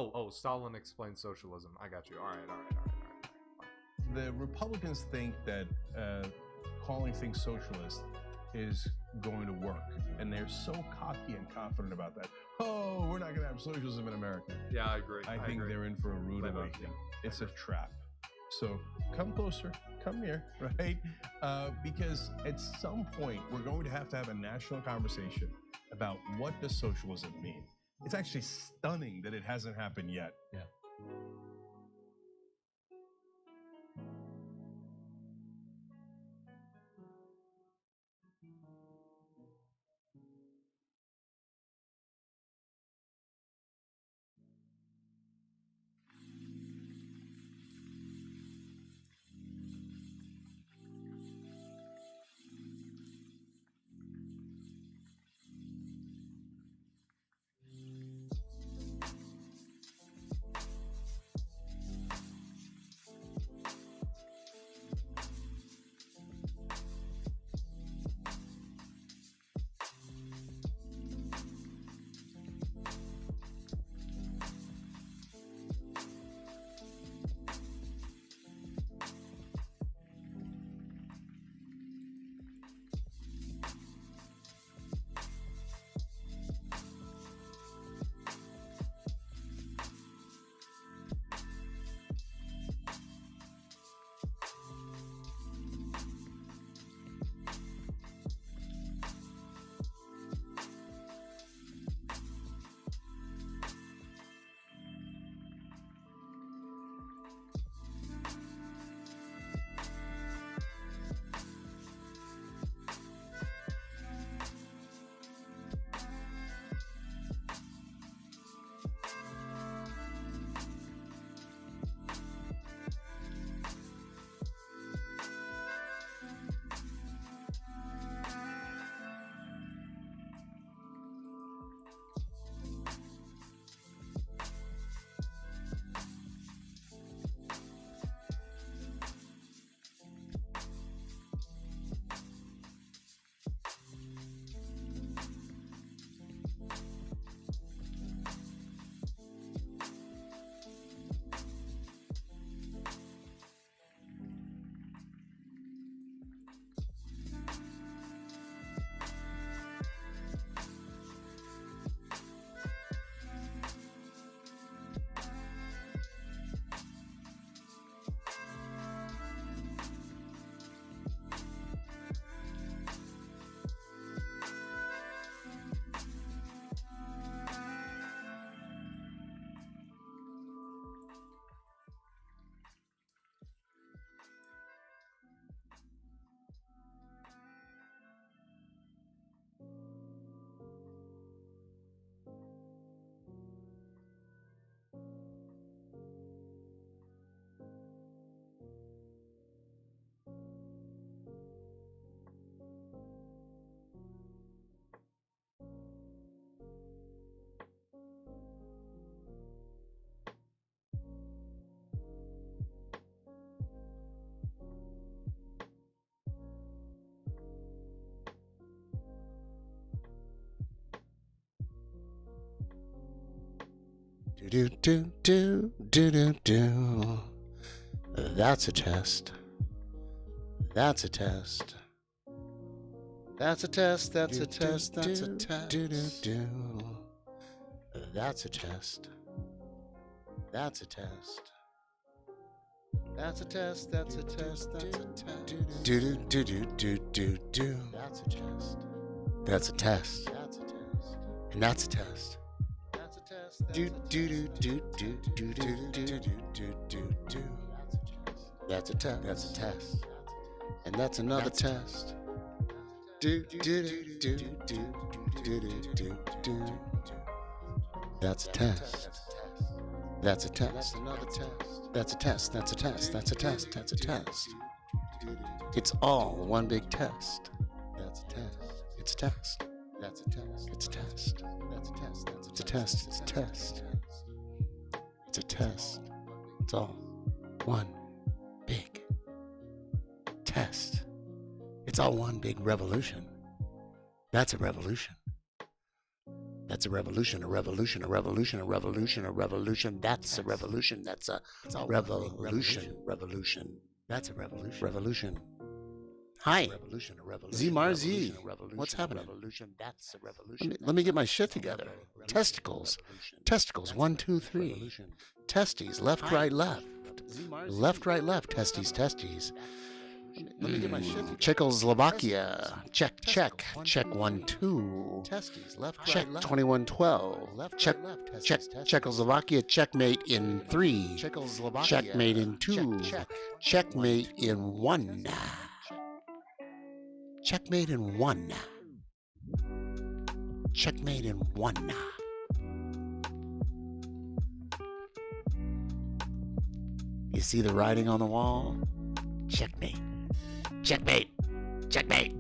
Oh, Stalin explained socialism. I got you. All right. The Republicans think that calling things socialist is going to work, and they're so cocky and confident about that. Oh, we're not going to have socialism in America. Yeah, I agree. I think they're in for a rude awakening. It's a trap. So come closer, come here, right? Because at some point, we're going to have a national conversation about what does socialism mean. It's actually stunning that it hasn't happened yet. Yeah. Do do do do do do. That's a test. That's a test. That's a test. That's a test. That's a test. Do do do. That's a test. That's a test. That's a test. That's a test. That's a test. Do do do do do do do. That's a test. That's a test. That's a test. And that's a test. That's a test. Do do do do do do do do do do do. That's a test. That's a test. And that's another test. Do do do do do do do do do. That's a test. That's a test. That's another test. That's a test. That's a test. That's a test. That's a test. It's all one big test. That's a test. It's a test. That's a test. It's a test. That's a test. It's a test. It's a test. It's a test. It's all one big test. It's all one big revolution. That's a revolution. That's a revolution, a revolution, a revolution, a revolution, a revolution. That's a revolution. That's a revolution, revolution. That's a revolution. Revolution. Hi. Revolution, a revolution. Zmar Z. What's happening? That's a revolution. Let me get my shit together. Testicles. Testicles. 1, 2, 3. Testes. Left, right, left. Left, right, left. Testes, testes. Let me get my shit. Czechoslovakia. Check, check. Check 1, 2. Testes. Left, check 2112. Check, check. Czechoslovakia. Checkmate in 3. Checkmate in 2. Checkmate in 1. Checkmate in 1. Checkmate in 1. You see the writing on the wall? Checkmate. Checkmate. Checkmate.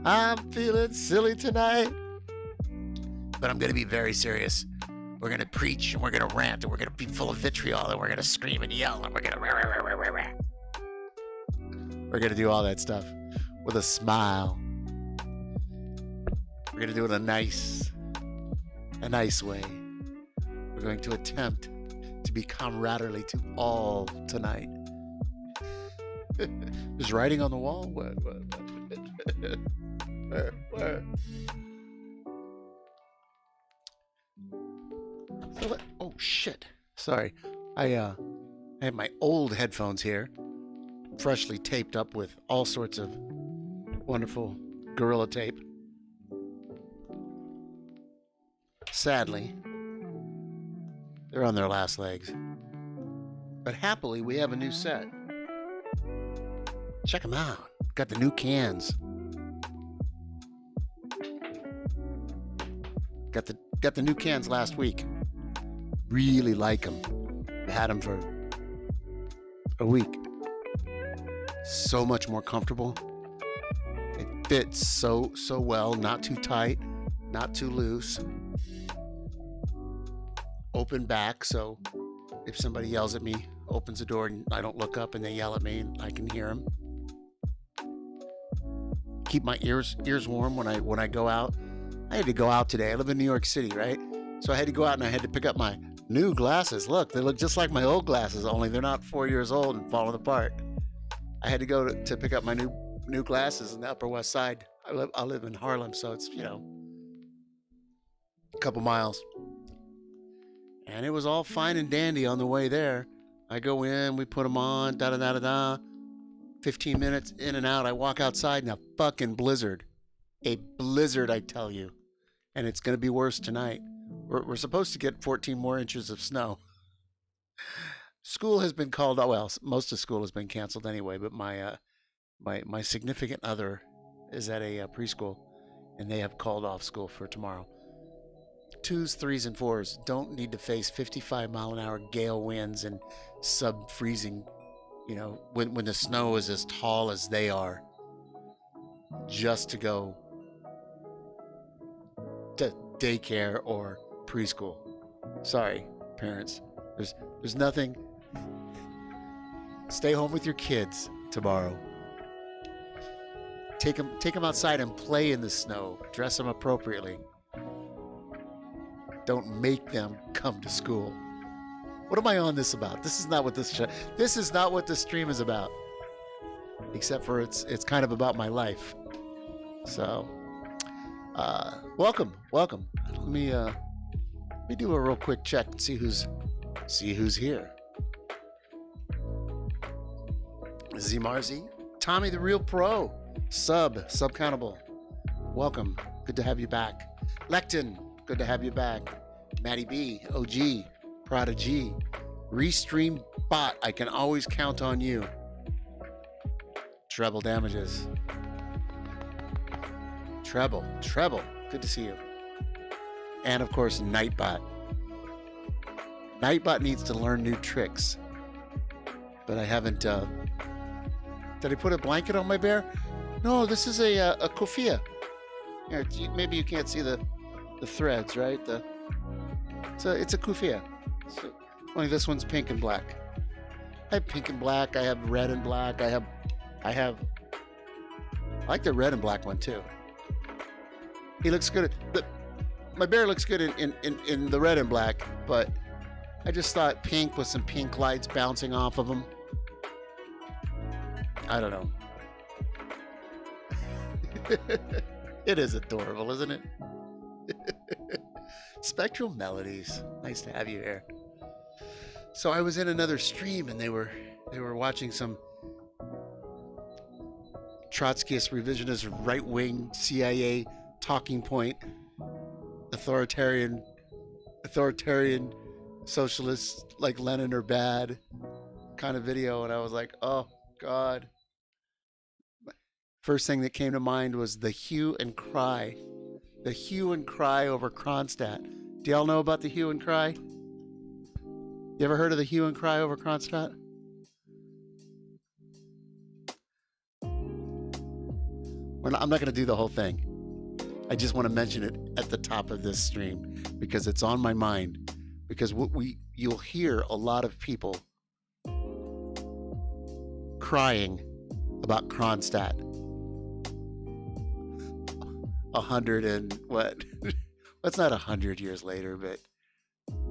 I'm feeling silly tonight, but I'm going to be very serious. We're going to preach and we're going to rant and we're going to be full of vitriol and we're going to scream and yell and we're going to do all that stuff with a smile. We're going to do it in a nice way. We're going to attempt to be camaraderie to all tonight. There's writing on the wall? What? Where? So what? Oh, shit. Sorry. I have my old headphones here, freshly taped up with all sorts of wonderful Gorilla Tape. Sadly, they're on their last legs. But happily, we have a new set. Check them out. Got the new cans. Got the new cans last week. Really like them. Had them for a week. So much more comfortable. It fits so well. Not too tight. Not too loose. Open back, so if somebody yells at me, opens the door and I don't look up and they yell at me, and I can hear them. Keep my ears warm when I go out. I had to go out today. I live in New York City, right? So I had to go out and I had to pick up my new glasses. Look, they look just like my old glasses, only they're not 4 years old and falling apart. I had to go to pick up my new glasses in the Upper West Side. I live in Harlem, so it's, a couple miles. And it was all fine and dandy on the way there. I go in, we put them on, da-da-da-da-da. 15 minutes in and out, I walk outside in a fucking blizzard. A blizzard, I tell you. And it's going to be worse tonight. We're supposed to get 14 more inches of snow. School has been called, well, most of school has been canceled anyway, but my significant other is at a preschool, and they have called off school for tomorrow. 2s, 3s, and 4s don't need to face 55-mile-an-hour gale winds and sub-freezing, when the snow is as tall as they are, just to go to daycare or preschool. Sorry, parents. There's nothing. Stay home with your kids tomorrow. Take them outside and play in the snow. Dress them appropriately. Don't make them come to school. What am I on this about? This is not what this stream is about. Except for it's kind of about my life. So, welcome. Let me do a real quick check and see who's here. Zmar Z, Tommy the Real Pro, Subcountable. Welcome. Good to have you back. Lectin, good to have you back. Matty B, OG, Prodigy, Restream Bot, I can always count on you. Treble Damages. Treble, good to see you. And of course, Nightbot. Nightbot needs to learn new tricks. But I haven't, did I put a blanket on my bear? No, this is a kufia. Here, maybe you can't see the threads, right? It's a kufia. Only this one's pink and black. I have pink and black. I have red and black. I like the red and black one too. He looks good. My bear looks good in the red and black, but I just thought pink with some pink lights bouncing off of him. I don't know. It is adorable, isn't it? Spectral Melodies. Nice to have you here. So I was in another stream and they were watching some Trotskyist revisionist right-wing CIA talking point authoritarian socialists like Lenin are bad kind of video, and I was like, oh God. First thing that came to mind was the hue and cry. The hue and cry over Kronstadt. Do y'all know about the hue and cry? You ever heard of the hue and cry over Kronstadt? I'm not going to do the whole thing. I just want to mention it at the top of this stream because it's on my mind. Because you'll hear a lot of people crying about Kronstadt. 100 and what? It's not 100 years later, but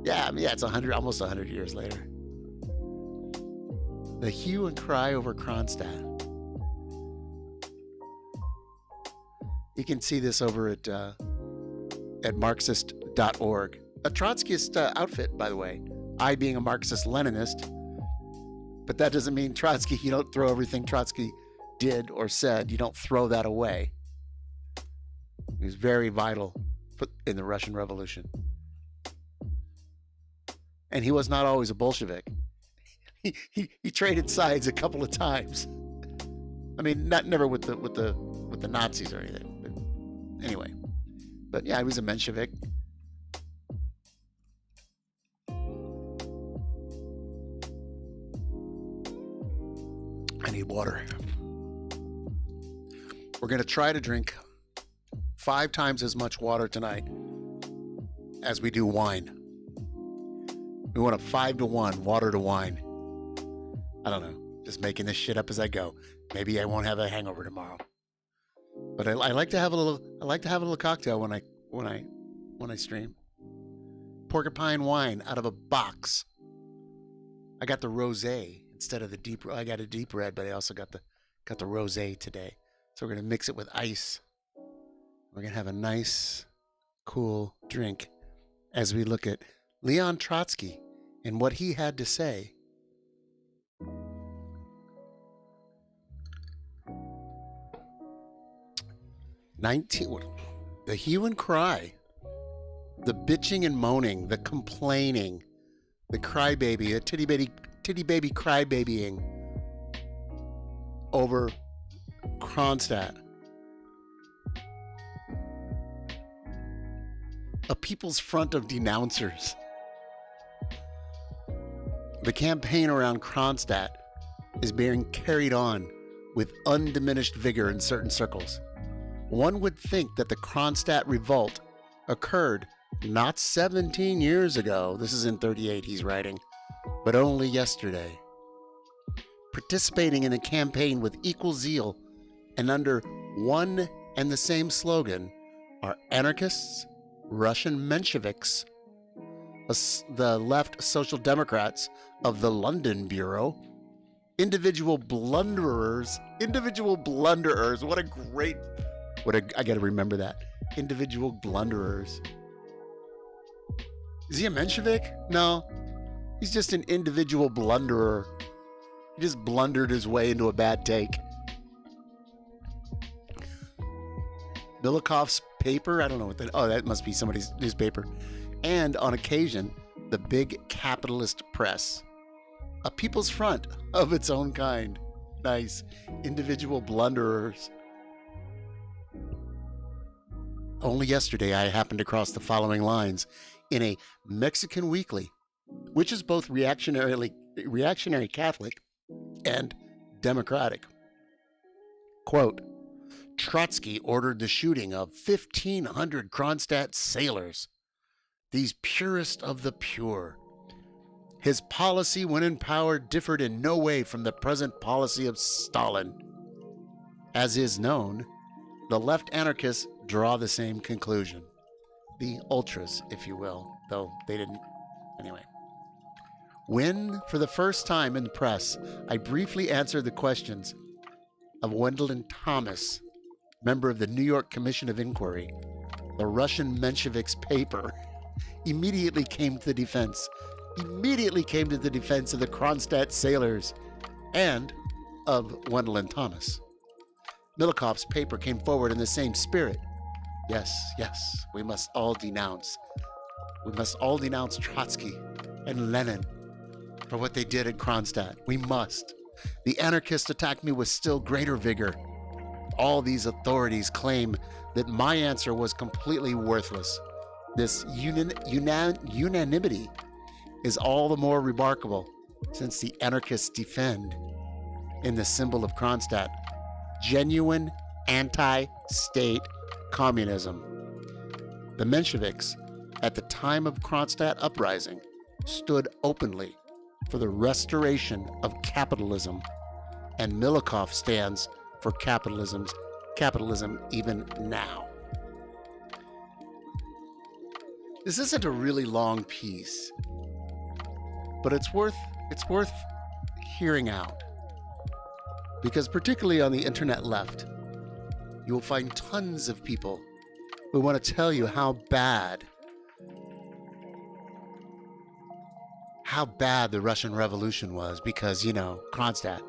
yeah, it's 100, almost 100 years later. The hue and cry over Kronstadt. You can see this over at Marxist.org. A Trotskyist outfit, by the way. I being a Marxist-Leninist. But that doesn't mean Trotsky, you don't throw everything Trotsky did or said, you don't throw that away. He was very vital in the Russian Revolution. And he was not always a Bolshevik. He traded sides a couple of times. I mean, never with the Nazis or anything. But anyway. But yeah, he was a Menshevik. I need water. We're going to try to drink 5 times as much water tonight as we do wine. We want a 5-to-1 water to wine. I don't know. Just making this shit up as I go. Maybe I won't have a hangover tomorrow. But I like to have a little cocktail when I stream. Porcupine wine out of a box. I got the rosé instead of the deep. I got a deep red, but I also got the rosé today. So we're gonna mix it with ice. We're gonna have a nice, cool drink as we look at Leon Trotsky and what he had to say. The hue and cry, the bitching and moaning, the complaining, the crybaby, the titty baby crybabying over Kronstadt. A people's front of denouncers. The campaign around Kronstadt is being carried on with undiminished vigor in certain circles. One would think that the Kronstadt revolt occurred not 17 years ago, this is in 38 he's writing, but only yesterday. Participating in a campaign with equal zeal and under one and the same slogan are anarchists, Russian Mensheviks, the left Social Democrats of the London Bureau, individual blunderers, I gotta remember that. Individual blunderers. Is he a Menshevik? No. He's just an individual blunderer. He just blundered his way into a bad take. Bilikov's paper? I don't know what that... Oh, that must be somebody's newspaper. And on occasion, the big capitalist press. A people's front of its own kind. Nice. Individual blunderers. Only yesterday I happened across the following lines in a Mexican weekly, which is both reactionary Catholic and democratic. Quote, Trotsky ordered the shooting of 1,500 Kronstadt sailors, these purest of the pure. His policy when in power differed in no way from the present policy of Stalin. As is known, the left anarchists draw the same conclusion. The ultras, if you will, though they didn't. Anyway. When, for the first time in the press, I briefly answered the questions of Wendell Thomas, member of the New York Commission of Inquiry, the Russian Mensheviks paper immediately came to the defense of the Kronstadt sailors and of Wendell Thomas. Milikov's paper came forward in the same spirit. Yes, we must all denounce Trotsky and Lenin for what they did at Kronstadt. We must. The anarchists attacked me with still greater vigor. All these authorities claim that my answer was completely worthless. This unanimity is all the more remarkable since the anarchists defend, in the symbol of Kronstadt, genuine anti-state communism. The Mensheviks, at the time of Kronstadt uprising, stood openly for the restoration of capitalism, and Milikov stands for capitalism even now. This isn't a really long piece, but it's worth hearing out, because particularly on the internet left, you will find tons of people who want to tell you how bad the Russian Revolution was because, Kronstadt.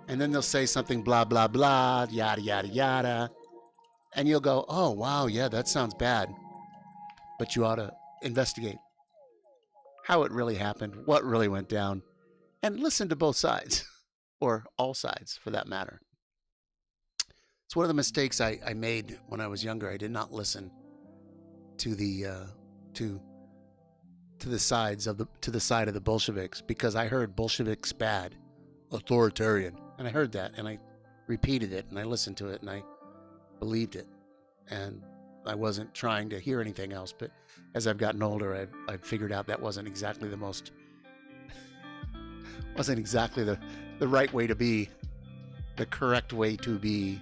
And then they'll say something blah, blah, blah, yada, yada, yada. And you'll go, oh, wow, yeah, that sounds bad. But you ought to investigate how it really happened, what really went down, and listen to both sides, or all sides for that matter. It's one of the mistakes I made when I was younger. I did not listen to the side of the Bolsheviks, because I heard Bolsheviks bad, authoritarian, and I heard that and I repeated it and I listened to it and I believed it, and I wasn't trying to hear anything else. But as I've gotten older, I've figured out that wasn't exactly the right way to be, the correct way to be.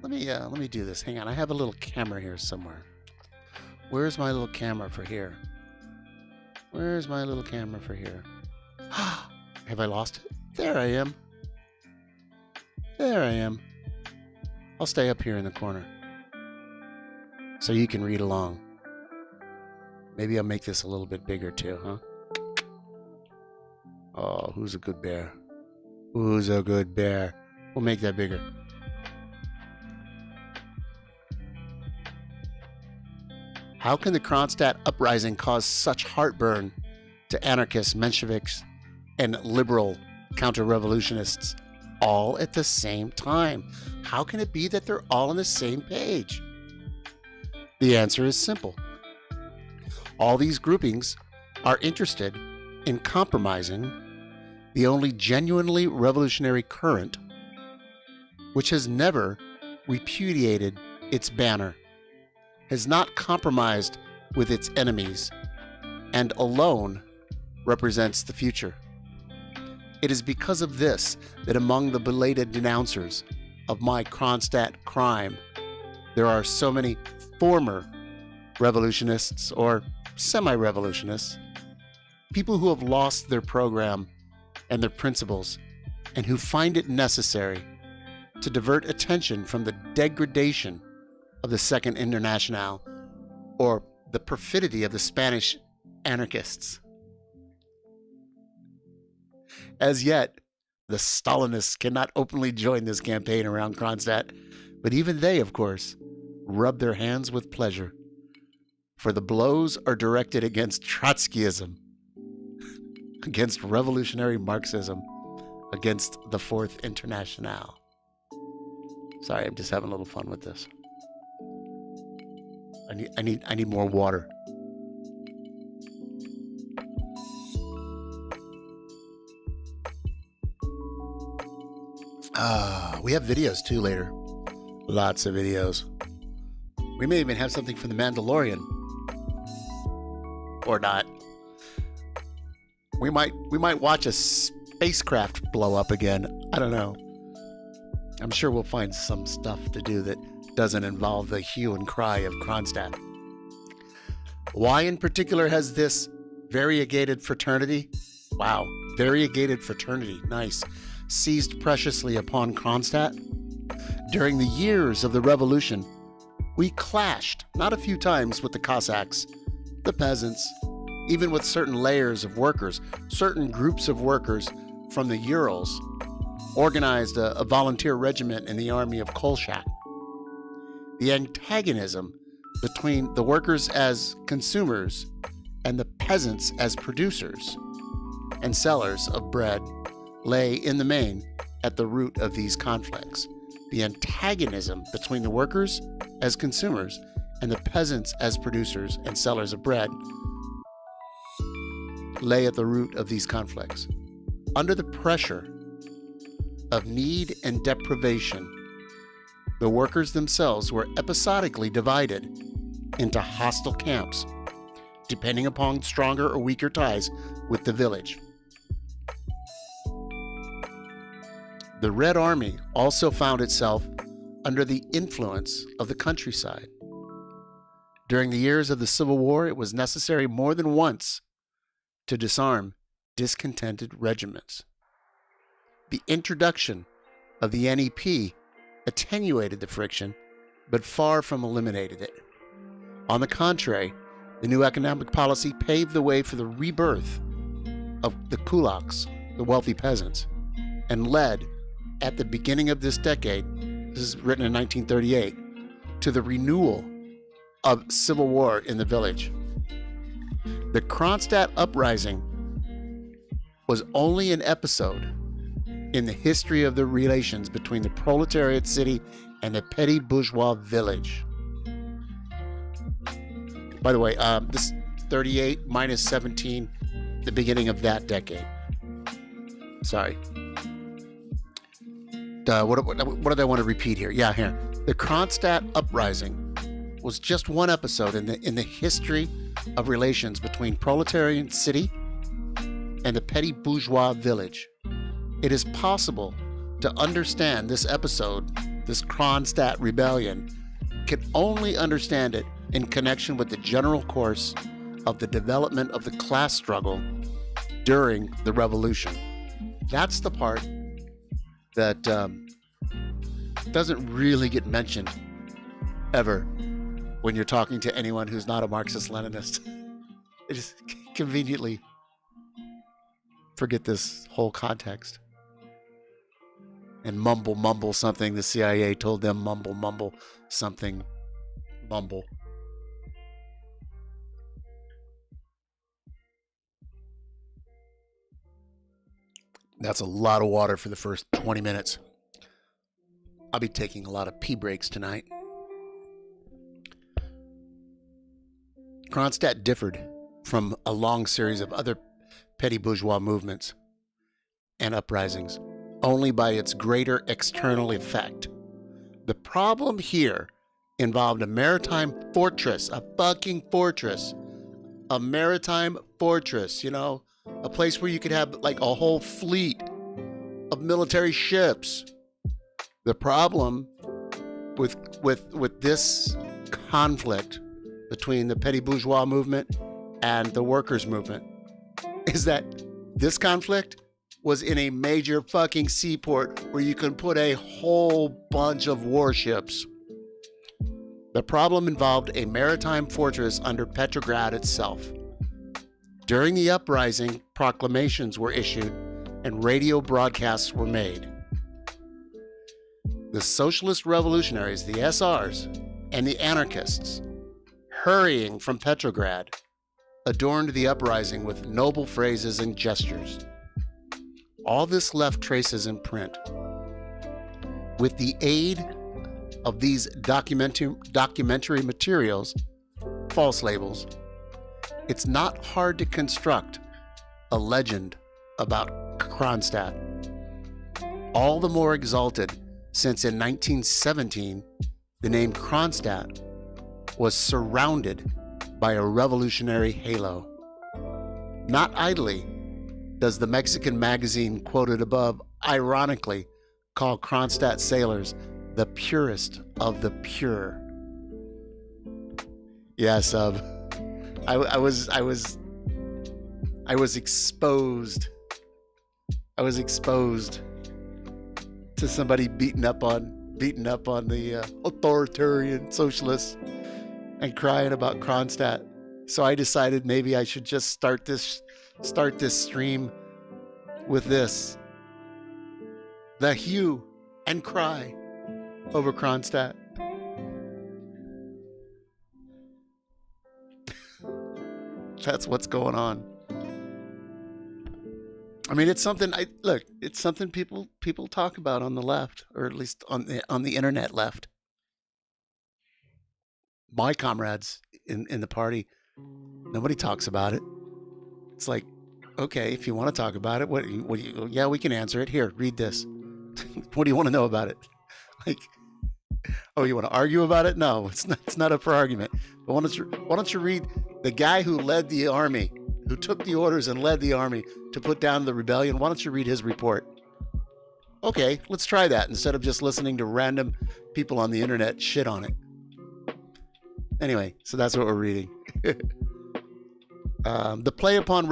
Let me do this. Hang on, I have a little camera here somewhere. Where's my little camera for here? Have I lost it? There I am. I'll stay up here in the corner so you can read along. Maybe I'll make this a little bit bigger too, huh? Oh, who's a good bear? We'll make that bigger. How can the Kronstadt uprising cause such heartburn to anarchists, Mensheviks, and liberal counter-revolutionists all at the same time? How can it be that they're all on the same page? The answer is simple. All these groupings are interested in compromising the only genuinely revolutionary current, which has never repudiated its banner, has not compromised with its enemies, and alone represents the future. It is because of this that among the belated denouncers of my Kronstadt crime, there are so many former revolutionists or semi-revolutionists, people who have lost their program and their principles, and who find it necessary to divert attention from the degradation of the Second Internationale or the perfidy of the Spanish anarchists. As yet, the Stalinists cannot openly join this campaign around Kronstadt, but even they, of course, rub their hands with pleasure, for the blows are directed against Trotskyism, against revolutionary Marxism, against the Fourth Internationale. Sorry, I'm just having a little fun with this. I need more water. We have videos too later. Lots of videos. We may even have something from The Mandalorian. Or not. We might watch a spacecraft blow up again. I don't know. I'm sure we'll find some stuff to do that doesn't involve the hue and cry of Kronstadt. Why in particular has this variegated fraternity, wow, variegated fraternity, nice, seized preciously upon Kronstadt? During the years of the revolution, we clashed not a few times with the Cossacks, the peasants, even with certain layers of workers, certain groups of workers from the Urals organized a volunteer regiment in the army of Kolchak. The antagonism between the workers as consumers and the peasants as producers and sellers of bread lay in the main at the root of these conflicts. The antagonism between the workers as consumers and the peasants as producers and sellers of bread lay at the root of these conflicts. Under the pressure of need and deprivation, the workers themselves were episodically divided into hostile camps, depending upon stronger or weaker ties with the village. The Red Army also found itself under the influence of the countryside. During the years of the Civil War, it was necessary more than once to disarm discontented regiments. The introduction of the NEP attenuated the friction, but far from eliminated it. On the contrary, the new economic policy paved the way for the rebirth of the kulaks, the wealthy peasants, and led, at the beginning of this decade, this is written in 1938, to the renewal of civil war in the village. The Kronstadt uprising was only an episode in the history of the relations between the proletariat city and the petty bourgeois village. By the way, this 38 minus 17, the beginning of that decade. Sorry. What did I want to repeat here? Yeah, here. The Kronstadt uprising was just one episode in the history of relations between proletariat city and the petty bourgeois village. It is possible to understand this episode, this Kronstadt rebellion, can only understand it in connection with the general course of the development of the class struggle during the revolution. That's the part that doesn't really get mentioned ever when you're talking to anyone who's not a Marxist-Leninist. They just conveniently forget this whole context and mumble something the CIA told them, mumble something, mumble. That's a lot of water for the first 20 minutes. I'll be taking a lot of pee breaks tonight. Kronstadt differed from a long series of other petty bourgeois movements and uprisings only by its greater external effect. The problem here involved a maritime fortress, a fucking fortress, a maritime fortress, you know, a place where you could have like a whole fleet of military ships. The problem with this conflict between the petty bourgeois movement and the workers' movement is that this conflict was in a major fucking seaport where you can put a whole bunch of warships. The problem involved a maritime fortress under Petrograd itself. During the uprising, proclamations were issued and radio broadcasts were made. The socialist revolutionaries, the SRs, and the anarchists, hurrying from Petrograd, adorned the uprising with noble phrases and gestures. All this left traces in print. With the aid of these documentary materials, false labels, it's not hard to construct a legend about Kronstadt. All the more exalted since in 1917, the name Kronstadt was surrounded by a revolutionary halo. Not idly does the Mexican magazine quoted above ironically call Kronstadt sailors the purest of the pure. Yeah, sub. I was exposed. I was exposed to somebody beating up on the authoritarian socialists and crying about Kronstadt. So I decided maybe I should just start this stream with this. The hue and cry over Kronstadt. That's what's going on. I mean, it's something it's something people talk about on the left, or at least on the internet left. My comrades in the party, nobody talks about it. It's like, okay, if you want to talk about it, yeah, we can answer it. Here, read this. What do you want to know about it? Like, oh, you want to argue about it? No, it's not up for argument. But why don't you read the guy who led the army, who took the orders and led the army to put down the rebellion? Why don't you read his report? Okay, let's try that instead of just listening to random people on the internet shit on it. Anyway, so that's what we're reading. The play upon the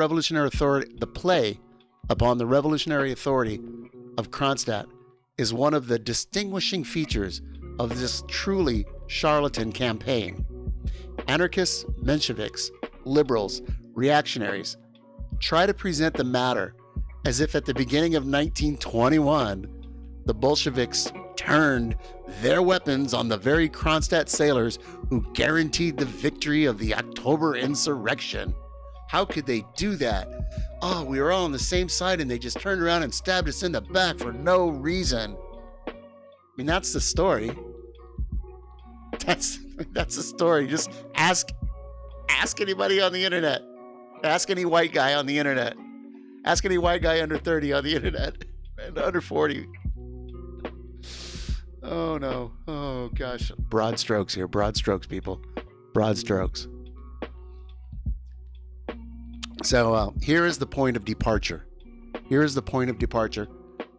revolutionary authority of Kronstadt is one of the distinguishing features of this truly charlatan campaign. Anarchists, Mensheviks, liberals, reactionaries try to present the matter as if at the beginning of 1921, the Bolsheviks turned their weapons on the very Kronstadt sailors who guaranteed the victory of the October insurrection. How could they do that? Oh, we were all on the same side and they just turned around and stabbed us in the back for no reason. I mean, that's the story. That's the story. Just ask anybody on the internet. Ask any white guy on the internet. Ask any white guy under 30 on the internet. And under 40. Oh, no. Oh, gosh. Broad strokes here. Broad strokes, people. Broad strokes. So here is the point of departure. Here is the point of departure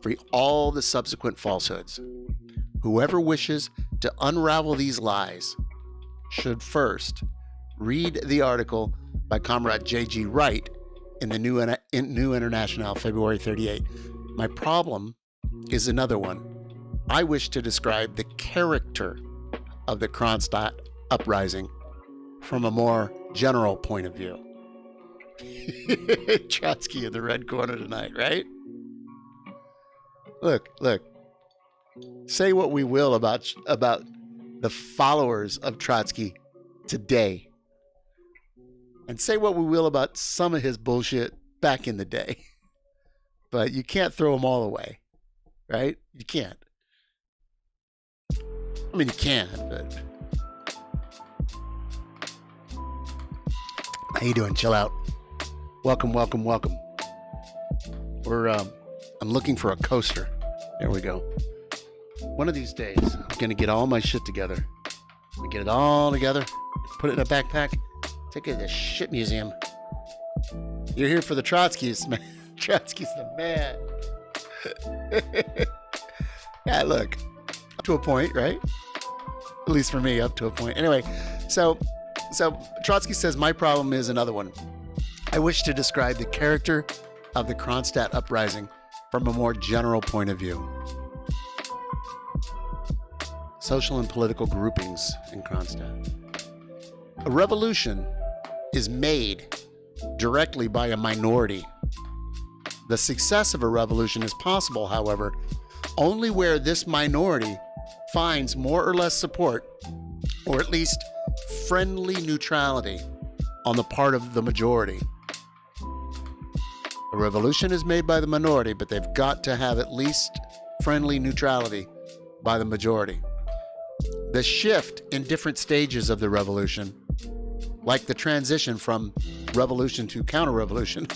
for all the subsequent falsehoods. Whoever wishes to unravel these lies should first read the article by Comrade J.G. Wright in the New International, February 38. My problem is another one. I wish to describe the character of the Kronstadt uprising from a more general point of view. Trotsky in the red corner tonight, right? Look. Say what we will about the followers of Trotsky today. And say what we will about some of his bullshit back in the day. But you can't throw them all away, right? You can't. I mean, you can, but... How you doing? Chill out. Welcome. I'm looking for a coaster. There we go. One of these days, I'm going to get all my shit together. Get it all together, put it in a backpack, take it to the shit museum. You're here for the Trotskys, man. Trotsky's the man. Yeah, look, up to a point, right? At least for me, up to a point. Anyway, so Trotsky says, my problem is another one. I wish to describe the character of the Kronstadt uprising from a more general point of view. Social and political groupings in Kronstadt. A revolution is made directly by a minority. The success of a revolution is possible, however, only where this minority finds more or less support, or at least friendly neutrality, on the part of the majority. A revolution is made by the minority, but they've got to have at least friendly neutrality by the majority. The shift in different stages of the revolution, like the transition from revolution to counter-revolution,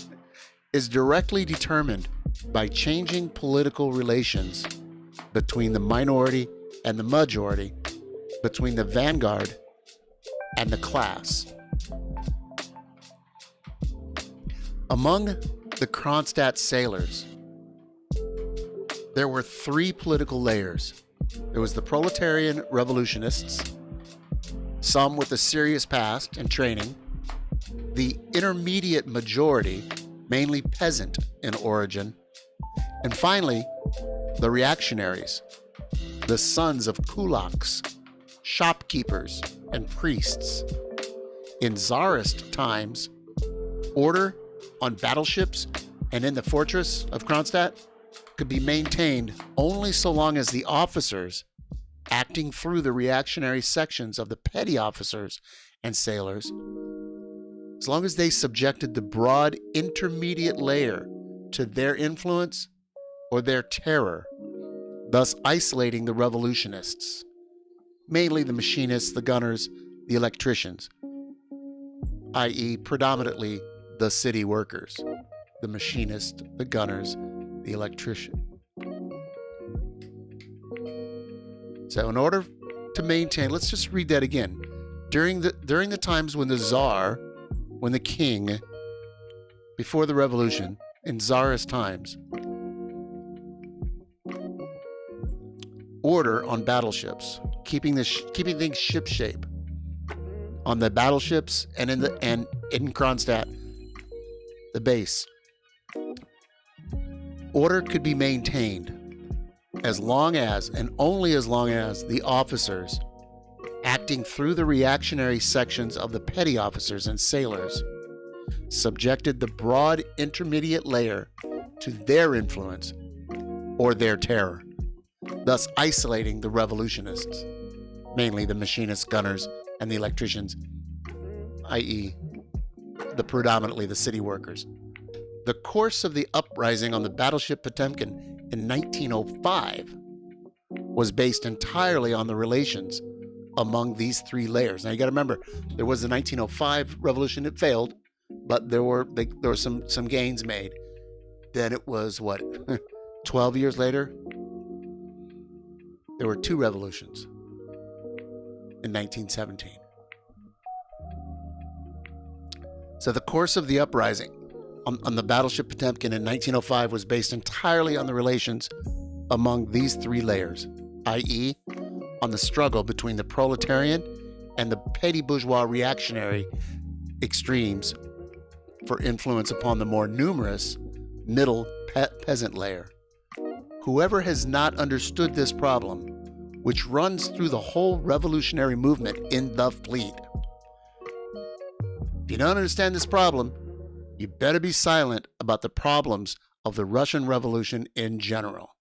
is directly determined by changing political relations between the minority and the majority, between the vanguard and the class. Among the Kronstadt sailors, there were three political layers. There was the proletarian revolutionists, some with a serious past and training, the intermediate majority, mainly peasant in origin, and finally, the reactionaries, the sons of kulaks, shopkeepers, and priests. In Tsarist times, order on battleships and in the fortress of Kronstadt could be maintained only so long as the officers, acting through the reactionary sections of the petty officers and sailors, as long as they subjected the broad intermediate layer to their influence or their terror, thus isolating the revolutionists, mainly the machinists, the gunners, the electricians, i.e. predominantly the city workers, the machinist, the gunners, the electrician. So in order to maintain, let's just read that again. During the times when the Tsar, when the king, before the revolution, in Tsarist times, order on battleships, keeping things shipshape on the battleships and in Kronstadt, the base. Order could be maintained as long as, and only as long as, the officers, acting through the reactionary sections of the petty officers and sailors, subjected the broad intermediate layer to their influence or their terror, thus isolating the revolutionists, mainly the machinists, gunners, and the electricians, i.e. predominantly the city workers. The course of the uprising on the battleship Potemkin in 1905 was based entirely on the relations among these three layers. Now you got to remember, there was the 1905 revolution. It failed, but there were some gains made. Then it was 12 years later, there were two revolutions in 1917. So the course of the uprising on the battleship Potemkin in 1905 was based entirely on the relations among these three layers, i.e., on the struggle between the proletarian and the petty bourgeois reactionary extremes for influence upon the more numerous middle peasant layer. Whoever has not understood this problem, which runs through the whole revolutionary movement in the fleet, if you don't understand this problem, you better be silent about the problems of the Russian Revolution in general.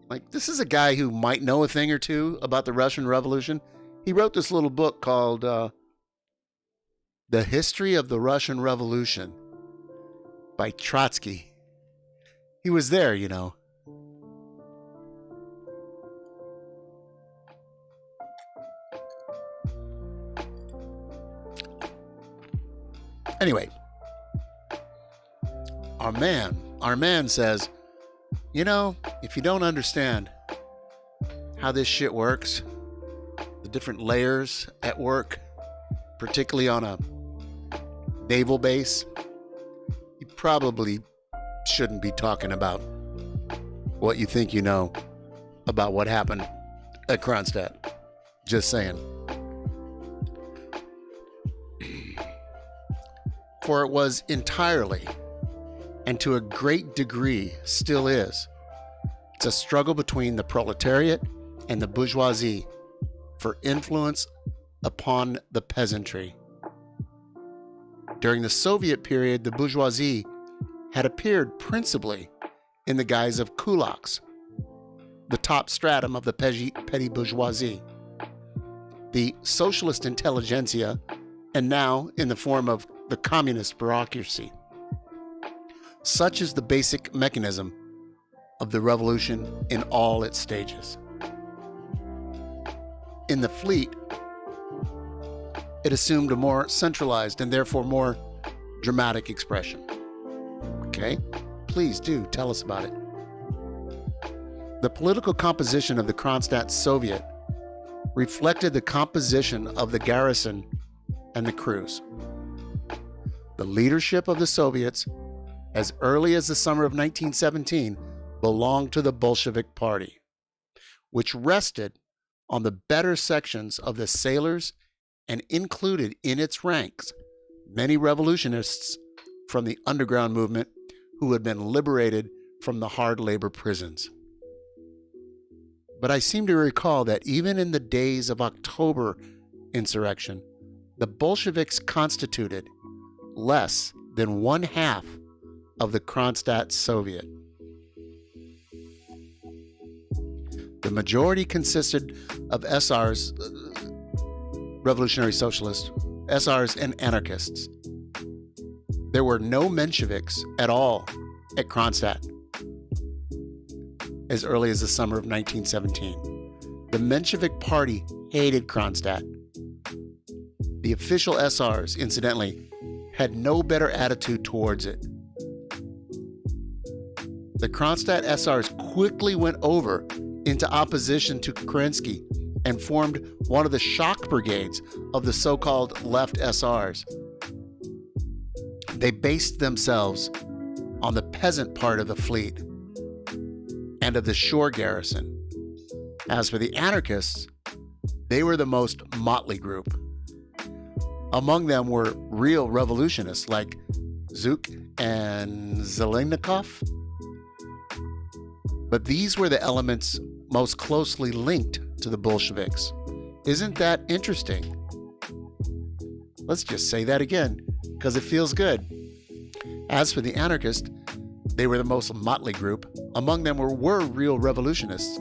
Like, this is a guy who might know a thing or two about the Russian Revolution. He wrote this little book called The History of the Russian Revolution by Trotsky. He was there, you know. Anyway, our man says, you know, if you don't understand how this shit works, the different layers at work, particularly on a naval base, you probably shouldn't be talking about what you think you know about what happened at Kronstadt. Just saying. For it was entirely, and to a great degree still is, it's a struggle between the proletariat and the bourgeoisie for influence upon the peasantry. During the Soviet period, the bourgeoisie had appeared principally in the guise of kulaks, the top stratum of the petty bourgeoisie, the socialist intelligentsia, and now in the form of the communist bureaucracy. Such is the basic mechanism of the revolution in all its stages. In the fleet, it assumed a more centralized and therefore more dramatic expression. Okay? Please do tell us about it. The political composition of the Kronstadt Soviet reflected the composition of the garrison and the crews. The leadership of the Soviets as early as the summer of 1917, belonged to the Bolshevik Party, which rested on the better sections of the sailors and included in its ranks many revolutionists from the underground movement who had been liberated from the hard labor prisons. But I seem to recall that even in the days of October insurrection, the Bolsheviks constituted less than 1/2 of the Kronstadt Soviet. The majority consisted of SRs, revolutionary socialists, SRs, and anarchists. There were no Mensheviks at all at Kronstadt as early as the summer of 1917. The Menshevik Party hated Kronstadt. The official SRs, incidentally, had no better attitude towards it. The Kronstadt SRs quickly went over into opposition to Kerensky and formed one of the shock brigades of the so-called left SRs. They based themselves on the peasant part of the fleet and of the shore garrison. As for the anarchists, they were the most motley group. Among them were real revolutionists like Zhuk and Zelenikov. But these were the elements most closely linked to the Bolsheviks. Isn't that interesting? Let's just say that again, because it feels good. As for the anarchists, they were the most motley group. Among them were real revolutionists,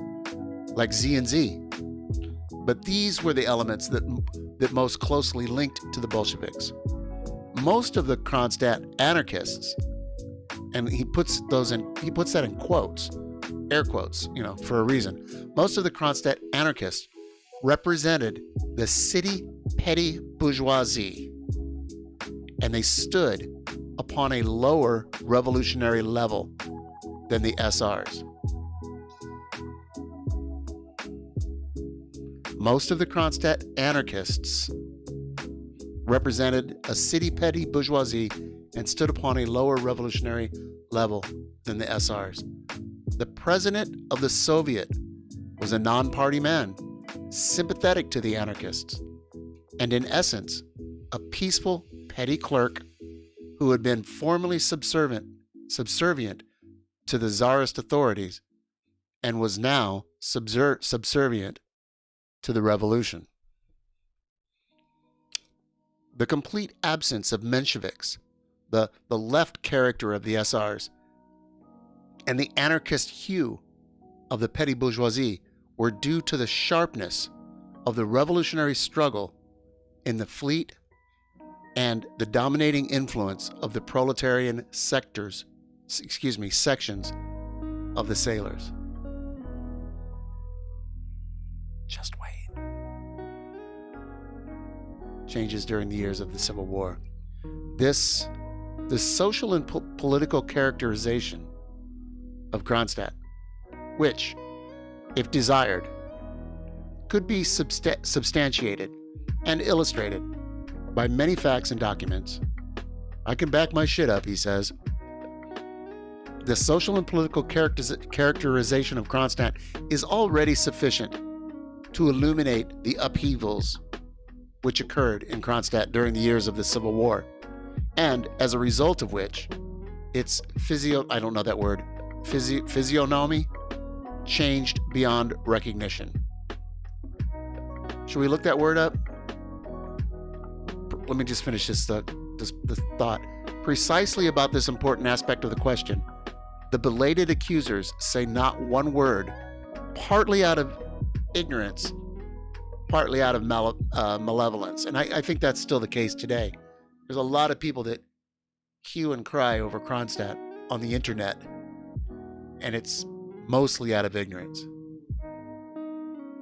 like Z and Z. But these were the elements that most closely linked to the Bolsheviks. Most of the Kronstadt anarchists, and he puts that in quotes, air quotes, for a reason. Most of the Kronstadt anarchists represented the city petty bourgeoisie, and they stood upon a lower revolutionary level than the SRs. Most of the Kronstadt anarchists represented a city petty bourgeoisie and stood upon a lower revolutionary level than the SRs. The president of the Soviet was a non-party man, sympathetic to the anarchists, and in essence, a peaceful petty clerk who had been formerly subservient to the Tsarist authorities and was now subservient to the revolution. The complete absence of Mensheviks, the left character of the SRs, and the anarchist hue of the petty bourgeoisie were due to the sharpness of the revolutionary struggle in the fleet and the dominating influence of the proletarian sections of the sailors. Just wait. Changes during the years of the Civil War. The social and political characterization of Kronstadt, which, if desired, could be substantiated and illustrated by many facts and documents. I can back my shit up, he says. The social and political characterization of Kronstadt is already sufficient to illuminate the upheavals which occurred in Kronstadt during the years of the Civil War, and as a result of which, its physiognomy changed beyond recognition. Should we look that word up? Let me just finish this thought. Precisely about this important aspect of the question, the belated accusers say not one word, partly out of ignorance, partly out of malevolence. And I think that's still the case today. There's a lot of people that hue and cry over Kronstadt on the internet, and it's mostly out of ignorance,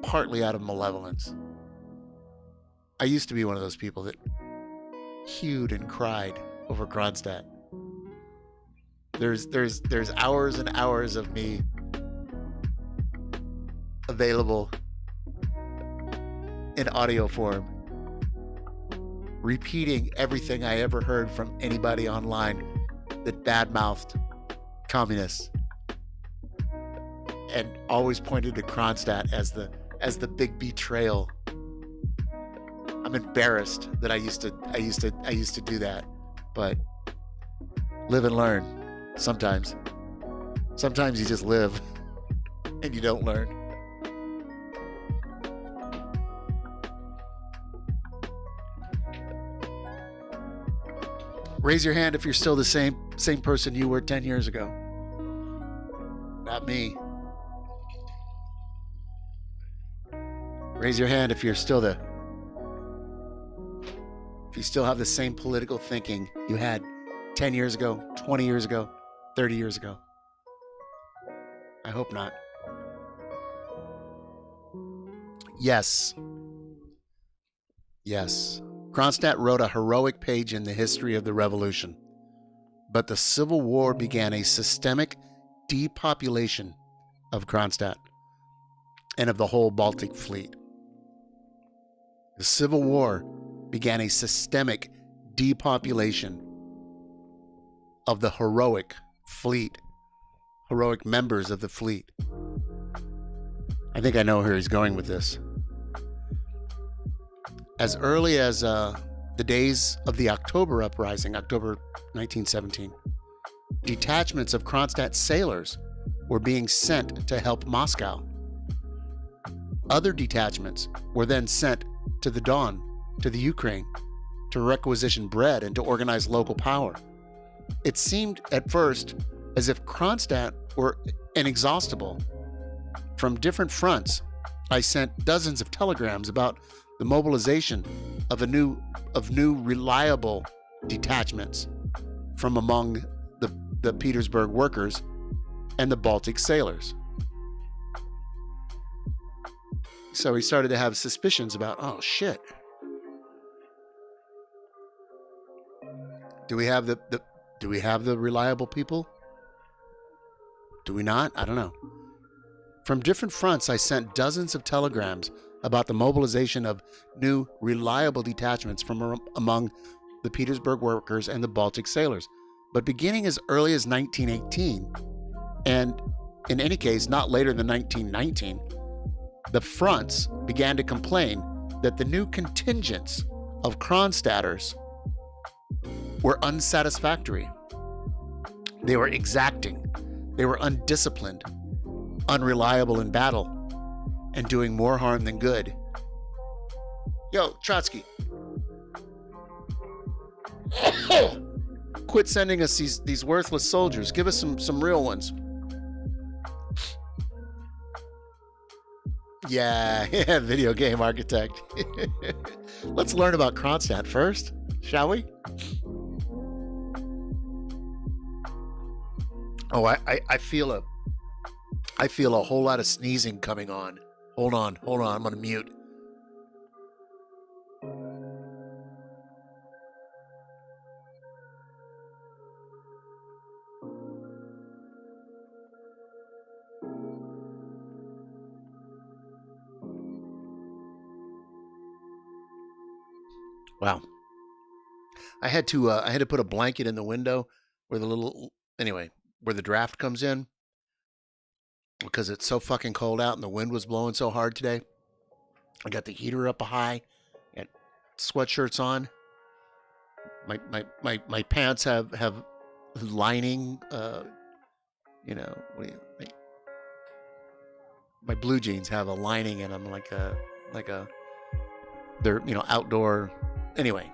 partly out of malevolence. I used to be one of those people that hewed and cried over Kronstadt. There's hours and hours of me available in audio form, repeating everything I ever heard from anybody online that bad-mouthed communists and always pointed to Kronstadt as the big betrayal. I'm embarrassed that I used to do that, but live and learn. Sometimes you just live and you don't learn. Raise your hand if you're still the same person you were 10 years ago. Not me. Raise your hand if you still have the same political thinking you had 10 years ago, 20 years ago, 30 years ago. I hope not. Yes. Kronstadt wrote a heroic page in the history of the revolution, but the Civil War began a systemic depopulation of Kronstadt and of the whole Baltic fleet. The Civil War began a systemic depopulation of the heroic fleet, heroic members of the fleet. I think I know where he's going with this. As early as the days of the October Uprising, October 1917, detachments of Kronstadt sailors were being sent to help Moscow. Other detachments were then sent to the Don, to the Ukraine, to requisition bread and to organize local power. It seemed at first as if Kronstadt were inexhaustible. From different fronts, I sent dozens of telegrams about the mobilization of new reliable detachments from among the Petersburg workers and the Baltic sailors. So he started to have suspicions about, oh shit. Do we have the reliable people? Do we not? I don't know. From different fronts, I sent dozens of telegrams about the mobilization of new, reliable detachments from among the Petersburg workers and the Baltic sailors. But beginning as early as 1918, and in any case, not later than 1919, the fronts began to complain that the new contingents of Kronstadters were unsatisfactory. They were exacting. They were undisciplined, unreliable in battle, and doing more harm than good. Yo, Trotsky. Quit sending us these worthless soldiers. Give us some real ones. Yeah, video game architect. Let's learn about Kronstadt first, shall we? Oh, I feel a whole lot of sneezing coming on. Hold on. I'm gonna mute. Wow. I had to put a blanket in the window where where the draft comes in, because it's so fucking cold out and the wind was blowing so hard today. I got the heater up high and sweatshirts on. My pants have lining. My blue jeans have a lining in them, like a they're outdoor. Anyway,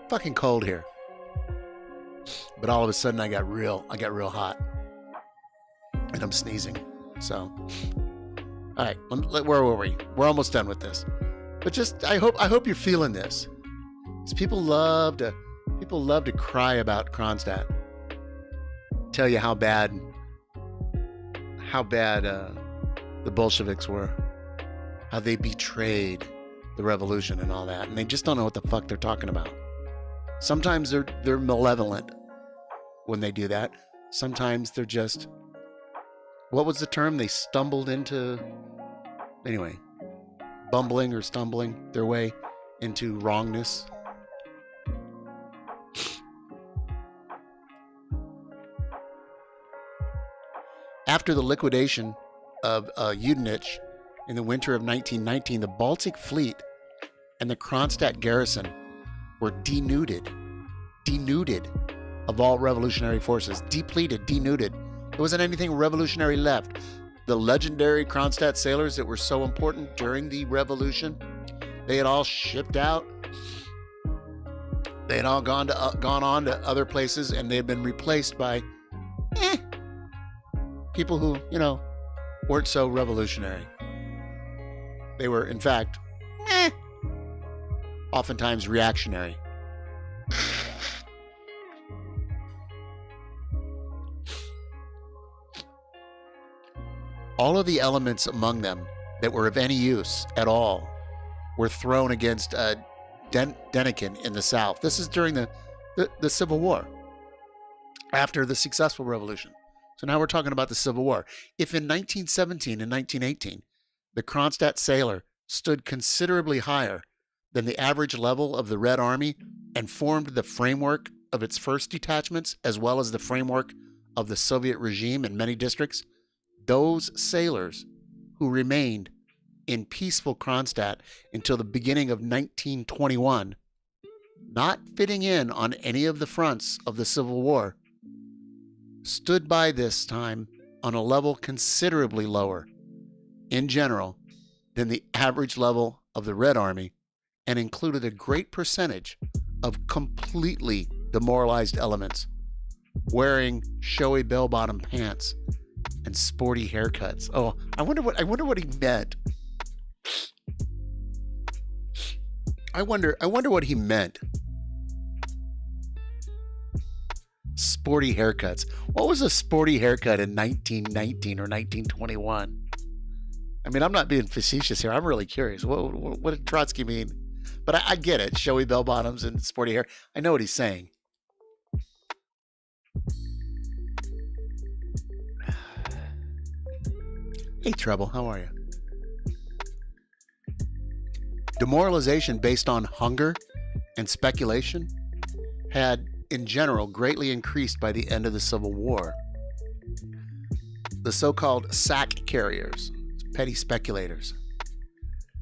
fucking cold here. But all of a sudden I got real hot, and I'm sneezing. So, all right, where were we? We're almost done with this. But just I hope you're feeling this. Because people love to cry about Kronstadt. Tell you how bad the Bolsheviks were, how they betrayed the revolution and all that, and they just don't know what the fuck they're talking about. Sometimes they're malevolent when they do that. Sometimes they're just, what was the term? They stumbled into, anyway, bumbling or stumbling their way into wrongness. After the liquidation of Udenich in the winter of 1919, the Baltic Fleet and the Kronstadt garrison were denuded of all revolutionary forces, depleted, denuded. There wasn't anything revolutionary left. The legendary Kronstadt sailors that were so important during the revolution, they had all shipped out. They had all gone on to other places, and they had been replaced by people who, weren't so revolutionary. They were, in fact, oftentimes reactionary. All of the elements among them that were of any use at all were thrown against Denikin in the South. This is during the Civil War, after the successful revolution. So now we're talking about the Civil War. If in 1917 and 1918, the Kronstadt sailor stood considerably higher than the average level of the Red Army and formed the framework of its first detachments, as well as the framework of the Soviet regime in many districts, those sailors who remained in peaceful Kronstadt until the beginning of 1921, not fitting in on any of the fronts of the Civil War, stood by this time on a level considerably lower, in general, than the average level of the Red Army, and included a great percentage of completely demoralized elements, wearing showy bell-bottom pants and sporty haircuts. Oh, I wonder what he meant. I wonder what he meant. Sporty haircuts. What was a sporty haircut in 1919 or 1921? I mean, I'm not being facetious here. I'm really curious. What did Trotsky mean? But I get it. Showy bell bottoms and sporty hair. I know what he's saying. Hey, Treble, how are you? Demoralization based on hunger and speculation had, in general, greatly increased by the end of the Civil War. The so-called sack carriers, petty speculators,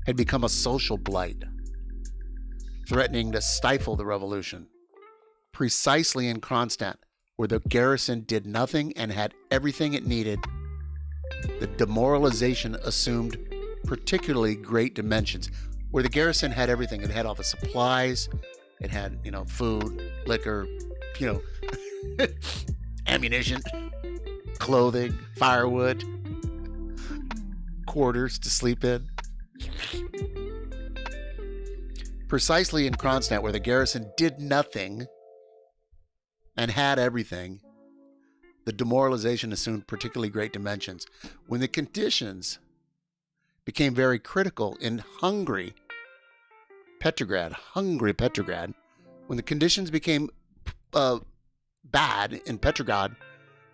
had become a social blight, threatening to stifle the revolution. Precisely in Kronstadt, where the garrison did nothing and had everything it needed, the demoralization assumed particularly great dimensions. Where the garrison had everything, it had all the supplies, it had, food, liquor, ammunition, clothing, firewood, quarters to sleep in. Precisely in Kronstadt, where the garrison did nothing and had everything, the demoralization assumed particularly great dimensions. When the conditions became very critical in hungry Petrograd, when the conditions became bad in Petrograd,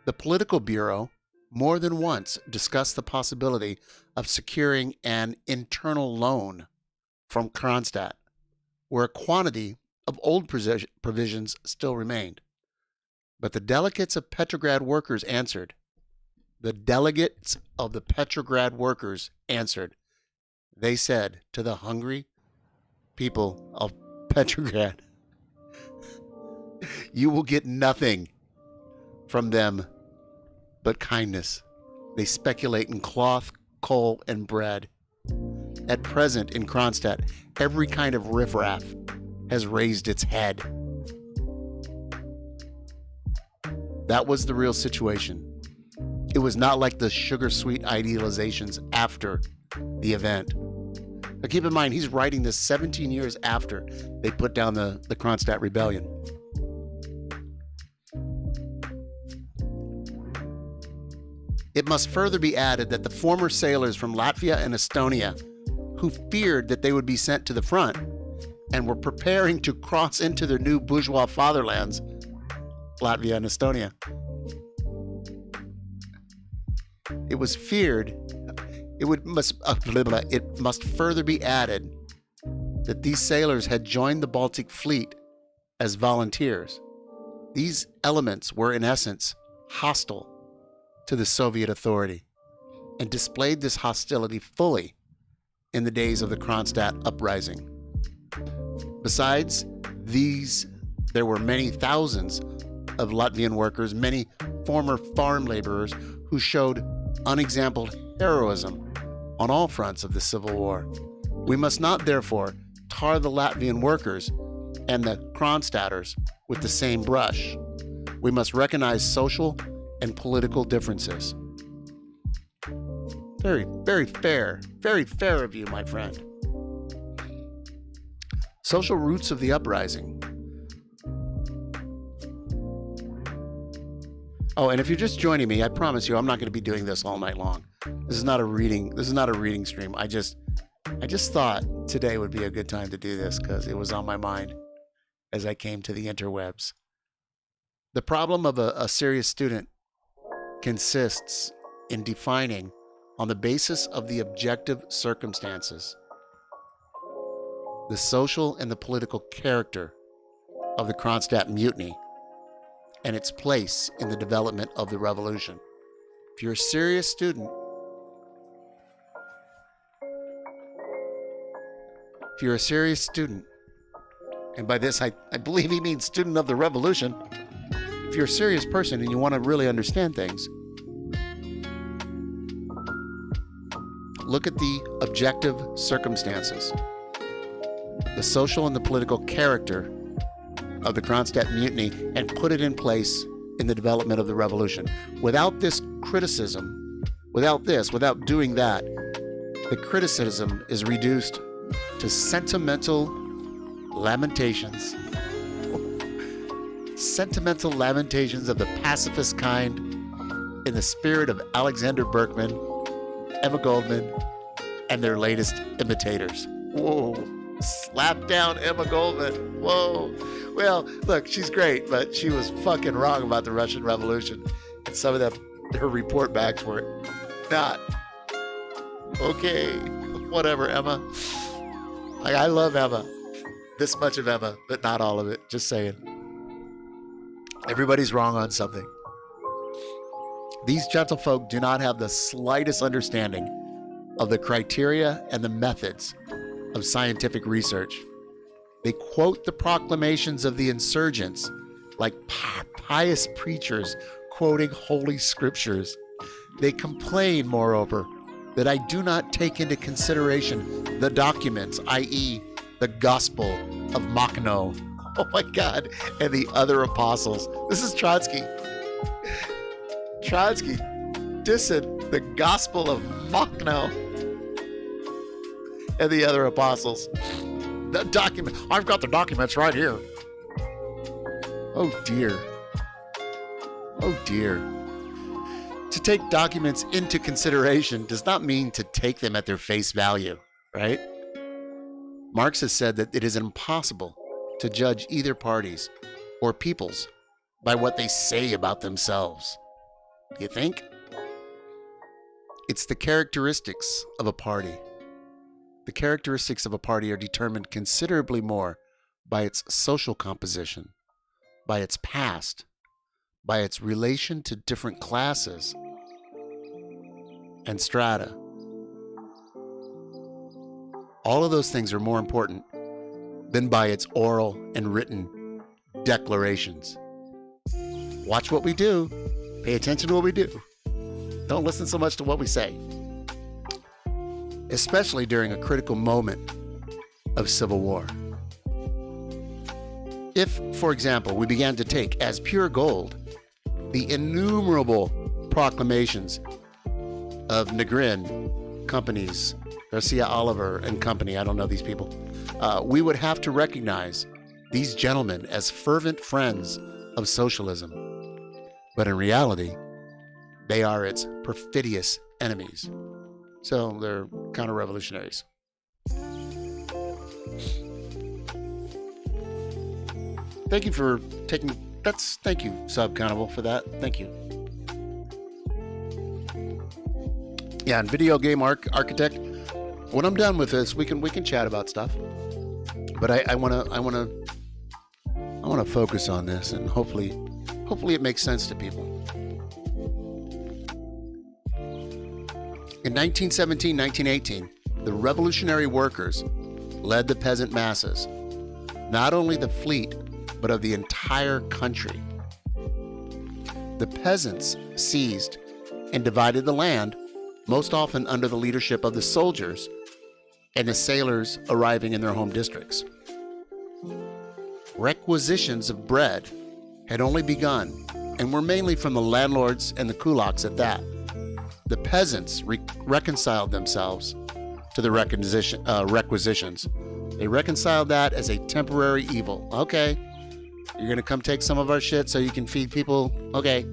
the political bureau more than once discussed the possibility of securing an internal loan from Kronstadt, where a quantity of old provisions still remained. But the delegates of Petrograd workers answered. They said to the hungry people of Petrograd, you will get nothing from them but kindness. They speculate in cloth, coal, and bread. At present in Kronstadt, every kind of riffraff has raised its head. That was the real situation. It was not like the sugar-sweet idealizations after the event. Now keep in mind, he's writing this 17 years after they put down the Kronstadt Rebellion. It must further be added that the former sailors from Latvia and Estonia, who feared that they would be sent to the front and were preparing to cross into their new bourgeois fatherlands, Latvia and Estonia, it was feared, it must further be added that these sailors had joined the Baltic Fleet as volunteers. These elements were in essence hostile to the Soviet authority and displayed this hostility fully in the days of the Kronstadt uprising. Besides these, there were many thousands of Latvian workers, many former farm laborers who showed unexampled heroism on all fronts of the Civil War. We must not, therefore, tar the Latvian workers and the Kronstadters with the same brush. We must recognize social and political differences. Very, very fair of you, my friend. Social roots of the uprising. Oh, and if you're just joining me, I promise you I'm not going to be doing this all night long. This is not a reading stream. I just thought today would be a good time to do this because it was on my mind as I came to the interwebs. The problem of a serious student consists in defining, on the basis of the objective circumstances, the social and the political character of the Kronstadt mutiny and its place in the development of the revolution. If you're a serious student, and by this I believe he means student of the revolution, if you're a serious person and you want to really understand things, look at the objective circumstances, the social and the political character of the Kronstadt mutiny, and put it in place in the development of the revolution. Without this criticism, without doing that, the criticism is reduced to sentimental lamentations. Sentimental lamentations of the pacifist kind in the spirit of Alexander Berkman, Emma Goldman, and their latest imitators. Whoa. Slap down Emma Goldman. Whoa. Well, look, she's great, but she was fucking wrong about the Russian Revolution. And some of her report backs were not. Okay. Whatever, Emma. I love Emma. This much of Emma, but not all of it. Just saying. Everybody's wrong on something. These gentlefolk do not have the slightest understanding of the criteria and the methods of scientific research. They quote the proclamations of the insurgents like pious preachers quoting holy scriptures. They complain, moreover, that I do not take into consideration the documents, i.e., the Gospel of Makhno, oh my God, and the other apostles. This is Trotsky. Trotsky dissing the Gospel of Makhno and the other apostles. The document. I've got the documents right here. Oh dear. Oh dear. To take documents into consideration does not mean to take them at their face value, right? Marx has said that it is impossible to judge either parties or peoples by what they say about themselves. You think? It's the characteristics of a party. The characteristics of a party are determined considerably more by its social composition, by its past, by its relation to different classes and strata. All of those things are more important than by its oral and written declarations. Watch what we do. Pay attention to what we do. Don't listen so much to what we say. Especially during a critical moment of civil war. If, for example, we began to take as pure gold the innumerable proclamations of Negrin companies, Garcia Oliver and company, I don't know these people, we would have to recognize these gentlemen as fervent friends of socialism. But in reality, they are its perfidious enemies. So they're counter-revolutionaries. Thank you for taking... Thank you, Sub Cannibal, for that. Thank you. Yeah, and Video Game Architect, when I'm done with this, we can chat about stuff. But I wanna focus on this, and hopefully it makes sense to people. In 1917, 1918, the revolutionary workers led the peasant masses, not only the fleet, but of the entire country. The peasants seized and divided the land, most often under the leadership of the soldiers and the sailors arriving in their home districts. Requisitions of bread had only begun and were mainly from the landlords and the kulaks at that. The peasants reconciled themselves to the requisitions. They reconciled that as a temporary evil. Okay, you're going to come take some of our shit so you can feed people? Okay.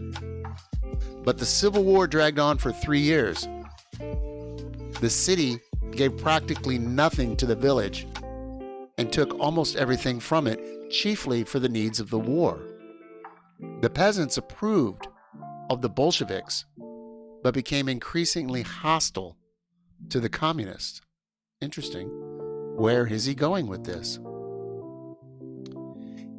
But the Civil War dragged on for 3 years. The city gave practically nothing to the village and took almost everything from it, chiefly for the needs of the war. The peasants approved of the Bolsheviks, but became increasingly hostile to the communists. Interesting. Where is he going with this?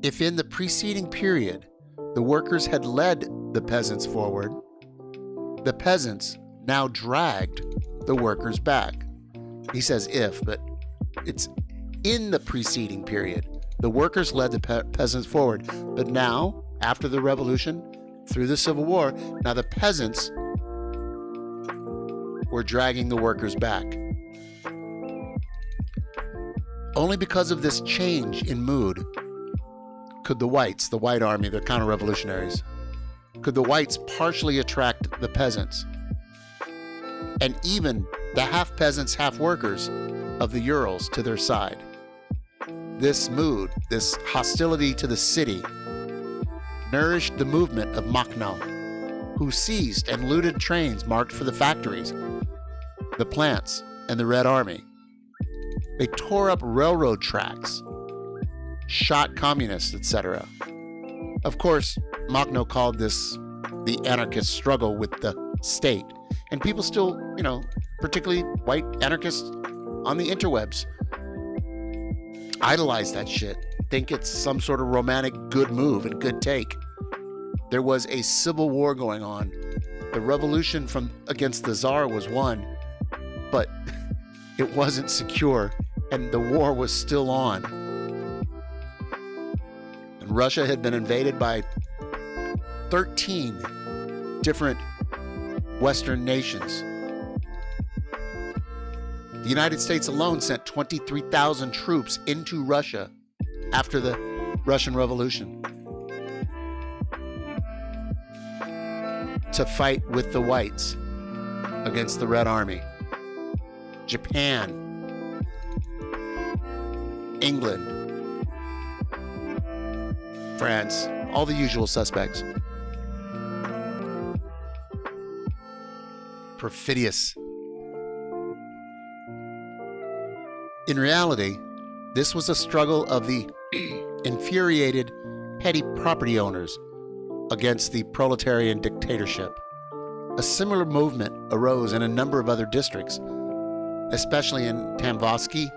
If in the preceding period the workers had led the peasants forward, the peasants now dragged the workers back. He says if, but it's in the preceding period. The workers led the peasants forward, but now, after the revolution, through the Civil War, now the peasants were dragging the workers back. Only because of this change in mood could the whites, the white army, the counter-revolutionaries, could the whites partially attract the peasants and even the half-peasants, half-workers of the Urals to their side. This mood, this hostility to the city, nourished the movement of Makhno, who seized and looted trains marked for the factories, the plants, and the Red Army. They tore up railroad tracks, shot communists, etc. Of course, Makhno called this the anarchist struggle with the state. And people still, particularly white anarchists on the interwebs, idolize that shit. Think it's some sort of romantic good move and good take. There was a civil war going on. The revolution against the Tsar was won, but it wasn't secure, and the war was still on. And Russia had been invaded by 13 different Western nations. The United States alone sent 23,000 troops into Russia after the Russian Revolution to fight with the whites against the Red Army. Japan, England, France, all the usual suspects. Perfidious. In reality, this was a struggle of the infuriated petty property owners against the proletarian dictatorship. A similar movement arose in a number of other districts, especially in Tamvosky,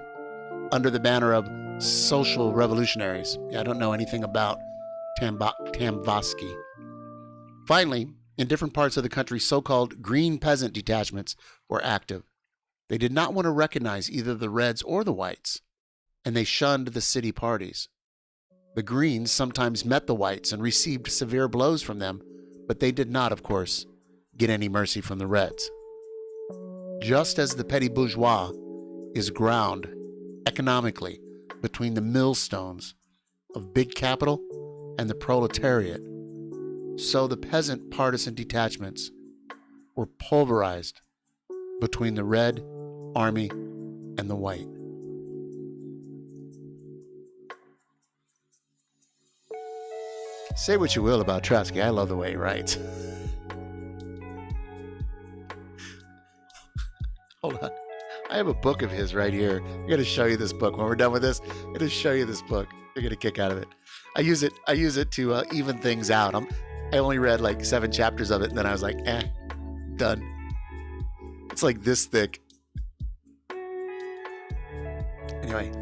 under the banner of social revolutionaries. I don't know anything about Tamvosky. Finally, in different parts of the country, so-called green peasant detachments were active. They did not want to recognize either the Reds or the Whites, and they shunned the city parties. The Greens sometimes met the Whites and received severe blows from them, but they did not, of course, get any mercy from the Reds. Just as the petty bourgeois is ground economically between the millstones of big capital and the proletariat, so the peasant partisan detachments were pulverized between the Red Army and the White. Say what you will about Trotsky, I love the way he writes. Hold on. I have a book of his right here. I'm going to show you this book. When we're done with this, I'm going to show you this book. You're going to kick out of it. I use it to even things out. I only read like 7 chapters of it, and then I was like, done. It's like this thick. Anyway.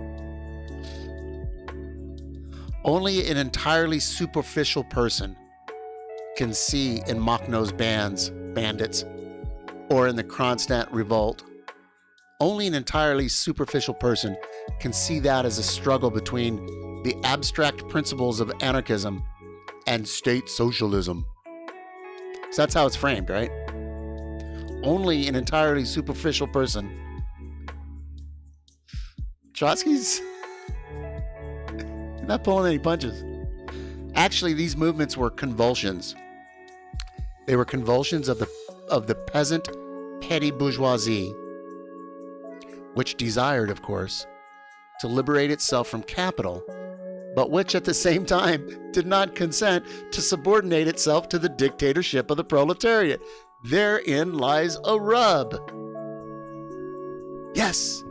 Only an entirely superficial person can see in Makhno's bandits or in the Kronstadt revolt. Only an entirely superficial person can see that as a struggle between the abstract principles of anarchism and state socialism. So that's how it's framed, right? Only an entirely superficial person. Trotsky's not pulling any punches. Actually, these movements were convulsions. They were convulsions of the peasant petty bourgeoisie, which desired, of course, to liberate itself from capital, but which at the same time did not consent to subordinate itself to the dictatorship of the proletariat. Therein lies a rub. Yes,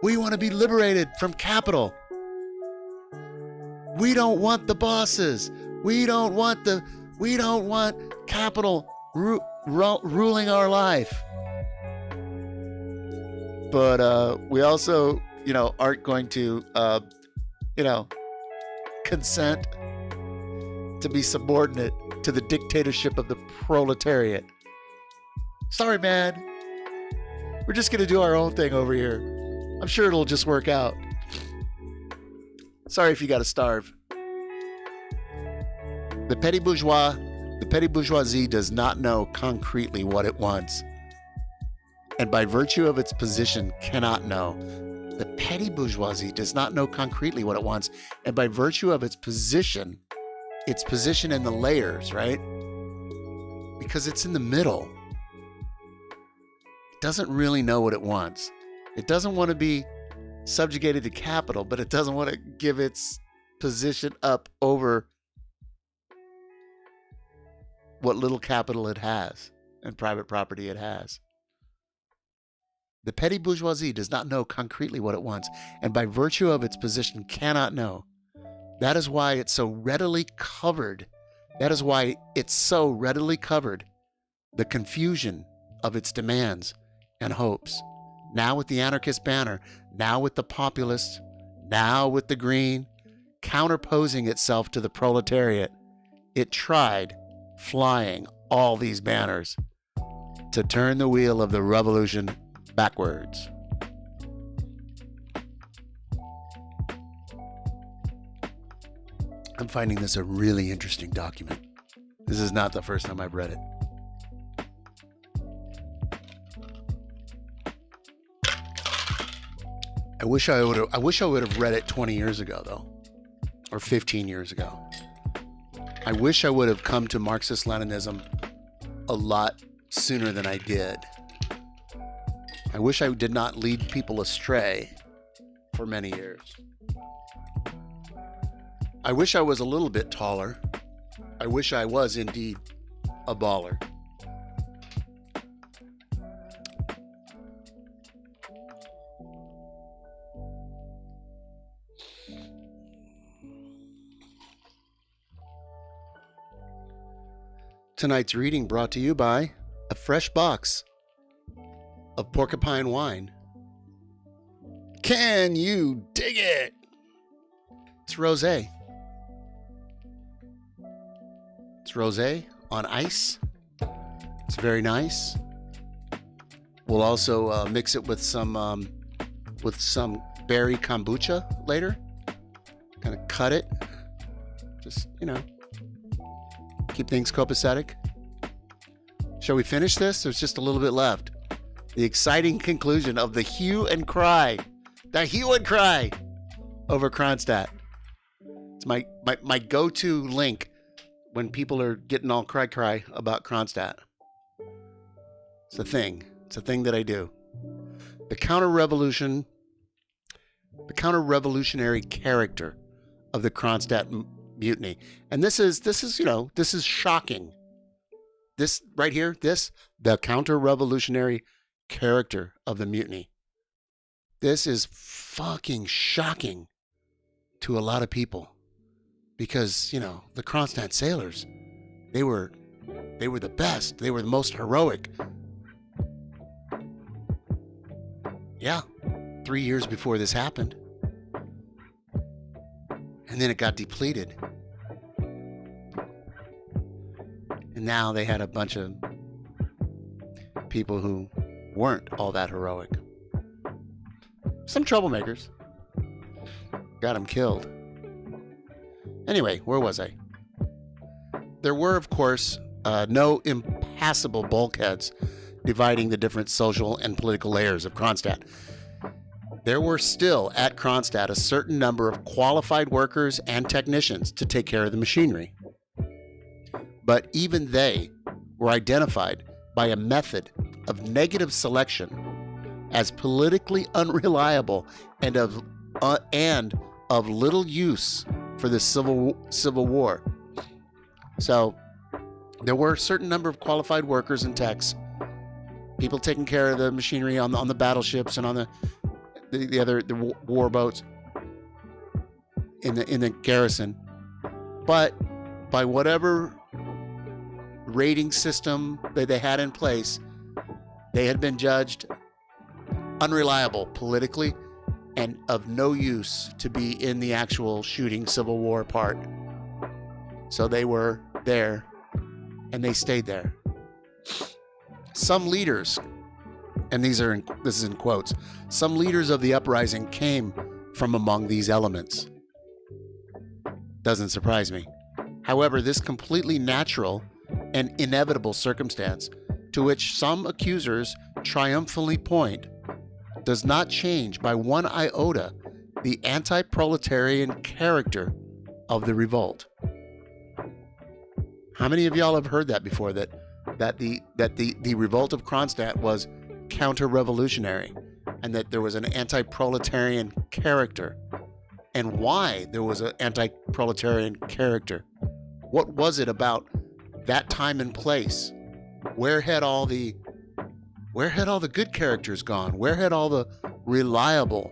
we want to be liberated from capital. We don't want the bosses. We don't want capital ruling our life. But we also, aren't going to, consent to be subordinate to the dictatorship of the proletariat. Sorry, man. We're just going to do our own thing over here. I'm sure it'll just work out. Sorry if you got to starve. The petty bourgeoisie does not know concretely what it wants, and by virtue of its position cannot know. The petty bourgeoisie does not know concretely what it wants, and by virtue of its position in the layers, right? Because it's in the middle. It doesn't really know what it wants. It doesn't want to be subjugated to capital, but it doesn't want to give its position up over what little capital it has and private property it has. The petty bourgeoisie does not know concretely what it wants, and by virtue of its position cannot know. That is why it's so readily covered. The confusion of its demands and hopes. Now with the anarchist banner, now with the populists, now with the green, counterposing itself to the proletariat. It tried, flying all these banners, to turn the wheel of the revolution backwards. I'm finding this a really interesting document. This is not the first time I've read it. I wish I would have read it 20 years ago, though, or 15 years ago. I wish I would have come to Marxist-Leninism a lot sooner than I did. I wish I did not lead people astray for many years. I wish I was a little bit taller. I wish I was indeed a baller. Tonight's reading brought to you by a fresh box of porcupine wine. Can you dig it? It's rosé. It's rosé on ice. It's very nice. We'll also mix it with some berry kombucha later. Kind of cut it. Just, keep things copacetic. Shall we finish this? There's just a little bit left. The exciting conclusion of the hue and cry. The hue and cry over Kronstadt. It's my go-to link when people are getting all cry about Kronstadt. It's a thing. It's a thing that I do. The counter-revolutionary character of the Kronstadt mutiny. And this is shocking. This right here, the counter-revolutionary character of the mutiny. This is fucking shocking to a lot of people because, the Kronstadt sailors, they were the best. They were the most heroic. Yeah, 3 years before this happened. And then it got depleted. And now they had a bunch of people who weren't all that heroic. Some troublemakers. Got them killed. Anyway, where was I? There were, of course, no impassable bulkheads dividing the different social and political layers of Kronstadt. There were still at Kronstadt a certain number of qualified workers and technicians to take care of the machinery. But even they were identified by a method of negative selection as politically unreliable and of little use for the Civil War. So there were a certain number of qualified workers and techs, people taking care of the machinery on the battleships and on the other war boats in the garrison. But by whatever rating system that they had in place, they had been judged unreliable politically and of no use to be in the actual shooting Civil War part. So they were there, and they stayed there. Some leaders, and this is in quotes, some leaders of the uprising came from among these elements. Doesn't surprise me. However, this completely natural and inevitable circumstance, to which some accusers triumphantly point, does not change by one iota the anti-proletarian character of the revolt. How many of y'all have heard that before? That the revolt of Kronstadt was counter-revolutionary, and that there was an anti-proletarian character. And why there was an anti-proletarian character? What was it about that time and place? Where had all the good characters gone? Where had all the reliable,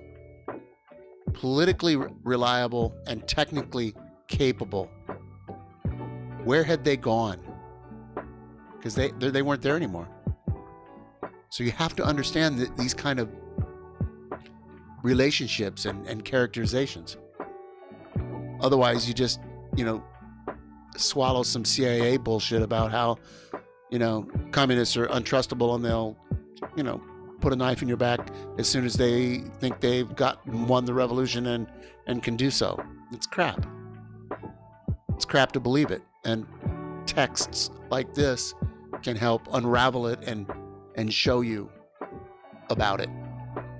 politically reliable and technically capable, where had they gone? Because they weren't there anymore. So you have to understand that these kind of relationships and characterizations. Otherwise, you just, swallow some CIA bullshit about how, communists are untrustable and they'll, put a knife in your back as soon as they think they've won the revolution and can do so. It's crap. It's crap to believe it. And texts like this can help unravel it and show you about it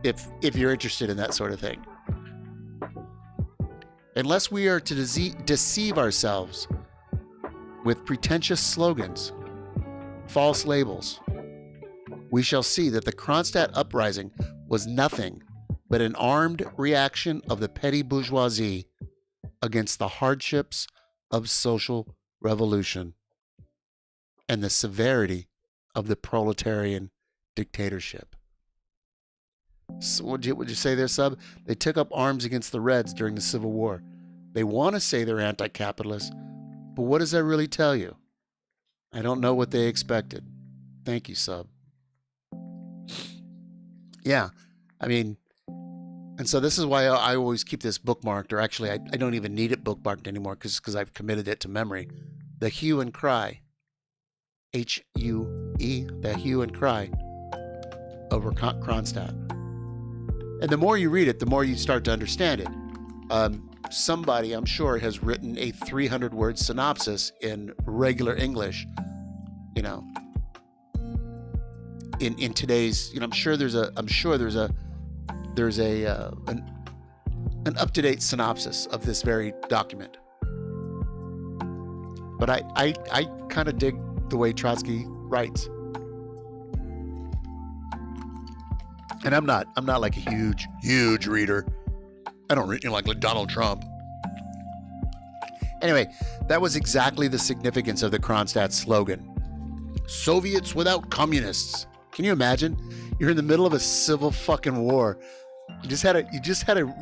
if you're interested in that sort of thing. Unless we are to deceive ourselves with pretentious slogans, false labels, we shall see that the Kronstadt uprising was nothing but an armed reaction of the petty bourgeoisie against the hardships of social revolution and the severity of the proletarian dictatorship. So would you say there, Sub? They took up arms against the Reds during the Civil War. They want to say they're anti-capitalist, but what does that really tell you? I don't know what they expected. Thank you, Sub. Yeah, and so this is why I always keep this bookmarked, or actually I don't even need it bookmarked anymore because I've committed it to memory. The hue and cry, H-U-E, the hue and cry over Kronstadt. And the more you read it, the more you start to understand it. Somebody, I'm sure, has written a 300-word synopsis in regular English, in today's, I'm sure there's an up-to-date synopsis of this very document. But I kind of dig the way Trotsky writes. And I'm not like a huge reader. I don't read like Donald Trump. Anyway, that was exactly the significance of the Kronstadt slogan. Soviets without communists. Can you imagine? You're in the middle of a civil fucking war. You just had a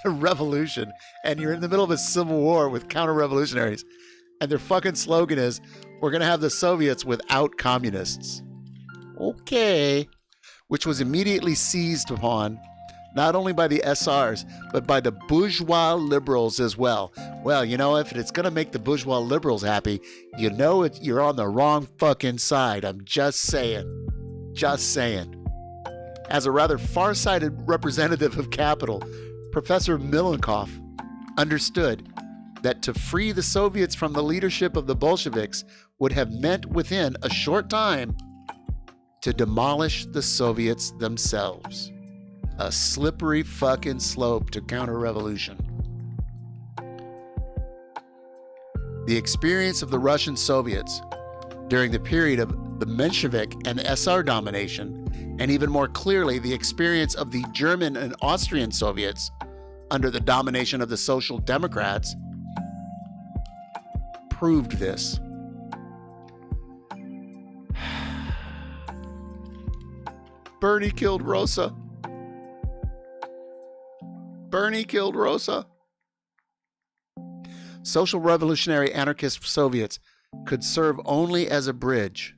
revolution, and you're in the middle of a civil war with counter-revolutionaries, and their fucking slogan is, "We're gonna have the Soviets without communists." Okay. Which was immediately seized upon, not only by the SRs, but by the bourgeois liberals as well. Well, if it's going to make the bourgeois liberals happy, you're on the wrong fucking side. I'm just saying. Just saying. As a rather far-sighted representative of capital, Professor Milenkov understood that to free the Soviets from the leadership of the Bolsheviks would have meant within a short time to demolish the Soviets themselves. A slippery fucking slope to counter-revolution. The experience of the Russian Soviets during the period of the Menshevik and SR domination, and even more clearly the experience of the German and Austrian Soviets under the domination of the Social Democrats, proved this. Bernie killed Rosa. Bernie killed Rosa. Social revolutionary anarchist Soviets could serve only as a bridge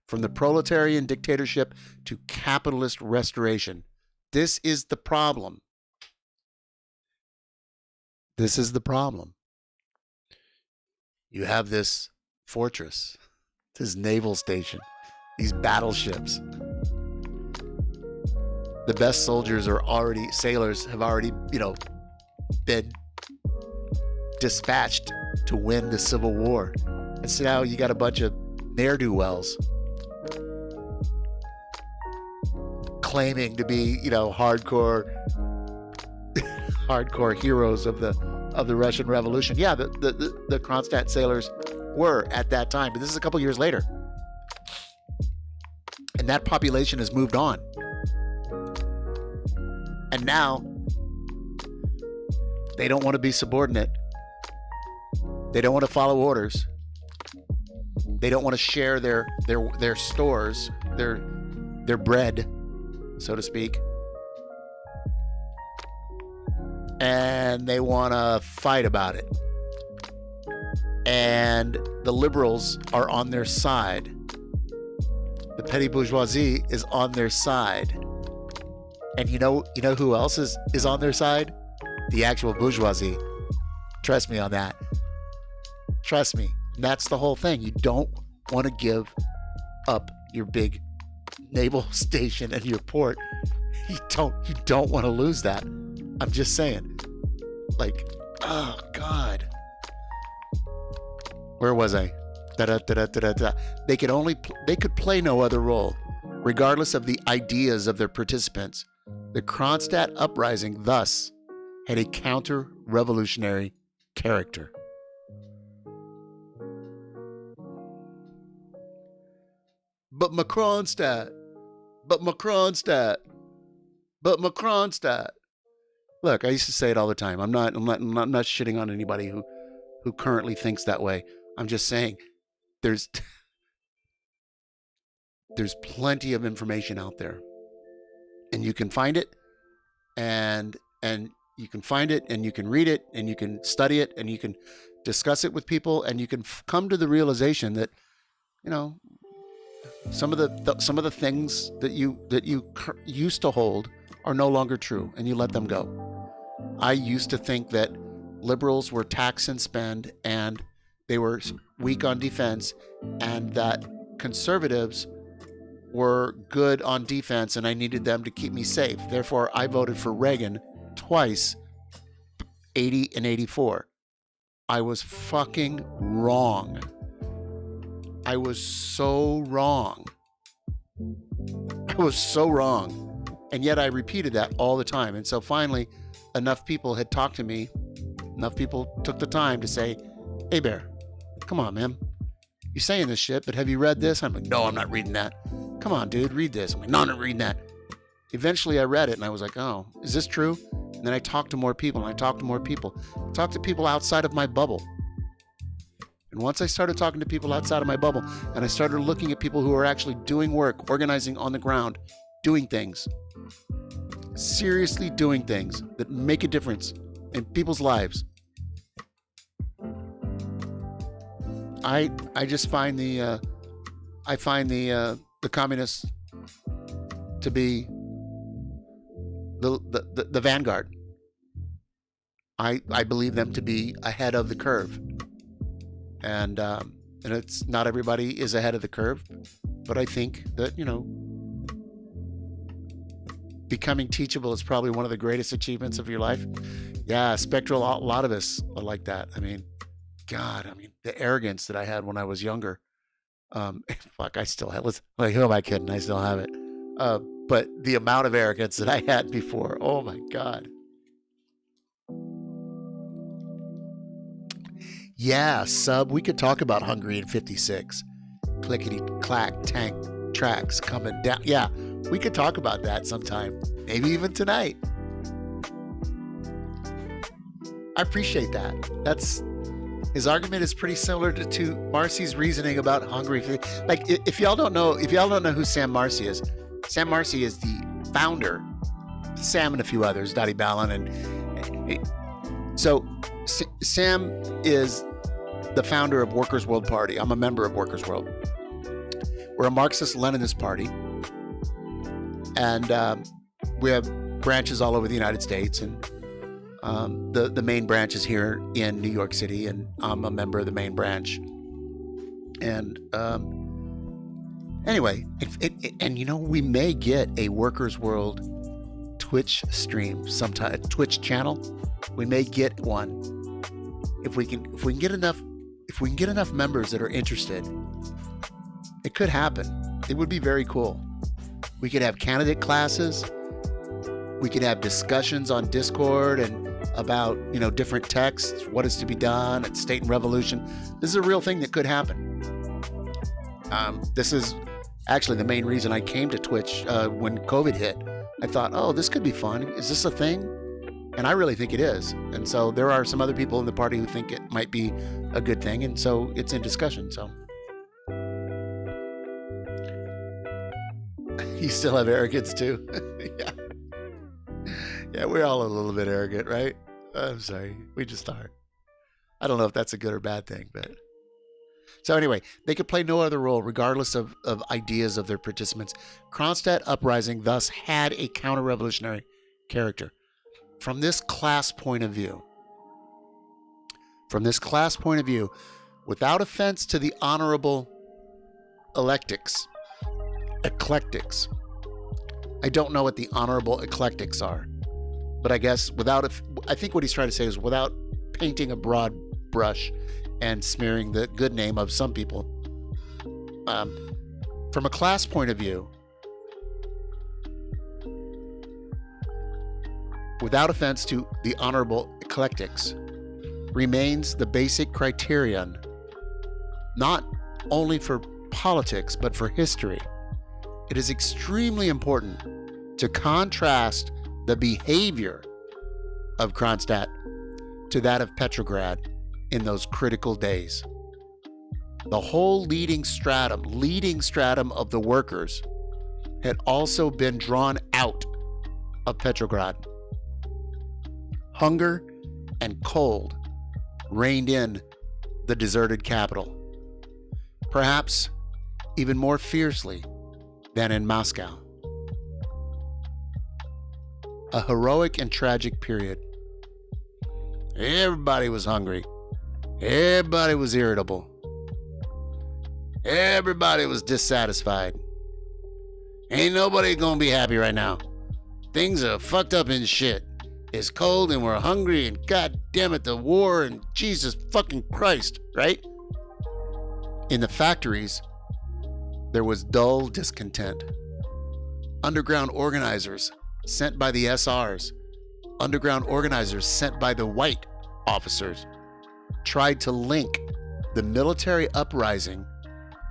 from the proletarian dictatorship to capitalist restoration. This is the problem. This is the problem. You have this fortress, this naval station, these battleships. The best sailors have already, been dispatched to win the Civil War. And so now you got a bunch of ne'er-do-wells claiming to be, hardcore heroes of the Russian Revolution. Yeah, the Kronstadt sailors were at that time, but this is a couple years later. And that population has moved on. And now they don't want to be subordinate. They don't want to follow orders. They don't want to share their stores, their bread, so to speak. And they want to fight about it. And the liberals are on their side. The petty bourgeoisie is on their side. And you know who else is on their side? The actual bourgeoisie. Trust me on that. Trust me. That's the whole thing. You don't want to give up your big naval station and your port. You don't want to lose that. I'm just saying. Like, oh God. Where was I? They could play no other role, regardless of the ideas of their participants. The Kronstadt uprising thus had a counter-revolutionary character. But Macronstadt. Look, I used to say it all the time. I'm not shitting on anybody who currently thinks that way. I'm just saying there's plenty of information out there. And you can find it, and you can find it, and you can read it, and you can study it, and you can discuss it with people, and you can come to the realization that, some of the things that you used to hold are no longer true, and you let them go. I used to think that liberals were tax and spend, and they were weak on defense, and that conservatives were good on defense, and I needed them to keep me safe. Therefore, I voted for Reagan twice, 80 and 84. I was fucking wrong. I was so wrong. And yet I repeated that all the time. And so finally, enough people had talked to me. Enough people took the time to say, hey, Bear, come on, man. You're saying this shit, but have you read this? I'm like, no, I'm not reading that. Come on, dude, read this. I'm like, no, I'm not reading that. Eventually I read it and I was like, oh, is this true? And then I talked to more people and I talked to more people. I talked to people outside of my bubble. And once I started talking to people outside of my bubble and I started looking at people who are actually doing work, organizing on the ground, doing things, seriously doing things that make a difference in people's lives, I just find the communists to be the vanguard. I believe them to be ahead of the curve, and it's not everybody is ahead of the curve, But I think that, becoming teachable is probably one of the greatest achievements of your life. Yeah, Spectral, a lot of us are like that. I mean, God, the arrogance that I had when I was younger. Fuck, I still have, like, who am I kidding? I still have it. But the amount of arrogance that I had before, oh my God. Yeah, sub, we could talk about Hungry in 56. Clickety clack tank tracks coming down. Yeah, we could talk about that sometime. Maybe even tonight. I appreciate that. His argument is pretty similar to Marcy's reasoning about Hungry. Like, if y'all don't know who Sam Marcy is the founder, Sam and a few others, Dottie Ballin, and so Sam is the founder of Workers' World Party. I'm a member of Workers' World. We're a Marxist-Leninist party, and we have branches all over the United States, and the main branch is here in New York City, and I'm a member of the main branch. And anyway, we may get a Workers' World Twitch stream sometime, Twitch channel. We may get one if we can get enough members that are interested. It could happen. It would be very cool. We could have candidate classes. We could have discussions on Discord and about, different texts, what is to be done at State and Revolution. This is a real thing that could happen. This is actually the main reason I came to Twitch when COVID hit. I thought, oh, this could be fun. Is this a thing? And I really think it is. And so there are some other people in the party who think it might be a good thing. And so it's in discussion. So you still have arrogance too. Yeah. Yeah, we're all a little bit arrogant, right? I'm sorry. We just are. I don't know if that's a good or bad thing, but... So anyway, they could play no other role regardless of ideas of their participants. Kronstadt Uprising thus had a counter-revolutionary character. From this class point of view, without offense to the honorable eclectics, I don't know what the honorable eclectics are, but I guess I think what he's trying to say is without painting a broad brush and smearing the good name of some people. From a class point of view, without offense to the honorable eclectics, remains the basic criterion, not only for politics, but for history. It is extremely important to contrast the behavior of Kronstadt to that of Petrograd in those critical days. The whole leading stratum of the workers had also been drawn out of Petrograd. Hunger and cold reigned in the deserted capital, perhaps even more fiercely than in Moscow. A heroic and tragic period. Everybody was hungry. Everybody was irritable. Everybody was dissatisfied. Ain't nobody gonna be happy right now. Things are fucked up and shit. It's cold and we're hungry and god damn it, the war and Jesus fucking Christ, right? In the factories, there was dull discontent. Underground organizers sent by the SRs, underground organizers sent by the white officers, tried to link the military uprising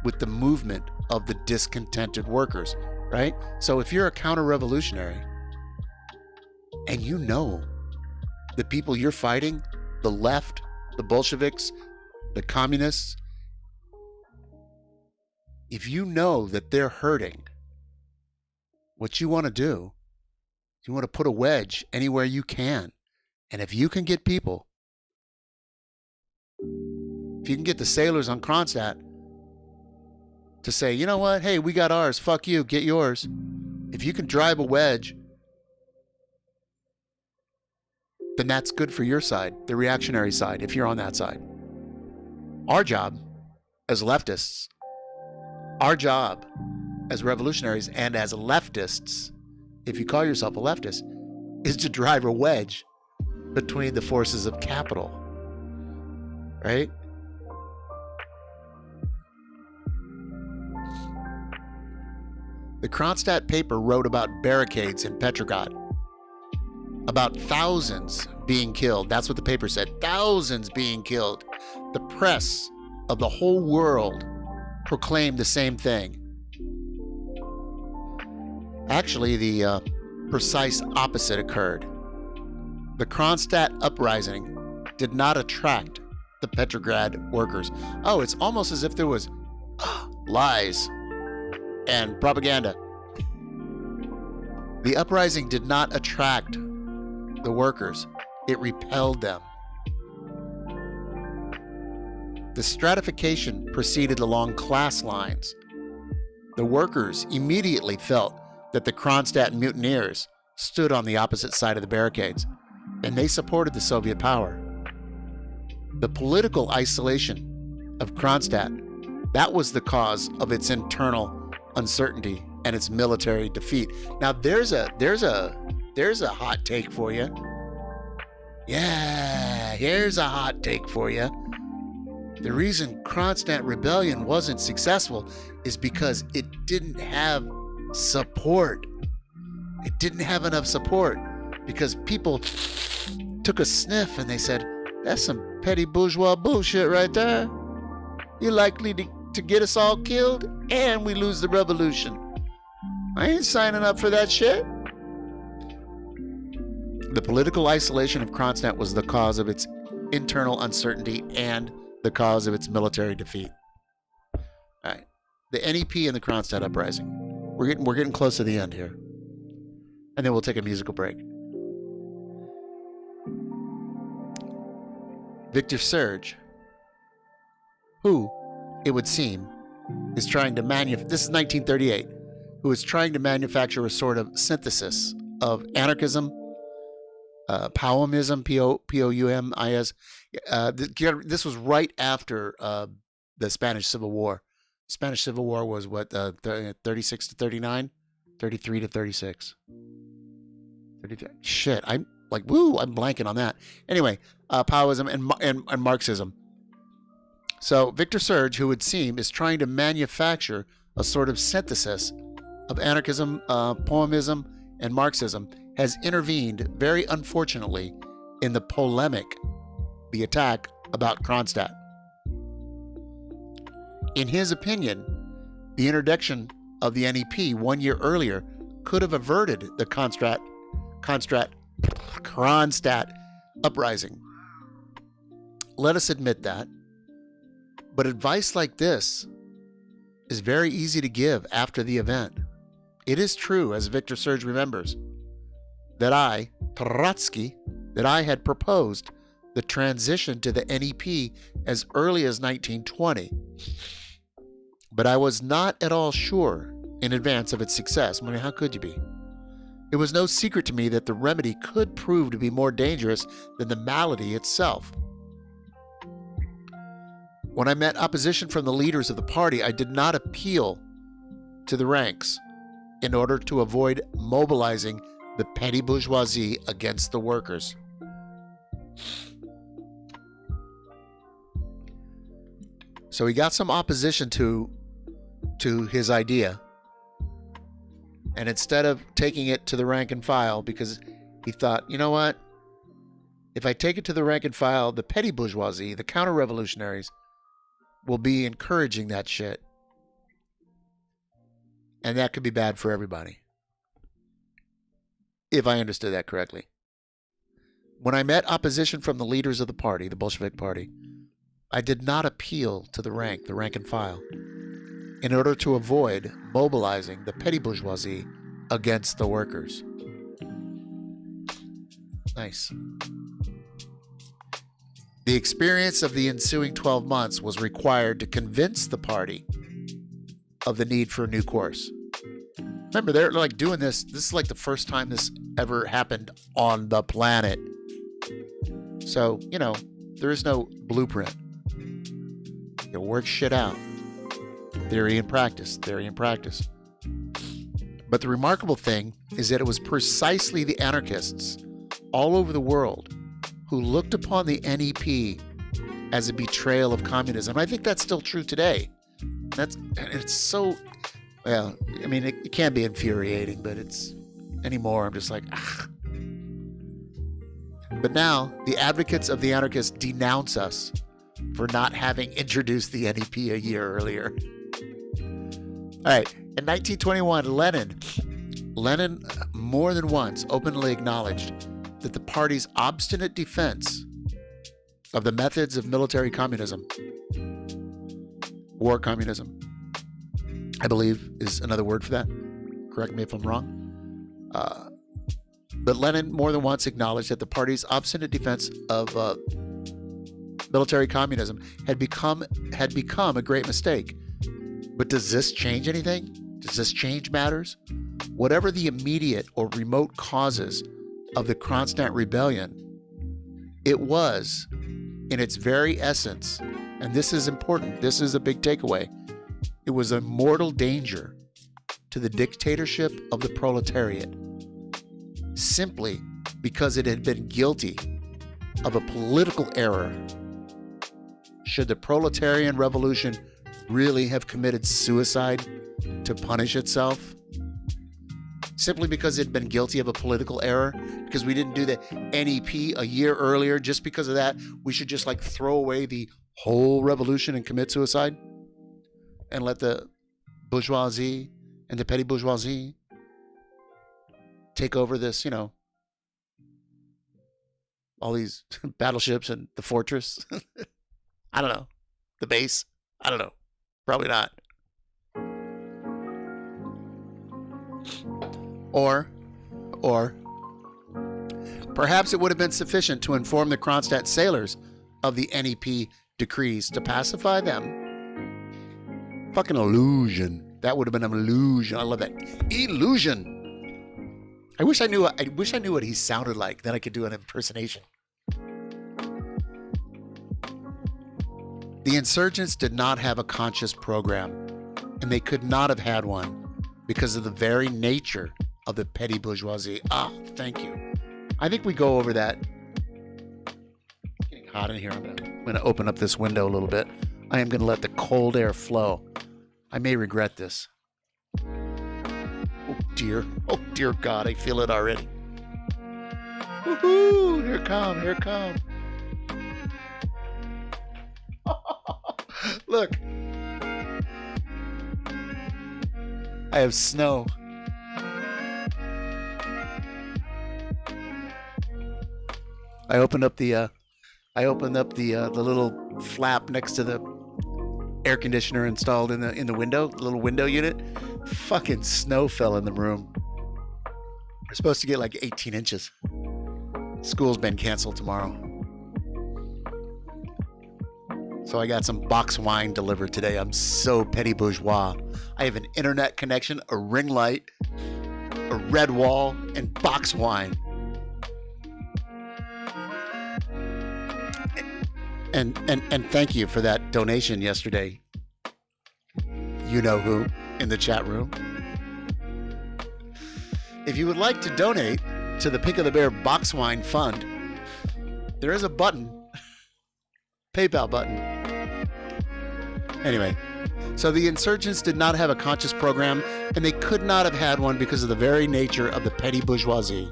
with the movement of the discontented workers, right? So if you're a counter-revolutionary and you know the people you're fighting, the left, the Bolsheviks, the communists, if you know that they're hurting, what you want to do, you want to put a wedge anywhere you can. And if you can get people, if you can get the sailors on Kronstadt to say, you know what, hey, we got ours, fuck you, get yours. If you can drive a wedge, then that's good for your side, the reactionary side, if you're on that side. Our job as leftists Our job as revolutionaries and as leftists, if you call yourself a leftist, is to drive a wedge between the forces of capital, right? The Kronstadt paper wrote about barricades in Petrograd, about thousands being killed. That's what the paper said, thousands being killed. The press of the whole world proclaimed the same thing. Actually, the precise opposite occurred. The Kronstadt uprising did not attract the Petrograd workers. Oh, it's almost as if there was lies and propaganda. The uprising did not attract the workers. It repelled them. The stratification proceeded along class lines. The workers immediately felt that the Kronstadt mutineers stood on the opposite side of the barricades, and they supported the Soviet power. The political isolation of Kronstadt, that was the cause of its internal uncertainty and its military defeat. Now there's a hot take for you. Yeah, here's a hot take for you. The reason Kronstadt rebellion wasn't successful is because it didn't have support. It didn't have enough support because people took a sniff and they said, that's some petty bourgeois bullshit right there. You're likely to get us all killed and we lose the revolution. I ain't signing up for that shit. The political isolation of Kronstadt was the cause of its internal uncertainty and the cause of its military defeat. All right. The NEP and the Kronstadt uprising. We're getting close to the end here. And then we'll take a musical break. Victor Serge, who, it would seem, is trying to this is 1938, who is trying to manufacture a sort of synthesis of anarchism, Paumism, P-O-U-M-I-S. This was right after the Spanish Civil War. Spanish Civil War was what, 36 to 39? 33 to 36. 33. Shit, I'm blanking on that. Anyway, Paumism and Marxism. So Victor Serge, who would seem, is trying to manufacture a sort of synthesis of anarchism, Paumism, and Marxism, has intervened, very unfortunately, in the polemic, the attack about Kronstadt. In his opinion, the introduction of the NEP 1 year earlier could have averted the Kronstadt uprising. Let us admit that. But advice like this is very easy to give after the event. It is true, as Victor Serge remembers, that I, Trotsky, had proposed the transition to the NEP as early as 1920. But I was not at all sure in advance of its success. I mean, how could you be? It was no secret to me that the remedy could prove to be more dangerous than the malady itself. When I met opposition from the leaders of the party, I did not appeal to the ranks in order to avoid mobilizing the petty bourgeoisie against the workers. So he got some opposition to his idea. And instead of taking it to the rank and file, because he thought, you know what? If I take it to the rank and file, the petty bourgeoisie, the counter-revolutionaries, will be encouraging that shit. And that could be bad for everybody. If I understood that correctly. When I met opposition from the leaders of the party, the Bolshevik Party, I did not appeal to the rank and file, in order to avoid mobilizing the petty bourgeoisie against the workers. Nice. The experience of the ensuing 12 months was required to convince the party of the need for a new course. Remember, they're like doing this. This is like the first time this ever happened on the planet. So, there is no blueprint. You work shit out. Theory and practice, theory and practice. But the remarkable thing is that it was precisely the anarchists all over the world who looked upon the NEP as a betrayal of communism. I think that's still true today. It's so, well, I mean, it can be infuriating, but it's anymore. I'm just like, ah. But now the advocates of the anarchists denounce us for not having introduced the NEP a year earlier. All right. In 1921, Lenin more than once openly acknowledged that the party's obstinate defense of the methods of military communism, war communism, I believe is another word for that. Correct me if I'm wrong. But Lenin more than once acknowledged that the party's obstinate defense of military communism had become a great mistake. But does this change anything? Does this change matters? Whatever the immediate or remote causes of the Kronstadt rebellion, it was, in its very essence, and this is important, this is a big takeaway, it was a mortal danger to the dictatorship of the proletariat, simply because it had been guilty of a political error. Should the proletarian revolution really have committed suicide to punish itself? Simply because it had been guilty of a political error? Because we didn't do the NEP a year earlier, just because of that, we should just like throw away the whole revolution and commit suicide? And let the bourgeoisie and the petty bourgeoisie take over this, all these battleships and the fortress? I don't know. The base? I don't know. Probably not. Or perhaps it would have been sufficient to inform the Kronstadt sailors of the NEP decrees to pacify them. Fucking illusion. That would have been an illusion. I love that. Illusion. I wish I knew what he sounded like. Then I could do an impersonation. The insurgents did not have a conscious program, and they could not have had one because of the very nature of the petty bourgeoisie. Ah, thank you. I think we go over that. It's getting hot in here. I'm going to open up this window a little bit. I am going to let the cold air flow. I may regret this. Oh, dear God, I feel it already. Woohoo! Here come. Look. I have snow. I opened up the little flap next to the air conditioner installed in the window, the little window unit. Fucking snow fell in the room. We're supposed to get like 18 inches. School's been canceled tomorrow. So I got some box wine delivered today. I'm so petty bourgeois. I have an internet connection, a ring light, a red wall, and box wine. And thank you for that donation yesterday. You know who in the chat room. If you would like to donate to the Pink of the Bear Box Wine Fund, there is a button, PayPal button. Anyway, so the insurgents did not have a conscious program, and they could not have had one because of the very nature of the petty bourgeoisie.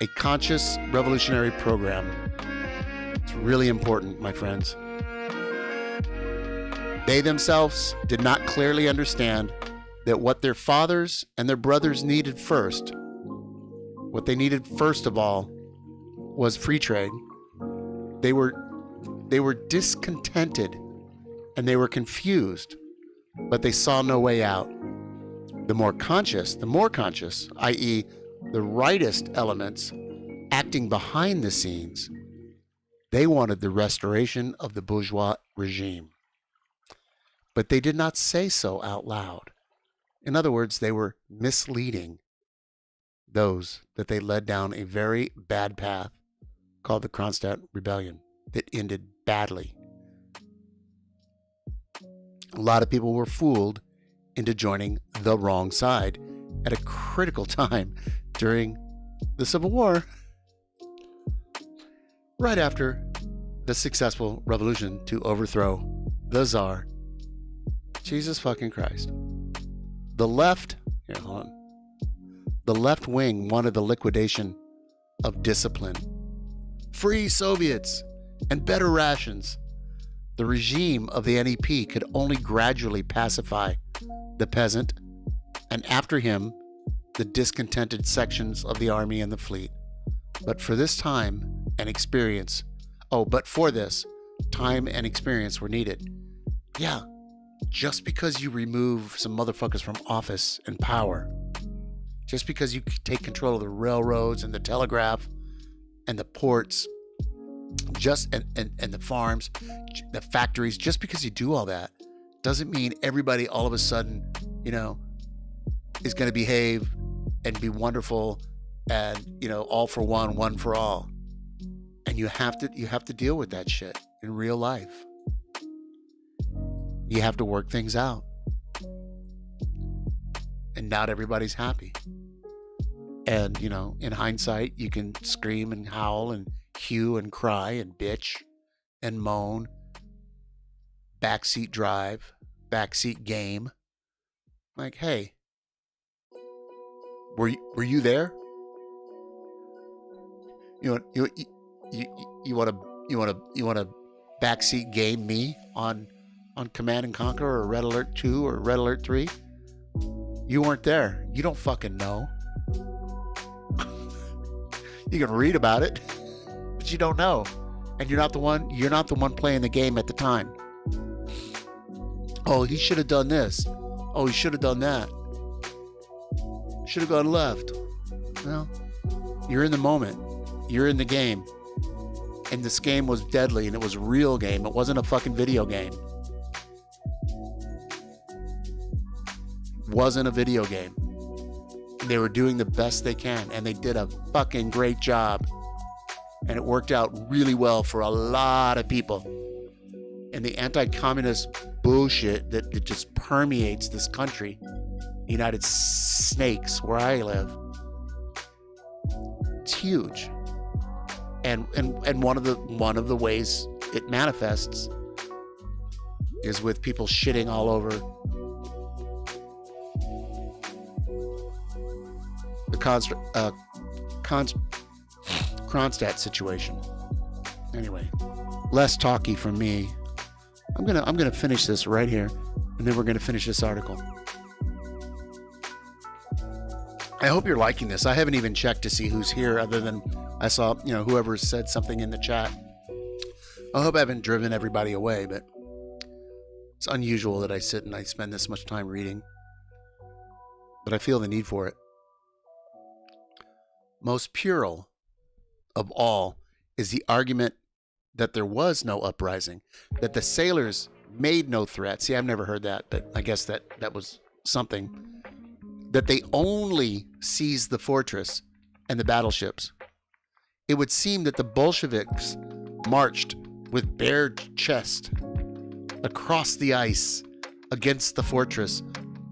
A conscious revolutionary program. It's really important, my friends. They themselves did not clearly understand that what their fathers and their brothers needed first, what they needed first of all, was free trade. They were discontented and they were confused, but they saw no way out. The more conscious, i.e., the rightist elements acting behind the scenes, they wanted the restoration of the bourgeois regime. But they did not say so out loud. In other words, they were misleading those that they led down a very bad path called the Kronstadt Rebellion that ended badly. A lot of people were fooled into joining the wrong side at a critical time during the Civil War, right after the successful revolution to overthrow the Tsar. Jesus fucking Christ. The left, here, hold on. The left wing wanted the liquidation of discipline, free Soviets, and better rations. The regime of the NEP could only gradually pacify the peasant, and after him, the discontented sections of the army and the fleet. But for this time and experience, time and experience were needed. Yeah, just because you remove some motherfuckers from office and power, just because you take control of the railroads and the telegraph and the ports, and the farms, the factories, just because you do all that doesn't mean everybody all of a sudden, is going to behave and be wonderful and, all for one for all. And you have to deal with that shit in real life. You have to work things out. And not everybody's happy. And, in hindsight, you can scream and howl and hue and cry and bitch and moan. Backseat drive, backseat game. Like, hey, were you there? You want to backseat game me on Command and Conquer or Red Alert 2 or Red Alert 3? You weren't there. You don't fucking know. You can read about it, but you don't know. And you're not the one playing the game at the time. Oh, he should have done this. Oh, he should have done that. Should have gone left. Well, you're in the moment. You're in the game. And this game was deadly, and it was a real game. It wasn't a fucking video game. Wasn't a video game. They were doing the best they can, and they did a fucking great job. And it worked out really well for a lot of people. And the anti-communist bullshit that just permeates this country, the United Snakes, where I live, it's huge. And one of the ways it manifests is with people shitting all over the Kronstadt situation. Anyway, less talky from me. I'm gonna finish this right here, and then we're gonna finish this article. I hope you're liking this. I haven't even checked to see who's here, other than I saw, whoever said something in the chat. I hope I haven't driven everybody away, but it's unusual that I sit and I spend this much time reading. But I feel the need for it. Most puerile of all is the argument that there was no uprising, that the sailors made no threat. See, I've never heard that, but I guess that was something. That they only seized the fortress and the battleships. It would seem that the Bolsheviks marched with bare chest across the ice against the fortress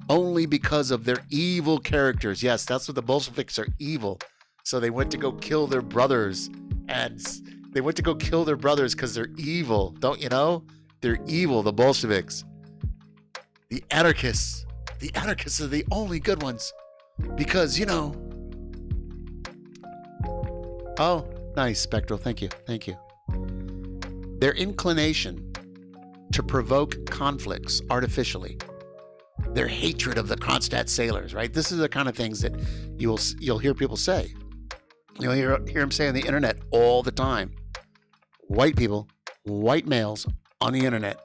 only because of their evil characters. Yes, that's what the Bolsheviks are, evil. So they went to go kill their brothers, and they went to go kill their brothers because they're evil. Don't you know? They're evil, the Bolsheviks. The anarchists are the only good ones because, Oh, nice, Spectral. Thank you. Their inclination to provoke conflicts artificially. Their hatred of the Kronstadt sailors, right? This is the kind of things that you'll hear people say. You'll hear them say on the internet all the time. White people, white males on the internet.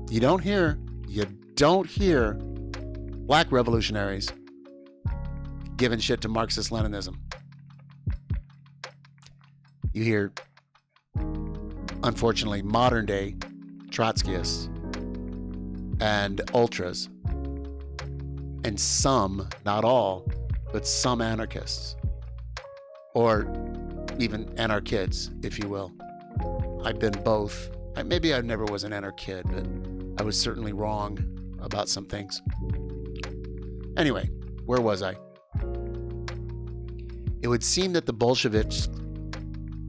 You don't hear black revolutionaries giving shit to Marxist-Leninism. You hear, unfortunately, modern-day Trotskyists and ultras, and some, not all, but some anarchists, or even anarchids, if you will. I've been both. Maybe I never was an anarchid, but I was certainly wrong about some things. Anyway, where was I? It would seem that the Bolsheviks,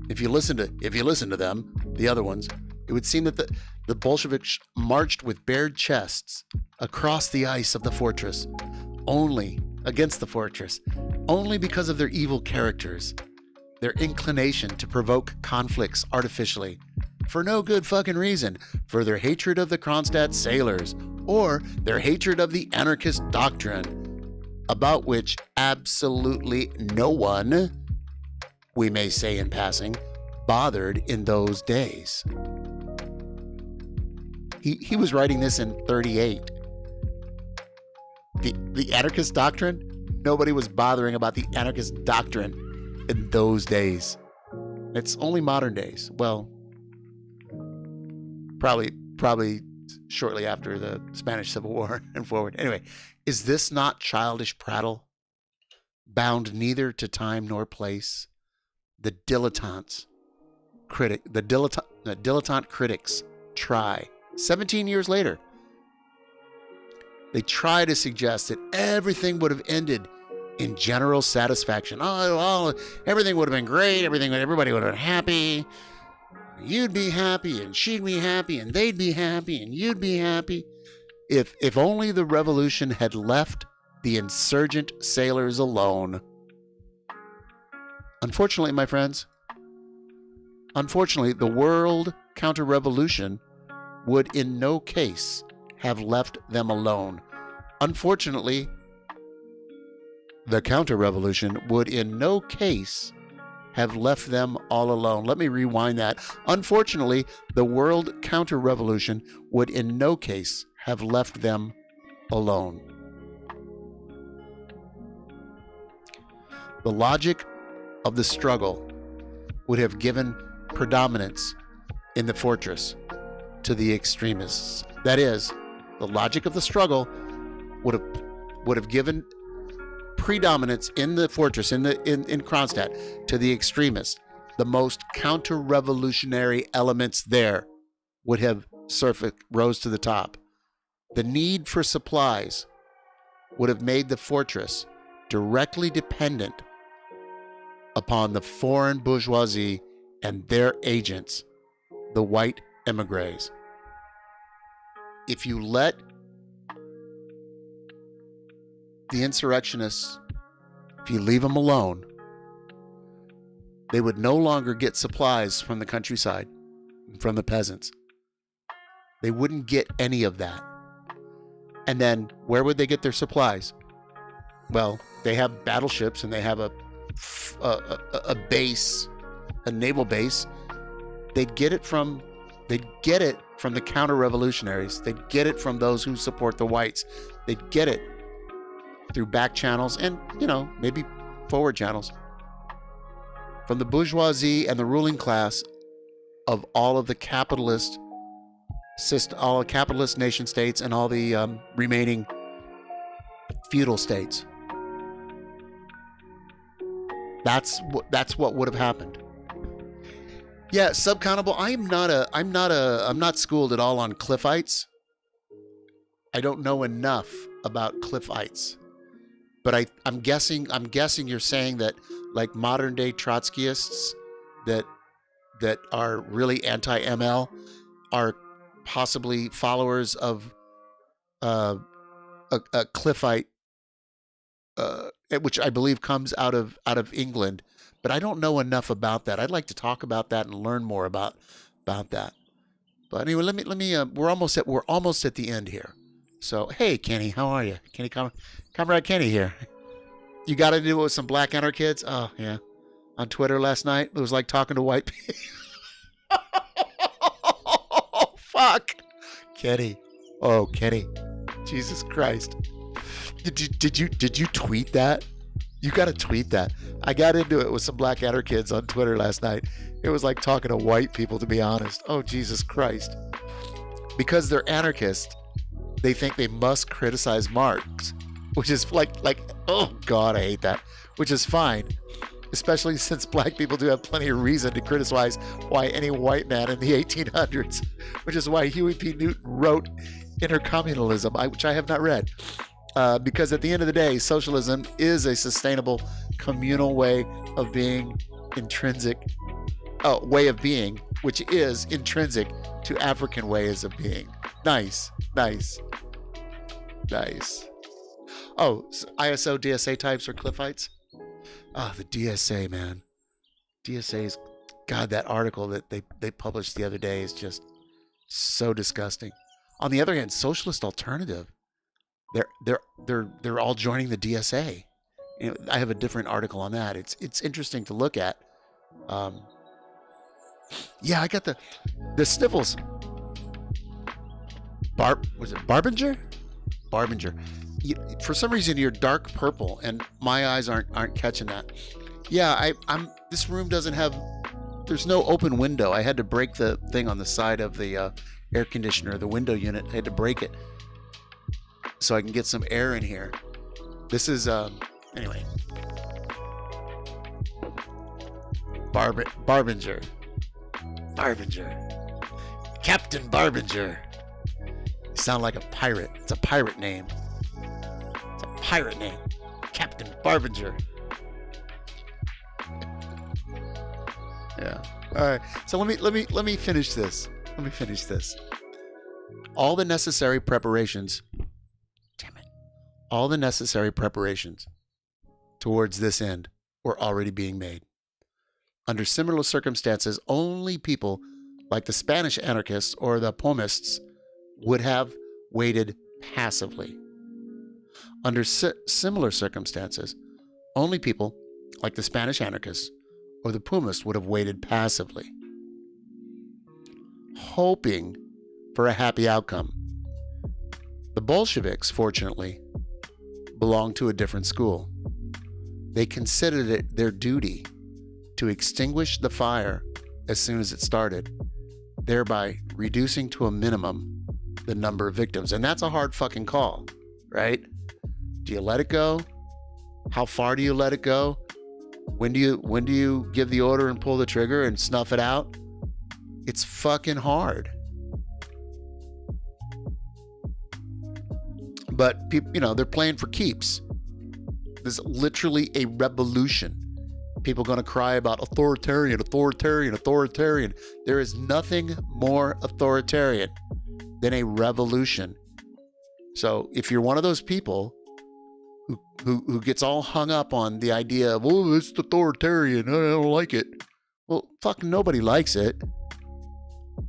if you listen to them, the other ones, it would seem that the Bolsheviks marched with bared chests across the ice of the fortress, only because of their evil characters, their inclination to provoke conflicts artificially, for no good fucking reason, for their hatred of the Kronstadt sailors, or their hatred of the anarchist doctrine, about which absolutely no one, we may say in passing, bothered in those days. He was writing this in 38. The anarchist doctrine? Nobody was bothering about the anarchist doctrine in those days. It's only modern days. Well, probably shortly after the Spanish Civil War and forward. Anyway, is this not childish prattle, bound neither to time nor place? The dilettante critics try, 17 years later, they try to suggest that everything would have ended in general satisfaction. Everything would have been great. Everybody would have been happy. You'd be happy, and she'd be happy, and they'd be happy, and you'd be happy. If only the revolution had left the insurgent sailors alone. Unfortunately, my friends, the world counter-revolution would in no case have left them alone. Unfortunately, the counter-revolution would in no case have left them all alone. Let me rewind that. Unfortunately, the world counter-revolution would in no case have left them alone. The logic of the struggle would have given predominance in the fortress to the extremists. That is, the logic of the struggle would have given predominance in the fortress, in Kronstadt, to the extremists. The most counter-revolutionary elements there would have rose to the top. The need for supplies would have made the fortress directly dependent upon the foreign bourgeoisie and their agents, the white emigres. If you let the insurrectionists, if you leave them alone, they would no longer get supplies from the countryside, from the peasants. They wouldn't get any of that. And then where would they get their supplies? Well, they have battleships and they have a base, a naval base. They'd get it from the counter-revolutionaries. They'd get it from those who support the whites. They'd get it through back channels and, maybe forward channels from the bourgeoisie and the ruling class of all of the capitalist nation states and all the remaining feudal states. That's what would have happened. Yeah, subcountable. I'm not schooled at all on Cliffites. I don't know enough about Cliffites, but I'm guessing you're saying that, like, modern day Trotskyists that are really anti-ML are possibly followers of a Cliffite, which I believe comes out of England. But I don't know enough about that. I'd like to talk about that and learn more about that. But anyway, let me. We're almost at the end here. So hey, Kenny, how are you? Kenny, Comrade Kenny here. You got to do it with some black anarchists? Oh yeah. On Twitter last night, it was like talking to white people. Oh fuck, Kenny. Oh Kenny, Jesus Christ. Did you tweet that? You got to tweet that. I got into it with some black anarchists on Twitter last night. It was like talking to white people, to be honest. Oh, Jesus Christ. Because they're anarchists, they think they must criticize Marx, which is like, oh God, I hate that, which is fine. especially since black people do have plenty of reason to criticize why any white man in the 1800s, which is why Huey P. Newton wrote Intercommunalism, which I have not read. Because at the end of the day, socialism is a sustainable communal way of being, way of being, which is intrinsic to African ways of being. Nice. Oh, ISO DSA types or Cliffites? The DSA, man. DSA's, God, that article that they published the other day is just so disgusting. On the other hand, Socialist Alternative, they're all joining the DSA. You know, I have a different article on that. It's interesting to look at. Yeah, I got the sniffles. Was it Barbinger? Barbinger. For some reason, you're dark purple, and my eyes aren't catching that. Yeah, I'm. This room doesn't have. There's no open window. I had to break the thing on the side of the air conditioner, the window unit. I had to break it so I can get some air in here. This is anyway. Barbinger. Captain Barbinger. You sound like a pirate. It's a pirate name. Captain Barbinger. Yeah. All right. So let me finish this. All the necessary preparations. Damn it. All the necessary preparations towards this end were already being made. Under similar circumstances, only people like the Spanish anarchists or the Pomists would have waited passively. Under similar circumstances, only people like the Spanish anarchists or the Pumists would have waited passively, hoping for a happy outcome. The Bolsheviks, fortunately, belonged to a different school. They considered it their duty to extinguish the fire as soon as it started, thereby reducing to a minimum the number of victims. And that's a hard fucking call, right? Do you let it go? How far do you let it go? When do you give the order and pull the trigger and snuff it out? It's fucking hard. But people, they're playing for keeps. There's literally a revolution. People going to cry about authoritarian. There is nothing more authoritarian than a revolution. So if you're one of those people who gets all hung up on the idea of, oh, it's authoritarian, I don't like it. Well, fuck, nobody likes it.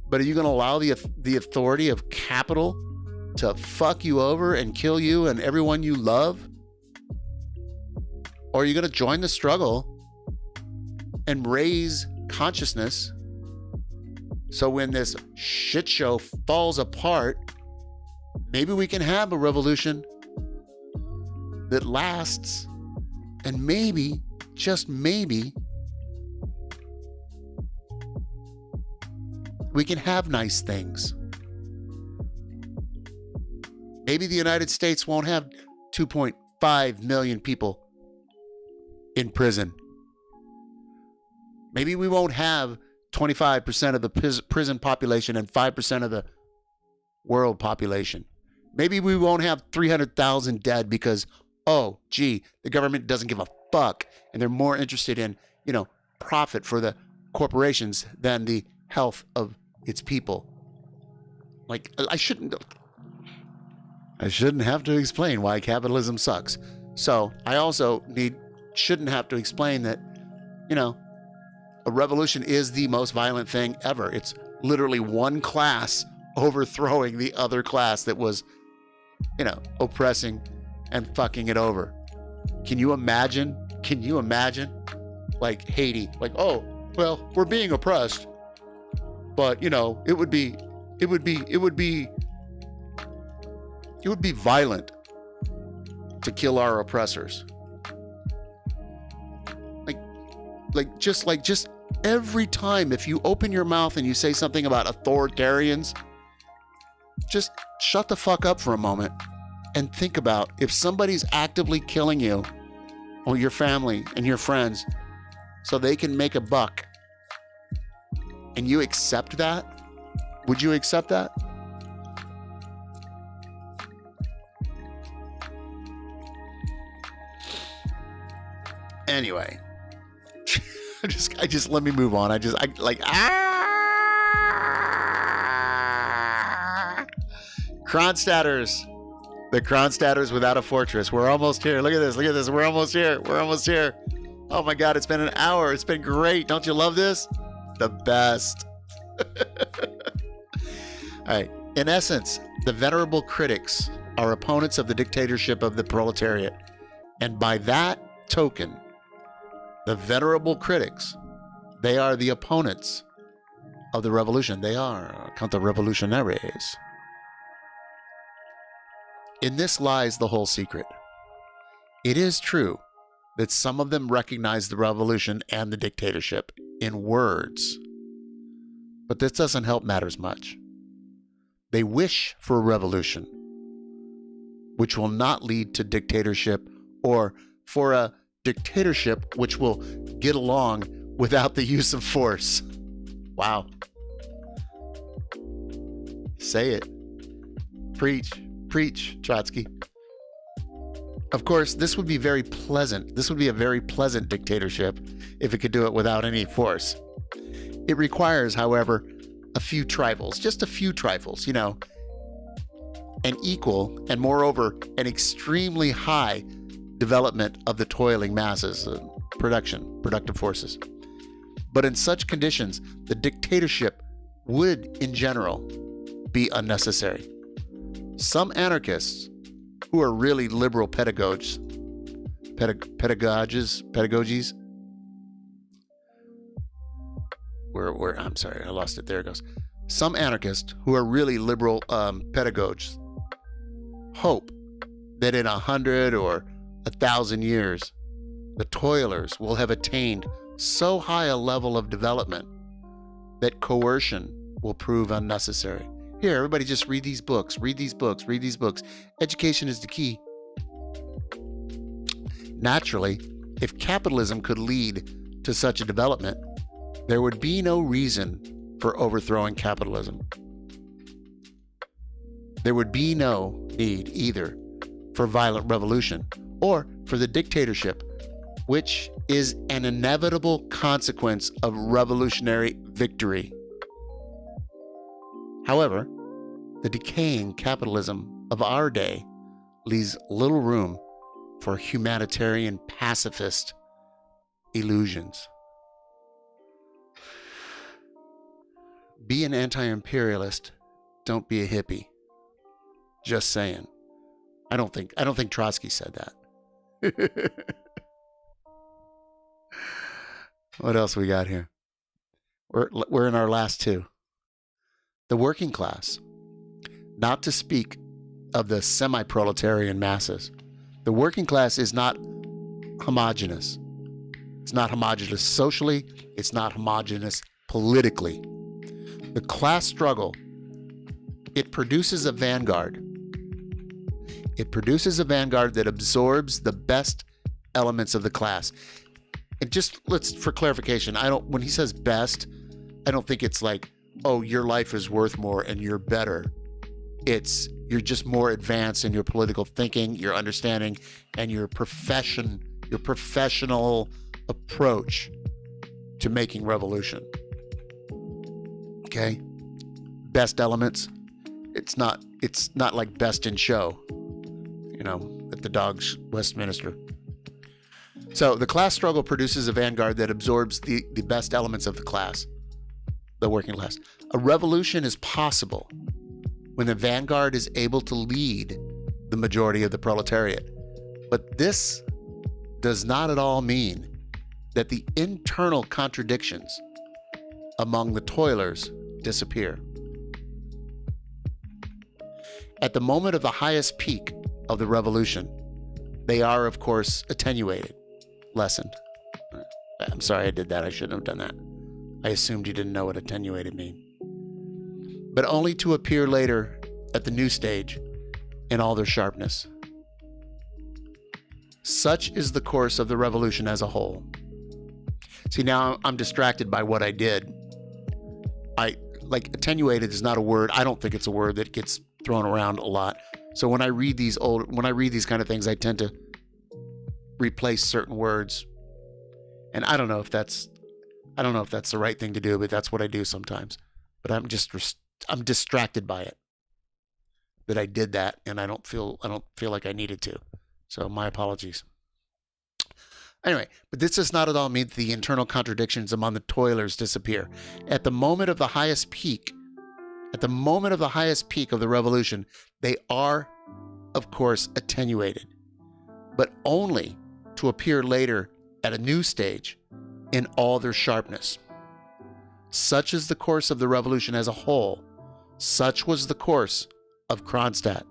But are you going to allow the authority of capital to fuck you over and kill you and everyone you love? Or are you going to join the struggle and raise consciousness so when this shit show falls apart, maybe we can have a revolution that lasts, and maybe, just maybe, we can have nice things. Maybe the United States won't have 2.5 million people in prison. Maybe we won't have 25% of the prison population and 5% of the world population. Maybe we won't have 300,000 dead because, oh, gee, the government doesn't give a fuck and they're more interested in, profit for the corporations than the health of its people. Like, I shouldn't have to explain why capitalism sucks. So I also shouldn't have to explain that, a revolution is the most violent thing ever. It's literally one class overthrowing the other class that was, oppressing and fucking it over. Can you imagine? Like Haiti, like, oh, well, we're being oppressed, but it would be violent to kill our oppressors. Just every time, if you open your mouth and you say something about authoritarians, just shut the fuck up for a moment and think about if somebody's actively killing you or your family and your friends, so they can make a buck, and you accept that? Would you accept that? Anyway, I just let me move on. Kronstadters. The Kronstadters without a fortress. We're almost here. Look at this. Look at this. We're almost here. We're almost here. Oh my God, it's been an hour. It's been great. Don't you love this? The best. All right. In essence, the venerable critics are opponents of the dictatorship of the proletariat. And by that token, the venerable critics, they are the opponents of the revolution. They are counter-revolutionaries. In this lies the whole secret. It is true that some of them recognize the revolution and the dictatorship in words, but this doesn't help matters much. They wish for a revolution, which will not lead to dictatorship, or for a dictatorship which will get along without the use of force. Wow. Say it. Preach. Preach, Trotsky. Of course, this would be very pleasant. This would be a very pleasant dictatorship if it could do it without any force. It requires, however, a few trifles, just a few trifles, an equal and moreover, an extremely high development of the toiling masses, productive forces. But in such conditions, the dictatorship would, in general, be unnecessary. Some anarchists who are really liberal pedagogies, I'm sorry, I lost it. There it goes. Some anarchists who are really liberal pedagogues hope that in 100 or 1,000 years, the toilers will have attained so high a level of development that coercion will prove unnecessary. Here, everybody just read these books, read these books, read these books. Education is the key. Naturally, if capitalism could lead to such a development, there would be no reason for overthrowing capitalism. There would be no need either for violent revolution or for the dictatorship, which is an inevitable consequence of revolutionary victory. However, the decaying capitalism of our day leaves little room for humanitarian pacifist illusions. Be an anti-imperialist, don't be a hippie. Just saying. I don't think Trotsky said that. What else we got here? We're in our last two. The working class, not to speak of the semi-proletarian masses. The working class is not homogeneous. It's not homogeneous socially. It's not homogeneous politically. The class struggle, it produces a vanguard. It produces a vanguard that absorbs the best elements of the class. And just for clarification, when he says best, I don't think it's like, oh, your life is worth more and you're better. You're just more advanced in your political thinking, your understanding, and your professional approach to making revolution. Okay? Best elements. It's not like best in show, at the Dogs Westminster. So the class struggle produces a vanguard that absorbs the best elements of the class, the working class. A revolution is possible when the vanguard is able to lead the majority of the proletariat. But this does not at all mean that the internal contradictions among the toilers disappear. At the moment of the highest peak of the revolution, they are, of course, attenuated, lessened. I'm sorry I did that. I shouldn't have done that. I assumed you didn't know what attenuated mean. But only to appear later at the new stage in all their sharpness. Such is the course of the revolution as a whole. See, now I'm distracted by what I did. Attenuated is not a word. I don't think it's a word that gets thrown around a lot. So when I read these kind of things, I tend to replace certain words. And I don't know if that's the right thing to do, but that's what I do sometimes. But I'm distracted by it. That I did that, and I don't feel like I needed to. So my apologies. Anyway, but this does not at all mean that the internal contradictions among the toilers disappear. At the moment of the highest peak of the revolution, they are, of course, attenuated, but only to appear later at a new stage in all their sharpness. Such is the course of the revolution as a whole. Such was the course of Kronstadt.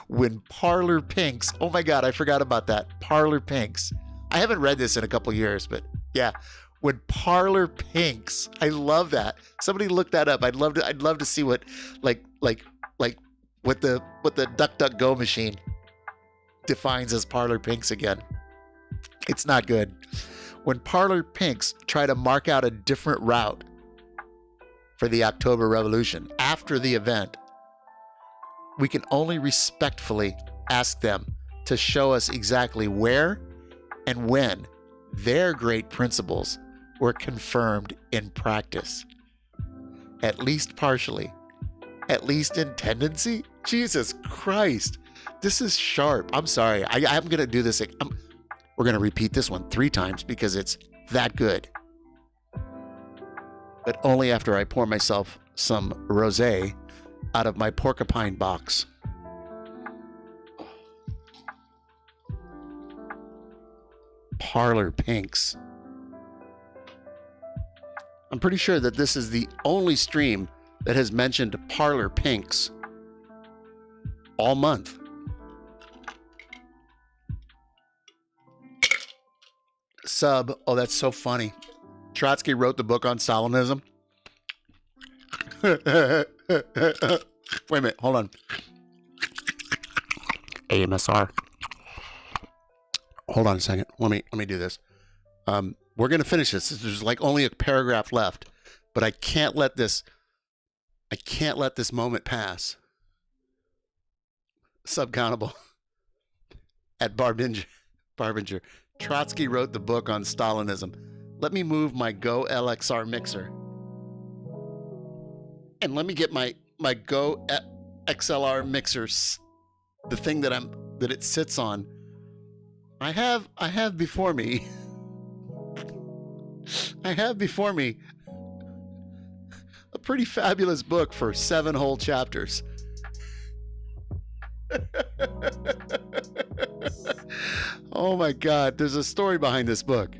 When Parlor Pinks, oh my God, I forgot about that. Parlor Pinks. I haven't read this in a couple years, but yeah. When Parlor Pinks, I love that. Somebody look that up. I'd love to see what what the DuckDuckGo machine defines as Parlor Pinks again. It's not good. When Parlor Pinks try to mark out a different route for the October Revolution after the event, we can only respectfully ask them to show us exactly where and when their great principles were confirmed in practice. At least partially. At least in tendency? Jesus Christ. This is sharp. I'm sorry. I'm going to do this. We're going to repeat this one 3 times because it's that good. But only after I pour myself some rosé out of my porcupine box. Parlor Pinks. I'm pretty sure that this is the only stream that has mentioned Parlor Pinks all month. Sub. Oh, that's so funny. Trotsky wrote the book on Stalinism. Wait a minute. Hold on. AMSR. Hold on a second. Let me do this. We're going to finish this. There's like only a paragraph left, but I can't let this moment pass. Subcountable at Barbinger. Trotsky wrote the book on Stalinism. Let me move my Go LXR mixer. And let me get my Go XLR mixers, the thing that it sits on. I have before me a pretty fabulous book for 7 whole chapters. Oh my God, there's a story behind this book.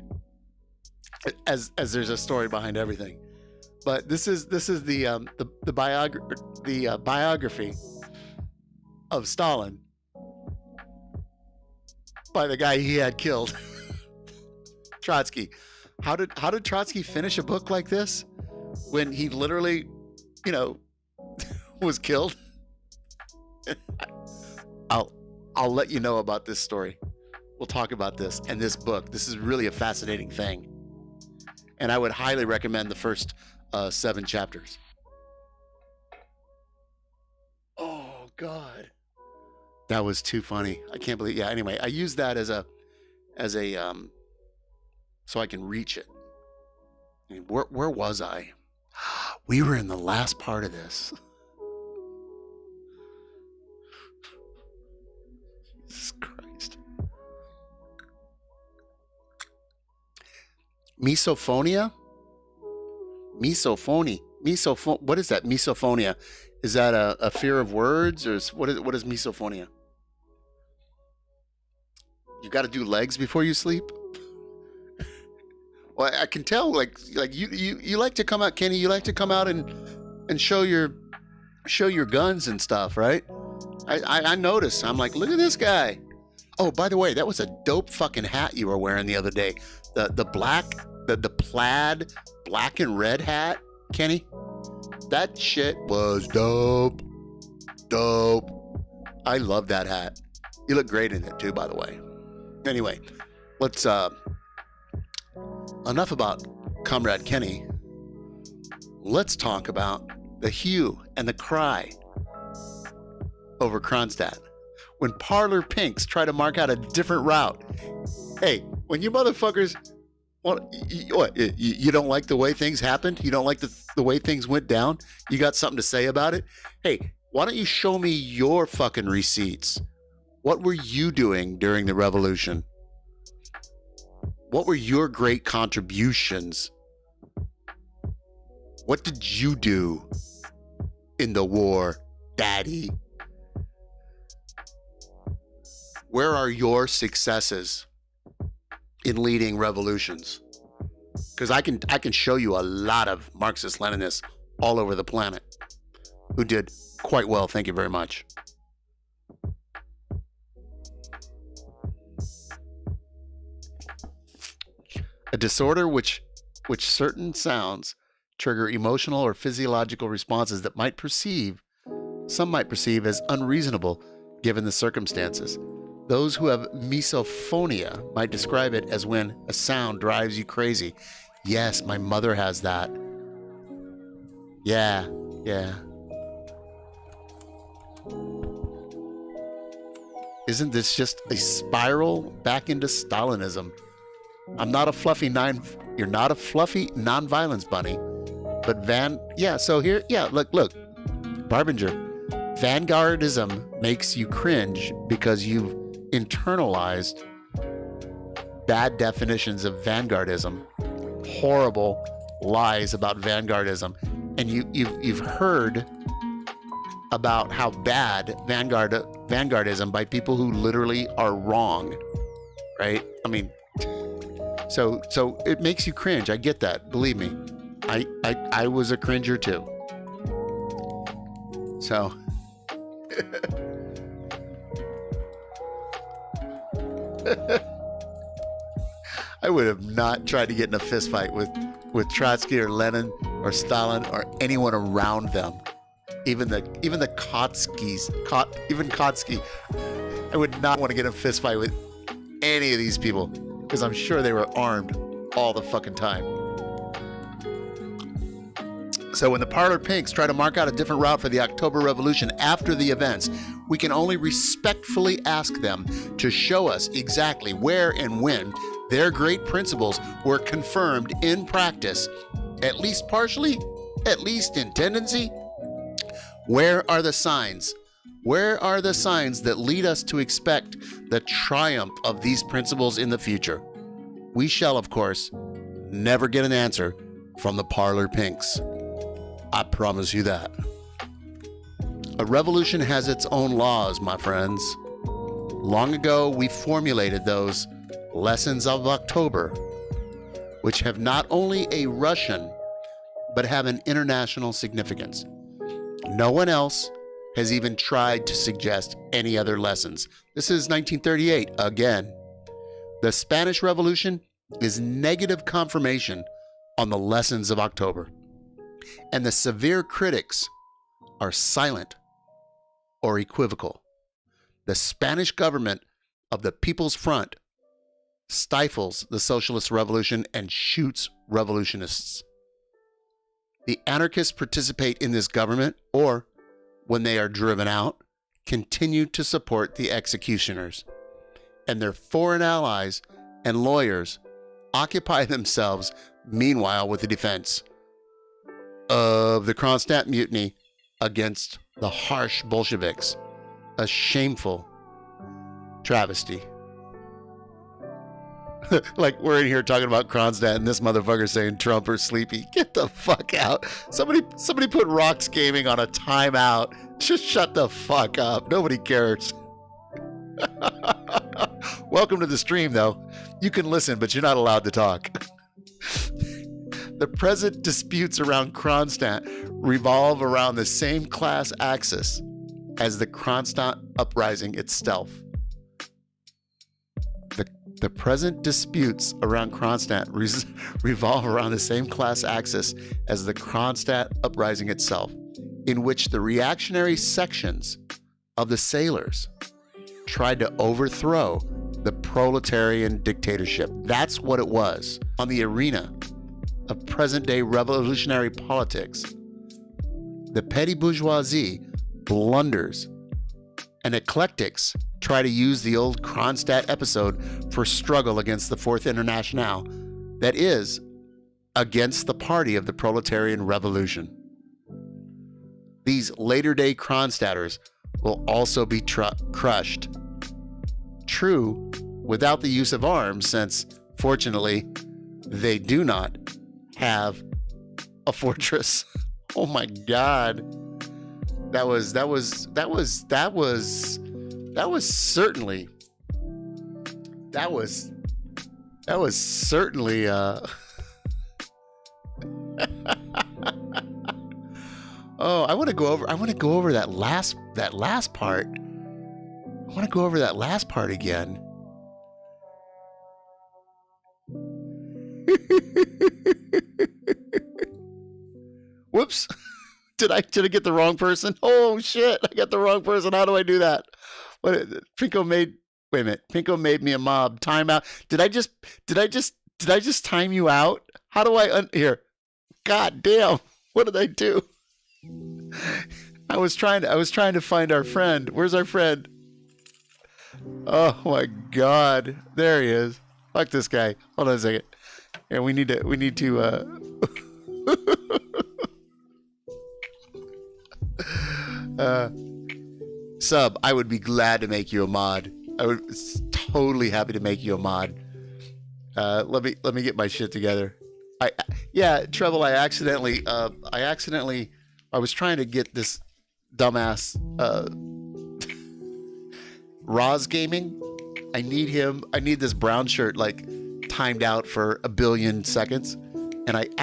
As there's a story behind everything. But this is the biography of Stalin by the guy he had killed. Trotsky. How did Trotsky finish a book like this when he literally, was killed? I'll let you know about this story. We'll talk about this and this book. This is really a fascinating thing. And I would highly recommend the first 7 chapters. Oh God. That was too funny. I can't believe. Yeah, anyway, I use that as a so I can reach it. I mean, where was I? We were in the last part of this. Jesus Christ. Misophonia? What is that? Misophonia. Is that a fear of words, or what is misophonia? You got to do legs before you sleep? Well, I can tell, like you like to come out, Kenny. You like to come out and show your guns and stuff, right? I noticed. I'm like, look at this guy. Oh, by the way, that was a dope fucking hat you were wearing the other day. The plaid black and red hat, Kenny. That shit was dope. I love that hat. You look great in it too, by the way. Anyway, let's enough about Comrade Kenny. Let's talk about the hue and the cry over Kronstadt. When Parlor Pinks try to mark out a different route. Hey, when you motherfuckers, you don't like the way things happened? You don't like the way things went down? You got something to say about it? Hey, why don't you show me your fucking receipts? What were you doing during the revolution? What were your great contributions? What did you do in the war, Daddy? Where are your successes in leading revolutions? Because I can show you a lot of Marxist-Leninists all over the planet who did quite well. Thank you very much. A disorder which certain sounds trigger emotional or physiological responses that some might perceive as unreasonable given the circumstances. Those who have misophonia might describe it as when a sound drives you crazy. Yes, my mother has that. Yeah. Isn't this just a spiral back into Stalinism? I'm not a fluffy you're not a fluffy non-violence bunny, but look, Barbinger. Vanguardism makes you cringe because you've internalized bad definitions of vanguardism, horrible lies about vanguardism, and you've heard about how bad vanguardism by people who literally are wrong, right? I mean, so it makes you cringe. I get that. Believe me, I was a cringer too. So. I would have not tried to get in a fist fight with Trotsky or Lenin or Stalin or anyone around them. Even the Kotskys, even Kotsky. I would not want to get in a fist fight with any of these people because I'm sure they were armed all the fucking time. So when the Parlor Pinks try to mark out a different route for the October Revolution after the events, we can only respectfully ask them to show us exactly where and when their great principles were confirmed in practice, at least partially, at least in tendency. Where are the signs? Where are the signs that lead us to expect the triumph of these principles in the future? We shall, of course, never get an answer from the Parlor Pinks. I promise you that. A revolution has its own laws, my friends. Long ago, we formulated those lessons of October, which have not only a Russian, but have an international significance. No one else has even tried to suggest any other lessons. This is 1938 again. The Spanish Revolution is negative confirmation on the lessons of October. And the severe critics are silent or equivocal. The Spanish government of the People's Front stifles the socialist revolution and shoots revolutionists. The anarchists participate in this government or, when they are driven out, continue to support the executioners. And their foreign allies and lawyers occupy themselves, meanwhile, with the defense of the Kronstadt mutiny against the harsh Bolsheviks. A shameful travesty. Like we're in here talking about Kronstadt and this motherfucker saying Trump or Sleepy. Get the fuck out. Somebody put Rocks Gaming on a timeout. Just shut the fuck up. Nobody cares. Welcome to the stream, though. You can listen, but you're not allowed to talk. The present disputes around Kronstadt revolve around the same class axis as the Kronstadt uprising itself. The present disputes around Kronstadt revolve around the same class axis as the Kronstadt uprising itself, in which the reactionary sections of the sailors tried to overthrow the proletarian dictatorship. That's what it was on the arena of present-day revolutionary politics. The petty bourgeoisie blunders, and eclectics try to use the old Kronstadt episode for struggle against the Fourth Internationale, that is, against the party of the proletarian revolution. These later-day Kronstadters will also be crushed. True, without the use of arms, since, fortunately, they do not have a fortress. Oh my God. That was certainly Oh, I want to go over that last part. I want to go over that last part again. Whoops. Did I get the wrong person? Oh shit, I got the wrong person. How do I do that? Pinko made me a mob. Timeout. Did I just time you out? How do I here? God damn. What did I do? I was trying to find our friend. Where's our friend? Oh my God. There he is. Fuck this guy. Hold on a second. Yeah, we need to Sub, I would be glad to make you a mod. I would totally happy to make you a mod. Let me get my shit together. Treble, I was trying to get this dumbass Roz Gaming. I need this brown shirt like timed out for 1 billion seconds, and I think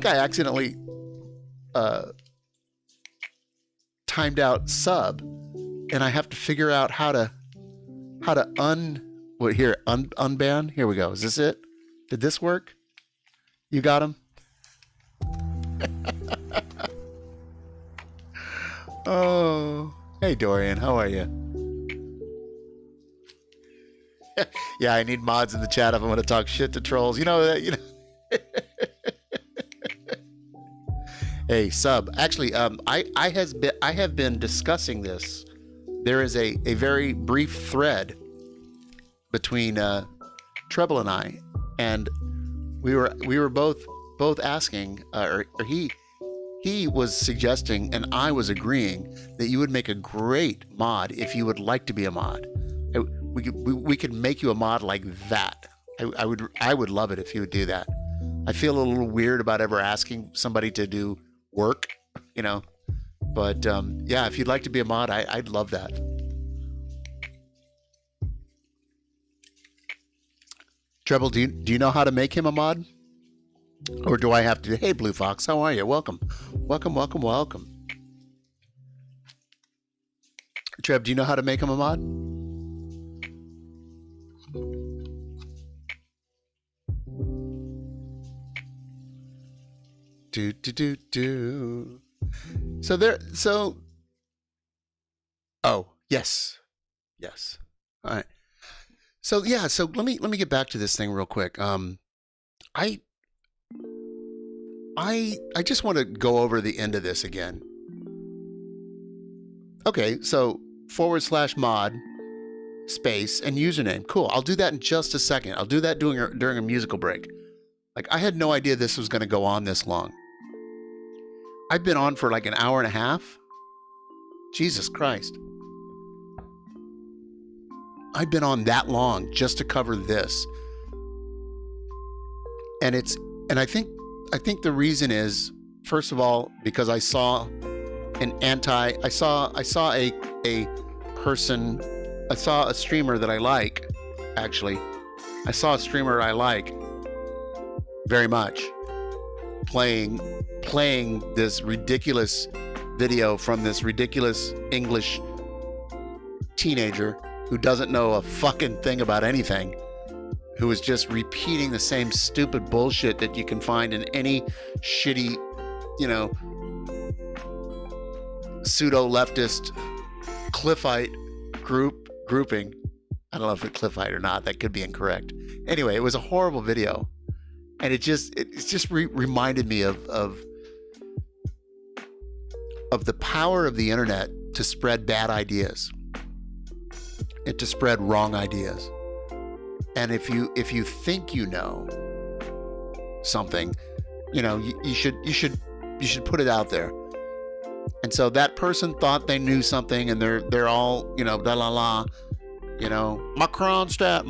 I accidentally timed out Sub, and I have to figure out how to unban. Here we go. Is this it? Did this work? You got him? Oh, hey Dorian, how are you? Yeah, I need mods in the chat if I want to talk shit to trolls. You know that. Hey, Sub. Actually, I have been discussing this. There is a very brief thread between Treble and I, and we were both asking, or he was suggesting, and I was agreeing that you would make a great mod if you would like to be a mod. We could make you a mod like that. I would love it if you would do that. I feel a little weird about ever asking somebody to do work, but yeah, if you'd like to be a mod, I'd love that. Treble, do you know how to make him a mod? Or do I have to? Hey, Blue Fox, how are you? Welcome. Treb, do you know how to make him a mod? Do. Oh, yes. All right. So yeah, so let me get back to this thing real quick. I just want to go over the end of this again. Okay, so /mod space and username. Cool. I'll do that in just a second. I'll do that during a musical break. Like, I had no idea this was going to go on this long. I've been on for like an hour and a half. Jesus Christ. I've been on that long just to cover this. And I think the reason is, first of all, because I saw a streamer that I like, actually. I saw a streamer I like very much playing this ridiculous video from this ridiculous English teenager who doesn't know a fucking thing about anything, who is just repeating the same stupid bullshit that you can find in any shitty, pseudo-leftist Cliffite grouping. I don't know if it's Cliff Height or not. That could be incorrect. Anyway, it was a horrible video. And it just reminded me of the power of the internet to spread bad ideas and to spread wrong ideas. And if you think you know something, you should put it out there. And so that person thought they knew something, and they're all da la la, Macron stat.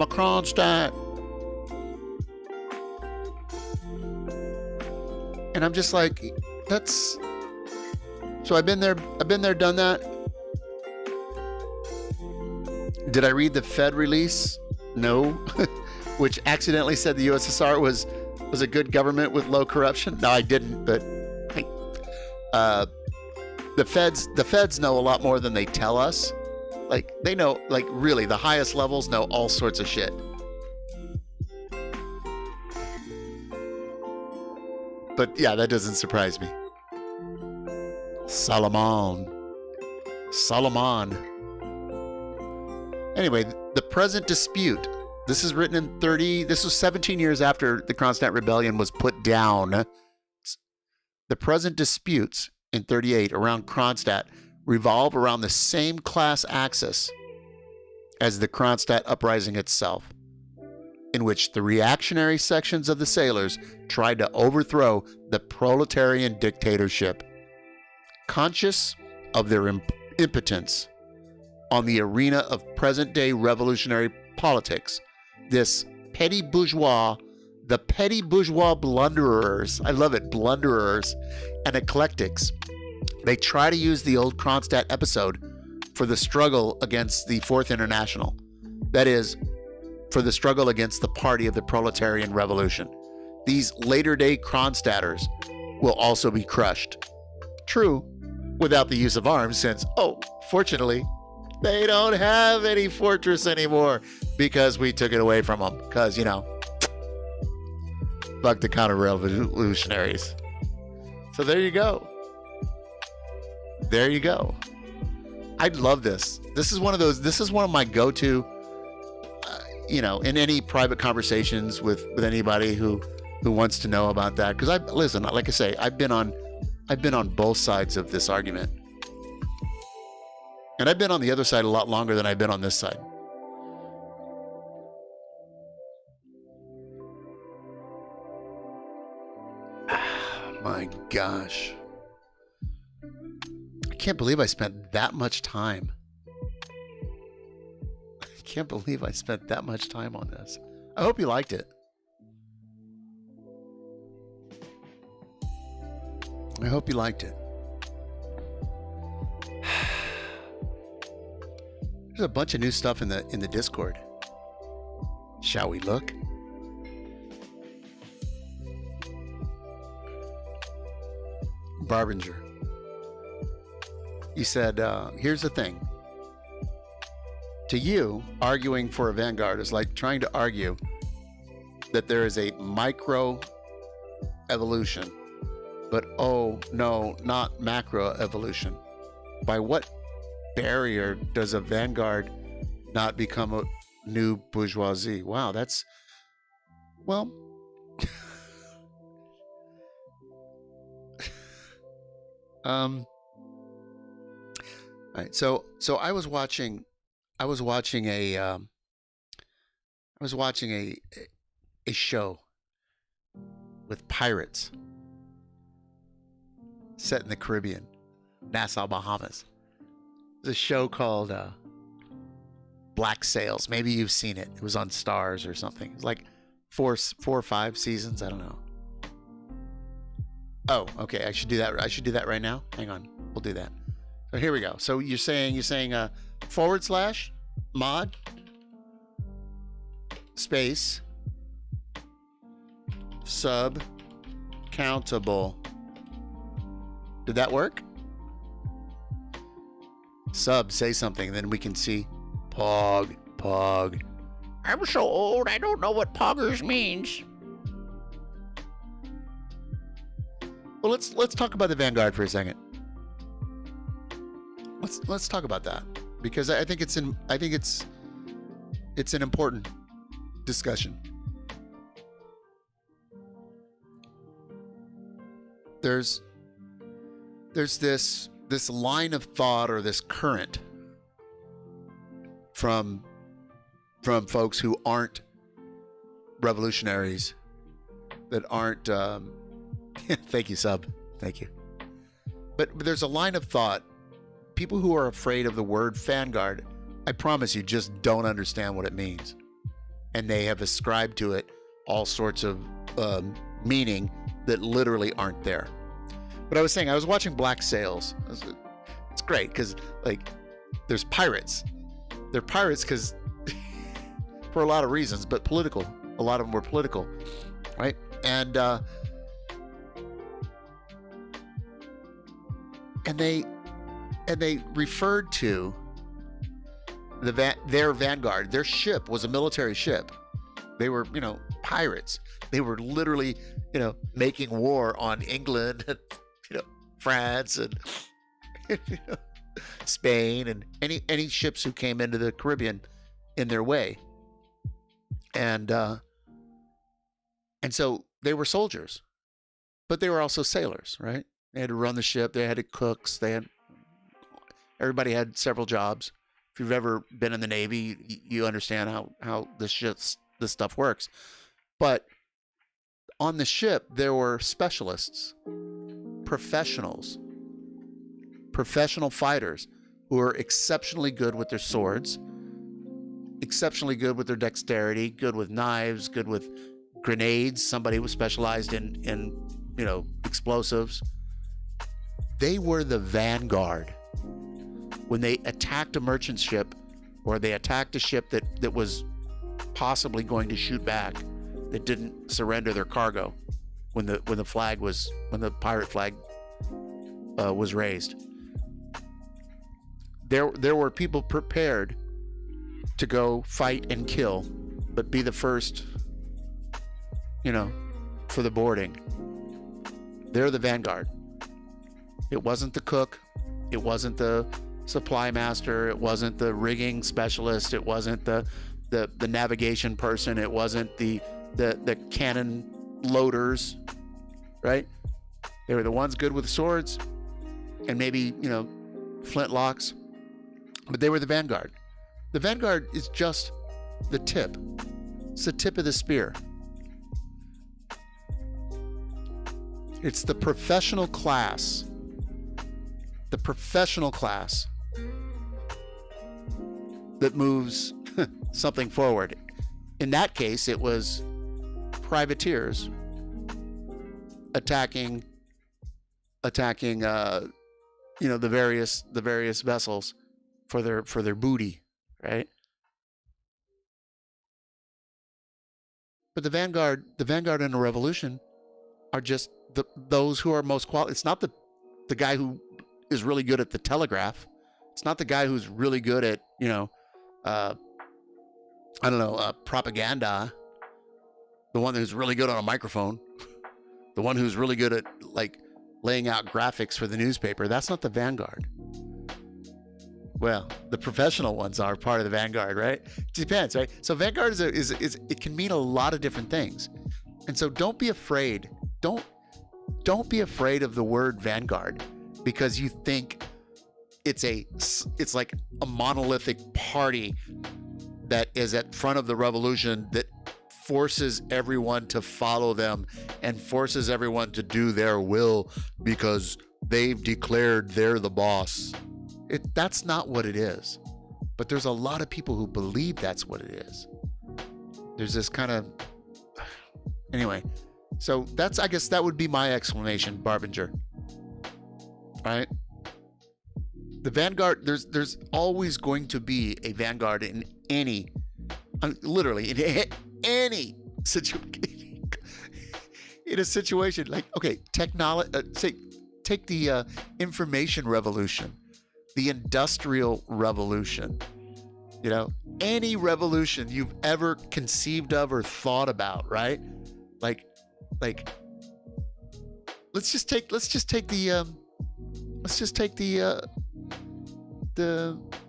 And I'm just like, so I've been there, done that. Did I read the Fed release? No. Which accidentally said the USSR was a good government with low corruption? No, I didn't, but the feds know a lot more than they tell us. Like, they know, like, really, the highest levels know all sorts of shit. But yeah, that doesn't surprise me. Solomon. Anyway, the present dispute. This is written in this was 17 years after the Kronstadt Rebellion was put down. The present disputes in 38 around Kronstadt revolve around the same class axis as the Kronstadt uprising itself, in which the reactionary sections of the sailors tried to overthrow the proletarian dictatorship. Conscious of their impotence on the arena of present-day revolutionary politics, the petty bourgeois blunderers, I love it, blunderers, and eclectics, they try to use the old Kronstadt episode for the struggle against the Fourth International. That is, for the struggle against the party of the proletarian revolution. These later-day Kronstadters will also be crushed. True, without the use of arms, since, fortunately, they don't have any fortress anymore because we took it away from them. Because, fuck the counter-revolutionaries. So there you go. I love this. This is one of my go-to, in any private conversations with anybody who wants to know about that. Because listen, like I say, I've been on both sides of this argument. And I've been on the other side a lot longer than I've been on this side. My gosh. I can't believe I spent that much time. On this. I hope you liked it. There's a bunch of new stuff in the Discord. Shall we look? Barbinger. You said, here's the thing. To you, arguing for a vanguard is like trying to argue that there is a micro evolution, but no, not macro evolution. By what barrier does a vanguard not become a new bourgeoisie? Wow, that's, well, all right. So I was watching a show with pirates set in the Caribbean, Nassau, Bahamas. There's a show called Black Sails. Maybe you've seen it. It was on Stars or something. It's like four or five seasons. I don't know. Oh, okay. I should do that. I should do that right now. Hang on. We'll do that. So here we go. So you're saying / mod space sub countable. Did that work? Sub, say something, then we can see. Pog. I'm so old, I don't know what poggers means. Well, let's talk about the Vanguard for a second. Let's talk about that, because I think it's It's an important discussion. There's this line of thought, or this current from folks who aren't revolutionaries, that aren't thank you, sub, thank you. But there's a line of thought, people who are afraid of the word vanguard, I promise you, just don't understand what it means, and they have ascribed to it all sorts of meaning that literally aren't there. But I was saying, I was watching Black Sails. It's great because, like, there's pirates. They're pirates because for a lot of reasons, but political. A lot of them were political, right? And they referred to their vanguard. Their ship was a military ship. They were, pirates. They were literally, making war on England and, France and Spain and any ships who came into the Caribbean in their way. And so they were soldiers, but they were also sailors, right? They had to run the ship. They had cooks. Everybody had several jobs. If you've ever been in the Navy, you understand how this stuff works. But on the ship, there were specialists, professional fighters who were exceptionally good with their swords, exceptionally good with their dexterity, good with knives, good with grenades. Somebody was specialized in explosives. They were the vanguard. When they attacked a merchant ship, or they attacked a ship that was possibly going to shoot back, that didn't surrender their cargo when the pirate flag was raised, there were people prepared to go fight and kill, but be the first, for the boarding. They're the vanguard. It wasn't the cook. It wasn't the supply master. It wasn't the rigging specialist. It wasn't the navigation person. It wasn't the cannon loaders, right? They were the ones good with swords and maybe, flintlocks, but they were the vanguard. The vanguard is just the tip. It's the tip of the spear. It's the professional class. The professional class that moves something forward. In that case, it was privateers attacking the various vessels for their booty, right? But the vanguard in a revolution are just those who are most qualified. It's not the guy who is really good at the telegraph. It's not the guy who's really good at propaganda. The one who's really good on a microphone. The one who's really good at laying out graphics for the newspaper. That's not the vanguard. Well, the professional ones are part of the vanguard, right? It depends, right? So vanguard is it can mean a lot of different things, and so don't be afraid. Don't be afraid of the word vanguard because you think it's like a monolithic party that is at front of the revolution that forces everyone to follow them and forces everyone to do their will because they've declared they're the boss. That's not what it is. But there's a lot of people who believe that's what it is. There's this kind of... Anyway, so I guess that would be my explanation, Barbinger. Right? The vanguard, there's always going to be a vanguard in literally in any situation. In a situation like, okay, technology, take the information revolution, the industrial revolution, any revolution you've ever conceived of or thought about, right? Like let's just take the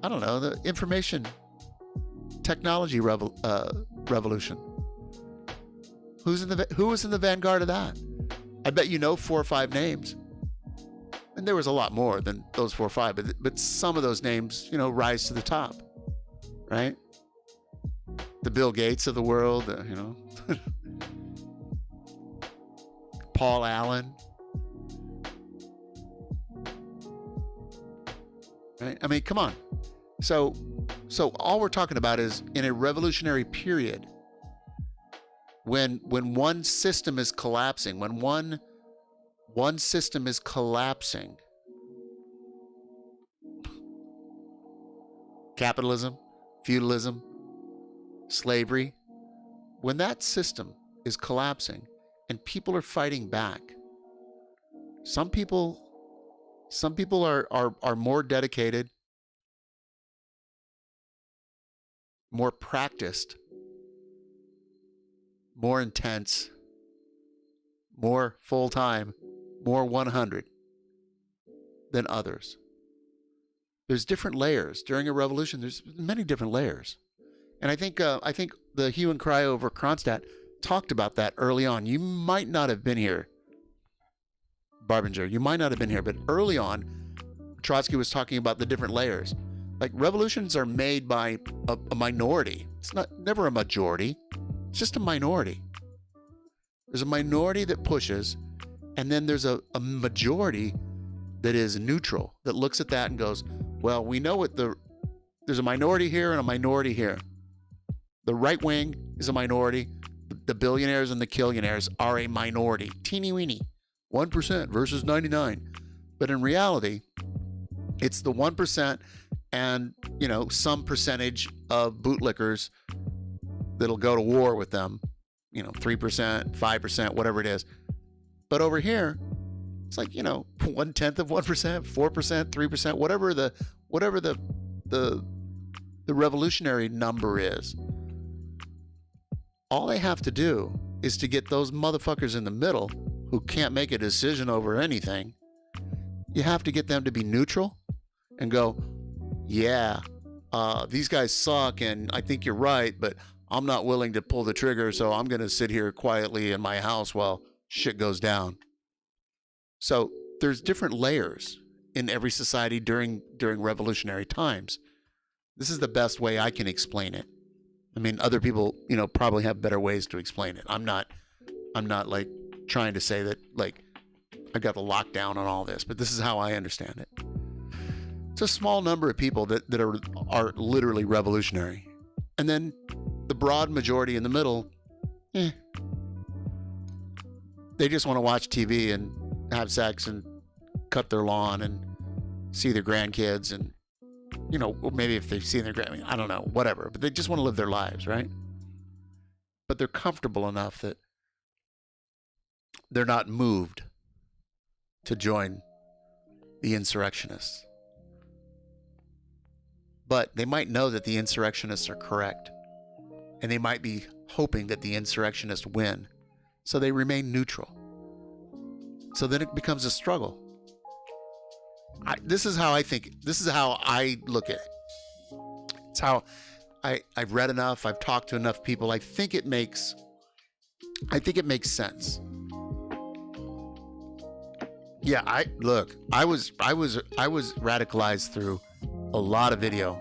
I don't know, the information technology revolution? Who was in the vanguard of that? I bet you know 4 or 5 names. And there was a lot more than those 4 or 5, but some of those names, rise to the top, right? The Bill Gates of the world, Paul Allen, right? I mean, come on. So all we're talking about is in a revolutionary period, when one system is collapsing, when one system is collapsing, capitalism, feudalism, slavery, when that system is collapsing and people are fighting back, some people are more dedicated, more practiced, more intense, more full-time, more 100 than others. There's different layers. During a revolution, there's many different layers. And I think the hue and cry over Kronstadt talked about that early on. You might not have been here, Barbinger. You might not have been here, but early on, Trotsky was talking about the different layers. Like, revolutions are made by a minority. It's never a majority. It's just a minority. There's a minority that pushes, and then there's a majority that is neutral, that looks at that and goes, well, we know there's a minority here and a minority here. The right wing is a minority. The billionaires and the killionaires are a minority. Teeny weeny. 1% versus 99. But in reality, it's the 1% and, some percentage of bootlickers that'll go to war with them, 3%, 5%, whatever it is. But over here, it's like, 1/10 of 1%, 4%, 3%, whatever the revolutionary number is. All they have to do is to get those motherfuckers in the middle who can't make a decision over anything. You have to get them to be neutral and go, yeah, these guys suck and I think you're right, but I'm not willing to pull the trigger, so I'm going to sit here quietly in my house while shit goes down. So there's different layers in every society during revolutionary times. This is the best way I can explain it. I mean, other people, probably have better ways to explain it. I'm not like trying to say that like I got the lockdown on all this, but this is how I understand it. It's a small number of people that are literally revolutionary. And then the broad majority in the middle, they just want to watch TV and have sex and cut their lawn and see their grandkids and, maybe if they've seen their I don't know, whatever. But they just want to live their lives, right? But they're comfortable enough that they're not moved to join the insurrectionists. But they might know that the insurrectionists are correct. And they might be hoping that the insurrectionists win. So they remain neutral. So then it becomes a struggle. This is how I think. This is how I look at it. It's how I've read enough. I've talked to enough people. I think it makes sense. Yeah, I was radicalized through a lot of video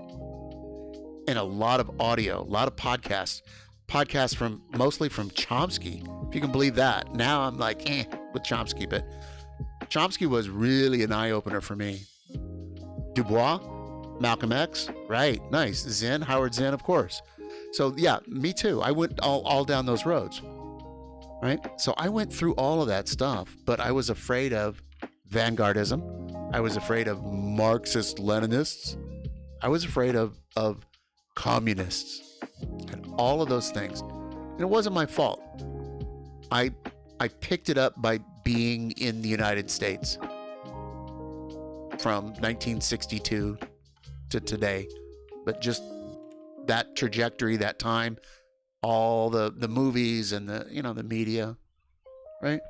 and a lot of audio, a lot of podcasts mostly from Chomsky, if you can believe that. Now I'm like, with Chomsky, but Chomsky was really an eye-opener for me. Dubois, Malcolm X, right, nice. Zinn, Howard Zinn, of course. So yeah, me too. I went all down those roads, right? So I went through all of that stuff, but I was afraid of vanguardism. I was afraid of Marxist-Leninists. I was afraid of communists and all of those things. And it wasn't my fault. I picked it up by being in the United States from 1962 to today. But just that trajectory, that time, all the movies and the media, right?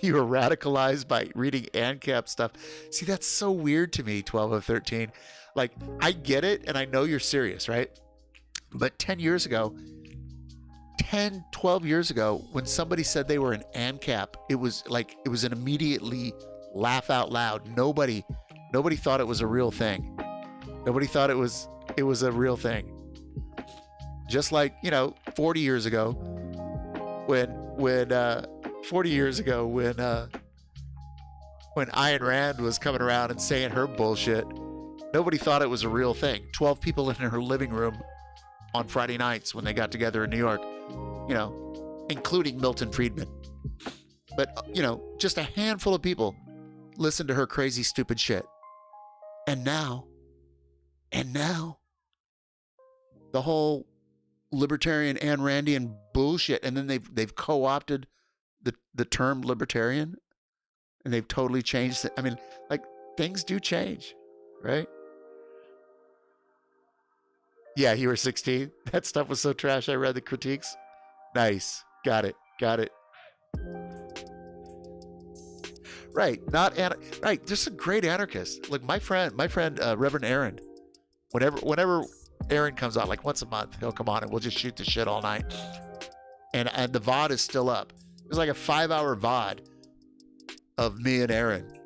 You were radicalized by reading ANCAP stuff. See, that's so weird to me, 12 of 13. Like, I get it, and I know you're serious, right? But 10 years ago, 10, 12 years ago, when somebody said they were an ANCAP, it was an immediately laugh out loud. Nobody thought it was a real thing. Nobody thought it was a real thing. Just like, 40 years ago, when Ayn Rand was coming around and saying her bullshit, nobody thought it was a real thing. 12 people in her living room on Friday nights when they got together in New York, including Milton Friedman. But, just a handful of people listened to her crazy, stupid shit. And now, the whole libertarian Ayn Randian bullshit, and then they've co-opted the term libertarian, and they've totally changed it. I mean, things do change, right? Yeah, you were 16. That stuff was so trash. I read the critiques. Nice. Got it. Right. Right. Just a great anarchist. Like my friend, Reverend Aaron. Whenever Aaron comes on, like once a month, he'll come on and we'll just shoot the shit all night. And the VOD is still up. It was like a 5-hour VOD of me and Aaron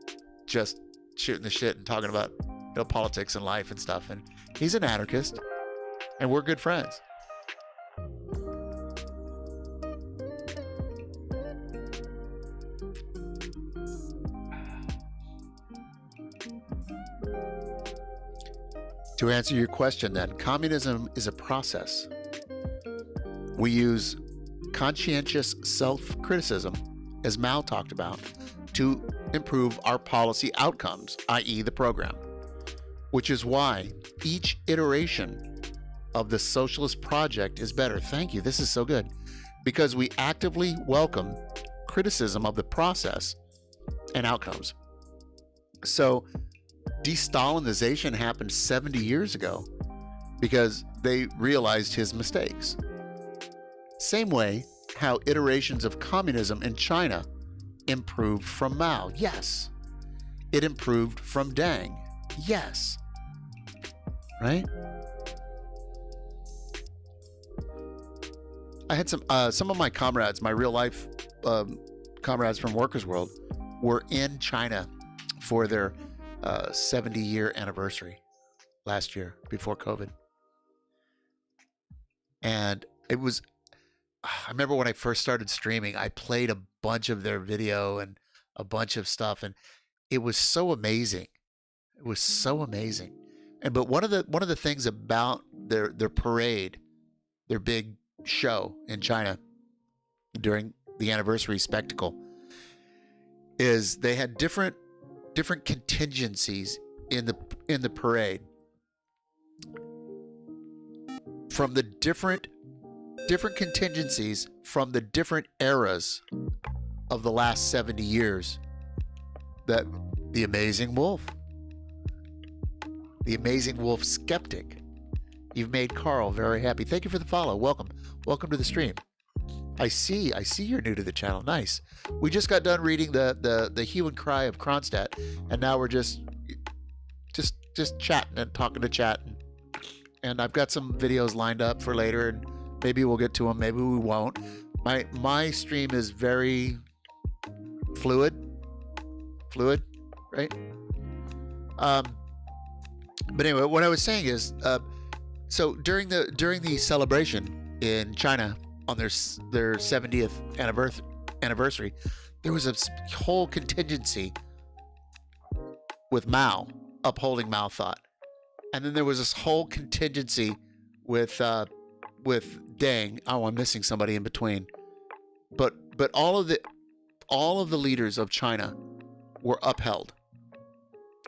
just shooting the shit and talking about politics and life and stuff. And he's an anarchist, and we're good friends. To answer your question then, communism is a process. We use conscientious self-criticism, as Mao talked about, to improve our policy outcomes, i.e. the program, which is why each iteration of the socialist project is better. Thank you. This is so good. Because we actively welcome criticism of the process and outcomes. So de-Stalinization happened 70 years ago because they realized his mistakes. Same way how iterations of communism in China improved from Mao. Yes. It improved from Deng. Yes. Right? I had some of my comrades, my real life comrades from Workers' World, were in China for their 70-year anniversary last year before COVID. And it was, I remember when I first started streaming, I played a bunch of their video and a bunch of stuff, and it was so amazing. It was so amazing. But one of the things about their parade, their big show in China during the anniversary spectacle, is they had different contingencies in the parade, from the different contingencies from the different eras of the last 70 years. That the Amazing Wolf skeptic, you've made Carl very happy. Thank you for the follow. Welcome to the stream. I see you're new to the channel. Nice. We just got done reading the hue and cry of Kronstadt, and now we're just chatting and talking to chat, and I've got some videos lined up for later, and maybe we'll get to them, maybe we won't. My stream is very fluid, right? But anyway, what I was saying is, so during the celebration in China on their 70th anniversary, there was a whole contingency with Mao, upholding Mao thought, and then there was this whole contingency with Deng. Oh, I'm missing somebody in between, but all of the leaders of China were upheld,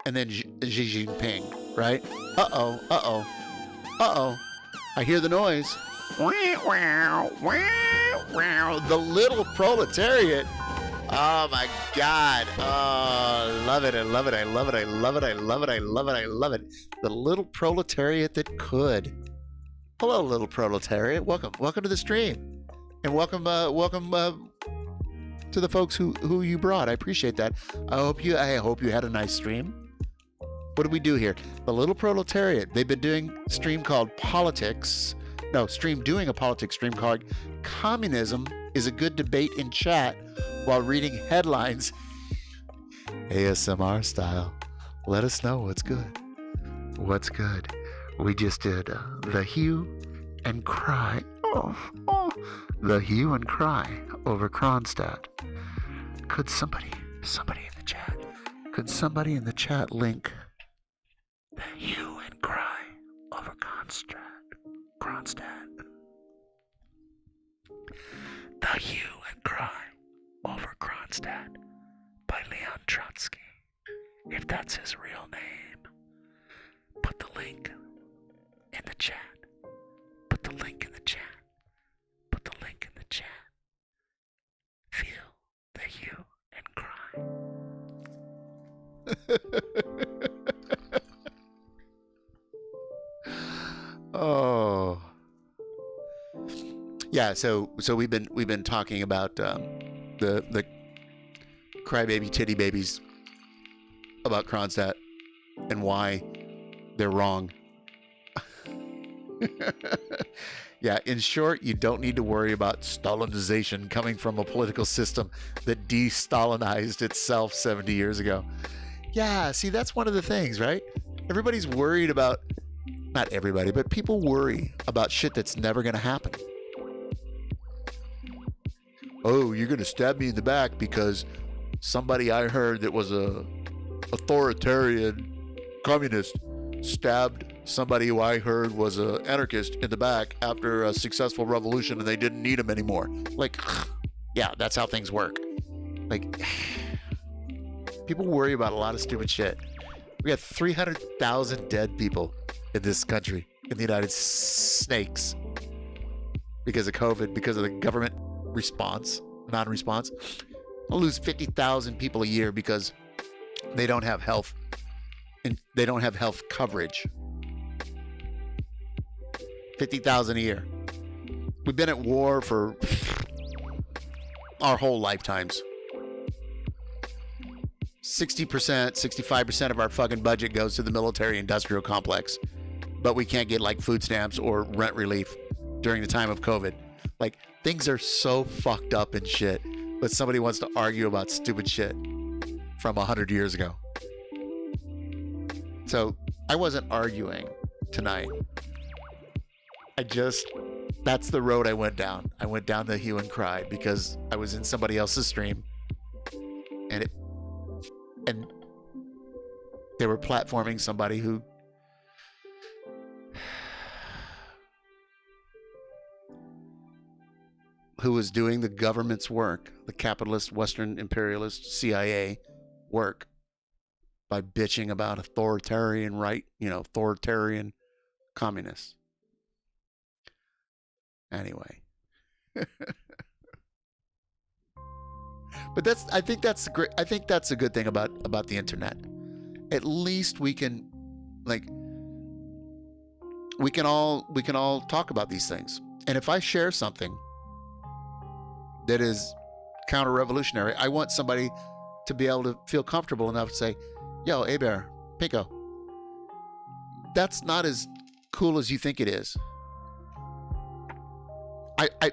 and then Xi Jinping, right? Uh-oh. I hear the noise. The little proletariat. Oh my God. Oh, love it. I love it. The little proletariat that could. Hello, little proletariat. Welcome to the stream. And welcome to the folks who you brought. I appreciate that. I hope you had a nice stream. What do we do here? The little proletariat. They've been doing a stream called Politics No, stream doing a politics stream called Communism is a good debate in chat while reading headlines. ASMR style. Let us know what's good. What's good? We just did the hue and cry. The hue and cry over Kronstadt. Could somebody in the chat link the hue and cry over Kronstadt? The hue and cry over Kronstadt by Leon Trotsky. If that's his real name, put the link in the chat. Put the link in the chat. Put the link in the chat. Feel the hue and cry. Oh. Yeah, so we've been talking about the crybaby titty babies about Kronstadt and why they're wrong. Yeah, in short, you don't need to worry about Stalinization coming from a political system that de-Stalinized itself 70 years ago. Yeah, see, that's one of the things, right? Everybody's worried about, not everybody, but people worry about shit that's never going to happen. Oh, you're going to stab me in the back because somebody I heard that was a authoritarian communist stabbed somebody who I heard was an anarchist in the back after a successful revolution and they didn't need him anymore. Like, yeah, that's how things work. Like, people worry about a lot of stupid shit. We got 300,000 dead people in this country, in the United Snakes, because of COVID, because of the government response, non-response. I'll lose 50,000 people a year because they don't have health and they don't have health coverage. 50,000 a year. We've been at war for our whole lifetimes. 60%, 65% of our fucking budget goes to the military industrial complex, but we can't get like food stamps or rent relief during the time of COVID. Like, things are so fucked up and shit, but somebody wants to argue about stupid shit from 100 years ago. So I wasn't arguing tonight. That's the road I went down. I went down the hue and cry because I was in somebody else's stream and they were platforming somebody who was doing the government's work, the capitalist, Western imperialist, CIA work, by bitching about authoritarian authoritarian communists. Anyway. But I think that's a good thing about the internet. At least we can all talk about these things. And if I share something that is counter-revolutionary, I want somebody to be able to feel comfortable enough to say, yo, Abear, Pico, that's not as cool as you think it is.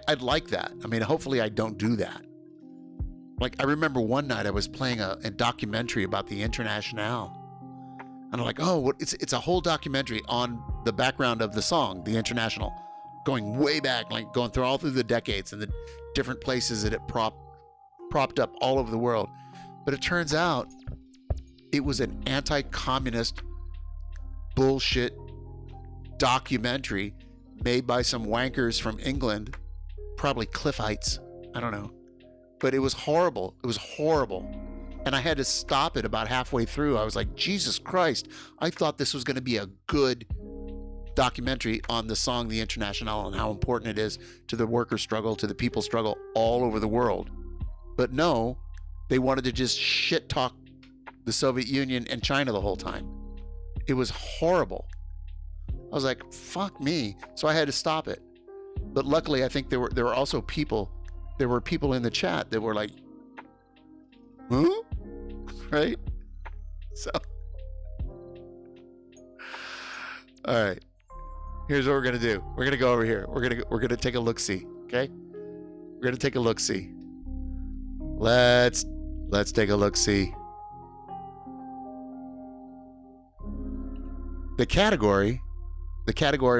I'd like that. I mean, hopefully I don't do that. Like, I remember one night I was playing a documentary about the Internationale. And I'm like, oh, it's a whole documentary on the background of the song, The International, going way back, like going all through the decades and the different places that it propped up all over the world. But it turns out it was an anti-communist bullshit documentary made by some wankers from England, probably Cliffites, I don't know. But it was horrible. It was horrible. And I had to stop it about halfway through. I was like, Jesus Christ, I thought this was going to be a good documentary on the song The Internationale and how important it is to the worker struggle, to the people struggle all over the world. But no, they wanted to just shit talk the Soviet Union and China the whole time. It was horrible. I was like, fuck me. So I had to stop it. But luckily, I think there were also people in the chat that were like, huh? Right? So, all right. Here's what we're gonna do. We're gonna go over here. We're gonna take a look-see. Okay? We're gonna take a look-see. Let's take a look-see. The category,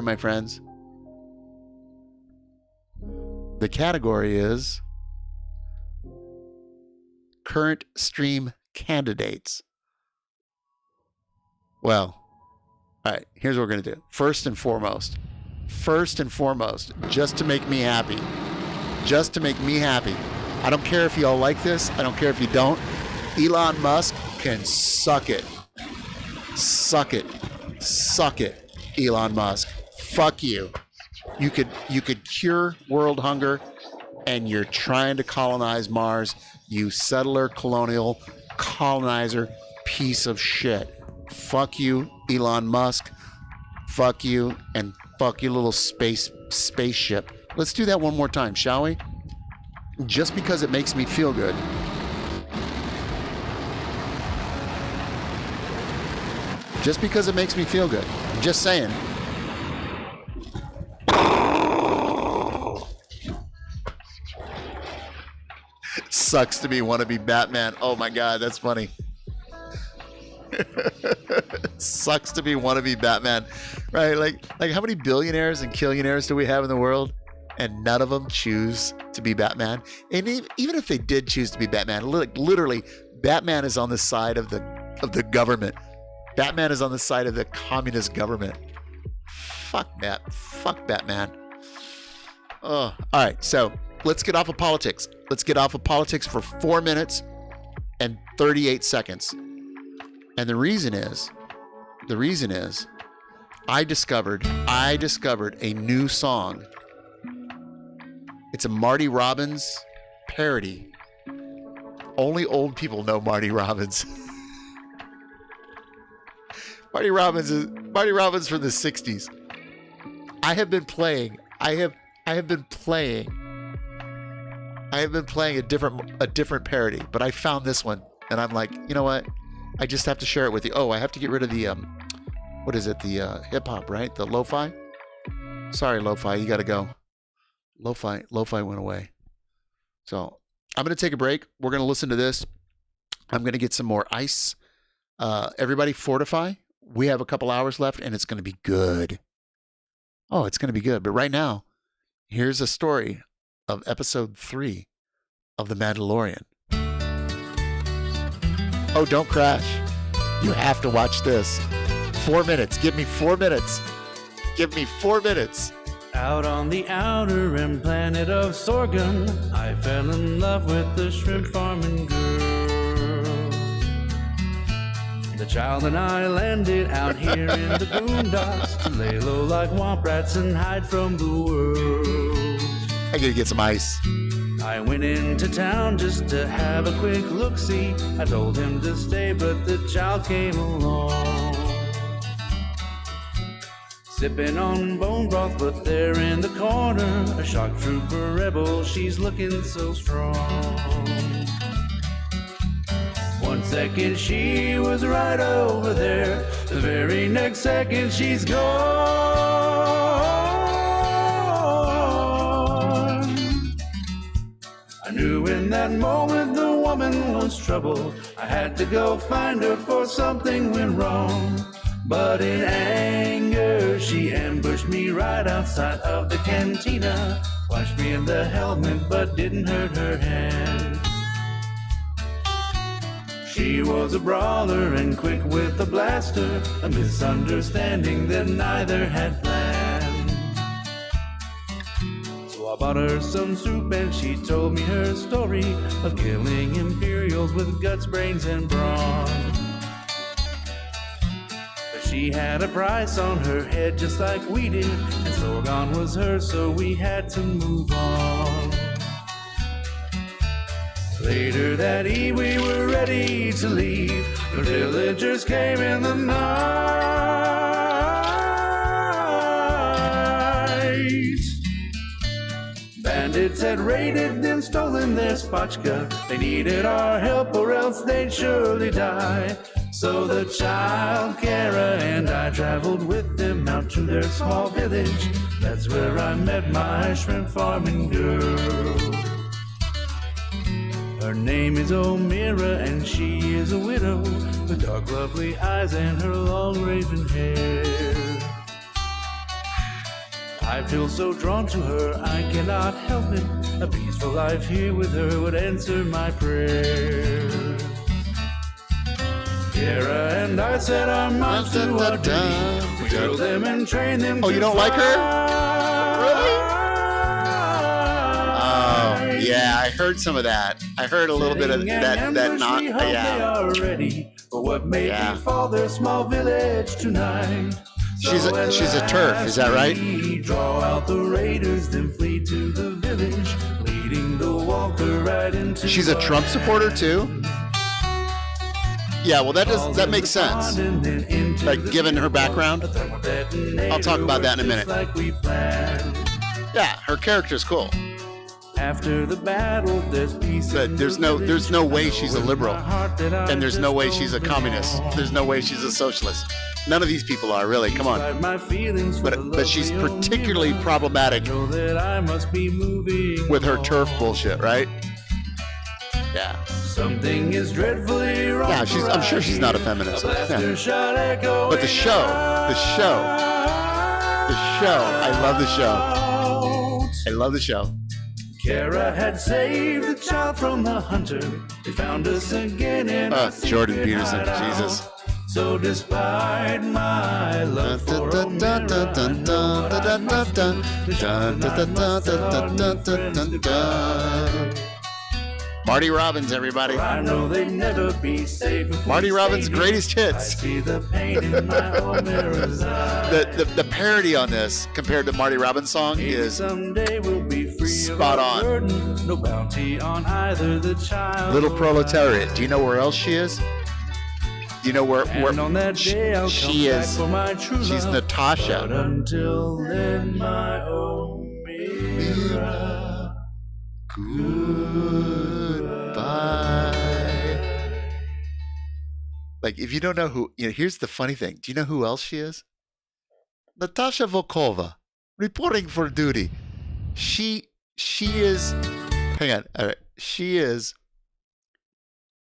my friends. The category is current stream candidates. Well, all right, here's what we're going to do. First and foremost, just to make me happy. I don't care if y'all like this. I don't care if you don't. Elon Musk can suck it. Suck it, Elon Musk. Fuck you. You could cure world hunger, and you're trying to colonize Mars, you settler, colonial, colonizer piece of shit. Fuck you, Elon Musk. Fuck you, and fuck your little spaceship. Let's do that one more time, shall we? Just because it makes me feel good. Just because it makes me feel good. I'm just saying. Sucks to be wannabe Batman. Oh my God, that's funny. Sucks to be wannabe Batman, right? Like how many billionaires and killionaires do we have in the world, and none of them choose to be Batman? And even if they did choose to be Batman, literally, Batman is on the side of the government. Batman is on the side of the communist government. Fuck Batman. Oh, all right. So let's get off of politics. Let's get off of politics for 4 minutes and 38 seconds. And the reason is, I discovered a new song. It's a Marty Robbins parody. Only old people know Marty Robbins. Marty Robbins from the 60s. I have been playing a different parody, but I found this one, and I'm like, you know what? I just have to share it with you. Oh, I have to get rid of the what is it? The hip hop, right? The lo-fi. Sorry, lo-fi, you got to go. Lo-fi went away. So I'm gonna take a break. We're gonna listen to this. I'm gonna get some more ice. Everybody, fortify. We have a couple hours left, and it's gonna be good. Oh, it's gonna be good. But right now, here's a story of episode 3 of The Mandalorian. Oh, don't crash. You have to watch this. 4 minutes. Give me 4 minutes. Give me 4 minutes. Out on the outer rim planet of Sorghum, I fell in love with the shrimp farming girl. The child and I landed out here in the boondocks to lay low like womp rats and hide from the world. I gotta get some ice. I went into town just to have a quick look-see. I told him to stay, but the child came along. Sipping on bone broth, but there in the corner, a shock trooper rebel, she's looking so strong. 1 second she was right over there, the very next second she's gone. I knew in that moment the woman was trouble. I had to go find her for something went wrong. But in anger, she ambushed me right outside of the cantina. Punched me in the helmet, but didn't hurt her hand. She was a brawler and quick with a blaster, a misunderstanding that neither had planned. So I bought her some soup and she told me her story of killing Imperials with guts, brains, and brawn. She had a price on her head just like we did, and Sorghum was hers, so we had to move on. Later that eve we were ready to leave. The villagers came in the night. Bandits had raided and stolen their spotchka. They needed our help or else they'd surely die. So the child Kara and I traveled with them out to their small village. That's where I met my shrimp farming girl. Her name is O'Meara and she is a widow with dark lovely eyes and her long raven hair. I feel so drawn to her, I cannot help it. A peaceful life here with her would answer my prayer. Kara and I set our minds to our duty. We drill them and train them. Oh, you don't like her? Really? Oh, yeah, I heard some of that. I heard a little bit of that not, They yeah. are ready for what may befall their small village tonight. She's a turf, is that right? Draw out the raiders, then flee to the village, leading the walker right into. She's a Trump supporter too? Yeah, well that makes sense. Like given her background. I'll talk about that in a minute. Yeah, her character's cool. After the battle, there's peace. But there's no way she's a liberal. And there's no way she's a communist. There's no way she's a socialist. None of these people are, really. Come on. But she's particularly problematic with her turf bullshit, right? Yeah. Something is dreadfully wrong. Yeah, I'm sure she's not a feminist. Yeah. But the show. I love the show. I love the show. Kara had saved the child from the hunter. They found us again and Jordan Peterson, Jesus. So despite my love for Marty Robbins, everybody. I know they'd never be safe. Marty Robbins' greatest hits. The parody on this compared to Marty Robbins' song is spot on. No bounty on either the child. Little Proletariat. Do you know where else she is? Do you know where she is? She's Natasha. But until then, my O'Meara. Goodbye. Like, if you don't know who, here's the funny thing. Do you know who else she is? Natasha Volkova, reporting for duty. She is. Hang on. All right. She is.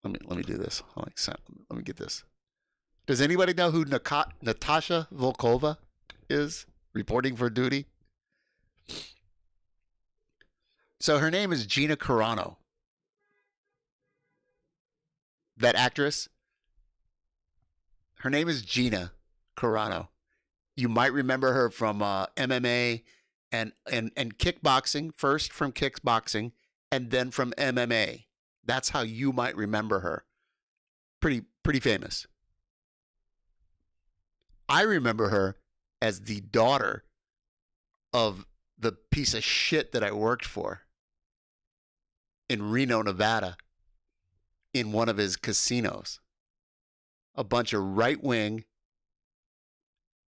Let me do this. Let me get this. Does anybody know who Natasha Volkova is? Reporting for duty. So her name is Gina Carano. That actress. Her name is Gina Carano. You might remember her from MMA and kickboxing. First from kickboxing and then from MMA. That's how you might remember her. Pretty famous. I remember her as the daughter of the piece of shit that I worked for in Reno, Nevada, in one of his casinos. A bunch of right-wing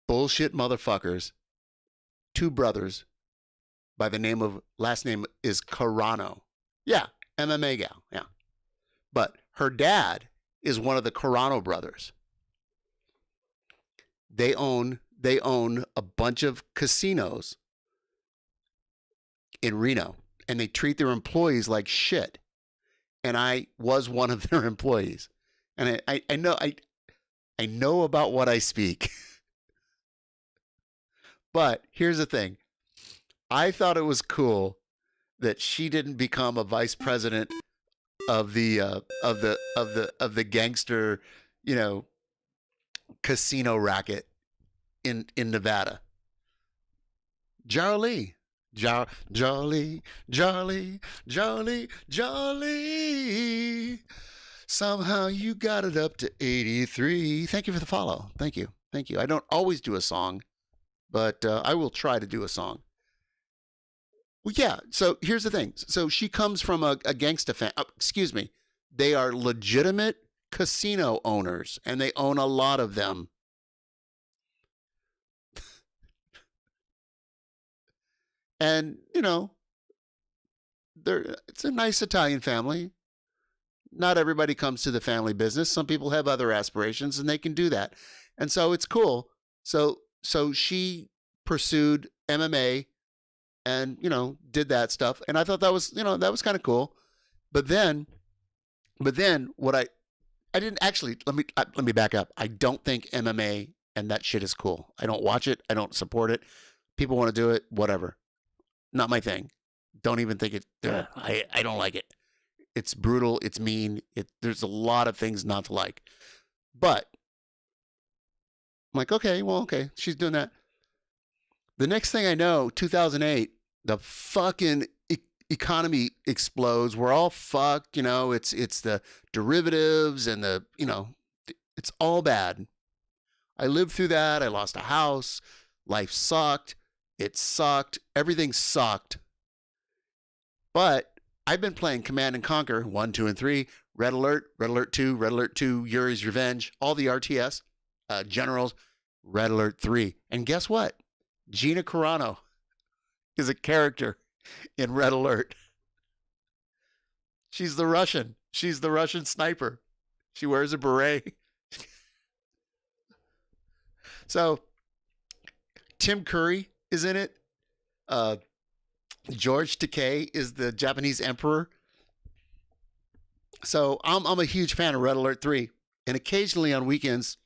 bullshit motherfuckers, two brothers by the name of, last name is Carano. Yeah, MMA gal, yeah. But her dad is one of the Carano brothers. They own a bunch of casinos in Reno, and they treat their employees like shit. And I was one of their employees. And I know about what I speak. But here's the thing. I thought it was cool that she didn't become a vice president of the gangster, casino racket in Nevada. Jolly. Somehow you got it up to 83. Thank you for the follow. Thank you. I don't always do a song, but I will try to do a song. Well, yeah. So here's the thing. So she comes from a gangsta fan. Excuse me. They are legitimate casino owners, and they own a lot of them. And, it's a nice Italian family. not everybody comes to the family business. Some people have other aspirations and they can do that. And so it's cool. So she pursued MMA and, you know, did that stuff. And I thought that was, you know, that was kind of cool. But then what I didn't actually, let me back up. I don't think MMA and that shit is cool. I don't watch it. I don't support it. People want to do it, whatever. Not my thing. Don't even think it. I don't like it. It's brutal. It's mean. There's a lot of things not to like. But I'm like, okay, she's doing that. The next thing I know, 2008, the fucking economy explodes. We're all fucked. You know, it's the derivatives and the, you know, it's all bad. I lived through that. I lost a house. Life sucked. It sucked. Everything sucked. But I've been playing Command and Conquer 1, 2, and 3, Red Alert 2, Red Alert 2, Yuri's Revenge, all the RTS, Generals, Red Alert 3. And guess what? Gina Carano is a character in Red Alert. She's the Russian. She's the Russian sniper. She wears a beret. So Tim Curry is in it. George Takei is the Japanese emperor. So I'm a huge fan of Red Alert 3. And occasionally on weekends,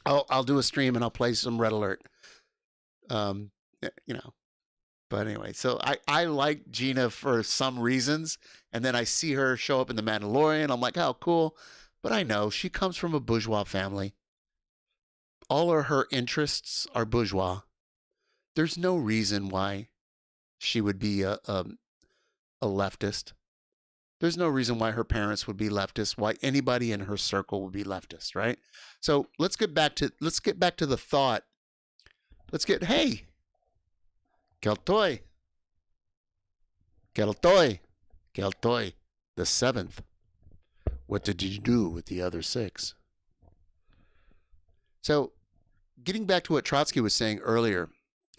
I'll do a stream and I'll play some Red Alert. You know. But anyway, so I like Gina for some reasons. And then I see her show up in The Mandalorian. I'm like, oh, cool. But I know she comes from a bourgeois family. All of her interests are bourgeois. There's no reason why she would be a leftist. There's no reason why her parents would be leftist, why anybody in her circle would be leftist, right? So let's get back to the thought. Hey, Keltoy, the seventh. What did you do with the other six? So getting back to what Trotsky was saying earlier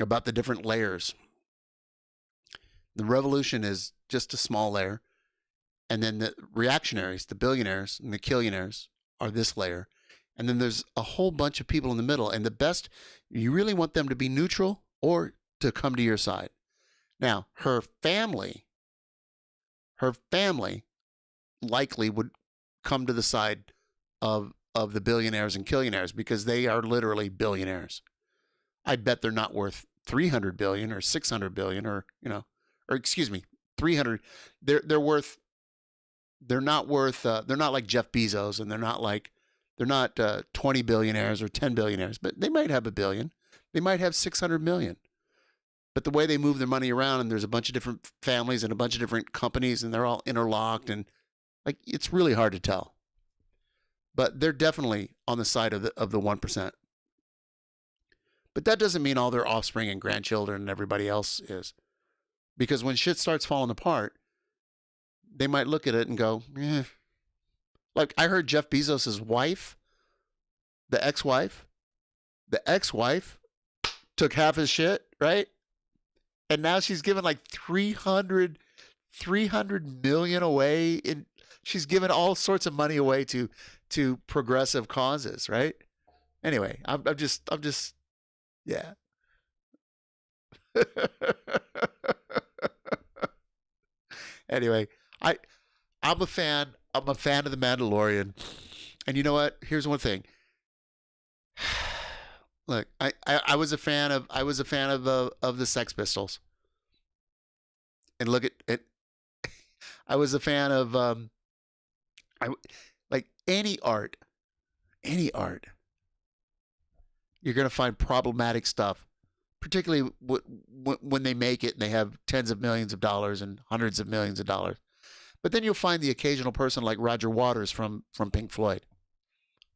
about the different layers. The revolution is just a small layer. And then the reactionaries, the billionaires and the killionaires are this layer. And then there's a whole bunch of people in the middle. And the best, you really want them to be neutral or to come to your side. Now, her family likely would come to the side of the billionaires and killionaires because they are literally billionaires. I bet they're not worth 300 billion or 600 billion or, you know, or excuse me, 300. They're not like Jeff Bezos, and they're not 20 billionaires or 10 billionaires, but they might have a billion. They might have 600 million. But the way they move their money around, and there's a bunch of different families and a bunch of different companies, and they're all interlocked, and like it's really hard to tell. But they're definitely on the side of the 1%. But that doesn't mean all their offspring and grandchildren and everybody else is. Because when shit starts falling apart, they might look at it and go, eh. Like I heard Jeff Bezos' wife, the ex-wife took half his shit, right? And now she's given like 300 million away, and she's given all sorts of money away to progressive causes, right? Anyway, I'm just yeah. Anyway, I'm a fan of The Mandalorian. And you know what? Here's one thing. Look, I was a fan of the Sex Pistols. And look at it. I was a fan of like any art. You're going to find problematic stuff, particularly when they make it and they have tens of millions of dollars and hundreds of millions of dollars. But then you'll find the occasional person like Roger Waters from Pink Floyd.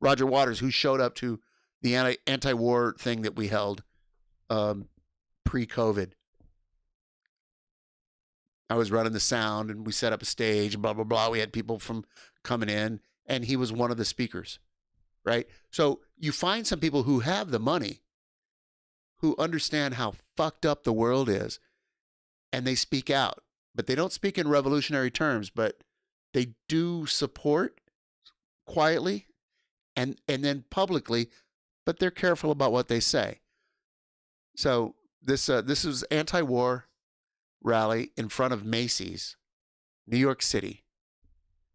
Roger Waters, who showed up to the anti-war thing that we held pre-COVID. I was running the sound and we set up a stage, blah, blah, blah. We had people from coming in and he was one of the speakers, right? So you find some people who have the money, who understand how fucked up the world is, and they speak out. But they don't speak in revolutionary terms, but they do support quietly and then publicly, but they're careful about what they say. So this was anti-war rally in front of Macy's, New York City.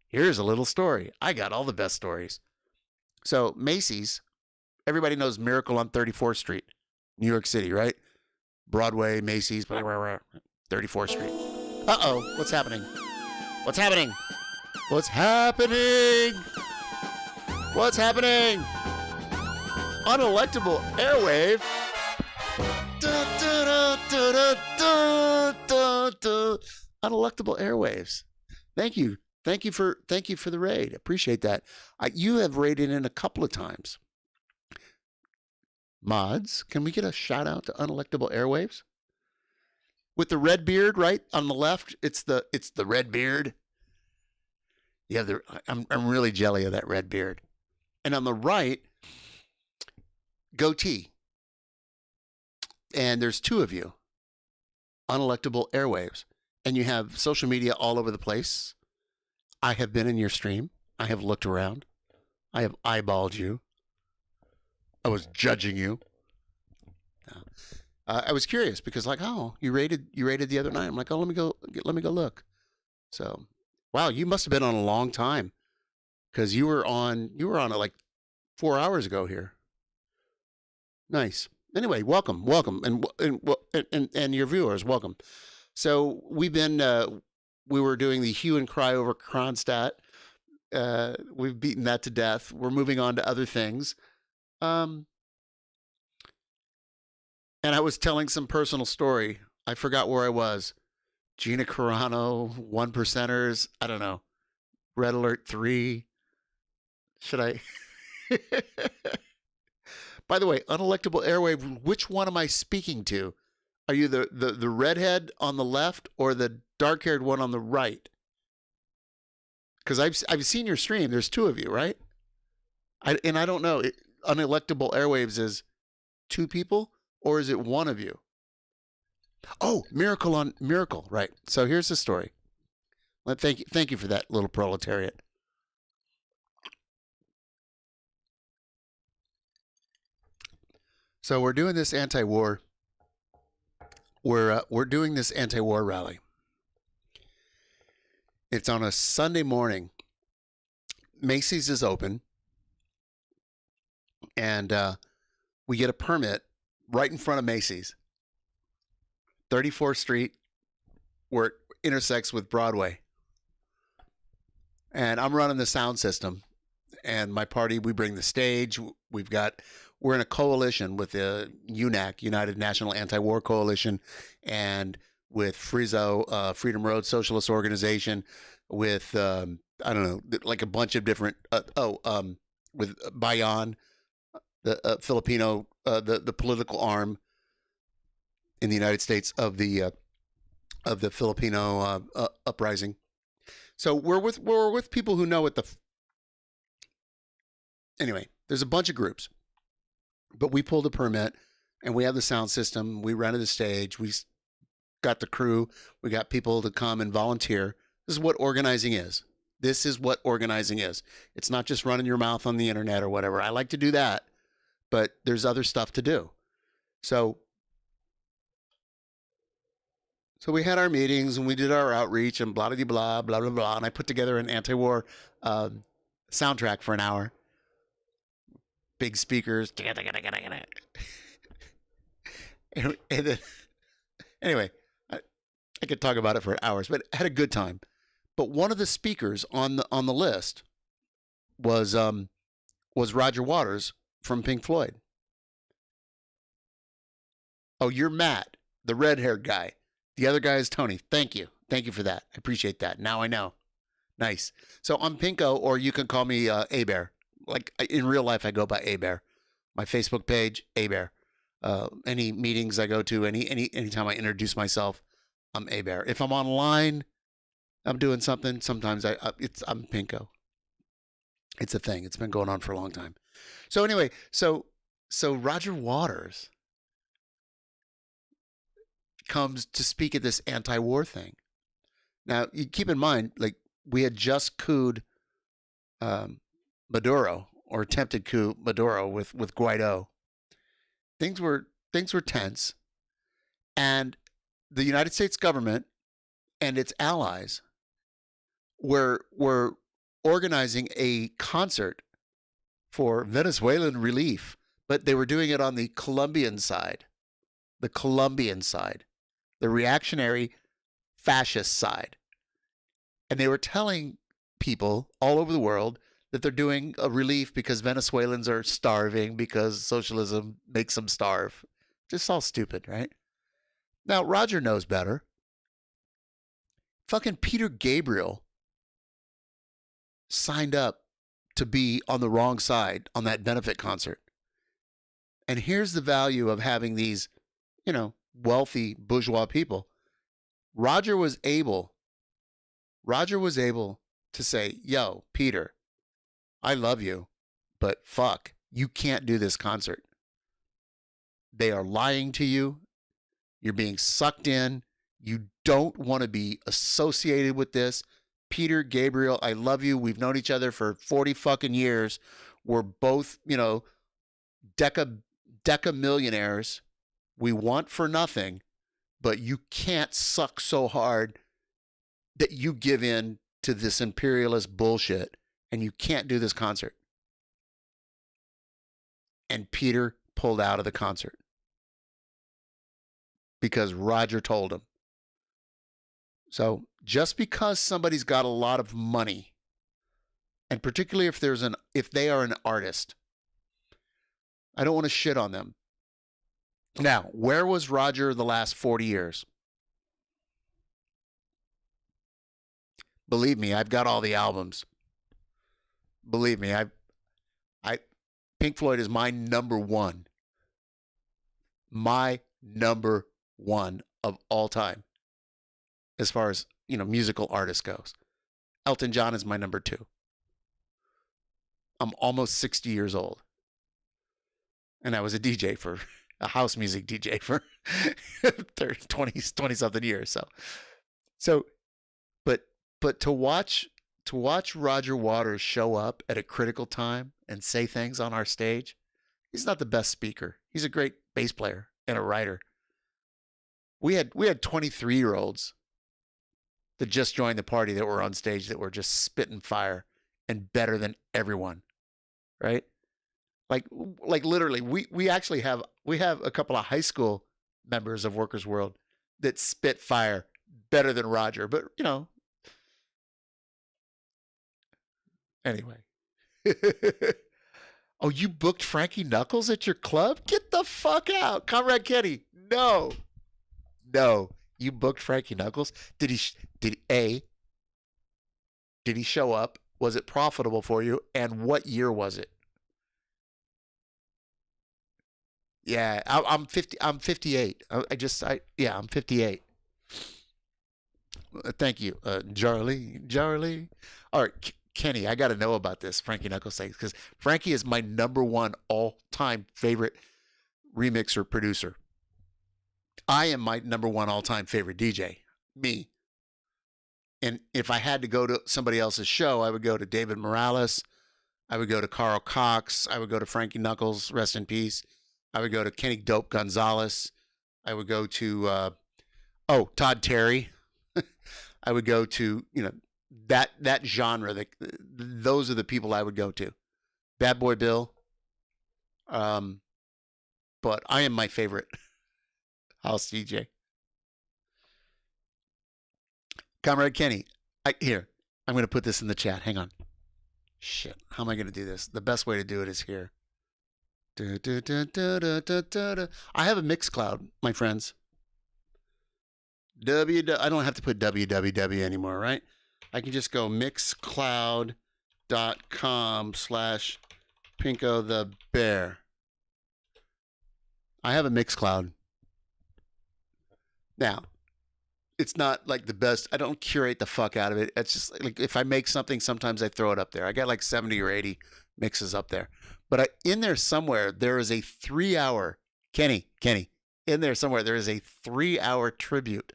Here's a little story. I got all the best stories. So Macy's, everybody knows Miracle on 34th Street, New York City, right? Broadway, Macy's, 34th Street. Uh-oh, what's happening? What's happening? What's happening? What's happening? Unelectable airwave. Unelectable airwaves. Thank you. Thank you for the raid. Appreciate that. You have raided in a couple of times. Mods, can we get a shout out to Unelectable Airwaves? With the red beard, right? On the left, it's the red beard. Yeah, I'm really jelly of that red beard. And on the right, goatee. And there's two of you. Unelectable Airwaves. And you have social media all over the place. I have been in your stream. I have looked around. I have eyeballed you. I was judging you. I was curious because, like, oh, you rated the other night. I'm like, oh, let me go look. So, wow, you must have been on a long time because you were on it like 4 hours ago here. Nice. Anyway, welcome, and your viewers, welcome. So we were doing the hue and cry over Kronstadt. We've beaten that to death. We're moving on to other things. And I was telling some personal story. I forgot where I was. Gina Carano, 1%ers. I don't know. Red Alert 3. Should I? By the way, Unelectable Airwave, which one am I speaking to? Are you the redhead on the left or the dark-haired one on the right? Because I've seen your stream. There's two of you, right? I don't know. Unelectable Airwaves is two people, or is it one of you? Oh, Miracle, right. So here's the story. Thank you for that, little proletariat. So we're doing this anti-war. We're doing this anti-war rally. It's on a Sunday morning. Macy's is open, and we get a permit right in front of Macy's, 34th Street, where it intersects with Broadway. And I'm running the sound system, and my party, we bring the stage. We're in a coalition with the UNAC, United National Anti-War Coalition, and with Frizo, Freedom Road Socialist Organization, with, I don't know, like a bunch of different, with Bayan, the Filipino, the political arm in the United States of the Filipino uprising. So we're with people who know what anyway, there's a bunch of groups. But we pulled a permit, and we have the sound system. We rented the stage. We got the crew. We got people to come and volunteer. This is what organizing is. This is what organizing is. It's not just running your mouth on the internet or whatever. I like to do that, but there's other stuff to do. So we had our meetings, and we did our outreach, and blah, blah, blah, blah, blah, blah. And I put together an anti-war soundtrack for an hour. Big speakers. And then, anyway, I could talk about it for hours, but I had a good time. But one of the speakers on the list was Roger Waters from Pink Floyd. Oh, you're Matt, the red-haired guy. The other guy is Tony. Thank you for that. I appreciate that. Now I know. Nice. So I'm Pinko, or you can call me A-Bear. Like in real life, I go by A-Bear. My Facebook page, A-Bear. Any meetings I go to, anytime I introduce myself, I'm A-Bear. If I'm online, I'm doing something. Sometimes I'm Pinko. It's a thing. It's been going on for a long time. So anyway, so Roger Waters comes to speak at this anti-war thing. Now, you keep in mind, like, we had just couped Maduro, or attempted coup Maduro with Guaido. Things were tense, and the United States government and its allies were organizing a concert for Venezuelan relief, but they were doing it on the Colombian side, the reactionary fascist side. And they were telling people all over the world that they're doing a relief because Venezuelans are starving because socialism makes them starve. Just all stupid, right? Now, Roger knows better. Fucking Peter Gabriel signed up to be on the wrong side on that benefit concert. And here's the value of having these, wealthy bourgeois people. Roger was able to say, yo, Peter, I love you, but fuck, you can't do this concert. They are lying to you. You're being sucked in. You don't want to be associated with this. Peter, Gabriel, I love you. We've known each other for 40 fucking years. We're both, deca millionaires. We want for nothing, but you can't suck so hard that you give in to this imperialist bullshit, and you can't do this concert. And Peter pulled out of the concert because Roger told him. So just because somebody's got a lot of money, and particularly if they are an artist, I don't want to shit on them. Now, where was Roger the last 40 years? Believe me, I've got all the albums. Believe me, Pink Floyd is my number one. My number one of all time, as far as, musical artist goes. Elton John is my number 2. I'm almost 60 years old. And I was a house music DJ for 20 something years. So, but to watch Roger Waters show up at a critical time and say things on our stage, he's not the best speaker. He's a great bass player and a writer. We had 23-year-olds that just joined the party that were on stage that were just spitting fire and better than everyone, right? Like literally, we actually have a couple of high school members of Workers World that spit fire better than Roger, but anyway. Oh, you booked Frankie Knuckles at your club? Get the fuck out, Comrade Kenny. No, you booked Frankie Knuckles. Did he show up? Was it profitable for you? And what year was it? Yeah, I'm 50. I'm 58. I'm 58. Thank you, Jarly. All right, Kenny, I got to know about this Frankie Knuckles thing, because Frankie is my number one all-time favorite remixer producer. I am my number one all-time favorite DJ. Me. And if I had to go to somebody else's show, I would go to David Morales. I would go to Carl Cox. I would go to Frankie Knuckles, rest in peace. I would go to Kenny Dope Gonzalez. I would go to, Todd Terry. I would go to, that genre. Those are the people I would go to. Bad Boy Bill. But I am my favorite house DJ. Comrade Kenny, I'm going to put this in the chat. Hang on. Shit, how am I going to do this? The best way to do it is here. I have a Mixcloud, my friends. I don't have to put www anymore, right? I can just go mixcloud.com/Pinko the Bear. I have a Mixcloud. Now, it's not like the best. I don't curate the fuck out of it. It's just like if I make something, sometimes I throw it up there. I got like 70 or 80 mixes up there. But in there somewhere, there is a 3-hour, Kenny, in there somewhere, there is a 3-hour tribute.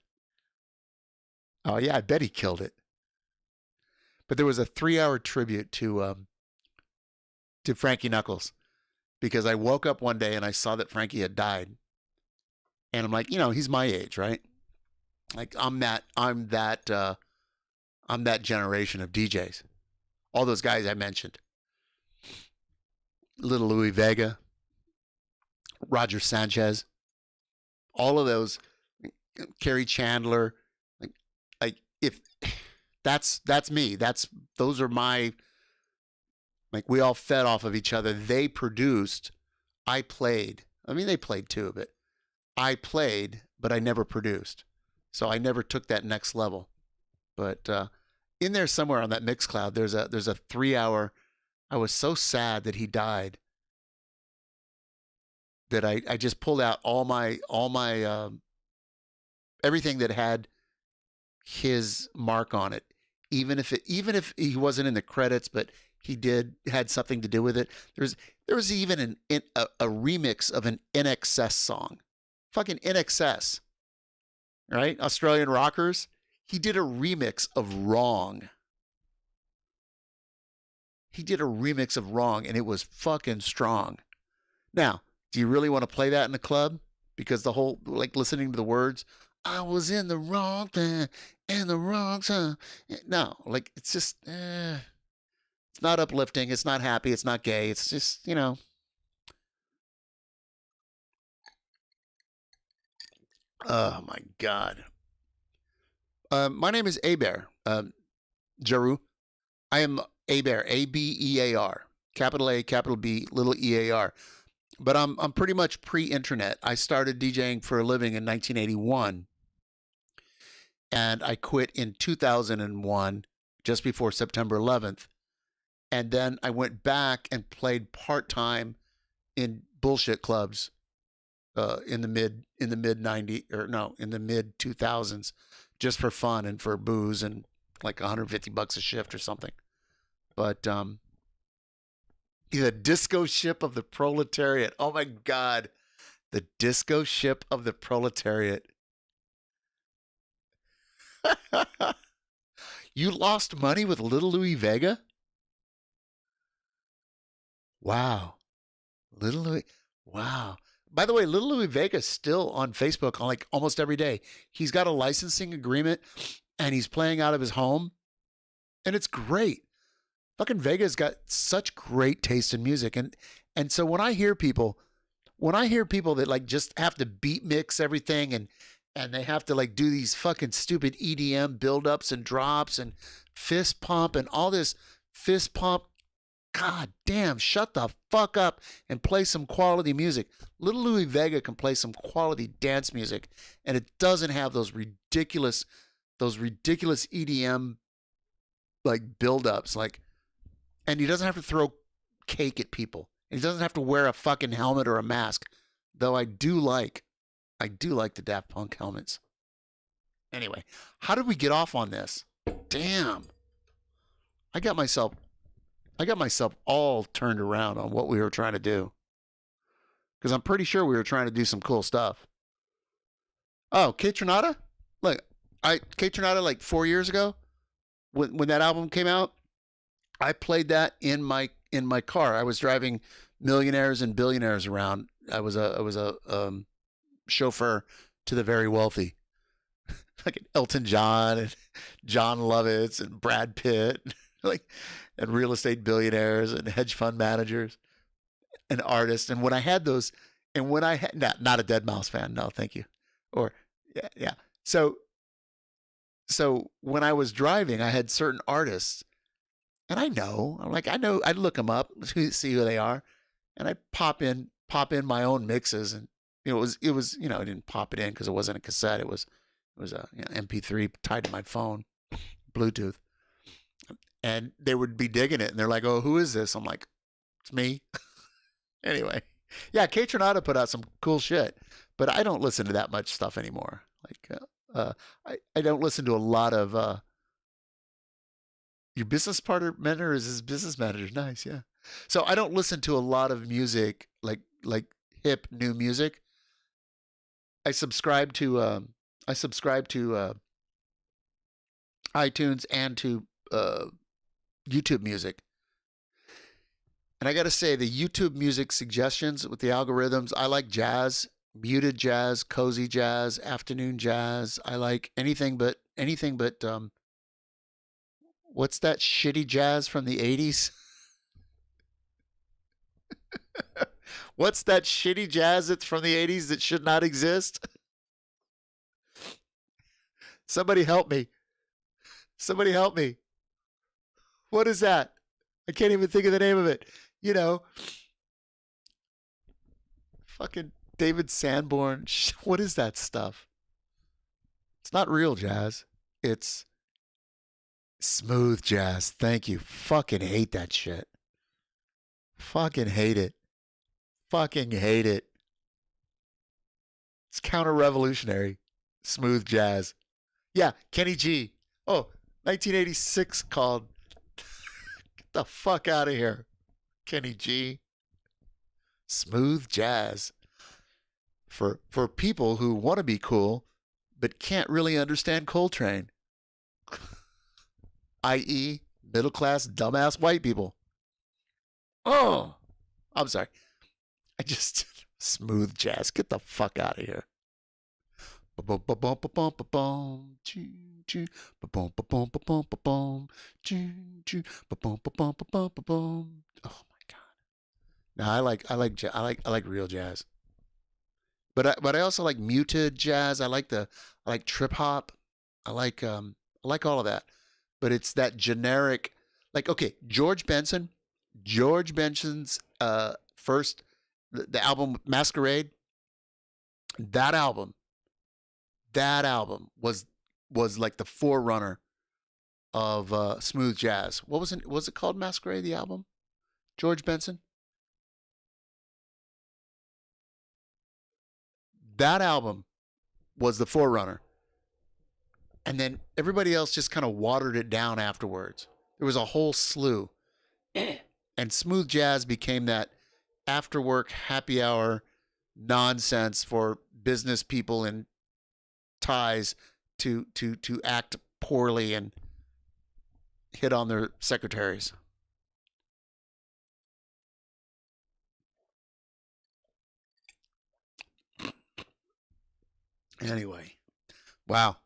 Oh, yeah, I bet he killed it. but there was a 3-hour tribute to Frankie Knuckles, because I woke up one day and I saw that Frankie had died, and I'm like, he's my age, right? Like I'm that generation of DJs. All those guys I mentioned, Little Louis Vega, Roger Sanchez, all of those, Kerry Chandler, like if that's me, those are my, like, we all fed off of each other. They produced, I played. I mean, they played too, but I played, but I never produced. So I never took that next level. But in there somewhere on that Mixcloud, there's a 3-hour. I was so sad that he died that I just pulled out all my everything that had his mark on it, even if he wasn't in the credits, but he had something to do with it. There was even a remix of an NXS song, fucking NXS, right? Australian rockers. He did a remix of Wrong. He did a remix of Wrong, and it was fucking strong. Now, do you really want to play that in the club? Because the whole, like, listening to the words, I was in the wrong thing, in the wrong song. No, like, it's just, it's not uplifting. It's not happy. It's not gay. It's just, Oh, my God. My name is Abear, Jaru. I am Abear, A-B-E-A-R, capital A, capital B, little E-A-R. But I'm pretty much pre-internet. I started DJing for a living in 1981, and I quit in 2001, just before September 11th. And then I went back and played part-time in bullshit clubs in the mid 2000s, just for fun and for booze and like $150 a shift or something. But the disco ship of the proletariat. Oh my God, the disco ship of the proletariat. You lost money with Little Louis Vega? Wow. Little Louis. Wow. By the way, Little Louis Vega's still on Facebook on like almost every day. He's got a licensing agreement and he's playing out of his home. And it's great. Fucking Vega's got such great taste in music. And so when I hear people that like just have to beat mix everything and they have to like do these fucking stupid EDM buildups and drops and fist pump and all this fist pump, God damn, shut the fuck up and play some quality music. Little Louis Vega can play some quality dance music, and it doesn't have those ridiculous EDM like buildups, like, and he doesn't have to throw cake at people. He doesn't have to wear a fucking helmet or a mask, though I do like the Daft Punk helmets. Anyway, how did we get off on this? Damn. I got myself all turned around on what we were trying to do. Because I'm pretty sure we were trying to do some cool stuff. Oh, Kate Tronada? Look, Kate Tronada like 4 years ago, when that album came out, I played that in my car. I was driving millionaires and billionaires around. I was a chauffeur to the very wealthy, like Elton John and John Lovitz and Brad Pitt, like, and real estate billionaires and hedge fund managers and artists. And when I had those, and when I had not a Dead Mouse fan, no, thank you. Or yeah. So when I was driving, I had certain artists. And I'd look them up, see who they are, and I'd pop in my own mixes, and it was I didn't pop it in because it wasn't a cassette, it was a MP3 tied to my phone, Bluetooth, and they would be digging it, and they're like, "Oh, who is this?" I'm like, "It's me." Anyway, yeah, Kate Tronada put out some cool shit, but I don't listen to that much stuff anymore. Like, I don't listen to a lot of. Your business partner is his business manager. Nice, yeah. So I don't listen to a lot of music, like hip new music. I subscribe to iTunes and to YouTube music. And I got to say, the YouTube music suggestions with the algorithms, I like jazz, muted jazz, cozy jazz, afternoon jazz. I like anything but what's that shitty jazz from the 80s? What's that shitty jazz that's from the 80s that should not exist? Somebody help me. Somebody help me. What is that? I can't even think of the name of it. You know, fucking David Sanborn. What is that stuff? It's not real jazz. It's smooth jazz. Thank you. Fucking hate that shit. Fucking hate it. Fucking hate it. It's counter-revolutionary. Smooth jazz. Yeah, Kenny G. Oh, 1986 called Get the fuck out of here. Kenny G. Smooth jazz. For people who want to be cool but can't really understand Coltrane. I.e., middle-class, dumbass white people. Oh, I'm sorry. I just smooth jazz. Get the fuck out of here. Oh my god. No, I like real jazz. But I also like muted jazz. I like trip hop. I like all of that. But it's that generic, like, okay, George Benson's first, the album Masquerade, that album was like the forerunner of smooth jazz. Was it called Masquerade, the album? George Benson? That album was the forerunner. And then everybody else just kind of watered it down afterwards. There was a whole slew. And smooth jazz became that after work happy hour nonsense for business people in ties to act poorly and hit on their secretaries. Anyway, wow.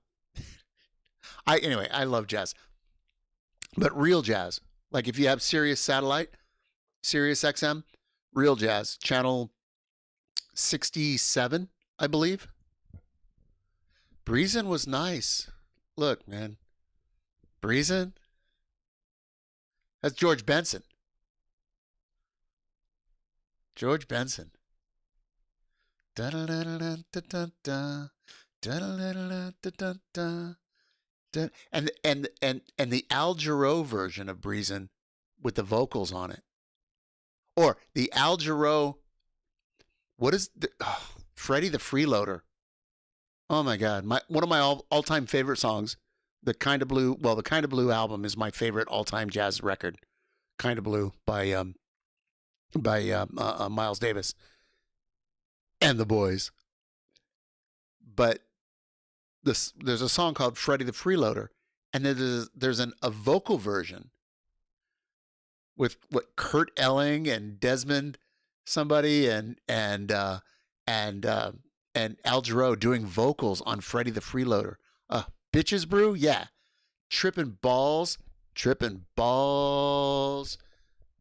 I love jazz. But real jazz, like if you have Sirius Satellite, Sirius XM, real jazz, channel 67, I believe. Breezin' was nice. Look, man. Breezin'? That's George Benson. George Benson. Da-da-da-da-da-da-da. Da-da-da-da-da-da-da. And the Al Jarreau version of Breezin' with the vocals on it. Or the Al Jarreau, what is the Freddie the Freeloader. Oh my God. One of my all-time favorite songs, The Kind of Blue album is my favorite all-time jazz record. Kind of Blue by Miles Davis and the Boys. But there's a song called Freddie the Freeloader, and there's a vocal version with what Kurt Elling and Desmond somebody and Al Jarreau doing vocals on Freddie the Freeloader. Bitches Brew, yeah. Tripping balls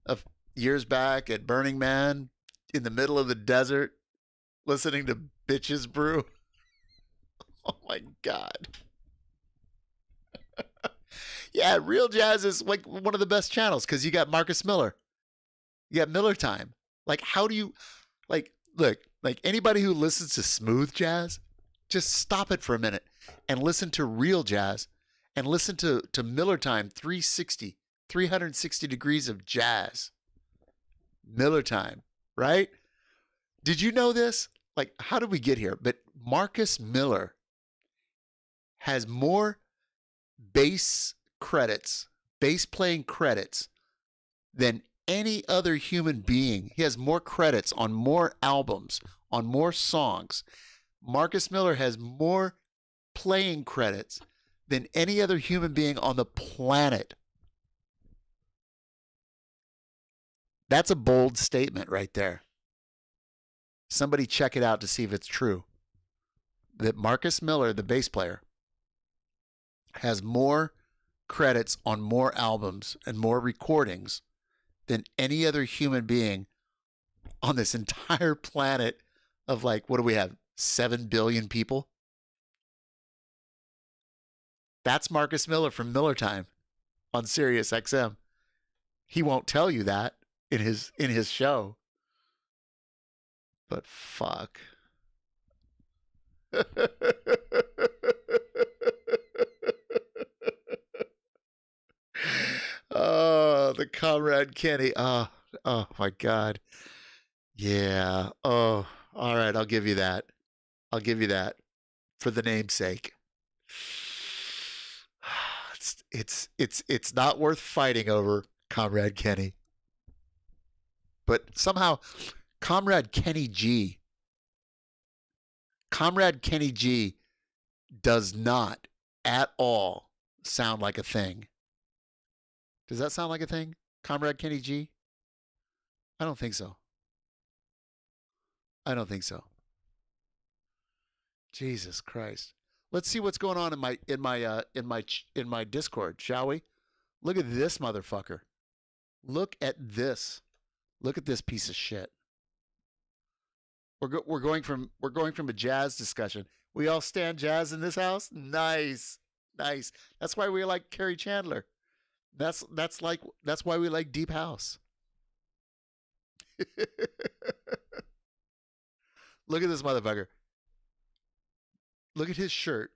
of years back at Burning Man in the middle of the desert listening to Bitches Brew. Oh my God. Yeah, real jazz is like one of the best channels because you got Marcus Miller. You got Miller Time. Like, how do you, look, anybody who listens to smooth jazz, just stop it for a minute and listen to real jazz and listen to Miller Time 360 degrees of jazz. Miller Time, right? Did you know this? Like, how did we get here? But Marcus Miller has more bass playing credits than any other human being. He has more credits on more albums, on more songs. Marcus Miller has more playing credits than any other human being on the planet. That's a bold statement right there. Somebody check it out to see if it's true. That Marcus Miller, the bass player, has more credits on more albums and more recordings than any other human being on this entire planet of, like, what do we have? 7 billion people? That's Marcus Miller from Miller Time on Sirius XM. He won't tell you that in his show. But fuck. Oh, the Comrade Kenny. Oh my God. Yeah. Oh, all right. I'll give you that. I'll give you that for the namesake. It's not worth fighting over, Comrade Kenny. But somehow, Comrade Kenny G does not at all sound like a thing. Does that sound like a thing? Comrade Kenny G? I don't think so. I don't think so. Jesus Christ. Let's see what's going on in my Discord, shall we? Look at this motherfucker. Look at this. Look at this piece of shit. We're going from a jazz discussion. We all stand jazz in this house? Nice. Nice. That's why we like Carrie Chandler. That's why we like deep house. Look at this motherfucker. Look at his shirt.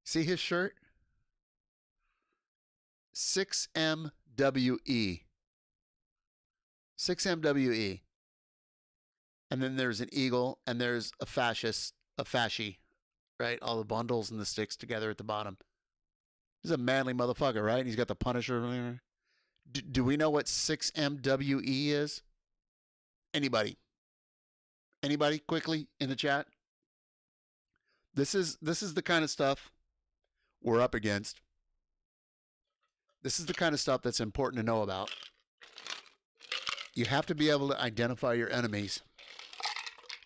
See his shirt? 6MWE. 6MWE. And then there's an eagle and there's a fascie, right? All the bundles and the sticks together at the bottom. He's a manly motherfucker, right? He's got the Punisher. Do we know what 6MWE is? Anybody? Anybody quickly in the chat? This is the kind of stuff we're up against. This is the kind of stuff that's important to know about. You have to be able to identify your enemies.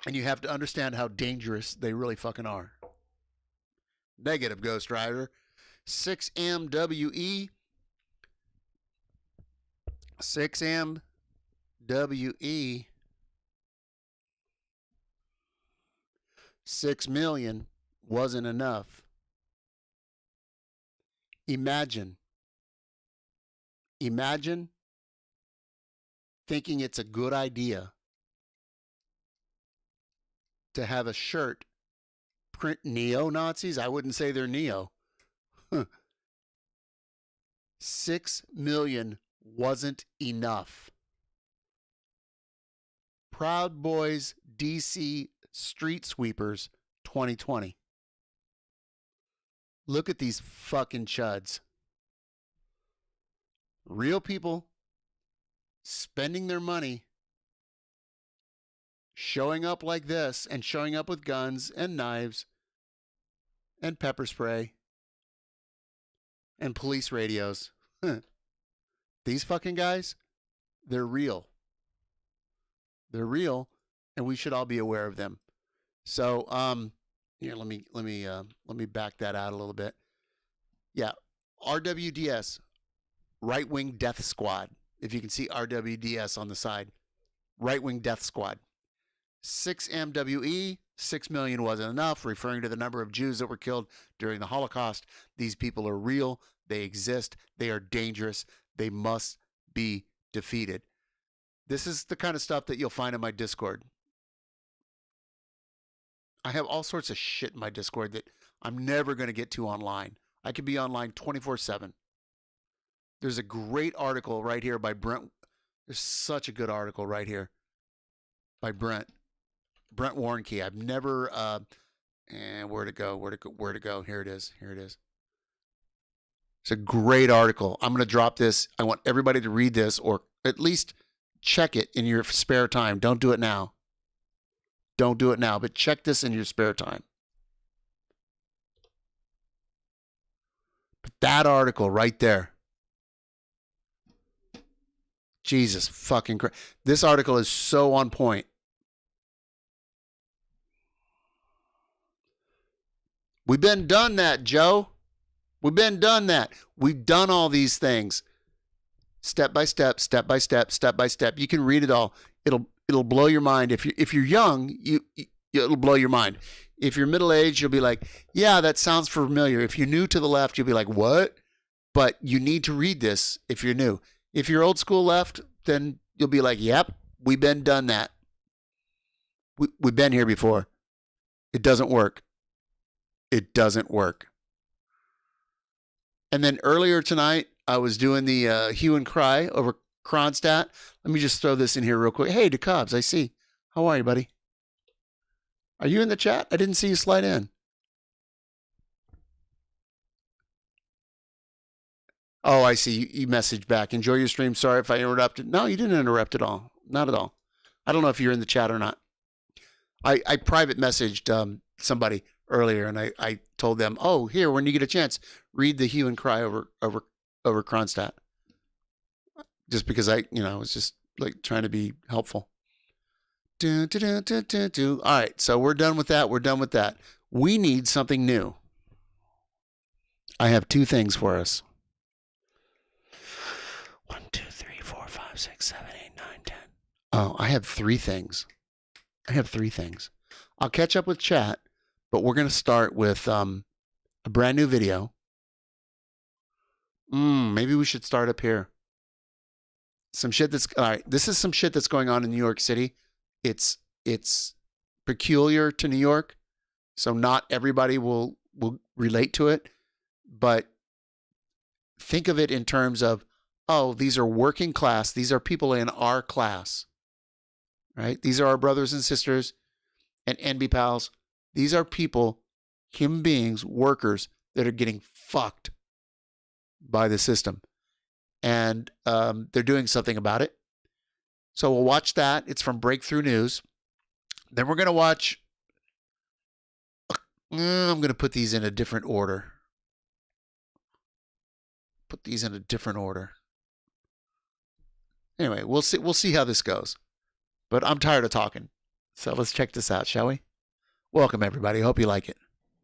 And you have to understand how dangerous they really fucking are. Negative, Ghost Rider. 6MWE. 6MWE. 6 million wasn't enough. Imagine thinking it's a good idea to have a shirt print neo-Nazis. I wouldn't say they're neo. 6 million wasn't enough. Proud Boys DC Street Sweepers 2020. Look at these fucking chuds. Real people spending their money, showing up like this, and showing up with guns and knives and pepper spray and police radios. These fucking guys, they're real. They're real, and we should all be aware of them. So, here, let me back that out a little bit. Yeah, RWDS, Right Wing Death Squad. If you can see RWDS on the side, Right Wing Death Squad. 6MWE, 6 million wasn't enough, referring to the number of Jews that were killed during the Holocaust. These people are real. They exist. They are dangerous. They must be defeated. This is the kind of stuff that you'll find in my Discord. I have all sorts of shit in my Discord that I'm never going to get to online. I could be online 24/7. There's a great article right here by Brent. There's such a good article right here by Brent Warnke. I've never, where'd it go? Here it is. It's a great article. I'm going to drop this. I want everybody to read this, or at least check it in your spare time. Don't do it now. But check this in your spare time. But that article right there. Jesus fucking Christ. This article is so on point. We've been done that, Joe. We've been done that. We've done all these things. Step by step, step by step, step by step. You can read it all. It'll blow your mind. If you're young, it'll blow your mind. If you're middle-aged, you'll be like, yeah, that sounds familiar. If you're new to the left, you'll be like, what? But you need to read this if you're new. If you're old school left, then you'll be like, yep, we've been done that. We've been here before. It doesn't work. It doesn't work. And then earlier tonight, I was doing the hue and cry over Kronstadt. Let me just throw this in here real quick. Hey, DeCobbs, I see. How are you, buddy? Are you in the chat? I didn't see you slide in. Oh, I see. You messaged back. Enjoy your stream. Sorry if I interrupted. No, you didn't interrupt at all. Not at all. I don't know if you're in the chat or not. I private messaged somebody earlier, and I told them, oh, here, when you get a chance, read the hue and cry over Kronstadt. Just because I was just like trying to be helpful. All right, so we're done with that. We're done with that. We need something new. I have two things for us. 1, 2, 3, 4, 5, 6, 7, 8, 9, 10. Oh, I have three things. I'll catch up with chat, but we're going to start with a brand new video. Maybe we should start up here. All right. This is some shit that's going on in New York City. It's peculiar to New York, so not everybody will relate to it, but think of it in terms of, oh, these are working class. These are people in our class, right? These are our brothers and sisters and NB pals. These are people, human beings, workers that are getting fucked by the system. And they're doing something about it. So we'll watch that. It's from Breakthrough News. Then we're going to watch... I'm going to put these in a different order. Anyway, we'll see how this goes. But I'm tired of talking. So let's check this out, shall we? Welcome, everybody. Hope you like it.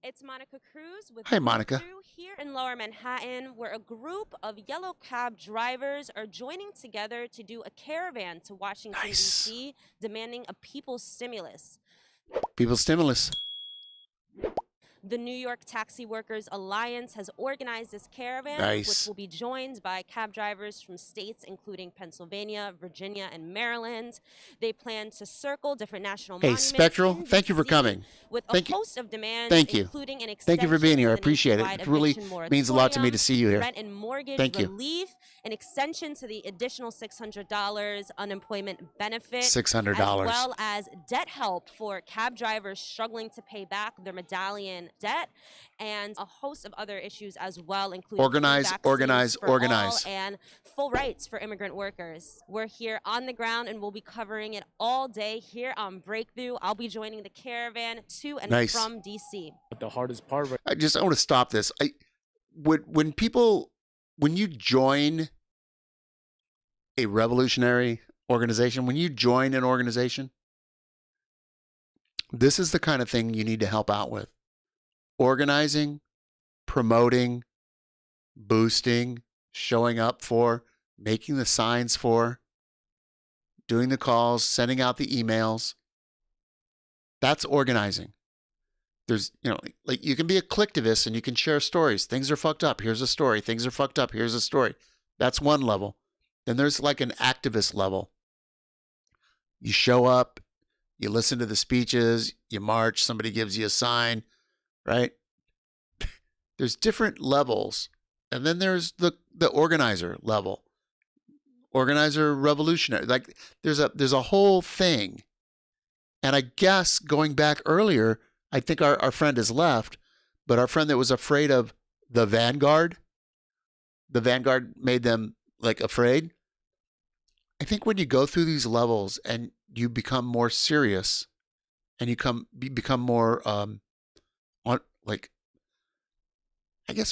It's Monica Cruz with Hi, Monica. Breakthrough here in Lower Manhattan, where a group of yellow cab drivers are joining together to do a caravan to Washington, Nice. D.C., demanding a people's stimulus. People's stimulus. The New York Taxi Workers Alliance has organized this caravan, Nice. which will be joined by cab drivers from states including Pennsylvania, Virginia, and Maryland. They plan to circle different national Hey, monuments Spectral, in thank you for DC coming. with Thank a you. host of demands, Thank you. including an Thank you for being here. I extension to the appreciate it. nationwide It really eviction means a lot to me to moratorium, see you here. rent and mortgage Thank you. relief, an extension to the additional $600 unemployment benefit, $600. as well as debt help for cab drivers struggling to pay back their medallion debt, and a host of other issues as well, including Organize, free vaccines organize, for organize. all and full rights for immigrant workers. We're here on the ground, and we'll be covering it all day here on Breakthrough. I'll be joining the caravan to and Nice. from DC. But the hardest part right I want to stop this. When you join a revolutionary organization, when you join an organization, this is the kind of thing you need to help out with. Organizing, promoting, boosting, showing up for, making the signs for, doing the calls, sending out the emails. That's organizing. There's, like you can be a collectivist and you can share stories. Things are fucked up. Here's a story. Things are fucked up. Here's a story. That's one level. Then there's like an activist level. You show up, you listen to the speeches, you march, somebody gives you a sign, right? There's different levels. And then there's the organizer level. Organizer revolutionary. Like there's a whole thing. And I guess going back earlier, I think our friend has left, but our friend that was afraid of the Vanguard made them like afraid. I think when you go through these levels and you become more serious and you become more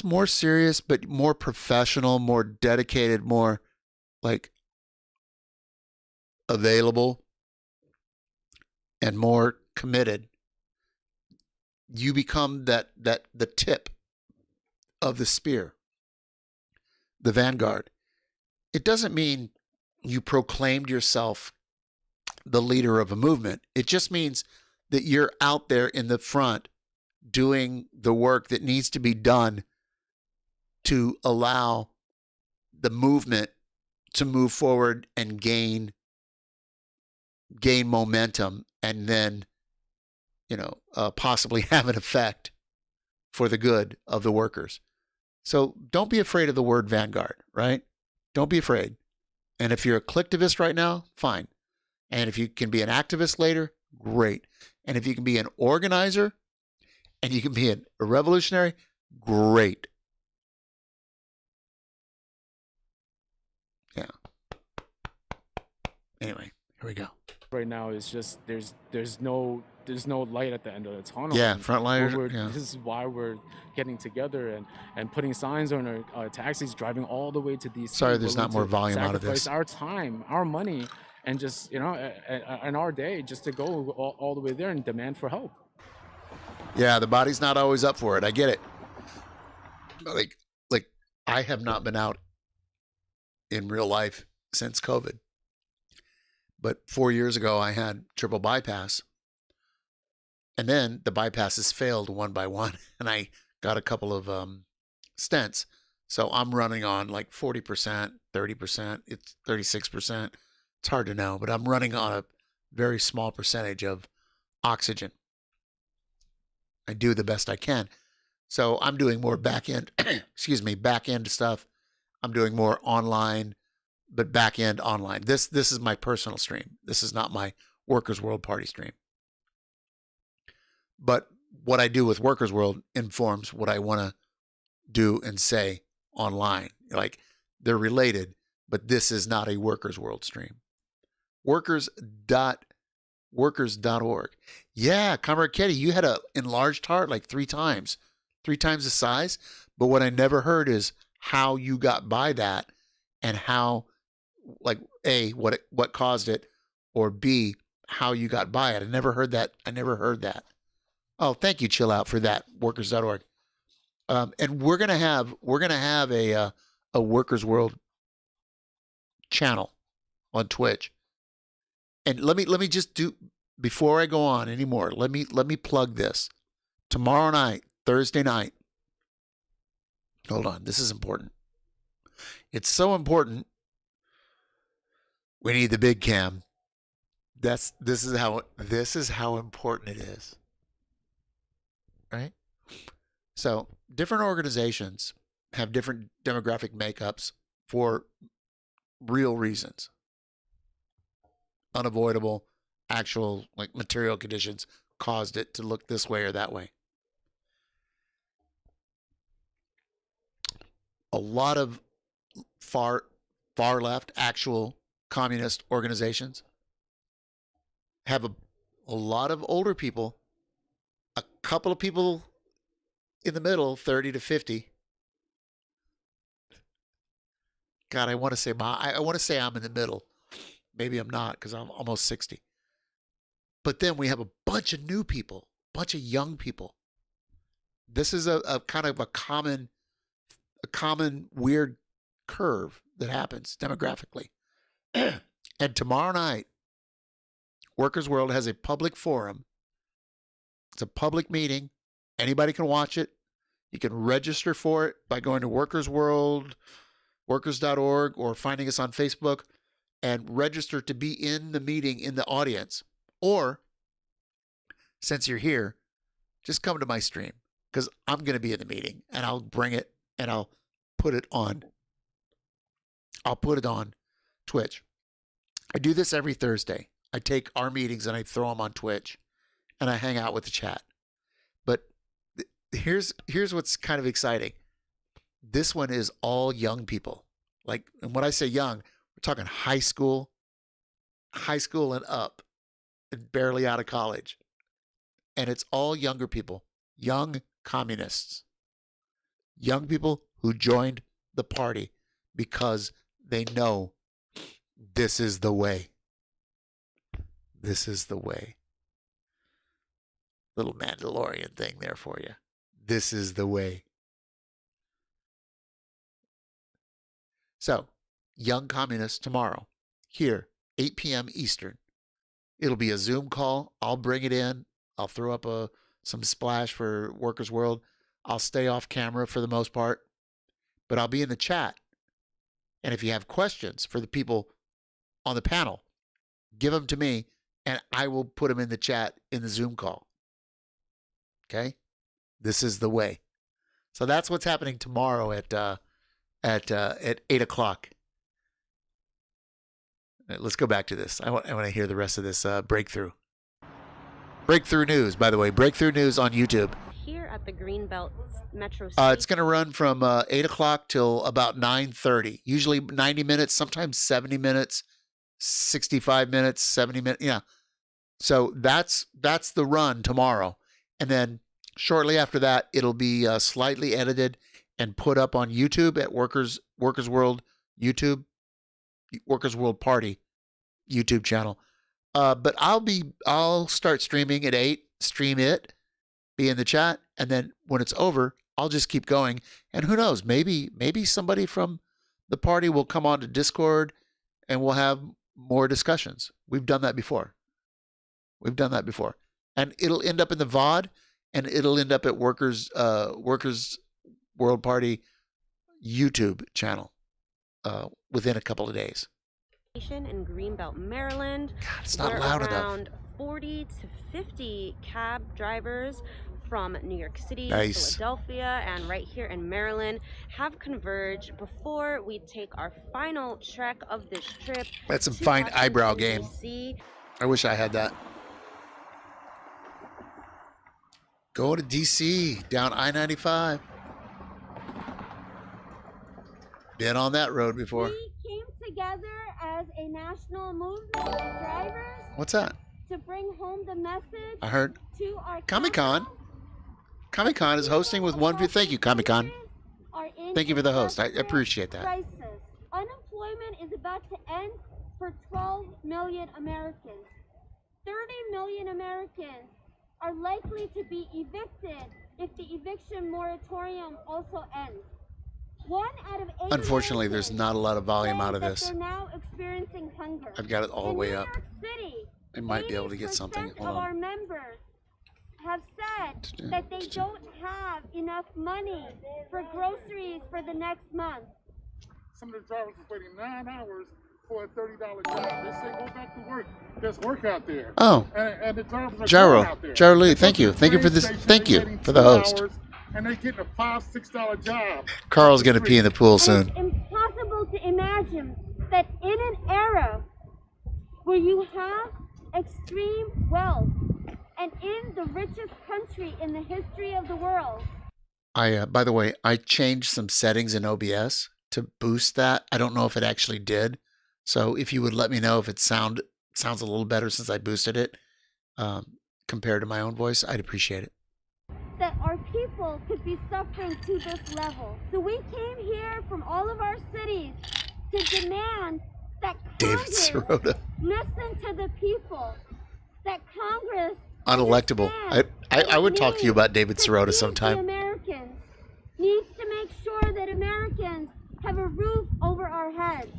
more serious, but more professional, more dedicated, more like available and more committed, you become the tip of the spear, the vanguard. It doesn't mean you proclaimed yourself the leader of a movement. It just means that you're out there in the front doing the work that needs to be done to allow the movement to move forward and gain momentum, and then, possibly have an effect for the good of the workers. So don't be afraid of the word vanguard, right? Don't be afraid. And if you're a collectivist right now, fine. And if you can be an activist later, great. And if you can be an organizer and you can be a revolutionary, great. Yeah. Anyway, here we go. Right now is just there's no light at the end of the tunnel. Yeah, And frontliners. Yeah. This is why we're getting together and putting signs on our taxis, driving all the way to DC. Sorry, there's not more volume out of this. Our time, our money, and just and our day just to go all the way there and demand for help. Yeah, the body's not always up for it. I get it. Like I have not been out in real life since COVID. But 4 years ago, I had triple bypass. And then the bypasses failed one by one. And I got a couple of stents. So I'm running on like 40%, 30%, it's 36%. It's hard to know, but I'm running on a very small percentage of oxygen. I do the best I can. So I'm doing more back end stuff. I'm doing more online, but back end online. This is my personal stream. This is not my Workers World Party stream. But what I do with Workers World informs what I want to do and say online. Like, they're related, but this is not a Workers World stream. Workers.org. Yeah, Comrade Ketty, you had an enlarged heart like 3 times the size. But what I never heard is how you got by that, and how, like, A, what caused it, or B, how you got by it. I never heard that. Oh, thank you, Chill Out, for that. Workers.org. And we're gonna have a Workers World channel on Twitch. And let me just do, before I go on anymore, let me plug this. Tomorrow night, Thursday night. Hold on, this is important. It's so important. We need the big cam. This is how important it is. Right? So, different organizations have different demographic makeups for real reasons. Unavoidable, actual, like, material conditions caused it to look this way or that way. A lot of far left, actual communist organizations have a lot of older people, a couple of people in the middle, 30 to 50. God, I want to say I'm in the middle. Maybe I'm not, because I'm almost 60. But then we have a bunch of new people, a bunch of young people. This is a kind of a common weird curve that happens demographically. And tomorrow night, Workers World has a public forum. It's a public meeting. Anybody can watch it. You can register for it by going to Workers World, workers.org, or finding us on Facebook and register to be in the meeting, in the audience. Or, since you're here, just come to my stream, because I'm going to be in the meeting, and I'll bring it and I'll put it on. I'll put it on Twitch. I do this every Thursday. I take our meetings and I throw them on Twitch, and I hang out with the chat. But here's what's kind of exciting. This one is all young people. Like, and when I say young, we're talking high school and up, and barely out of college. And it's all younger people, young communists, young people who joined the party because they know this is the way. This is the way. Little Mandalorian thing there for you. This is the way. So, Young Communists tomorrow, here, 8 p.m. Eastern. It'll be a Zoom call. I'll bring it in. I'll throw up some splash for Workers' World. I'll stay off camera for the most part, but I'll be in the chat. And if you have questions for the people on the panel, give them to me, and I will put them in the chat in the Zoom call. Okay? This is the way. So that's what's happening tomorrow at 8 o'clock. Let's go back to this. I want to hear the rest of this breakthrough. Breakthrough news, by the way. Breakthrough news on YouTube. Here at the Greenbelt Metro It's going to run from 8 o'clock till about 9:30. Usually 90 minutes, sometimes 70 minutes, 65 minutes, 70 minutes. Yeah. So that's the run tomorrow. And then shortly after that, it'll be slightly edited and put up on YouTube at Workers World YouTube, Workers World Party YouTube channel. But I'll start streaming at 8, stream it, be in the chat, and then when it's over, I'll just keep going. And who knows, maybe somebody from the party will come on to Discord and we'll have more discussions. We've done that before. And it'll end up in the VOD, and it'll end up at Workers World Party YouTube channel within a couple of days. In Greenbelt, Maryland. God, it's not where loud enough. Around 40 to 50 cab drivers from New York City, Nice. Philadelphia, and right here in Maryland have converged before we take our final trek of this trip. That's some to fine Washington, eyebrow game. DC. I wish I had that. Go to DC, down I-95. Been on that road before. We came together as a national movement of drivers What's that? to bring home the message I heard to our Comic-Con. Comic-Con is hosting with one. Thank you, Comic-Con. Thank you for the host. I appreciate that. Crisis. Unemployment is about to end for 12 million Americans. 30 million Americans are likely to be evicted if the eviction moratorium also ends. 1 out of 8 Unfortunately, there's Americans not a lot of volume say out of that this. They're now experiencing hunger. I've got it all the In way New up. York City, I might be able to get something. 80% Hold of our on. members have said that they don't have enough money for groceries for the next month. Some of the drivers are waiting 9 hours for a $30 job. They say go back to work. There's work out there. Oh, And the drivers are Gyro. going out there. Gyro Lee, They thank go you. to the Thank you for train this. station, Thank they're you waiting for the 2 host. hours, and they're getting a $5, $6 job. Carl's going to pee in the pool And soon. it's impossible to imagine that in an era where you have extreme wealth and in the richest country in the history of the world, By the way, I changed some settings in OBS to boost that. I don't know if it actually did. So if you would let me know if it sounds a little better since I boosted it compared to my own voice, I'd appreciate it. that our people could be suffering to this level. So we came here from all of our cities to demand that David Congress Sirota, listen to the people, that Congress unelectable. I would talk to you about David Sirota The sometime. Americans needs to make sure that Americans have a roof over our heads.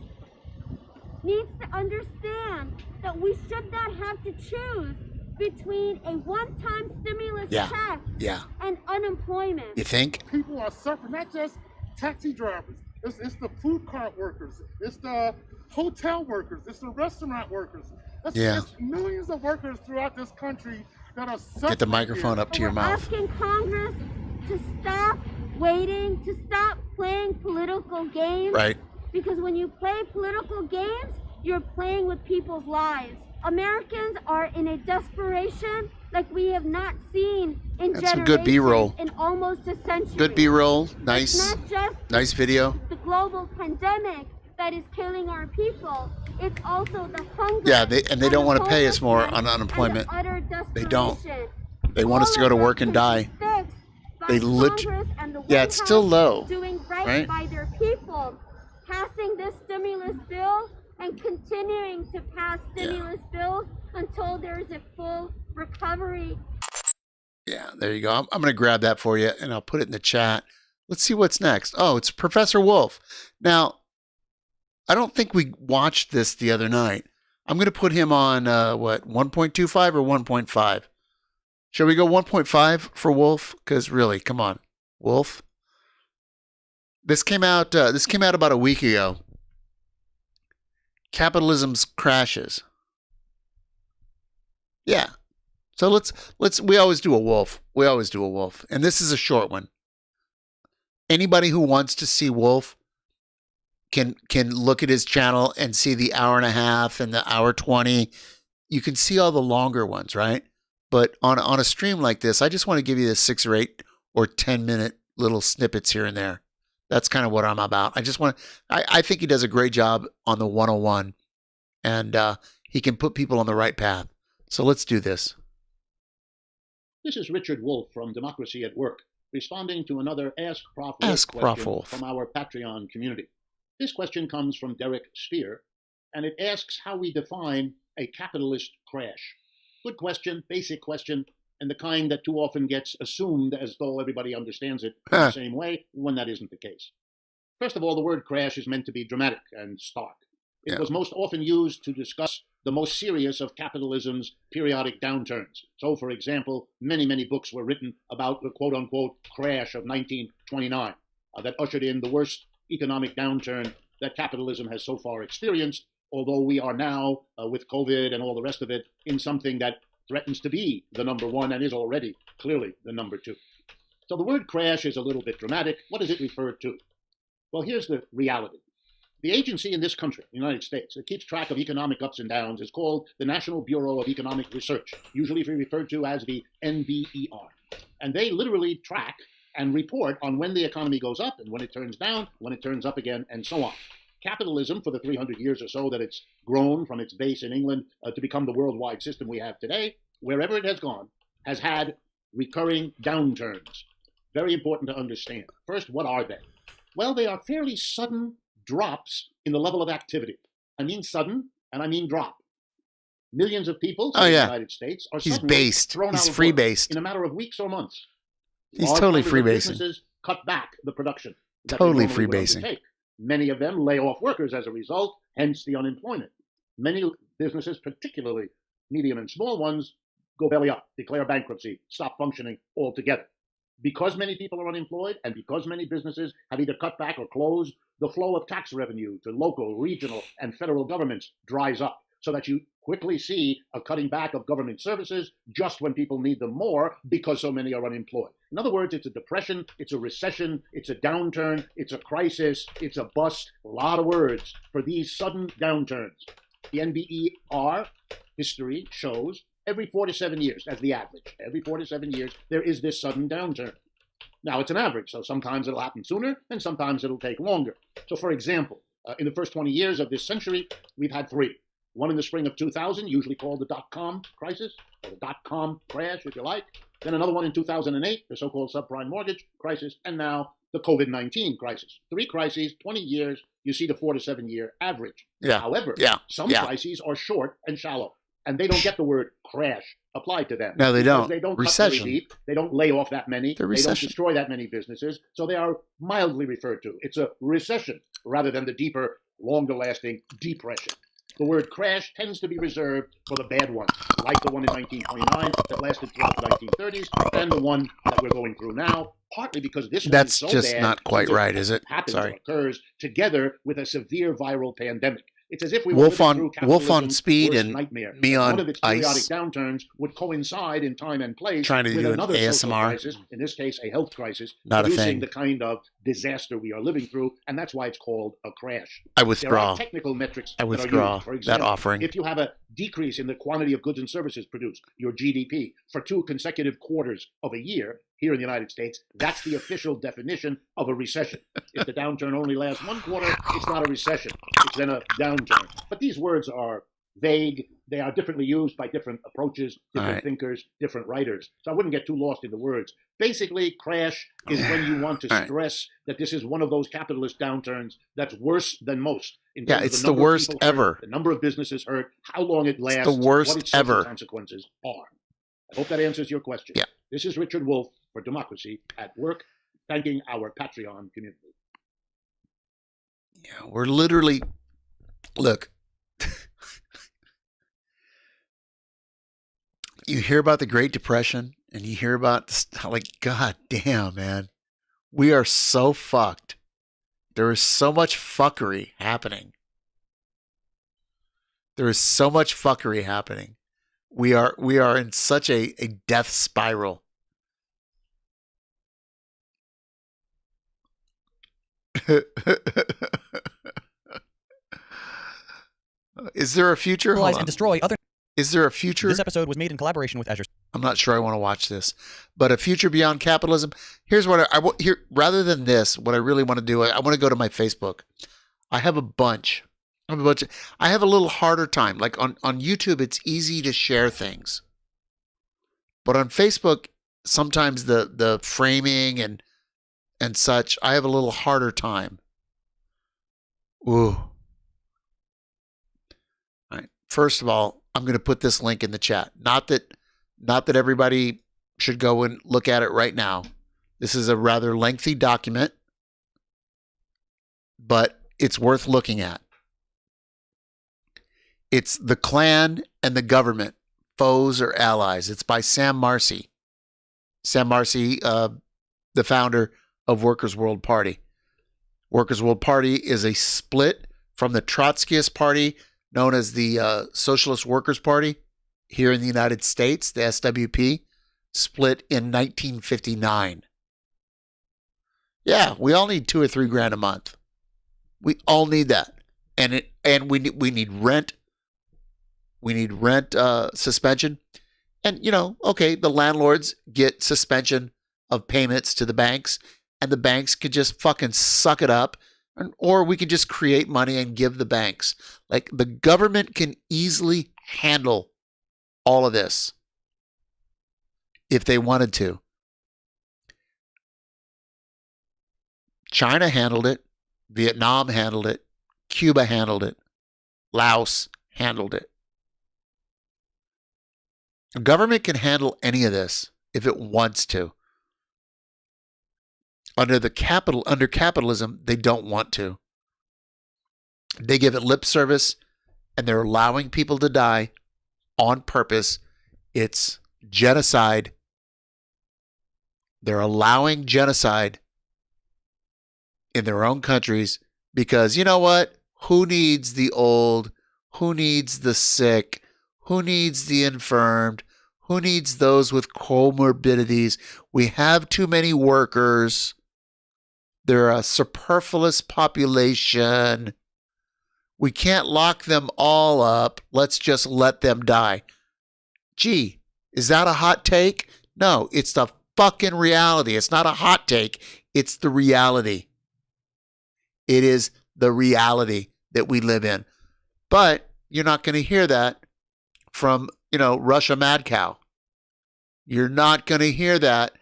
Needs to understand that we should not have to choose between a one-time stimulus Yeah. check Yeah. and unemployment. You think? People are suffering, not just taxi drivers. It's the food cart workers. It's the hotel workers. It's the restaurant workers. Yeah. It's millions of workers throughout this country that are suffering. Get the microphone here. up to your We're mouth. asking Congress to stop waiting, to stop playing political games. Right. Because when you play political games, you're playing with people's lives. Americans are in a desperation like we have not seen in That's some generations, good B-roll. in almost a century. Good B-roll. It's Nice. not just Nice video. the global pandemic that is killing our people. It's also the hunger. Yeah, they don't want to pay us more homelessness on unemployment. and the utter They don't. desperation. They want us to go to All of work this and can die. be fixed by They lit- Congress and the Yeah, White it's still House low, doing right, right? by their people, passing this stimulus bill and continuing to pass stimulus bills until there is a full recovery. Yeah, there you go. I'm going to grab that for you and I'll put it in the chat. Let's see what's next. Oh, it's Professor Wolf. Now, I don't think we watched this the other night. I'm going to put him on, 1.25 or 1.5? Shall we go 1.5 for Wolf? Because really, come on, Wolf. This came out about a week ago. Capitalism's crashes. Yeah. So let's we always do a Wolf. We always do a Wolf. And this is a short one. Anybody who wants to see Wolf can look at his channel and see the hour and a half and the hour 20. You can see all the longer ones, right? But on a stream like this, I just want to give you the 6 or 8 or 10 minute little snippets here and there. That's kind of what I'm about. I think he does a great job on the 101 and he can put people on the right path. So let's do this. This is Richard Wolf from Democracy at Work, responding to another Ask Prof. Ask question Prof. Wolf. from our Patreon community. This question comes from Derek Spear, and it asks how we define a capitalist crash. Good question, basic question, and the kind that too often gets assumed as though everybody understands it the same way, when that isn't the case. First of all, the word crash is meant to be dramatic and stark. It was most often used to discuss the most serious of capitalism's periodic downturns. So, for example, many, many books were written about the quote-unquote crash of 1929 that ushered in the worst economic downturn that capitalism has so far experienced, although we are now, with COVID and all the rest of it, in something that threatens to be the number one and is already clearly the number two. So the word crash is a little bit dramatic. What does it refer to? Well, here's the reality. The agency in this country, the United States, that keeps track of economic ups and downs is called the National Bureau of Economic Research, usually referred to as the NBER. And they literally track and report on when the economy goes up and when it turns down, when it turns up again, and so on. Capitalism, for the 300 years or so that it's grown from its base in England to become the worldwide system we have today, wherever it has gone, has had recurring downturns. Very important to understand. First, what are they? Well, they are fairly sudden drops in the level of activity. I mean sudden, and I mean drop. Millions of people in the United States are suddenly thrown out of work in a matter of weeks or months. He's totally freebasing. Businesses cut back the production. Totally freebasing. Many of them lay off workers as a result, hence the unemployment. Many businesses, particularly medium and small ones, go belly up, declare bankruptcy, stop functioning altogether. Because many people are unemployed and because many businesses have either cut back or closed, the flow of tax revenue to local, regional, and federal governments dries up, so that you quickly see a cutting back of government services just when people need them more because so many are unemployed. In other words, it's a depression, it's a recession, it's a downturn, it's a crisis, it's a bust, a lot of words for these sudden downturns. The NBER history shows every 4 to 7 years, as the average. Every 4 to 7 years, there is this sudden downturn. Now, it's an average, so sometimes it'll happen sooner, and sometimes it'll take longer. So, for example, in the first 20 years of this century, we've had 3. One in the spring of 2000, usually called the dot-com crisis, or the dot-com crash, if you like. Then another one in 2008, the so-called subprime mortgage crisis, and now the COVID-19 crisis. 3 crises, 20 years, you see the 4 to 7 year average. However, some crises are short and shallow, and they don't get the word crash applied to them. No, they don't. They don't Recession. cut really deep. They don't lay off that many. They don't destroy that many businesses. So they are mildly referred to. It's a recession rather than the deeper, longer-lasting depression. The word crash tends to be reserved for the bad ones, like the one in 1929 that lasted throughout the 1930s, and the one that we're going through now, partly because this one is so just bad, not quite right, is it? Happens Sorry. or occurs together with a severe viral pandemic. It's as if we were living through Wolf on capitalism's speed worst and nightmare. me on One of its periodic ice. downturns would coincide in time and place Trying to with do an another social ASMR. crisis, in this case a health crisis, Not a producing thing. the kind of disaster we are living through, and that's why it's called a crash. I There withdraw. are technical metrics I that are withdraw used. For that example, offering. if you have a decrease in the quantity of goods and services produced, your GDP, for 2 consecutive quarters of a year, here in the United States, that's the official definition of a recession. If the downturn only lasts 1 quarter, it's not a recession. It's then a downturn. But these words are vague. They are differently used by different approaches, different right. thinkers, different writers. So I wouldn't get too lost in the words. Basically, crash is when you want to All right. stress that this is one of those capitalist downturns that's worse than most. In Yeah, terms of it's the the number of worst people hurt, ever. the number of businesses hurt, how long it lasts, the worst what its social ever. consequences are. I hope that answers your question. Yeah. This is Richard Wolff for Democracy at Work, thanking our Patreon community. Yeah, we're literally, look, you hear about the Great Depression and you hear about this, like, God damn, man, we are so fucked. There is so much fuckery happening. There is so much fuckery happening. We are in such a death spiral. Is there a future? Hold on. And destroy other. Is there a future? This episode was made in collaboration with Azure. I'm not sure I want to watch this, but a future beyond capitalism. Here's what I want here. Rather than this, what I really want to do, I want to go to my Facebook. I have a bunch. I have a little harder time. Like on YouTube, it's easy to share things, but on Facebook, sometimes the framing and such, I have a little harder time. Ooh. All right. First of all, I'm going to put this link in the chat. Not that everybody should go and look at it right now. This is a rather lengthy document, but it's worth looking at. It's The Klan and the Government, Foes or Allies. It's by Sam Marcy. Sam Marcy, the founder of Workers' World Party. Workers' World Party is a split from the Trotskyist Party, known as the Socialist Workers' Party here in the United States, the SWP, split in 1959. Yeah, we all need $2 or $3 grand a month. We all need that, and we need rent. We need rent suspension, and okay, the landlords get suspension of payments to the banks, and the banks could just fucking suck it up. Or we can just create money and give the banks. Like, the government can easily handle all of this if they wanted to. China handled it. Vietnam handled it. Cuba handled it. Laos handled it. The government can handle any of this if it wants to. Under capitalism, they don't want to. They give it lip service, and they're allowing people to die on purpose. It's genocide. They're allowing genocide in their own countries because, you know what? Who needs the old? Who needs the sick? Who needs the infirmed? Who needs those with comorbidities? We have too many workers. They're a superfluous population. We can't lock them all up. Let's just let them die. Gee, is that a hot take? No, it's the fucking reality. It's not a hot take. It's the reality. It is the reality that we live in. But you're not going to hear that from, Russia Mad Cow. You're not going to hear that,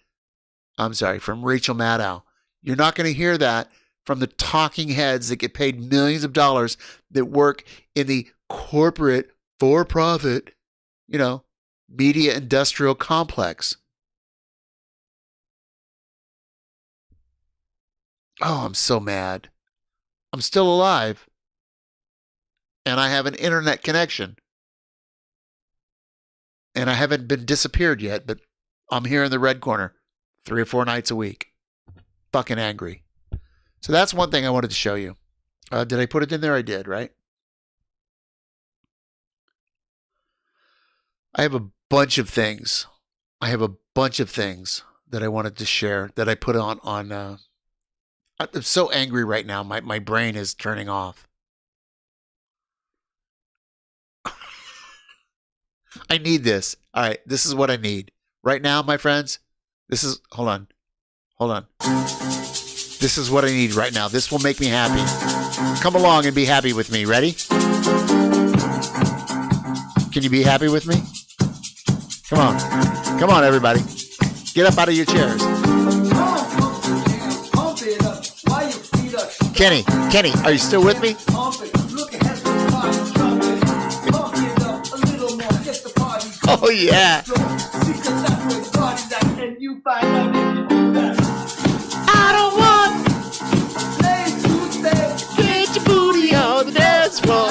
from Rachel Maddow. You're not going to hear that from the talking heads that get paid millions of dollars that work in the corporate, for-profit, media industrial complex. Oh, I'm so mad. I'm still alive. And I have an internet connection. And I haven't been disappeared yet, but I'm here in the red corner 3 or 4 nights a week. Fucking angry. So that's one thing I wanted to show you. Did I put it in there? I did, right? I have a bunch of things. That I wanted to share that I put on. I'm so angry right now. My brain is turning off. I need this. All right, this is what I need. Right now, my friends, hold on. This is what I need right now. This will make me happy. Come along and be happy with me. Ready? Can you be happy with me? Come on. Come on, everybody. Get up out of your chairs. Kenny, are you still with me? Oh, yeah. I don't want get your booty on the dance floor.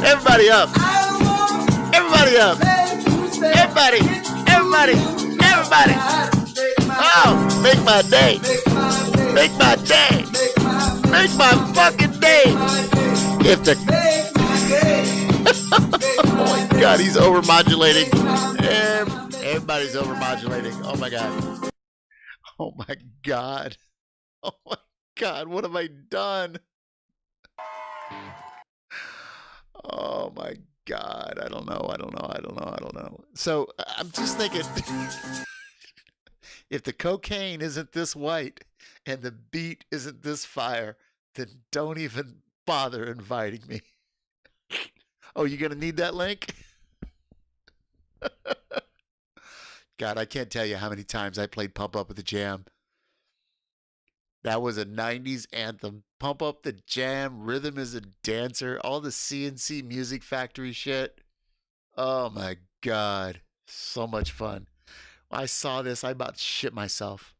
Everybody up. Everybody up. Everybody. Oh, make my day. Make my day. Make my fucking day. If the oh my God, he's overmodulating. Everybody's overmodulating. Oh my God. Oh my God. Oh my God, what have I done? Oh my God, I don't know. So I'm just thinking, if the cocaine isn't this white and the beat isn't this fire, then don't even bother inviting me. Oh, you're gonna need that link? God, I can't tell you how many times I played Pump Up with the Jam. That was a 90s anthem. Pump Up the Jam, Rhythm is a Dancer, all the CNC Music Factory shit. Oh my God. So much fun. When I saw this, I about shit myself.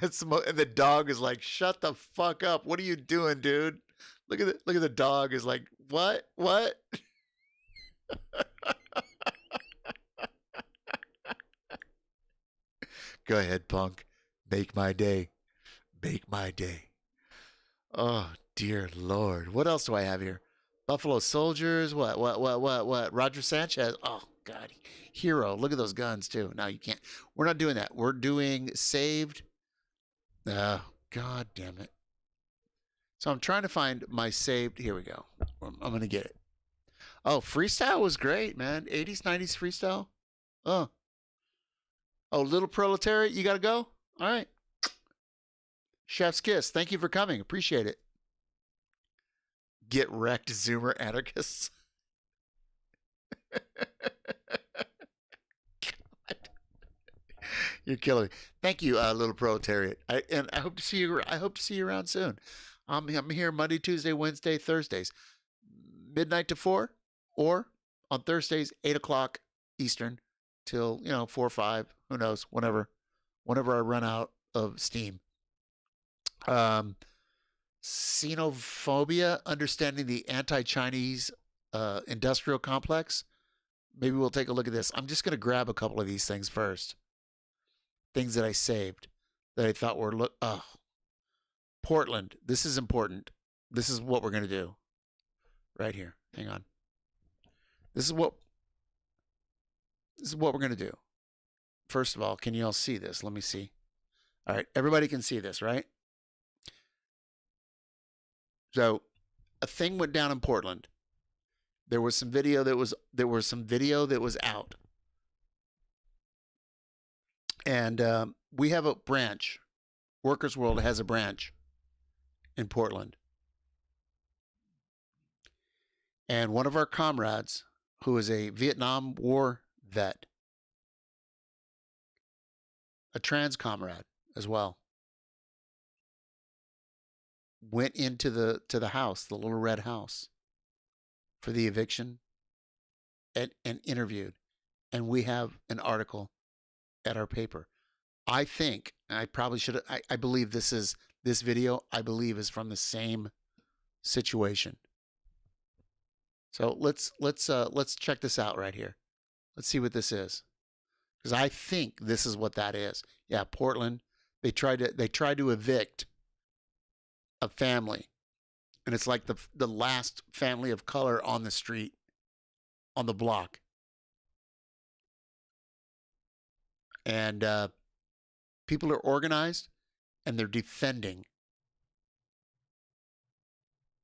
And the dog is like, shut the fuck up. What are you doing, dude? Look at the dog is like, what? Go ahead, punk. Make my day. Make my day. Oh, dear Lord. What else do I have here? Buffalo Soldiers. What? Roger Sanchez. Oh, God. Hero. Look at those guns, too. No, you can't. We're not doing that. We're doing Saved. Oh, God damn it. So I'm trying to find my saved. Here we go. I'm going to get it. Oh, freestyle was great, man. 80s, 90s freestyle. Oh, Little Proletariat, you got to go? All right. Chef's kiss. Thank you for coming. Appreciate it. Get wrecked, Zoomer anarchists. You're killing me. Thank you, Little Proletariat. I hope to see you. I hope to see you around soon. I'm here Monday, Tuesday, Wednesday, Thursdays, midnight to 4, or on Thursdays 8 o'clock Eastern till 4 or 5. Who knows? Whenever I run out of steam. Xenophobia, understanding the anti-Chinese industrial complex. Maybe we'll take a look at this. I'm just going to grab a couple of these things first. Things that I saved that I thought were Portland. This is important. This is what we're going to do right here. Hang on. This is what we're going to do. First of all, can you all see this? Let me see. All right, everybody can see this, right? So, a thing went down in Portland. There was some video that was out. And we have a branch. Workers World has a branch in Portland. And one of our comrades, who is a Vietnam War vet, a trans comrade as well, went into the house, the little red house, for the eviction and interviewed. And we have an article at our paper. I think, I probably should, I believe this video, I believe, is from the same situation. So let's check this out right here. Let's see what this is. Because I think this is what that is. Yeah, Portland, they tried to evict a family. And it's like the last family of color on the street, on the block. And people are organized and they're defending.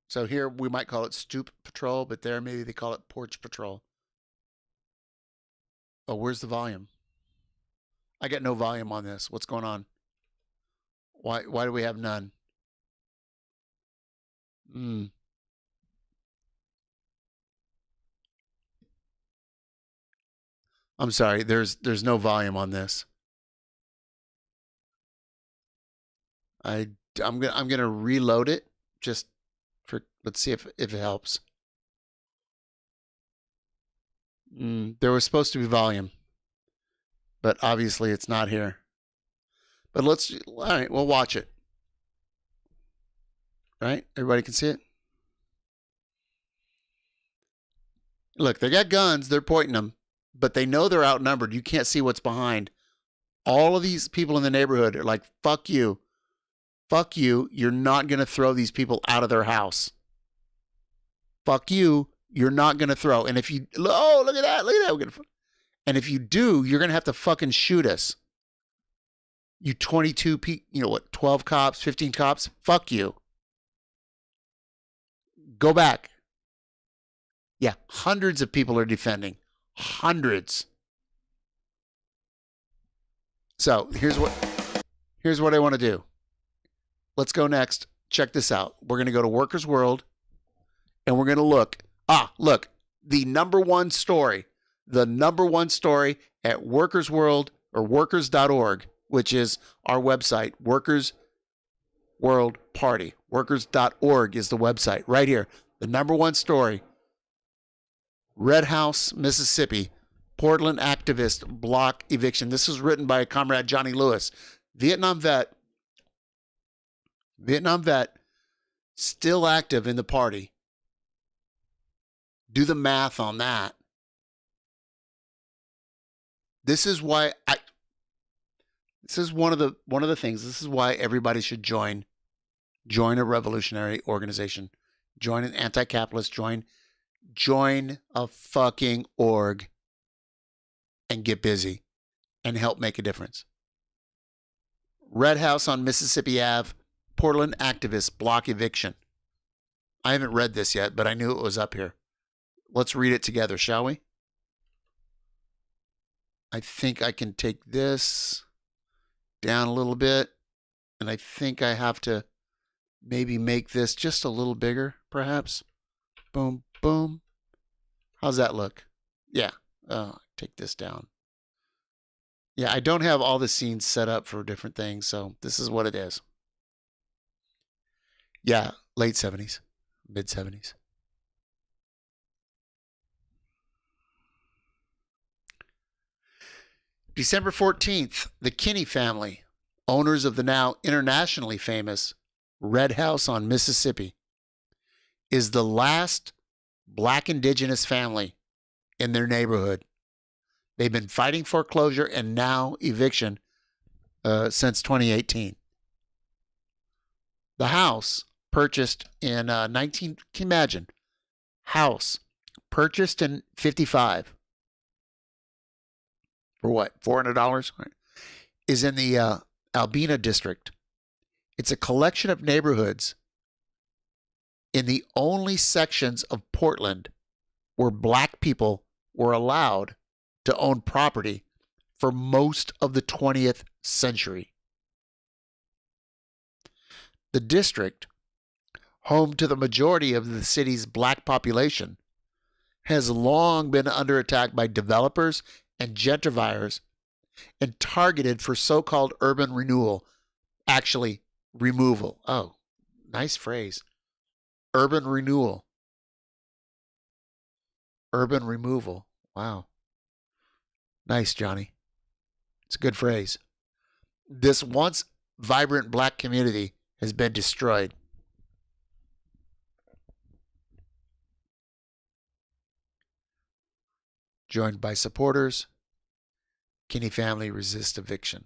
So here we might call it stoop patrol, but there maybe they call it porch patrol. Oh, where's the volume? I got no volume on this. What's going on? Why do we have none? I'm sorry. There's no volume on this. I'm gonna reload it just for, let's see if it helps. There was supposed to be volume, but obviously it's not here. But all right, we'll watch it. Right? Everybody can see it. Look, they got guns. They're pointing them, but they know they're outnumbered. You can't see what's behind. All of these people in the neighborhood are like, fuck you. Fuck you. You're not going to throw these people out of their house. Fuck you. You're not going to throw. And if you, oh, look at that. Look at that. We're gonna, and if you do, you're going to have to fucking shoot us. You 22 12 cops, 15 cops. Fuck you. Go back. Yeah, hundreds of people are defending. Hundreds. So here's what I want to do. Let's go next. Check this out. We're going to go to Workers World, and we're going to look. Look, the number one story at Workers World or workers.org, which is our website, Workers World Party. Workers.org is the website right here. The number one story. Red House, Mississippi, Portland activist block eviction. This was written by Comrade Johnny Lewis, Vietnam vet, still active in the party. Do the math on that. This is why this is one of the things. This is why everybody should join a revolutionary organization, join an anti-capitalist, join a fucking org and get busy and help make a difference. Red House on Mississippi Ave, Portland activist block eviction. I haven't read this yet, but I knew it was up here. Let's read it together, shall we? I think I can take this down a little bit, and I think I have to maybe make this just a little bigger, perhaps. Boom, boom. How's that look? Yeah. Take this down. Yeah, I don't have all the scenes set up for different things, so this is what it is. Yeah, late 70s, mid 70s. December 14th, the Kinney family, owners of the now internationally famous Red House on Mississippi, is the last Black indigenous family in their neighborhood. They've been fighting foreclosure and now eviction since 2018. The house purchased in can you imagine? House purchased in 55 for what? $400? Is in the Albina district. It's a collection of neighborhoods in the only sections of Portland where Black people were allowed to own property for most of the 20th century. The district, home to the majority of the city's Black population, has long been under attack by developers and gentrifiers and targeted for so-called urban renewal, actually removal. Oh, nice phrase. Urban renewal. Urban removal. Wow. Nice, Johnny. It's a good phrase. This once vibrant Black community has been destroyed. Joined by supporters, Kinney family resists eviction.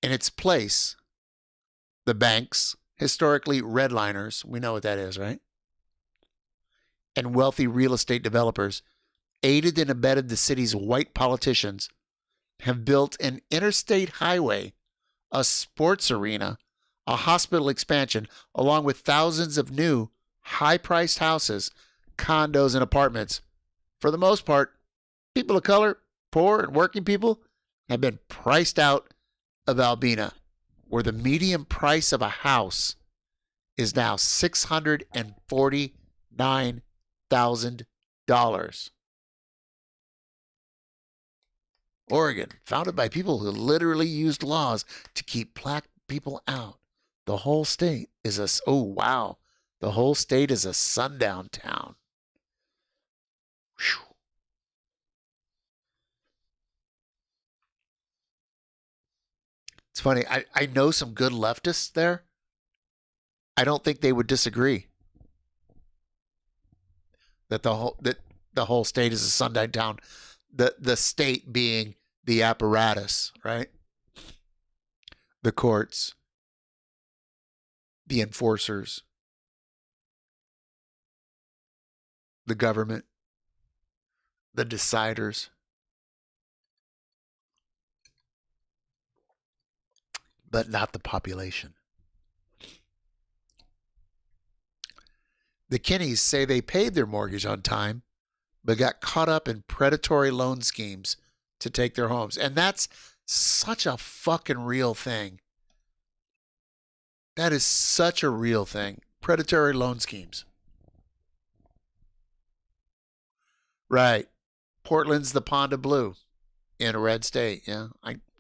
In its place, the banks, historically redliners, we know what that is, right? And wealthy real estate developers, aided and abetted the city's white politicians, have built an interstate highway, a sports arena, a hospital expansion, along with thousands of new, high-priced houses, condos, and apartments. For the most part, people of color, poor and working people, have been priced out of Albina, where the median price of a house is now $649,000. Oregon, founded by people who literally used laws to keep black people out. The whole state is a, oh wow, the whole state is a sundown town. Whew. It's funny, I know some good leftists there. I don't think they would disagree that the whole state is a sundown town. The state being the apparatus, right? The courts, the enforcers, the government, the deciders. But not the population. The Kinneys say they paid their mortgage on time, but got caught up in predatory loan schemes to take their homes. And that's such a fucking real thing. That is such a real thing. Predatory loan schemes. Right. Portland's the pond of blue in a red state. Yeah,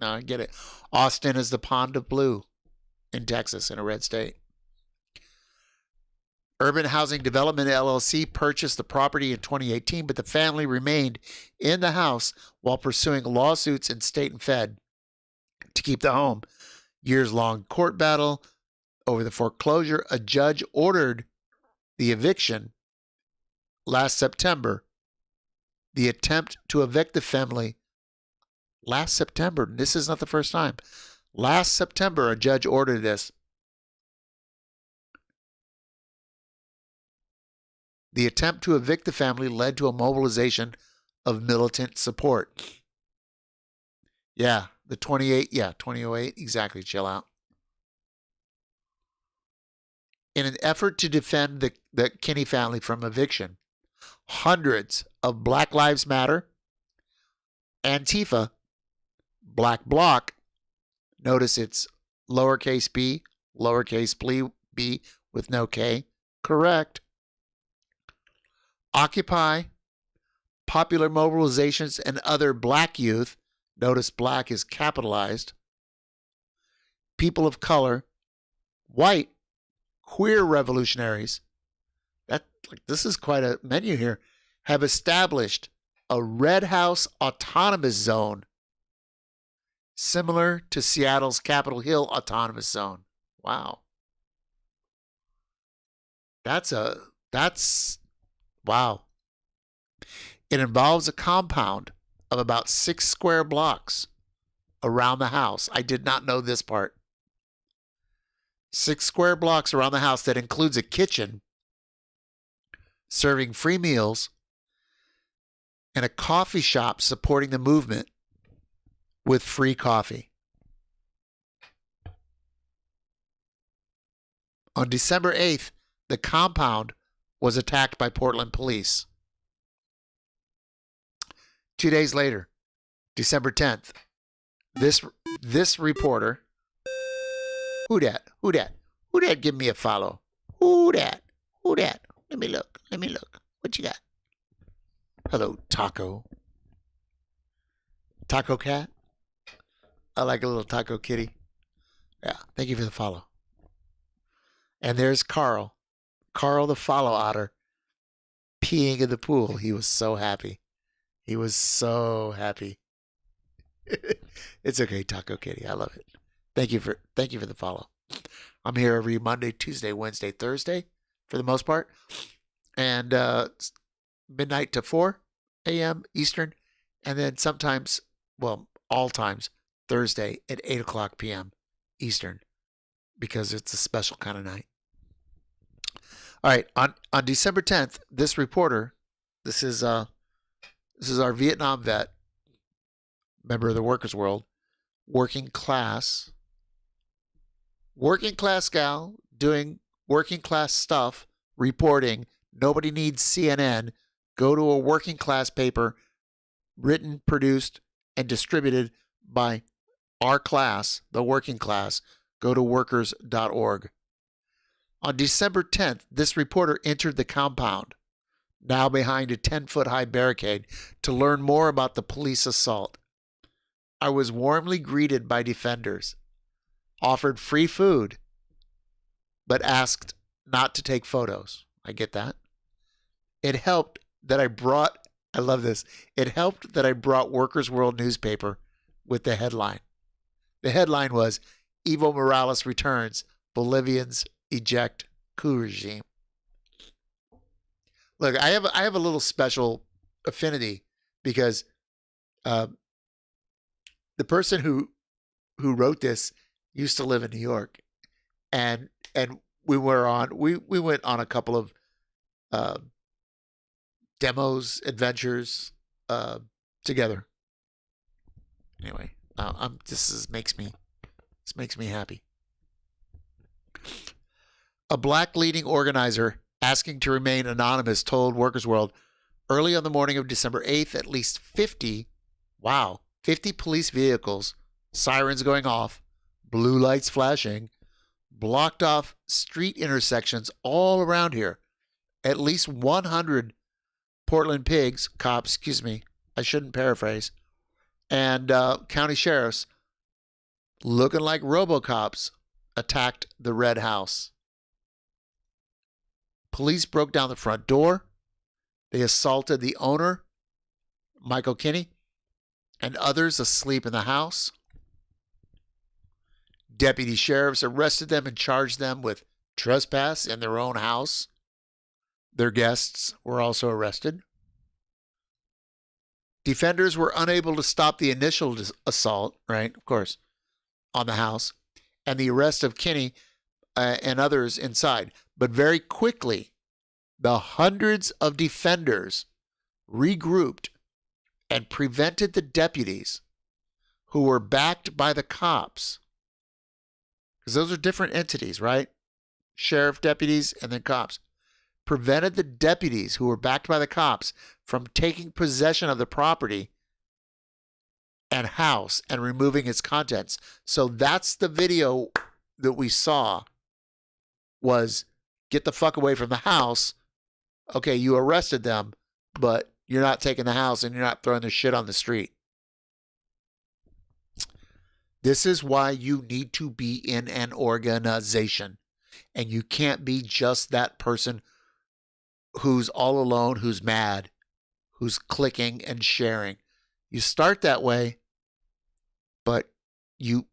I get it. Austin is the pond of blue in Texas in a red state. Urban Housing Development LLC purchased the property in 2018, but the family remained in the house while pursuing lawsuits in state and fed to keep the home. Years-long court battle over the foreclosure. A judge ordered the eviction last September. The attempt to evict the family last September. This is not the first time. Last September, a judge ordered this. The attempt to evict the family led to a mobilization of militant support. Yeah, the 2008, exactly, chill out. In an effort to defend the Kinney family from eviction, hundreds of Black Lives Matter, Antifa, Black Bloc, notice it's lowercase b, lowercase b with no K, correct. Occupy, popular mobilizations, and other black youth, notice black is capitalized, people of color, white, queer revolutionaries, this is quite a menu here, have established a Red House autonomous zone similar to Seattle's Capitol Hill autonomous zone. Wow. Wow. It involves a compound of about 6 square blocks around the house. I did not know this part. 6 square blocks around the house that includes a kitchen serving free meals and a coffee shop supporting the movement with free coffee. On December 8th, the compound was attacked by Portland police. 2 days later, December 10th, this reporter, who dat? Give me a follow. Who dat? Let me look. What you got? Hello, Taco. Taco cat? I like a little taco kitty. Yeah, thank you for the follow. And there's Carl the follow otter, peeing in the pool. He was so happy. It's okay, Taco Kitty. I love it. Thank you for the follow. I'm here every Monday, Tuesday, Wednesday, Thursday, for the most part, and midnight to 4 a.m. Eastern, and then sometimes, well, all times, Thursday at 8 o'clock p.m. Eastern, because it's a special kind of night. All right, on December 10th, this reporter, this is our Vietnam vet, member of the Workers' World, working class gal doing working class stuff, reporting. Nobody needs CNN. Go to a working class paper, written, produced, and distributed by our class, the working class. Go to workers.org. On December 10th, this reporter entered the compound, now behind a 10-foot-high barricade, to learn more about the police assault. I was warmly greeted by defenders, offered free food, but asked not to take photos. I get that. It helped that I brought, I love this, it helped that I brought Workers' World newspaper with the headline. The headline was, Evo Morales returns, Bolivians eject coup regime. Look, I have a little special affinity because the person who wrote this used to live in New York, and we went on a couple of demos, adventures together. Anyway, this makes me happy. A black leading organizer asking to remain anonymous told Workers' World early on the morning of December 8th, at least 50 police vehicles, sirens going off, blue lights flashing, blocked off street intersections all around here. At least 100 Portland pigs, cops, I shouldn't paraphrase, and county sheriffs looking like RoboCops attacked the Red House. Police broke down the front door. They assaulted the owner, Michael Kinney, and others asleep in the house. Deputy sheriffs arrested them and charged them with trespass in their own house. Their guests were also arrested. Defenders were unable to stop the initial assault, right, of course, on the house, and the arrest of Kinney and others inside. But very quickly, the hundreds of defenders regrouped and prevented the deputies who were backed by the cops, because those are different entities, right? Sheriff deputies and then cops, prevented the deputies who were backed by the cops from taking possession of the property and house and removing its contents. So that's the video that we saw, was get the fuck away from the house. Okay, you arrested them, but you're not taking the house and you're not throwing the shit on the street. This is why you need to be in an organization. And you can't be just that person who's all alone, who's mad, who's clicking and sharing. You start that way, but you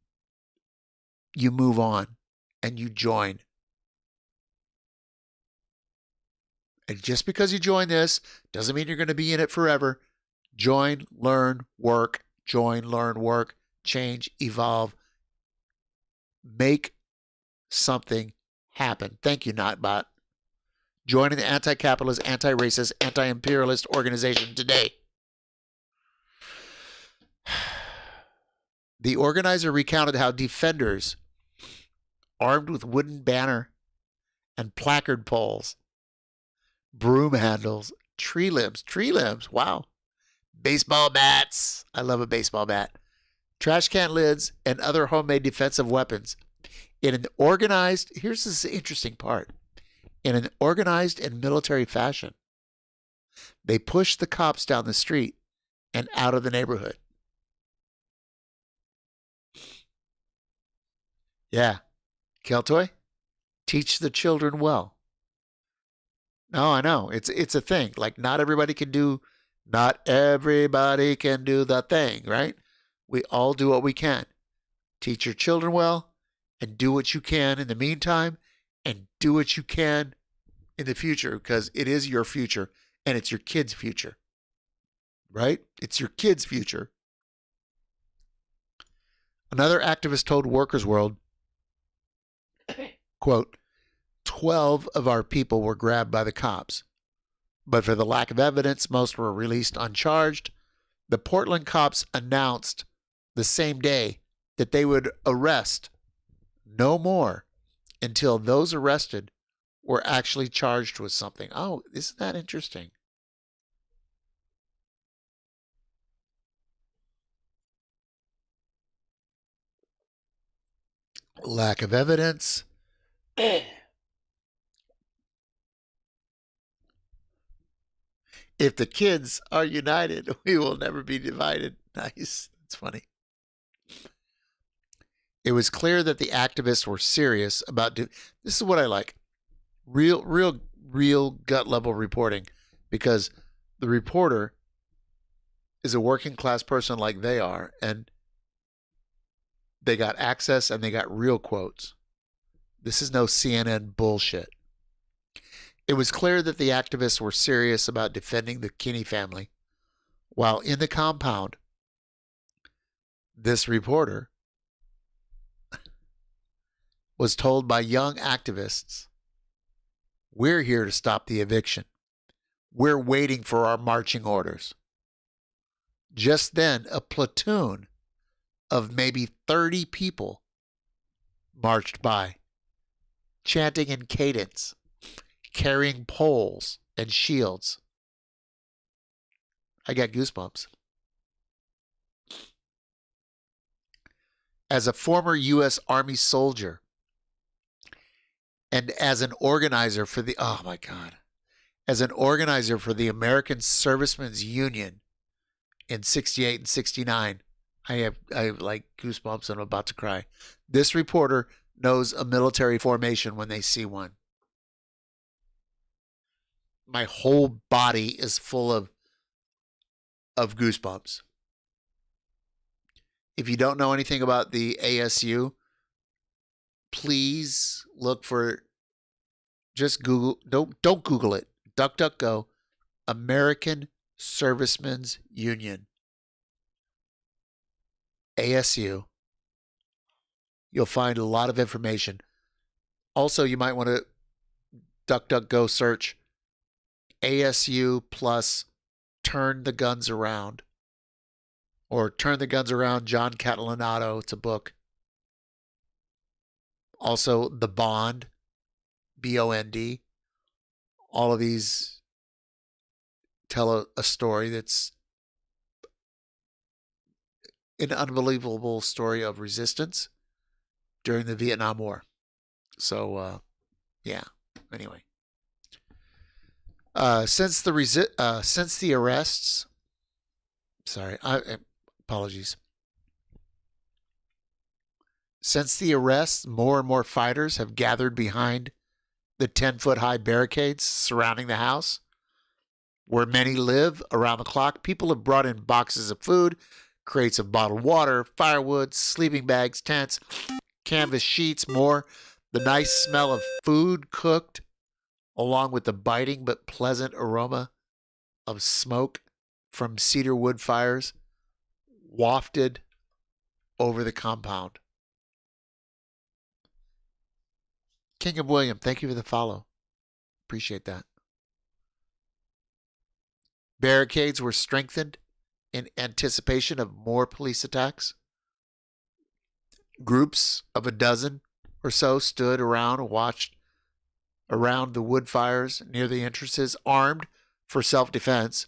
move on and you join. And just because you join this doesn't mean you're going to be in it forever. Join, learn, work. Join, learn, work. Change, evolve. Make something happen. Thank you, Notbot. Joining the anti-capitalist, anti-racist, anti-imperialist organization today. The organizer recounted how defenders, armed with wooden banner and placard poles, broom handles, tree limbs, wow, baseball bats, I love a baseball bat, trash can lids, and other homemade defensive weapons. In an organized, here's this interesting part, in an organized and military fashion, they pushed the cops down the street and out of the neighborhood. Yeah, Keltoy, teach the children well. No, I know. It's a thing. Like not everybody can do the thing, right? We all do what we can. Teach your children well and do what you can in the meantime and do what you can in the future, because it is your future and it's your kids' future, right? It's your kids' future. Another activist told Workers' World, quote, 12 of our people were grabbed by the cops, but for the lack of evidence, most were released uncharged. The Portland cops announced the same day that they would arrest no more until those arrested were actually charged with something. Oh, isn't that interesting? Lack of evidence. If the kids are united, we will never be divided. Nice. That's funny. It was clear that the activists were serious about this is what I like. Real gut level reporting, because the reporter is a working class person like they are, and they got access and they got real quotes. This is no CNN bullshit. It was clear that the activists were serious about defending the Kinney family, while in the compound, this reporter was told by young activists, "We're here to stop the eviction. We're waiting for our marching orders." Just then, a platoon of maybe 30 people marched by, chanting in cadence, carrying poles and shields. I got goosebumps. As a former U.S. Army soldier and as an organizer for the, oh my God, as an organizer for the American Servicemen's Union in 68 and 69, I have like goosebumps and I'm about to cry. This reporter knows a military formation when they see one. My whole body is full of goosebumps. If you don't know anything about the ASU, please look for, just Google, don't Google it. DuckDuckGo, American Servicemen's Union. ASU. You'll find a lot of information. Also, you might want to DuckDuckGo search ASU plus Turn the Guns Around, or Turn the Guns Around, John Catalanato. It's a book. Also, The Bond, BOND. All of these tell a story that's an unbelievable story of resistance during the Vietnam War. So, yeah. Anyway, since the arrests, apologies. Since the arrests, more and more fighters have gathered behind the 10-foot-high barricades surrounding the house, where many live around the clock. People have brought in boxes of food, crates of bottled water, firewood, sleeping bags, tents, canvas sheets, more. The nice smell of food cooked, along with the biting but pleasant aroma of smoke from cedar wood fires, wafted over the compound. King of William, thank you for the follow. Appreciate that. Barricades were strengthened in anticipation of more police attacks. Groups of a dozen or so stood around and watched around the wood fires near the entrances, armed for self-defense.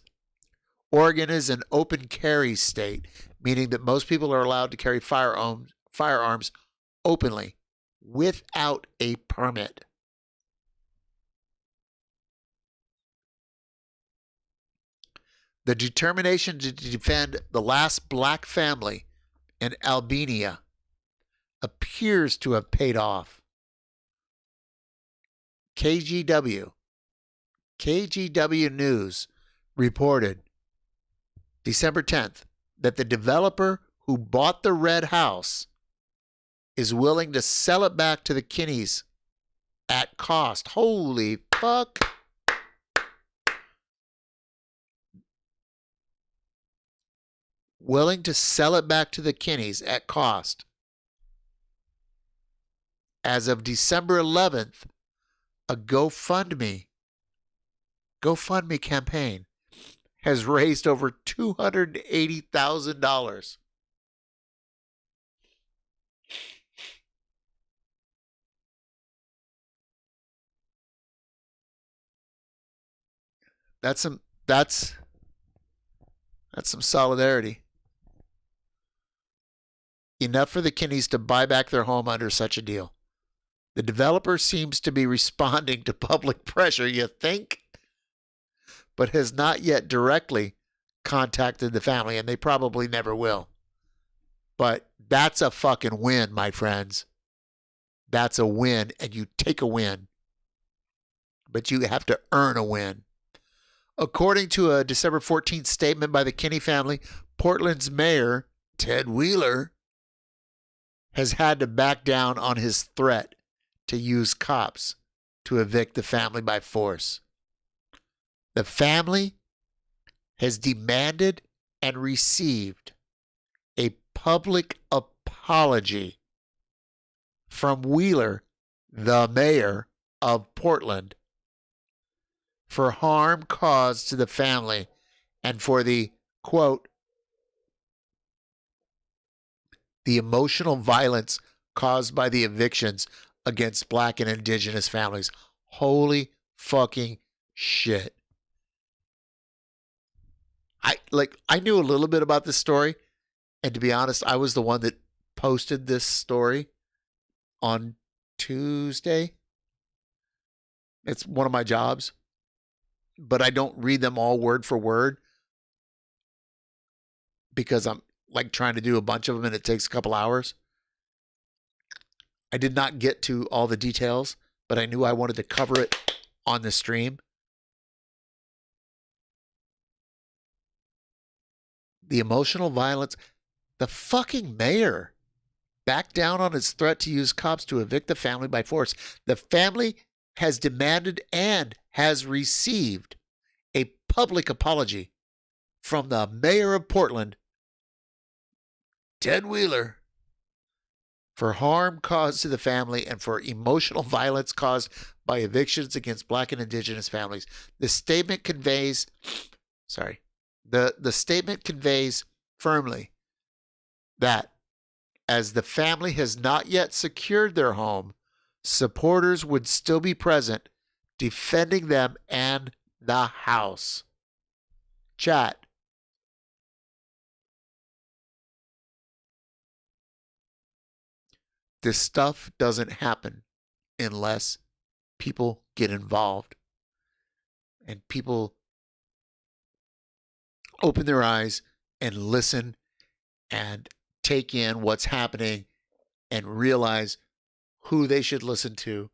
Oregon is an open carry state, meaning that most people are allowed to carry firearms openly without a permit. The determination to defend the last black family in Albania appears to have paid off. KGW News reported December 10th that the developer who bought the red house is willing to sell it back to the Kinneys at cost. Holy fuck. Willing to sell it back to the Kinneys at cost. As of December 11th, a GoFundMe campaign has raised over $280,000. That's some solidarity. Enough for the Kinneys to buy back their home under such a deal. The developer seems to be responding to public pressure, you think? but has not yet directly contacted the family, and they probably never will. But that's a fucking win, my friends. That's a win, and you take a win. But you have to earn a win. According to a December 14th statement by the Kinney family, Portland's mayor, Ted Wheeler, has had to back down on his threat to use cops to evict the family by force. The family has demanded and received a public apology from Wheeler, the mayor of Portland, for harm caused to the family and for the, quote, the emotional violence caused by the evictions against Black and Indigenous families. Holy fucking shit. I knew a little bit about this story, and to be honest, I was the one that posted this story on Tuesday. It's one of my jobs, but I don't read them all word for word because I'm like trying to do a bunch of them and it takes a couple hours. I did not get to all the details, but I knew I wanted to cover it on the stream. The emotional violence, the fucking mayor backed down on his threat to use cops to evict the family by force. The family has demanded and has received a public apology from the mayor of Portland, Ted Wheeler, for harm caused to the family and for emotional violence caused by evictions against Black and Indigenous families. The statement conveys, the statement conveys firmly that as the family has not yet secured their home, supporters would still be present, defending them and the house. Chat. This stuff doesn't happen unless people get involved and people open their eyes and listen and take in what's happening and realize who they should listen to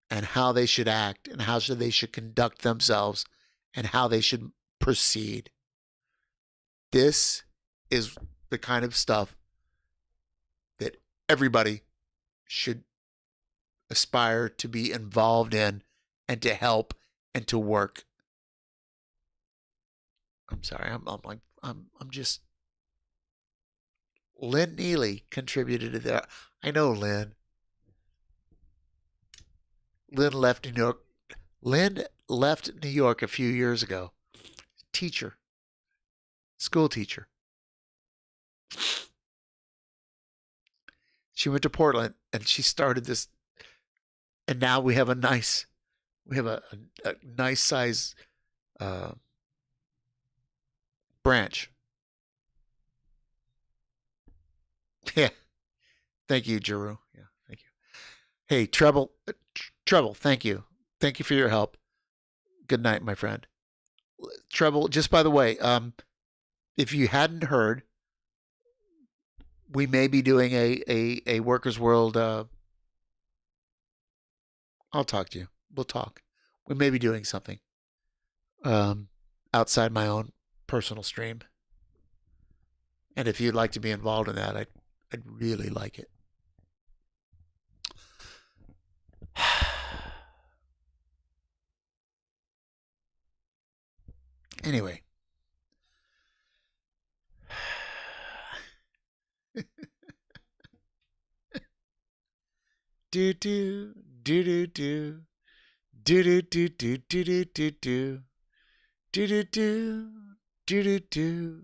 and how they should act and how they should conduct themselves and how they should proceed. This is the kind of stuff that everybody should aspire to be involved in and to help and to work. I'm sorry, I'm just. Lynn Neely contributed to that. I know Lynn. Lynn left New York. Lynn left New York a few years ago. Teacher. School teacher. She went to Portland and she started this. And now we have a nice size branch. Yeah. Thank you, Jeru. Yeah, thank you. Hey, Treble, thank you. Thank you for your help. Good night, my friend. Treble, just by the way, if you hadn't heard, we may be doing a Workers' World. I'll talk to you. We'll talk. We may be doing something outside my own personal stream. And if you'd like to be involved in that, I'd really like it. Anyway. do do do do do do do do do do do do do do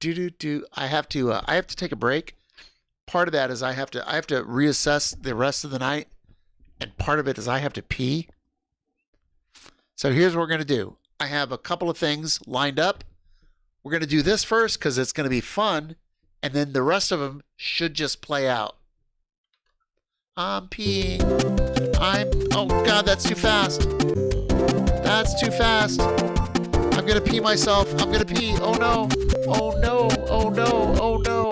do do do. I have to take a break. Part of that is I have to reassess the rest of the night, and part of it is I have to pee. So here's what we're going to do. I have a couple of things lined up. We're going to do this first because it's going to be fun, and then the rest of them should just play out. I'm peeing. Oh God, that's too fast. That's too fast. I'm gonna pee myself. I'm gonna pee. Oh no. Oh no. Oh no. Oh no.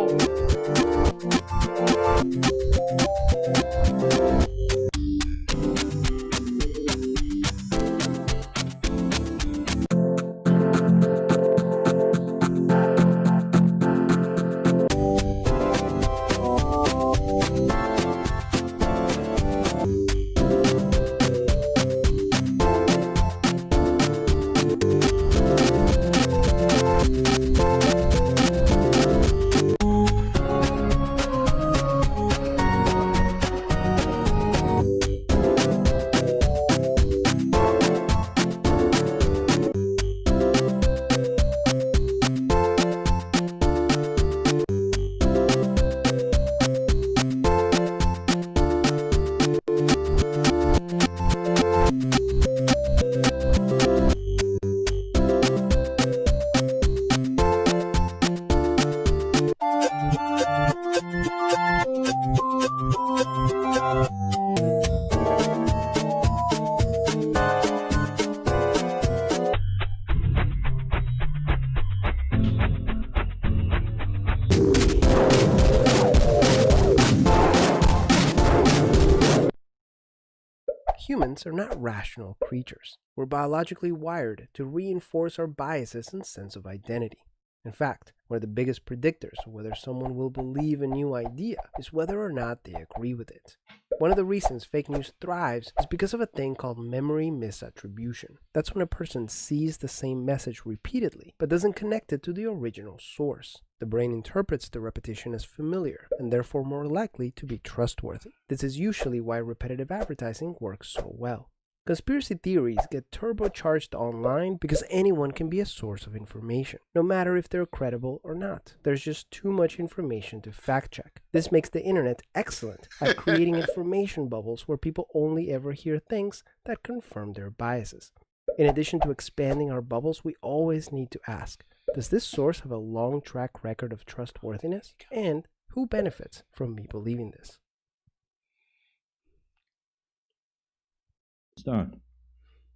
Humans are not rational creatures. We're biologically wired to reinforce our biases and sense of identity. In fact, one of the biggest predictors of whether someone will believe a new idea is whether or not they agree with it. One of the reasons fake news thrives is because of a thing called memory misattribution. That's when a person sees the same message repeatedly, but doesn't connect it to the original source. The brain interprets the repetition as familiar, and therefore more likely to be trustworthy. This is usually why repetitive advertising works so well. Conspiracy theories get turbocharged online because anyone can be a source of information, no matter if they're credible or not. There's just too much information to fact check. This makes the internet excellent at creating information bubbles where people only ever hear things that confirm their biases. In addition to expanding our bubbles, we always need to ask, does this source have a long track record of trustworthiness? And who benefits from me believing this? Done.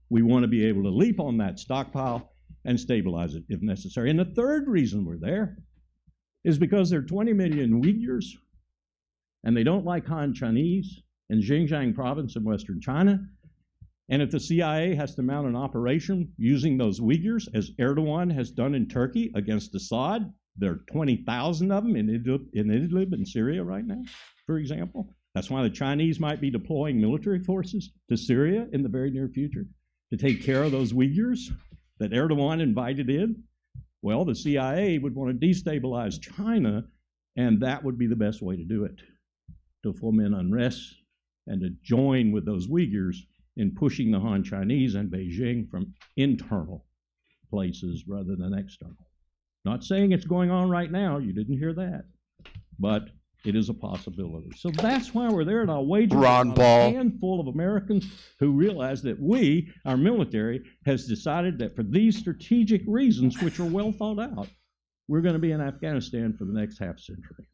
We want to be able to leap on that stockpile and stabilize it if necessary. And the third reason we're there is because there are 20 million Uyghurs, and they don't like Han Chinese in Xinjiang province in western China. And if the CIA has to mount an operation using those Uyghurs, as Erdogan has done in Turkey against Assad, there are 20,000 of them in Idlib in Syria right now, for example. That's why the Chinese might be deploying military forces to Syria in the very near future to take care of those Uyghurs that Erdogan invited in. Well, the CIA would want to destabilize China, and that would be the best way to do it, to foment unrest and to join with those Uyghurs in pushing the Han Chinese and Beijing from internal places rather than external. Not saying it's going on right now, you didn't hear that, but it is a possibility. So that's why we're there, and I'll wager on a handful of Americans who realize that we, our military, has decided that for these strategic reasons, which are well thought out, we're going to be in Afghanistan for the next half century.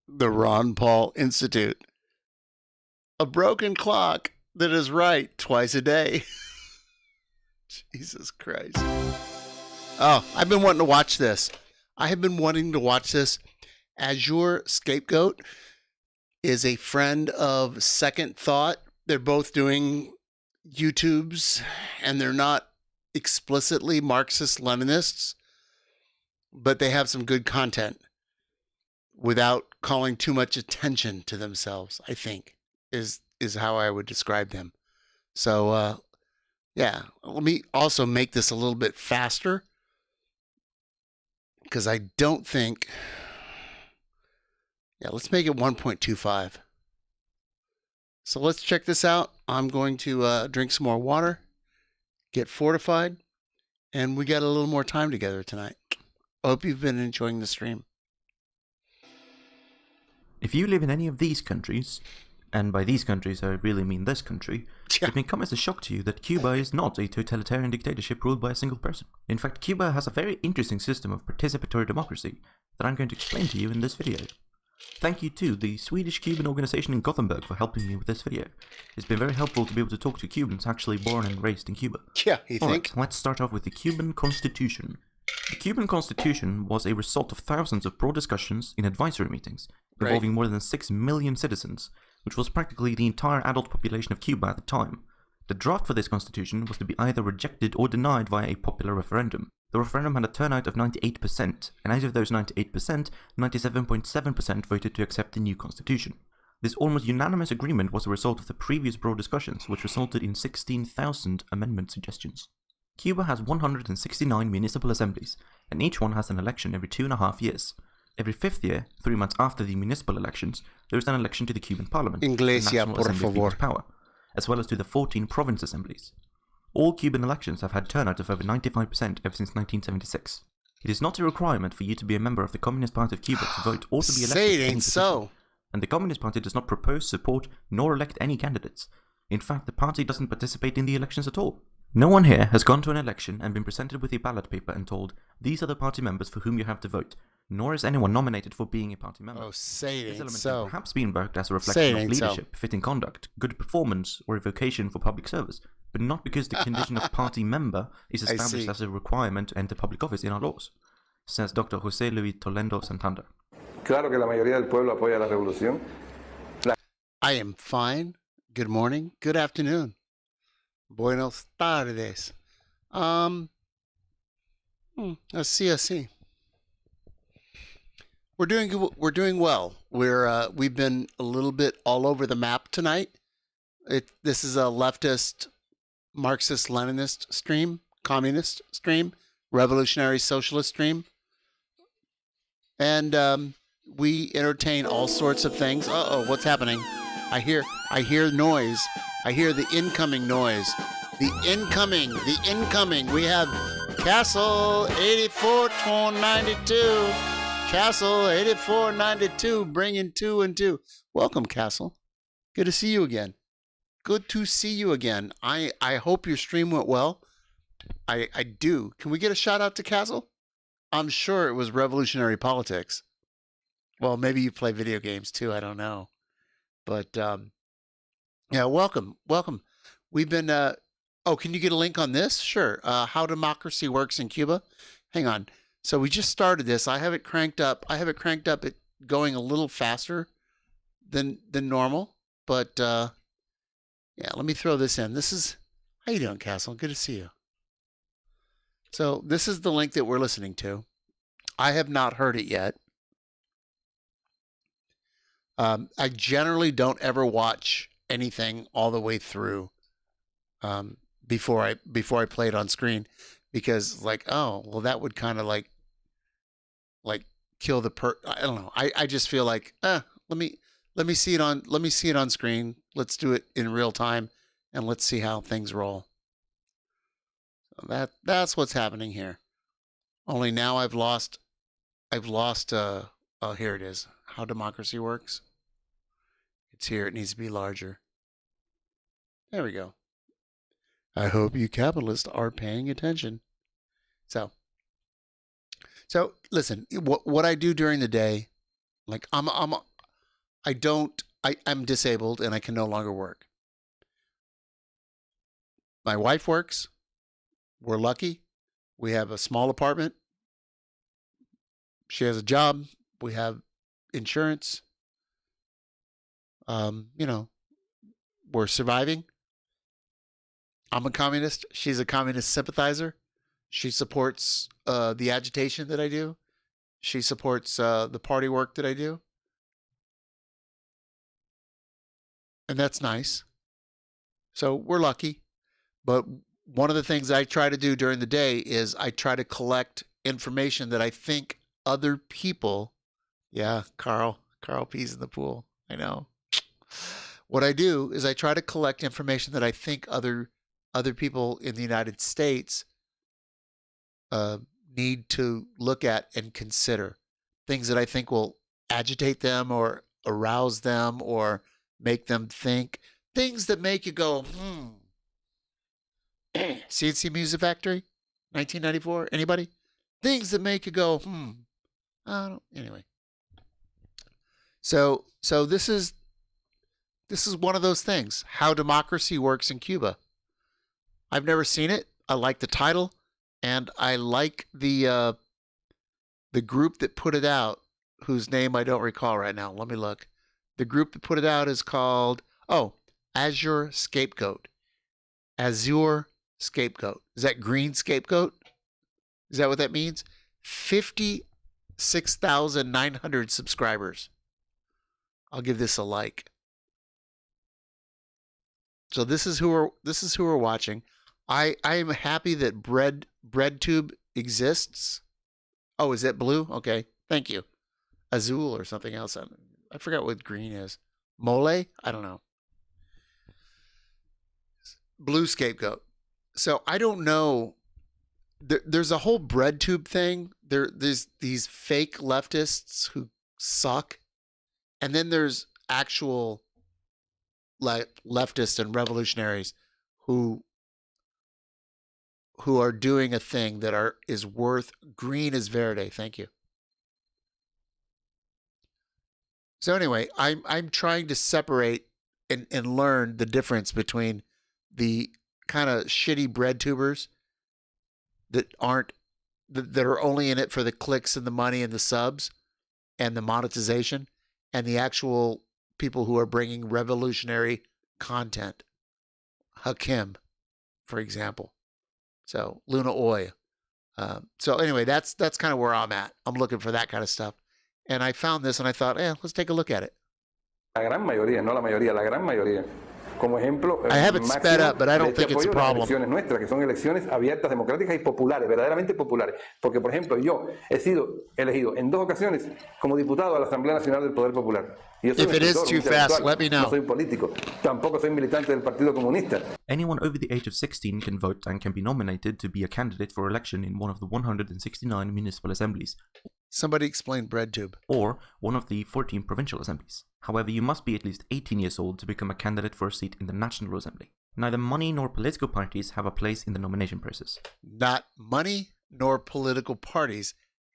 The Ron Paul Institute. A broken clock that is right twice a day. Jesus Christ. Oh, I've been wanting to watch this. I have been wanting to watch this. Azure Scapegoat is a friend of Second Thought. They're both doing YouTubes, and they're not explicitly Marxist-Leninists, but they have some good content without calling too much attention to themselves, I think, is how I would describe them. So, yeah, let me also make this a little bit faster, because I don't think... Yeah, let's make it 1.25. So let's check this out. I'm going to drink some more water, get fortified, and we got a little more time together tonight. I hope you've been enjoying the stream. If you live in any of these countries, and by these countries I really mean this country, it may come as a shock to you that Cuba is not a totalitarian dictatorship ruled by a single person. In fact, Cuba has a very interesting system of participatory democracy that I'm going to explain to you in this video. Thank you to the Swedish Cuban organization in Gothenburg for helping me with this video. It's been very helpful to be able to talk to Cubans actually born and raised in Cuba. Yeah, you Alright, think? let's start off with the Cuban Constitution. The Cuban Constitution was a result of thousands of broad discussions in advisory meetings involving more than 6 million citizens, which was practically the entire adult population of Cuba at the time. The draft for this constitution was to be either rejected or denied via a popular referendum. The referendum had a turnout of 98%, and out of those 98%, 97.7% voted to accept the new constitution. This almost unanimous agreement was a result of the previous broad discussions, which resulted in 16,000 amendment suggestions. Cuba has 169 municipal assemblies, and each one has an election every 2.5 years. Every 5th year, 3 months after the municipal elections, there is an election to the Cuban parliament, Iglesia, the National por Assembly of favor. People's Power, as well as to the 14 province assemblies. All Cuban elections have had turnout of over 95% ever since 1976. It is not a requirement for you to be a member of the Communist Party of Cuba to vote or to be elected. Say it to any ain't position. so. And the Communist Party does not propose, support, nor elect any candidates. In fact, the party doesn't participate in the elections at all. No one here has gone to an election and been presented with a ballot paper and told, these are the party members for whom you have to vote, nor is anyone nominated for being a party member. Oh, say it This ain't element so. can perhaps be invoked as a Say reflection it of ain't so. leadership, fitting conduct, good performance, or a vocation for public service, but not because the condition of party member is I established see. as a requirement to enter public office in our laws, says Dr. José Luis Toledo Santander. Claro que la mayoría del pueblo apoya la revolución. I am fine. Good morning. Good afternoon. Buenos tardes. Let's see. We're doing well. We've been a little bit all over the map tonight. This is a leftist, Marxist, Leninist stream, communist stream, revolutionary socialist stream, and we entertain all sorts of things. What's happening? I hear noise. I hear the incoming noise. The incoming. We have Castle 8492. Castle 8492 bringing 2 and 2. Welcome, Castle. Good to see you again. I hope your stream went well. I do. Can we get a shout out to Castle? I'm sure it was revolutionary politics. Well, maybe you play video games too. I don't know. But yeah, welcome. We've been can you get a link on this? Sure. How democracy works in Cuba. Hang on. So we just started this. I have it cranked up. It going a little faster than normal. But yeah, let me throw this in. How you doing, Castle? Good to see you. So this is the link that we're listening to. I have not heard it yet. I generally don't ever watch anything all the way through before I play it on screen, because that would kind of like kill the I don't know. I just feel like let me see it on screen. Let's do it in real time and let's see how things roll. So that's what's happening here. Only now I've lost here it is. How democracy works. It's here. It needs to be larger. There we go. I hope you capitalists are paying attention. So listen, what I do during the day, like I'm disabled and I can no longer work. My wife works. We're lucky. We have a small apartment. She has a job. We have insurance. We're surviving. I'm a communist. She's a communist sympathizer. She supports the agitation that I do. She supports the party work that I do. And that's nice. So we're lucky. But one of the things I try to do during the day is I try to collect information that I think other people, yeah, Carl pees in the pool. I know. What I do is I try to collect information that I think other people in the United States need to look at and consider. Things that I think will agitate them or arouse them or make them think. Things that make you go, CNC Music Factory, 1994. Anybody? Things that make you go, I don't. Anyway. So this is one of those things, how democracy works in Cuba. I've never seen it. I like the title, and I like the group that put it out, whose name I don't recall right now. Let me look. The group that put it out is called, Azure Scapegoat. Azure Scapegoat. Is that green scapegoat? Is that what that means? 56,900 subscribers. I'll give this a like. So this is who we're watching. I am happy that BreadTube exists. Oh, is that blue? Okay, thank you. Azul or something else. I forgot what green is. Mole? I don't know. Blue scapegoat. So I don't know. There's a whole BreadTube thing. There's these fake leftists who suck, and then there's actual leftists and revolutionaries who are doing a thing that is worth green as verde. Thank you. So anyway, I'm trying to separate and learn the difference between the kind of shitty BreadTubers that are only in it for the clicks and the money and the subs and the monetization, and the actual people who are bringing revolutionary content. Hakim, for example. So Luna Oy. So anyway, that's kind of where I'm at. I'm looking for that kind of stuff. And I found this and I thought, let's take a look at it. La gran mayoría, no la mayoría, la gran mayoría. Como ejemplo, I have it sped up, but I don't think it's a problem. Las elecciones nuestras, que son elecciones abiertas, democráticas y populares, verdaderamente populares. Porque, por ejemplo, yo he sido elegido en 2 ocasiones como diputado a la Asamblea Nacional del Poder Popular. Y yo soy If it is too fast, let me know. No soy político. Tampoco soy militante del Partido Comunista. Anyone over the age of 16 can vote and can be nominated to be a candidate for election in one of the 169 municipal assemblies. Somebody explain BreadTube. Or one of the 14 provincial assemblies. However, you must be at least 18 years old to become a candidate for a seat in the National Assembly. Neither money nor political parties have a place in the nomination process. Not money nor political parties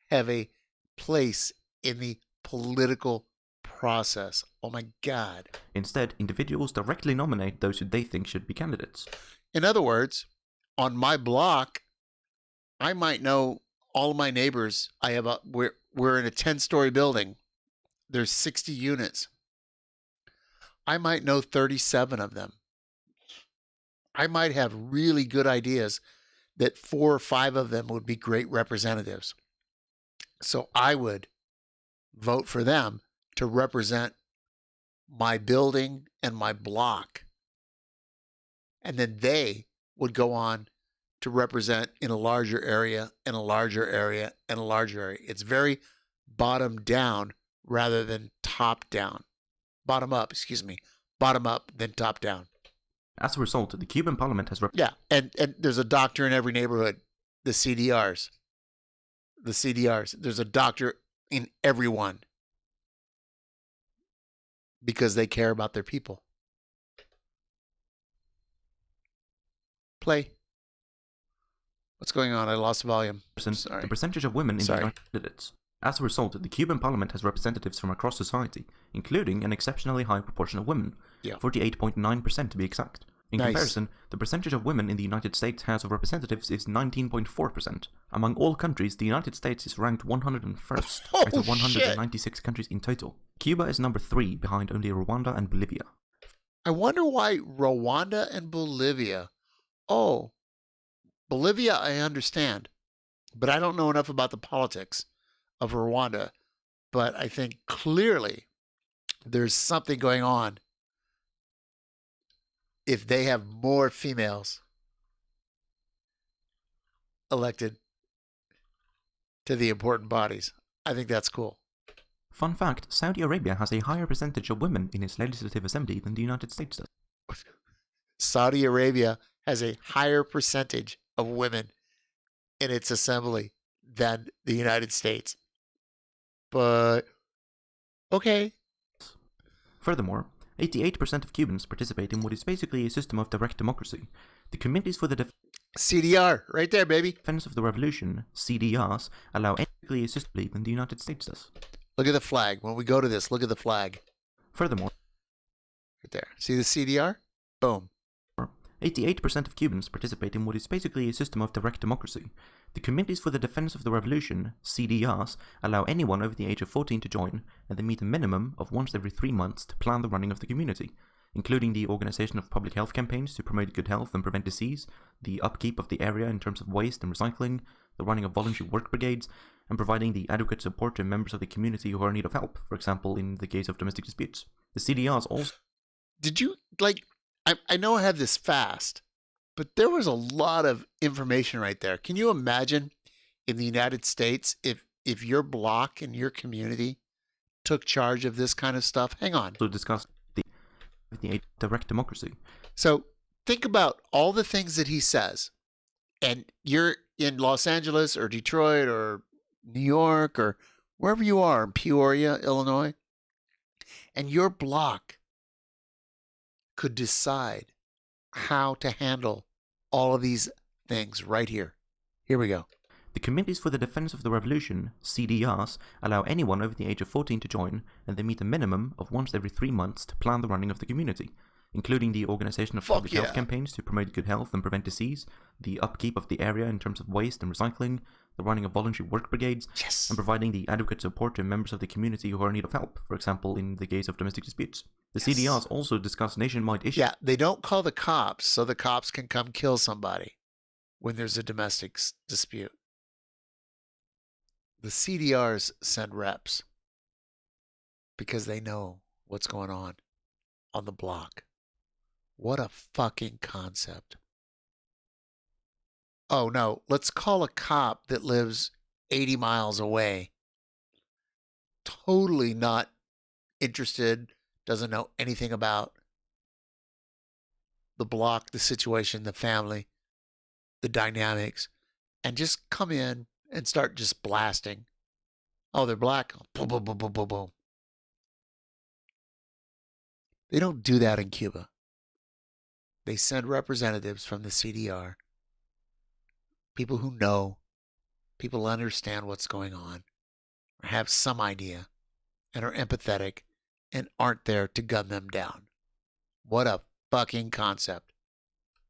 have a place in the political process. Oh my God. Instead, individuals directly nominate those who they think should be candidates. In other words, on my block, I might know all of my neighbors. We're in a 10-story building. There's 60 units. I might know 37 of them. I might have really good ideas that 4 or 5 of them would be great representatives. So I would vote for them to represent my building and my block. And then they would go on to represent in a larger area, and a larger area, and a larger area. It's very bottom down rather than top down. Bottom up, Bottom up, then top down. As a result, the Cuban parliament has... and there's a doctor in every neighborhood. The CDRs. There's a doctor in everyone. Because they care about their people. Play. What's going on? I lost volume. Sorry. The percentage of women in the candidates. As a result, the Cuban parliament has representatives from across society, including an exceptionally high proportion of women, 48.9% to be exact. In comparison, the percentage of women in the United States House of Representatives is 19.4%. Among all countries, the United States is ranked 101st out of 196 countries in total. Cuba is number 3 behind only Rwanda and Bolivia. I wonder why Rwanda and Bolivia. Oh, Bolivia I understand, but I don't know enough about the politics of Rwanda. But I think clearly there's something going on if they have more females elected to the important bodies. I think that's cool. Fun fact, Saudi Arabia has a higher percentage of women in its legislative assembly than the United States does. Saudi Arabia has a higher percentage of women in its assembly than the United States. But, okay. Furthermore, 88% of Cubans participate in what is basically a system of direct democracy. The Committees for the CDR, right there, baby. Defense of the Revolution, CDRs, allow ethically assisted belief than the United States does. Look at the flag. When we go to this, look at the flag. Furthermore, right there. See the CDR? Boom. 88% of Cubans participate in what is basically a system of direct democracy. The Committees for the Defense of the Revolution, CDRs, allow anyone over the age of 14 to join, and they meet a minimum of once every 3 months to plan the running of the community, including the organization of public health campaigns to promote good health and prevent disease, the upkeep of the area in terms of waste and recycling, the running of voluntary work brigades, and providing the adequate support to members of the community who are in need of help, for example, in the case of domestic disputes. The CDRs also... Did you, I know I have this fast, but there was a lot of information right there. Can you imagine in the United States if your block and your community took charge of this kind of stuff? Hang on. To discuss the direct democracy. So think about all the things that he says, and you're in Los Angeles or Detroit or New York or wherever you are in Peoria, Illinois, and your block could decide how to handle all of these things right here. Here we go. The Committees for the Defense of the Revolution, CDRs, allow anyone over the age of 14 to join, and they meet a minimum of once every 3 months to plan the running of the community, including the organization of public health campaigns to promote good health and prevent disease, the upkeep of the area in terms of waste and recycling, the running of voluntary work brigades, and providing the adequate support to members of the community who are in need of help, for example, in the case of domestic disputes. The CDRs also discuss nationwide issues. Yeah, they don't call the cops so the cops can come kill somebody when there's a domestic dispute. The CDRs send reps because they know what's going on the block. What a fucking concept. Oh no, let's call a cop that lives 80 miles away. Totally not interested, doesn't know anything about the block, the situation, the family, the dynamics, and just come in and start just blasting. Oh, they're black. Boom, boom, boom, boom, boom, boom. They don't do that in Cuba. They send representatives from the CDR, people who know, people who understand what's going on, or have some idea, and are empathetic, and aren't there to gun them down. What a fucking concept.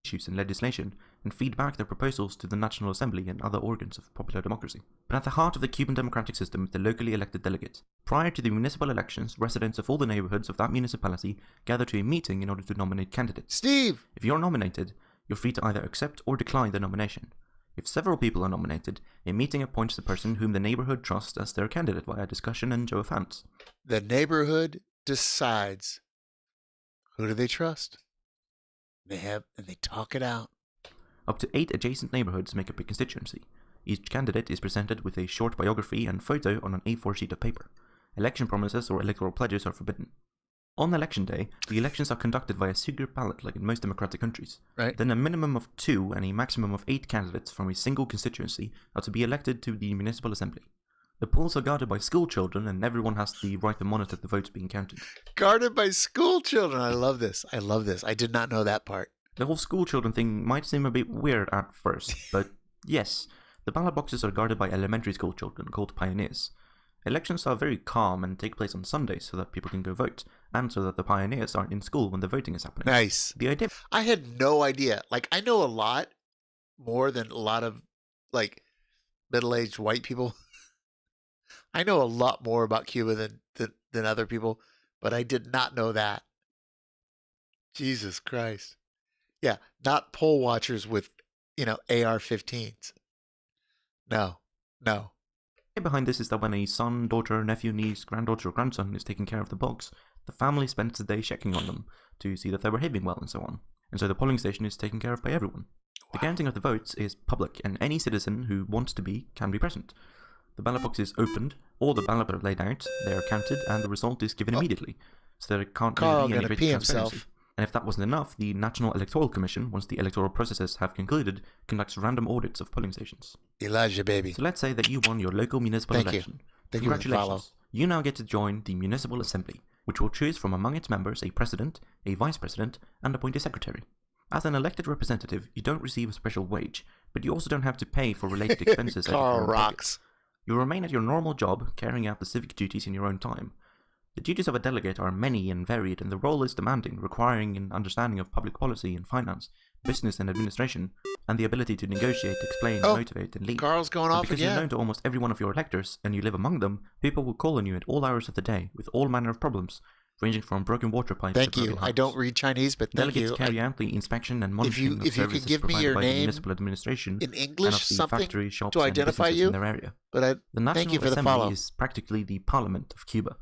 Issues and legislation, and feed back their proposals to the National Assembly and other organs of popular democracy. But at the heart of the Cuban democratic system is the locally elected delegates. Prior to the municipal elections, residents of all the neighborhoods of that municipality gather to a meeting in order to nominate candidates. Steve! If you're nominated, you're free to either accept or decline the nomination. If several people are nominated, a meeting appoints the person whom the neighborhood trusts as their candidate via discussion and show of hands. The neighborhood decides who do they trust. And they talk it out. Up to 8 adjacent neighborhoods make up a constituency. Each candidate is presented with a short biography and photo on an A4 sheet of paper. Election promises or electoral pledges are forbidden. On election day, the elections are conducted via secret ballot like in most democratic countries. Right. Then a minimum of 2 and a maximum of 8 candidates from a single constituency are to be elected to the municipal assembly. The polls are guarded by school children and everyone has the right to monitor the votes being counted. Guarded by school children. I love this. I love this. I did not know that part. The whole school children thing might seem a bit weird at first, but yes, the ballot boxes are guarded by elementary school children called pioneers. Elections are very calm and take place on Sundays so that people can go vote, and so that the pioneers aren't in school when the voting is happening. Nice. The idea... I had no idea. Like, I know a lot more than a lot of, like, middle-aged white people. I know a lot more about Cuba than other people, but I did not know that. Jesus Christ. Yeah, not poll watchers with, AR-15s. No. Behind this is that when a son, daughter, nephew, niece, granddaughter, or grandson is taking care of the box, the family spends the day checking on them to see that they're behaving well and so on. And so the polling station is taken care of by everyone. Wow. The counting of the votes is public, and any citizen who wants to be can be present. The ballot box is opened, all the ballots are laid out, they are counted, and the result is given immediately. So there can't really be any bit of transparency. And if that wasn't enough, the National Electoral Commission, once the electoral processes have concluded, conducts random audits of polling stations. Elijah, baby. So let's say that you won your local municipal election. Thank Congratulations. You now get to join the Municipal Assembly, which will choose from among its members a president, a vice president, and appoint a secretary. As an elected representative, you don't receive a special wage, but you also don't have to pay for related expenses. Carl rocks. You remain at your normal job, carrying out the civic duties in your own time. The duties of a delegate are many and varied, and the role is demanding, requiring an understanding of public policy and finance, business and administration, and the ability to negotiate, explain, motivate, and lead. Carl's going off because again. you're known to almost every one of your electors, and you live among them, people will call on you at all hours of the day, with all manner of problems, ranging from broken water pipes Thank to broken you. homes. I don't read Chinese, but thank Delegates you. carry out the inspection and monitoring of if you services could give me provided your by the name municipal administration in and English, of the something factory, shops, to and identify businesses you. in their area. But The National thank you for the Assembly follow. is practically the parliament of Cuba.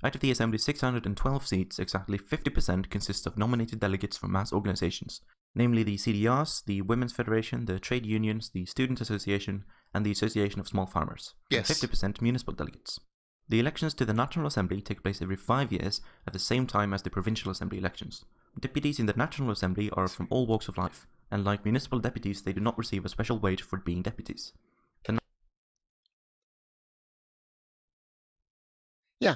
Out of the Assembly's 612 seats, exactly 50% consist of nominated delegates from mass organizations, namely the CDRs, the Women's Federation, the trade unions, the Student Association, and the Association of Small Farmers, Yes. and 50% municipal delegates. The elections to the National Assembly take place every 5 years at the same time as the Provincial Assembly elections. Deputies in the National Assembly are from all walks of life, and like municipal deputies, they do not receive a special wage for being deputies. Yeah.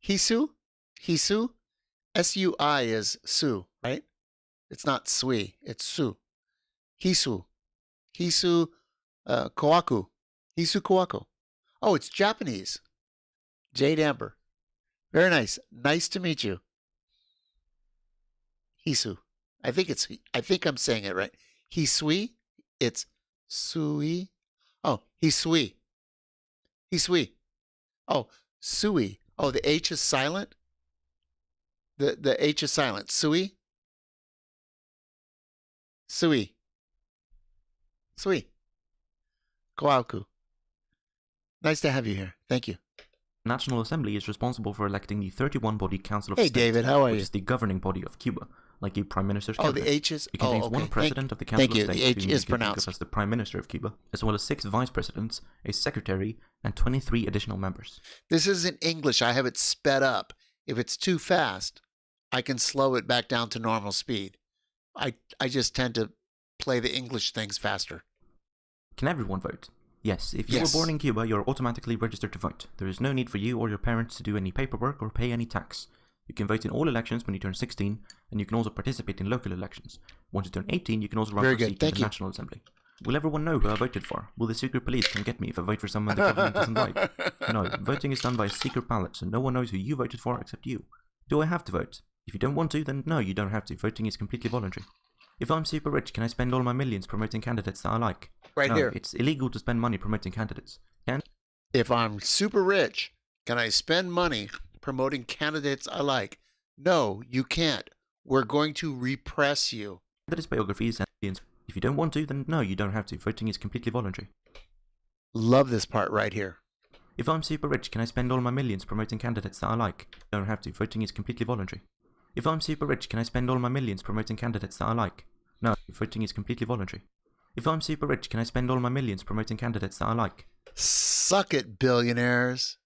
Hisu? S-U-I is Su, right? It's not Sui, it's Su. Hisu. Kowaku. Hisu Kowaku. Oh, it's Japanese. Jade Amber. Very nice. Nice to meet you. Hisu. I think I'm saying it right. Hisui? It's Sui. Oh, Hisui. Hisui. Oh, Sui. Oh, the H is silent? The H is silent. Sui? Sui. Koauku. Nice to have you here. Thank you. National Assembly is responsible for electing the 31-body Council of Hey, State, David, how are which you? is the governing body of Cuba, like a Prime Minister's Oh, cabinet. the H is... It contains oh, okay. one president of the Council Thank you. of State, The H whom you is can think of pronounced. as the Prime Minister of Cuba, as well as 6 vice presidents, a secretary, and 23 additional members. This is in English. I have it sped up. If it's too fast, I can slow it back down to normal speed. I just tend to play the English things faster. Can everyone vote? Yes, if you Yes. were born in Cuba, you're automatically registered to vote. There is no need for you or your parents to do any paperwork or pay any tax. You can vote in all elections when you turn 16, and you can also participate in local elections. Once you turn 18, you can also run Very for a good. seat in Thank the you. National Assembly. Will everyone know who I voted for? Will the secret police come get me if I vote for someone the government doesn't like? No, voting is done by a secret ballot, so no one knows who you voted for except you. Do I have to vote? If you don't want to, then no, you don't have to. Voting is completely voluntary. If I'm super rich, can I spend all my millions promoting candidates that I like? Right no, here. It's illegal to spend money promoting candidates. If I'm super rich, can I spend money promoting candidates I like? No, you can't. We're going to repress you. Candidates' biographies and if you don't want to, then no, you don't have to. Voting is completely voluntary. Love this part right here. If I'm super rich, can I spend all my millions promoting candidates that I like? I don't have to. Voting is completely voluntary. If I'm super rich, can I spend all my millions promoting candidates that I like? No, voting is completely voluntary. If I'm super rich, can I spend all my millions promoting candidates that I like? Suck it, billionaires.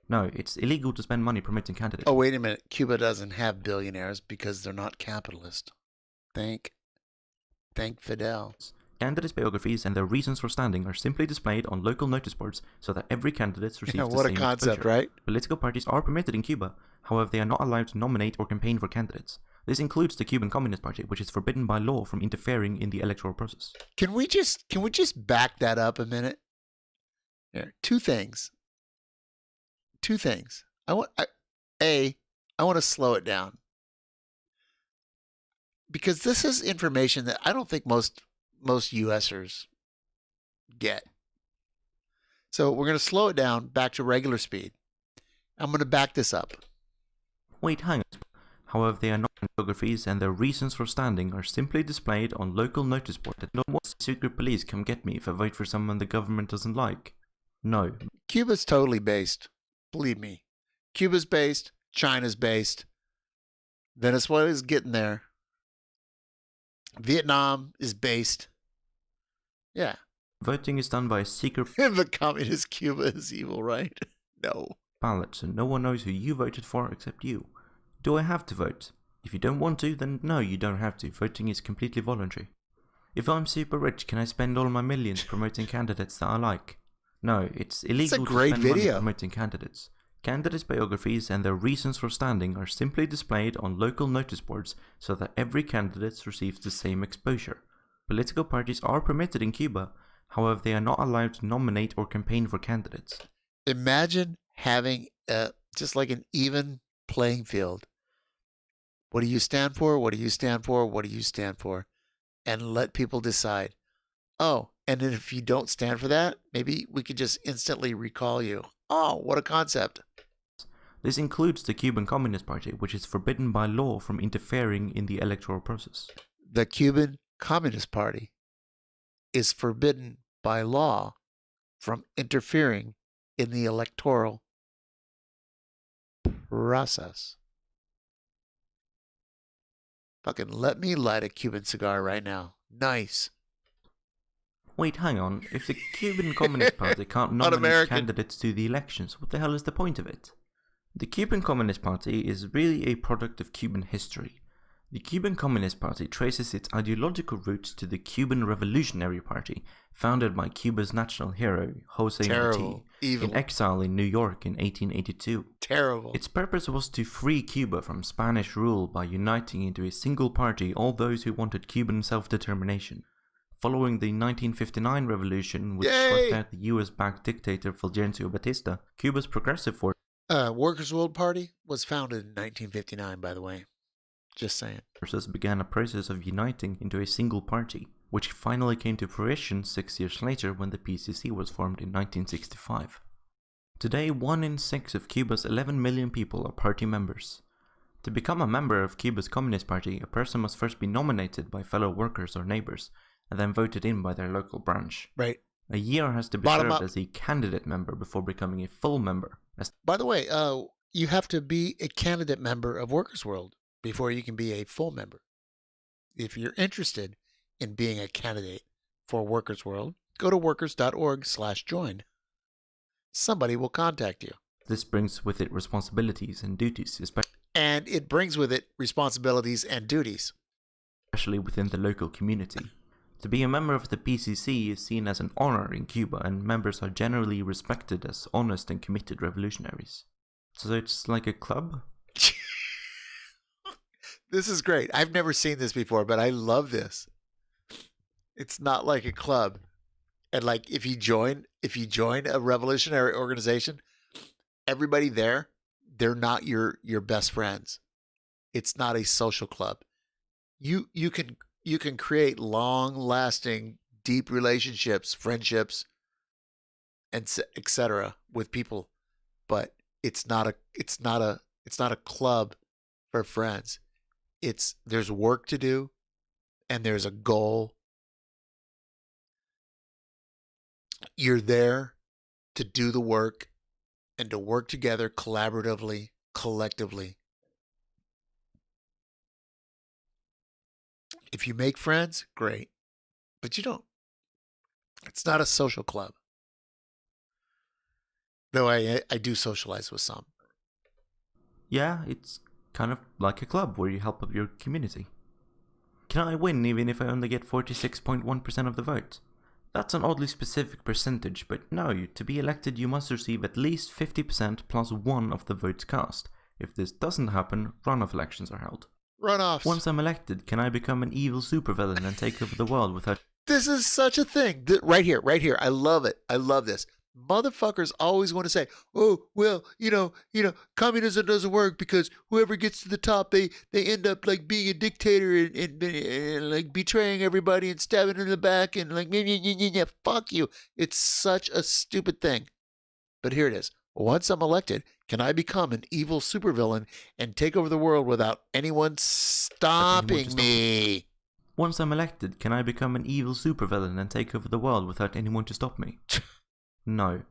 No, it's illegal to spend money promoting candidates. Oh, wait a minute. Cuba doesn't have billionaires because they're not capitalist. Thank Fidel. Candidates' biographies and their reasons for standing are simply displayed on local notice boards so that every candidate receives the what a same concept, exposure. right? Political parties are permitted in Cuba, however they are not allowed to nominate or campaign for candidates. This includes the Cuban Communist Party, which is forbidden by law from interfering in the electoral process. Can we just back that up a minute? Here, two things. I want to slow it down. Because this is information that I don't think most USers get. So we're going to slow it down back to regular speed. I'm going to back this up. Wait, hang on. However, they are not biographies and their reasons for standing are simply displayed on local notice boards that no more secret police come get me if I vote for someone the government doesn't like. No. Cuba's totally based. Believe me. Cuba's based. China's based. Venezuela's getting there. Vietnam is based. Yeah. Voting is done by a secret The communist Cuba is evil, right? No. ballot, so no one knows who you voted for except you. Do I have to vote? If you don't want to, then no, you don't have to. Voting is completely voluntary. If I'm super rich, can I spend all my millions promoting candidates that I like? No, it's illegal to spend money promoting candidates. Candidates' biographies and their reasons for standing are simply displayed on local notice boards so that every candidate receives the same exposure. Political parties are permitted in Cuba, However, they are not allowed to nominate or campaign for candidates. Imagine having just like an even playing field. What do you stand for? What do you stand for? What do you stand for? And let people decide. Oh, and then if you don't stand for that, maybe we could just instantly recall you. Oh, what a concept. This includes the Cuban Communist Party, which is forbidden by law from interfering in the electoral process. The Cuban Communist Party is forbidden by law from interfering in the electoral process. Fucking let me light a Cuban cigar right now. Nice. Wait, hang on. If the Cuban Communist Party can't nominate candidates to the elections, what the hell is the point of it? The Cuban Communist Party is really a product of Cuban history. The Cuban Communist Party traces its ideological roots to the Cuban Revolutionary Party, founded by Cuba's national hero, Jose Marti, in exile in New York in 1882. Terrible. Its purpose was to free Cuba from Spanish rule by uniting into a single party all those who wanted Cuban self-determination. Following the 1959 revolution, which swept out the US-backed dictator Fulgencio Batista, Cuba's progressive force Workers' World Party was founded in 1959, by the way. Just saying. Began a process of uniting into a single party, which finally came to fruition 6 years later when the PCC was formed in 1965. Today, 1 in 6 of Cuba's 11 million people are party members. To become a member of Cuba's Communist Party, a person must first be nominated by fellow workers or neighbors, and then voted in by their local branch. Right. A year has to be served as a candidate member before becoming a full member. By the way, you have to be a candidate member of Workers' World before you can be a full member. If you're interested in being a candidate for Workers' World, go to workers.org/join. Somebody will contact you. This brings with it responsibilities and duties, and it brings with it responsibilities and duties, especially within the local community. To be a member of the PCC is seen as an honor in Cuba, and members are generally respected as honest and committed revolutionaries. So it's like a club? This is great. I've never seen this before, but I love this. It's not like a club. And like if you join a revolutionary organization, everybody there, they're not your best friends. It's not a social club. You can create long-lasting, deep relationships, friendships, and etc. with people, but it's not a club for friends. There's work to do, and there's a goal. You're there to do the work and to work together collaboratively, collectively. If you make friends, great. But you don't. It's not a social club. Though I do socialize with some. Yeah, it's kind of like a club where you help up your community. Can I win even if I only get 46.1% of the vote? That's an oddly specific percentage, but no, to be elected you must receive at least 50% plus 1 of the votes cast. If this doesn't happen, runoff elections are held. Runoffs. Once I'm elected, can I become an evil supervillain and take over the world without... This is such a thing. Right here. I love it. I love this. Motherfuckers always want to say, oh, well, communism doesn't work because whoever gets to the top, they end up like being a dictator and like betraying everybody and stabbing in the back and like, fuck you. It's such a stupid thing. But here it is. Once I'm elected, can I become an evil supervillain and take over the world without anyone stopping me? Once I'm elected, can I become an evil supervillain and take over the world without anyone to stop me? No.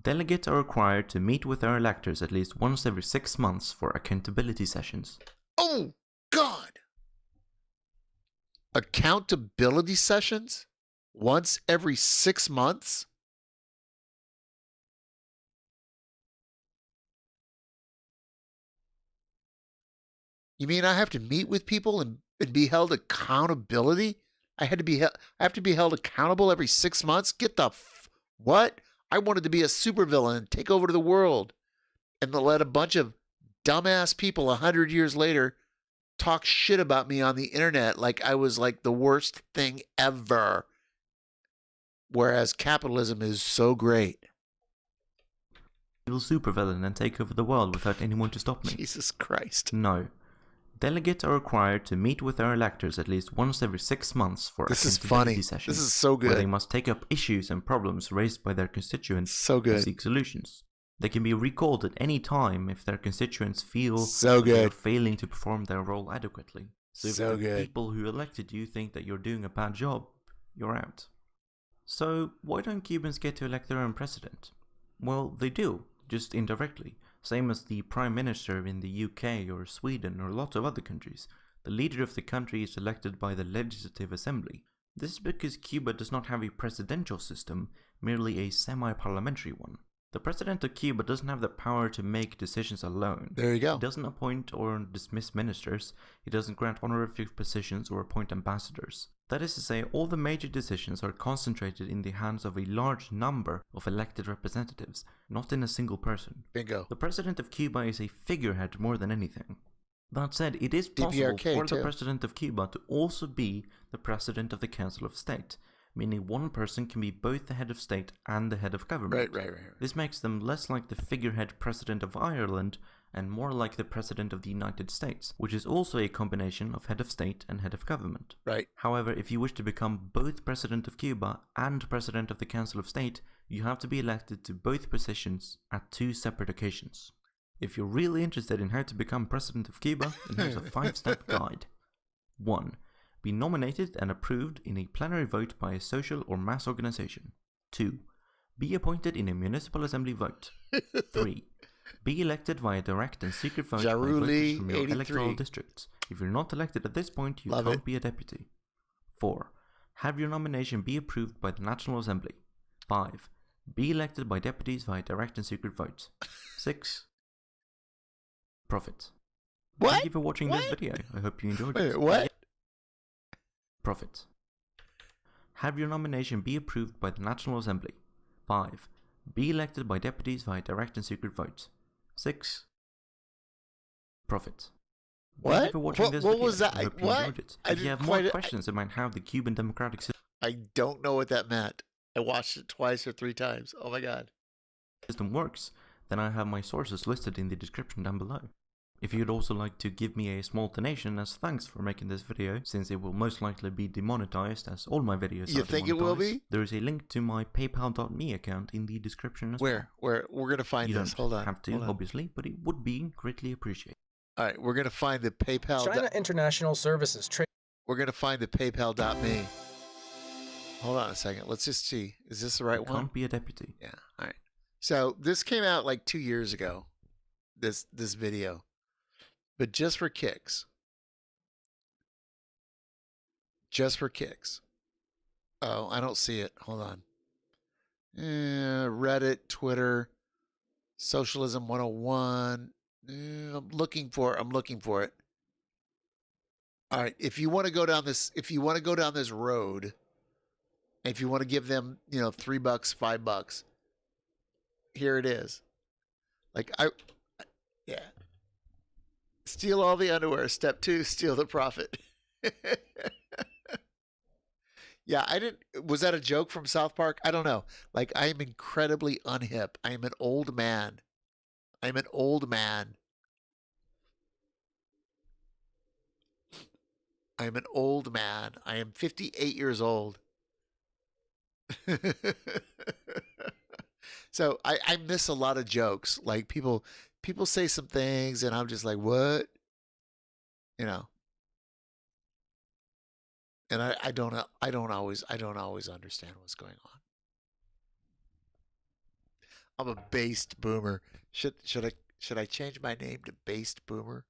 Delegates are required to meet with their electors at least once every 6 months for accountability sessions. Oh, God! Accountability sessions? Once every 6 months? You mean I have to meet with people and be held accountability? I have to be held accountable every 6 months? Get the what? I wanted to be a supervillain and take over the world and let a bunch of dumbass people 100 years later talk shit about me on the internet like I was like the worst thing ever. whereas capitalism is so great. Evil supervillain and take over the world without anyone to stop me. Jesus Christ. No. Delegates are required to meet with their electors at least once every 6 months for This is accountability funny. sessions. This is so Where they good. must take up issues and problems raised by their constituents So and good. seek solutions. They can be recalled at any time if their constituents feel So that they are good. failing to perform their role adequately. So if So the good. people who elected you think that you're doing a bad job, you're out. So why don't Cubans get to elect their own president? Well, they do, just indirectly. Same as the Prime Minister in the UK or Sweden or a lot of other countries. The leader of the country is elected by the Legislative Assembly. This is because Cuba does not have a presidential system, merely a semi-parliamentary one. The president of Cuba doesn't have the power to make decisions alone. There you go. He doesn't appoint or dismiss ministers, he doesn't grant honorific positions or appoint ambassadors. That is to say, all the major decisions are concentrated in the hands of a large number of elected representatives, not in a single person. Bingo. The president of Cuba is a figurehead more than anything. That said, it is possible DPRK for the too. president of Cuba to also be the president of the Council of State, meaning one person can be both the head of state and the head of government. Right. This makes them less like the figurehead president of Ireland and more like the president of the United States, which is also a combination of head of state and head of government. Right. However, if you wish to become both president of Cuba and president of the Council of State, you have to be elected to both positions at 2 separate occasions. If you're really interested in how to become president of Cuba, then here's a 5-step guide. 1. Be nominated and approved in a plenary vote by a social or mass organization. 2. Be appointed in a municipal assembly vote. 3. Be elected via direct and secret vote by voters from your electoral districts. If you're not elected at this point, you can't be a deputy. 4. Have your nomination be approved by the National Assembly. 5. Be elected by deputies via direct and secret vote. 6. Profit. Thank you for watching this video. I hope you enjoyed it. What? Profit. Have your nomination be approved by the National Assembly. 5. Be elected by deputies via direct and secret vote. 6. Profit. What? Thank you for watching this video. was that? I hope you What? enjoyed it. I If you didn't have more quite- questions about how the Cuban democratic I don't know what that meant. I watched it twice or 3 times. Oh my god. system works, then I have my sources listed in the description down below. If you'd also like to give me a small donation as thanks for making this video, since it will most likely be demonetized as all my videos You are think it will demonetized, be? there is a link to my paypal.me account in the description as Where? well. Where? We're gonna find You this. don't Hold on. have to, hold on. obviously, but it would be greatly appreciated. All right, we're gonna find the PayPal. China International Services trade. We're gonna find the PayPal.me. Hold on a second. Let's just see. Is this the right You one? can't be a deputy. Yeah. All right. So this came out like 2 years ago. This video, but just for kicks. Just for kicks. Oh, I don't see it. Hold on. Reddit, Twitter, Socialism 101. I'm looking for it. All right. If you want to go down this road, if you want to give them, $3, $5, here it is. Yeah. Steal all the underwear. Step 2, steal the profit. Yeah, was that a joke from South Park? I don't know. I am incredibly unhip. I am an old man. I am 58 years old. So I miss a lot of jokes. People say some things and I'm just like, what? And I don't always understand what's going on. I'm a based boomer. Should I change my name to based boomer?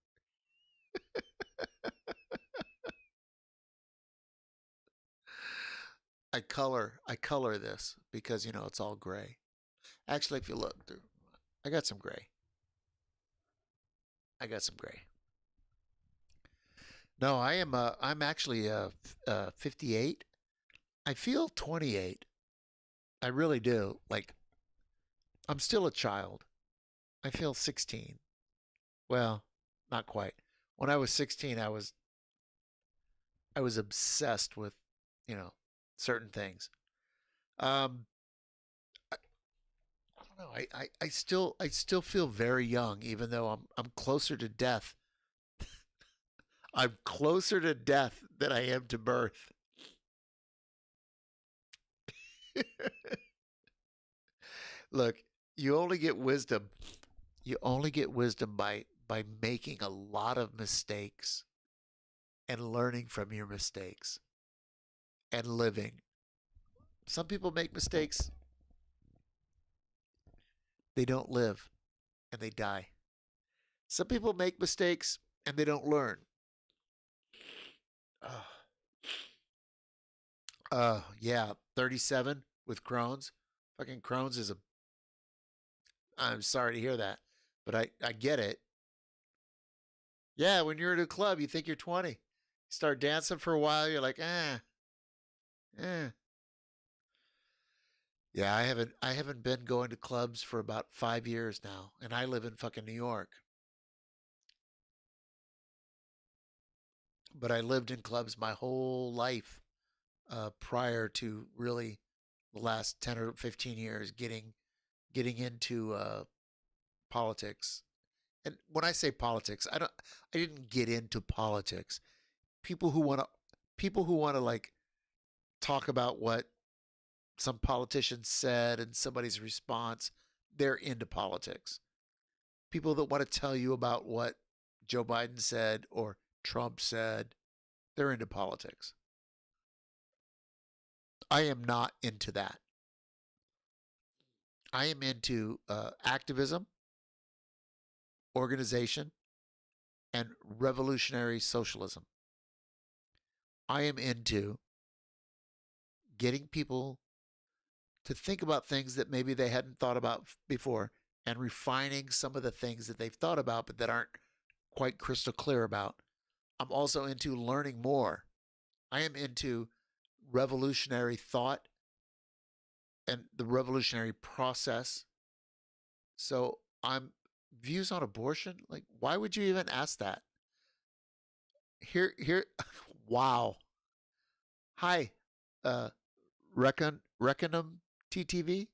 I color this because it's all gray. Actually, if you look through, I got some gray. No, I'm actually 58. I feel 28. I really do. I'm still a child. I feel 16. Well, not quite. When I was 16, I was obsessed with, certain things. I don't know. I still feel very young, even though I'm closer to death. I'm closer to death than I am to birth. Look, you only get wisdom. You only get wisdom by making a lot of mistakes and learning from your mistakes and living. Some people make mistakes, they don't live, and they die. Some people make mistakes and they don't learn. Yeah, 37 with Crohn's. Fucking Crohn's is a. I'm sorry to hear that, but I get it. Yeah, when you're at a club, you think you're 20. You start dancing for a while, you're like, eh. Yeah, I haven't been going to clubs for about 5 years now, and I live in fucking New York. But I lived in clubs my whole life prior to really the last 10 or 15 years getting into politics. And when I say politics, I didn't get into politics. People who want to like talk about what some politician said and somebody's response, they're into politics. People that want to tell you about what Joe Biden said or Trump said, they're into politics. I am not into that. I am into activism, organization, and revolutionary socialism. I am into getting people to think about things that maybe they hadn't thought about before and refining some of the things that they've thought about but that aren't quite crystal clear about. I'm also into learning more. I am into revolutionary thought and the revolutionary process. So I'm views on abortion. Like, why would you even ask that? Here, wow. Hi, Reckonum TTV.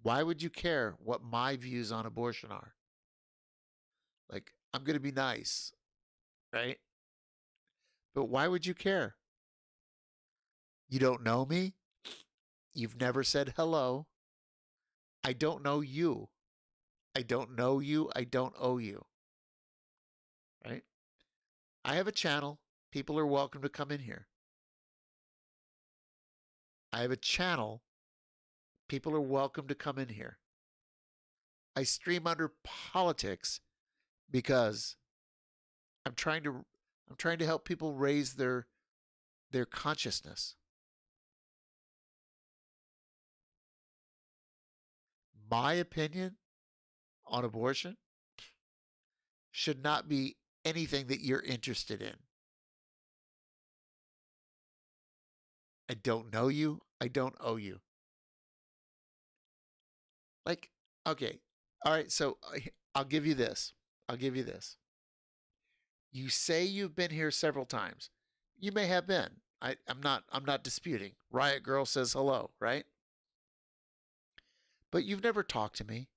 Why would you care what my views on abortion are? Like, I'm going to be nice, right? But why would you care? You don't know me. You've never said hello. I don't know you. I don't know you. I don't owe you. Right? I have a channel. People are welcome to come in here. I have a channel. People are welcome to come in here. I stream under politics because I'm trying to help people raise their consciousness. My opinion on abortion should not be anything that you're interested in. I don't know you. I don't owe you. Like, okay. All right. So I'll give you this. You say you've been here several times. You may have been. I'm not disputing. Riot Girl says hello, right? But you've never talked to me.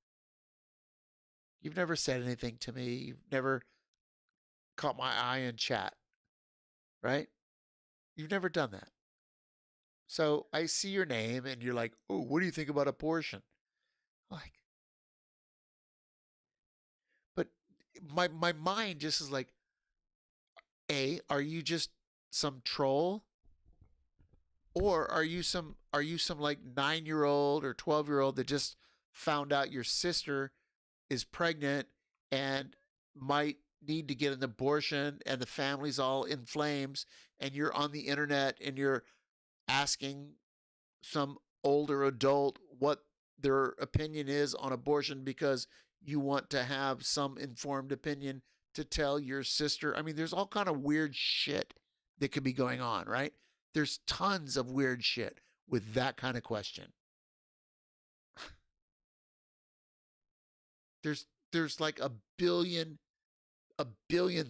You've never said anything to me. You've never caught my eye in chat, right? You've never done that. So I see your name and you're like, oh, what do you think about abortion? Like, but my mind just is like, A, are you just some troll? Or are you some like 9-year-old or 12-year-old that just found out your sister is pregnant and might need to get an abortion and the family's all in flames and you're on the internet and you're asking some older adult what their opinion is on abortion because you want to have some informed opinion to tell your sister. I mean, there's all kind of weird shit that could be going on, right? There's tons of weird shit with that kind of question. There's like a billion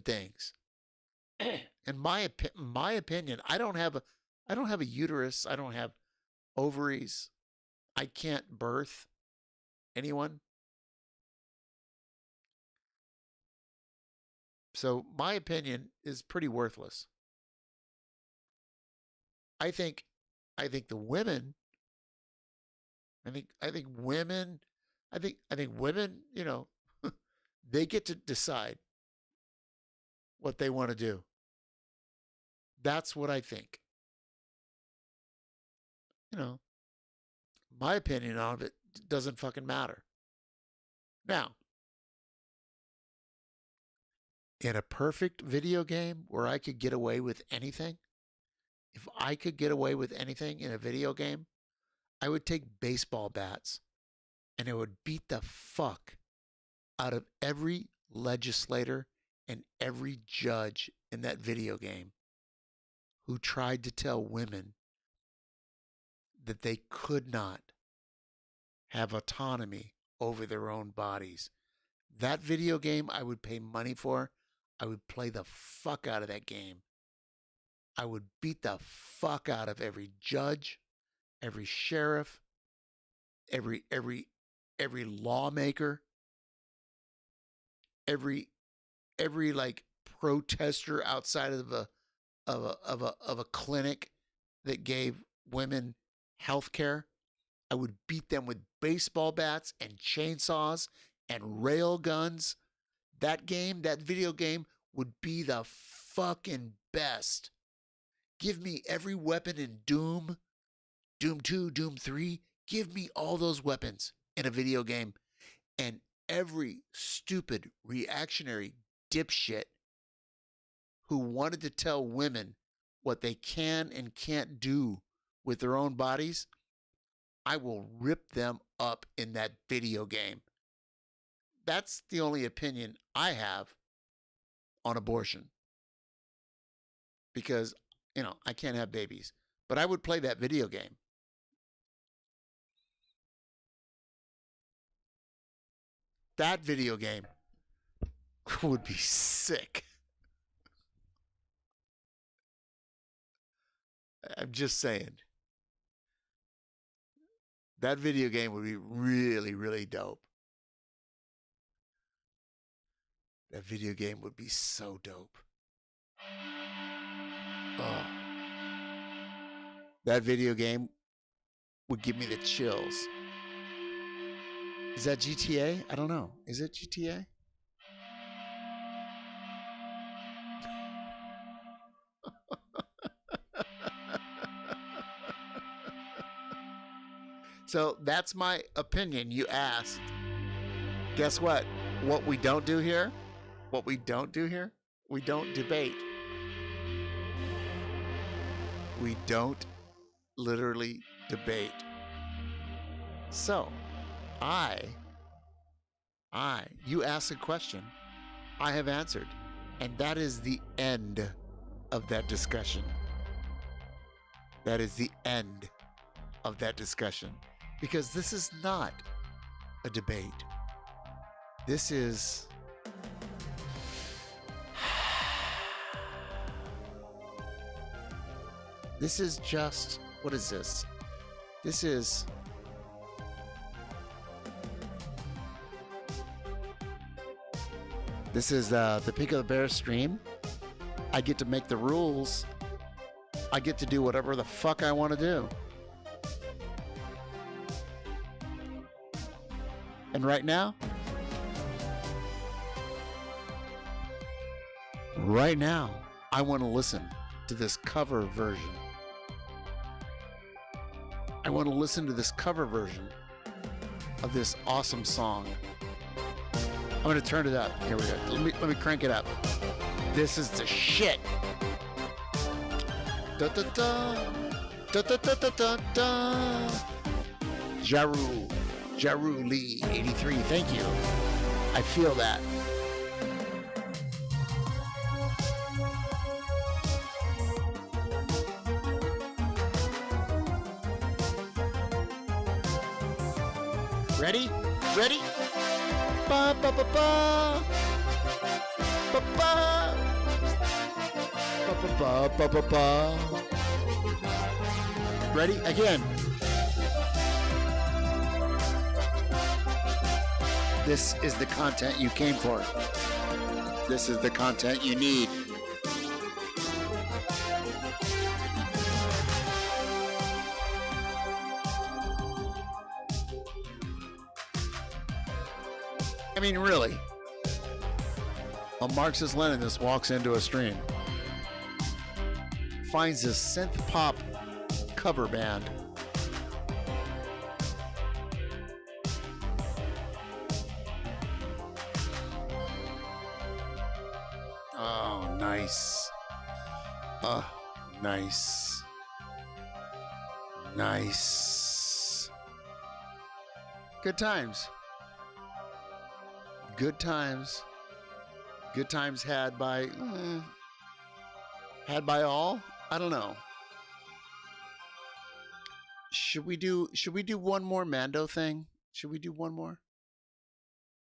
things. In my opinion, I don't have I don't have a uterus. I don't have ovaries. I can't birth anyone. So my opinion is pretty worthless. I think the women, I think women, you know, they get to decide what they want to do. That's what I think. You know, my opinion on it doesn't fucking matter. Now, in a perfect video game where I could get away with anything, if I could get away with anything in a video game, I would take baseball bats and I would beat the fuck out of every legislator and every judge in that video game who tried to tell women that they could not have autonomy over their own bodies. That video game I would pay money for. I would play the fuck out of that game. I would beat the fuck out of every judge, every sheriff, every lawmaker, every like protester outside of a clinic that gave women health care. I would beat them with baseball bats and chainsaws and rail guns. That video game would be the fucking best. Give me every weapon in Doom 2, Doom 3. Give me all those weapons in a video game. And every stupid reactionary dipshit who wanted to tell women what they can and can't do with their own bodies, I will rip them up in that video game. That's the only opinion I have on abortion. Because, you know, I can't have babies. But I would play that video game. That video game would be sick. I'm just saying. That video game would be really, really dope. That video game would be so dope. Oh. That video game would give me the chills. Is that GTA? I don't know. Is it GTA? So that's my opinion. You asked. Guess what? What we don't do here? What we don't do here? We don't debate. We don't literally debate. So, you asked a question. I have answered. And that is the end of that discussion. That is the end of that discussion. Because this is not a debate. This is... This is just... What is this? This is... This is the Peak of the Bear stream. I get to make the rules. I get to do whatever the fuck I want to do. And right now, I want to listen to this cover version. I want to listen to this cover version of this awesome song. I'm going to turn it up. Here we go. Let me crank it up. This is the shit. Da da da. Da da da da da da. Jaru Lee 83. Thank you. I feel that. Ready? Ready? Ba ba ba ba. Ba ba. Ba ba ba ba ba ba. Ready? Again. This is the content you came for. This is the content you need. I mean, really. A Marxist-Leninist walks into a stream, finds a synth pop cover band, oh, nice. Nice. Nice. Good times. Good times. Good times had by all? I don't know. Should we do one more Mando thing? Should we do one more?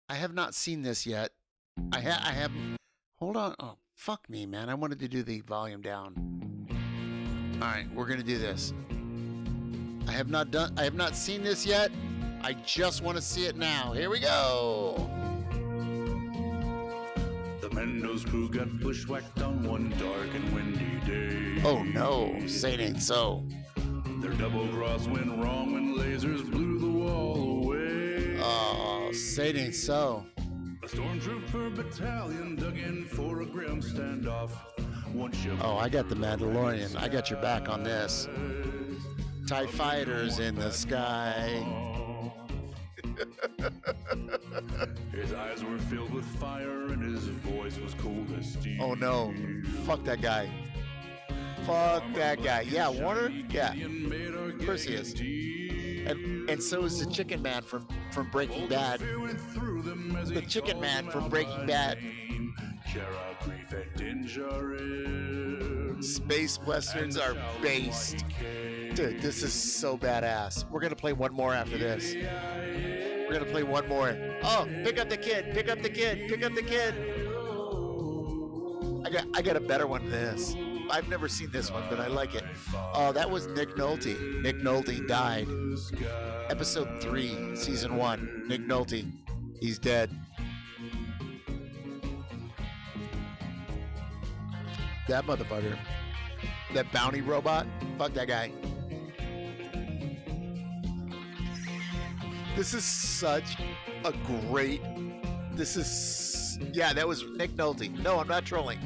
I have not seen this yet. I have. Hold on. Oh, fuck me, man. I wanted to do the volume down. All right, we're going to do this. I have not seen this yet. I just want to see it now. Here we go. The Mendo's crew got bushwhacked on one dark and windy day. Oh no, say it ain't so. Their double cross went wrong when lasers blew the wall away. Oh, say it ain't so. A stormtrooper battalion dug in for a grim standoff. Oh, I got the Mandalorian. I got your back on this. TIE fighters in the sky. His eyes were filled with fire and his voice was cold as steel. Oh no, fuck that guy. Fuck that guy. Yeah, Warner? Yeah. Of course he is. And so is the Chicken Man from Breaking Bad. The Chicken Man from Breaking Bad. Space Westerns are based. Dude, this is so badass. We're gonna play one more after this. We're gonna play one more. Oh, pick up the kid, pick up the kid, pick up the kid. I got a better one than this. I've never seen this one, but I like it. Oh, that was Nick Nolte. Nick Nolte died. Episode 3, Season 1. Nick Nolte. He's dead. That motherfucker. That bounty robot. Fuck that guy. This is such a great... Yeah, that was Nick Nolte. No, I'm not trolling.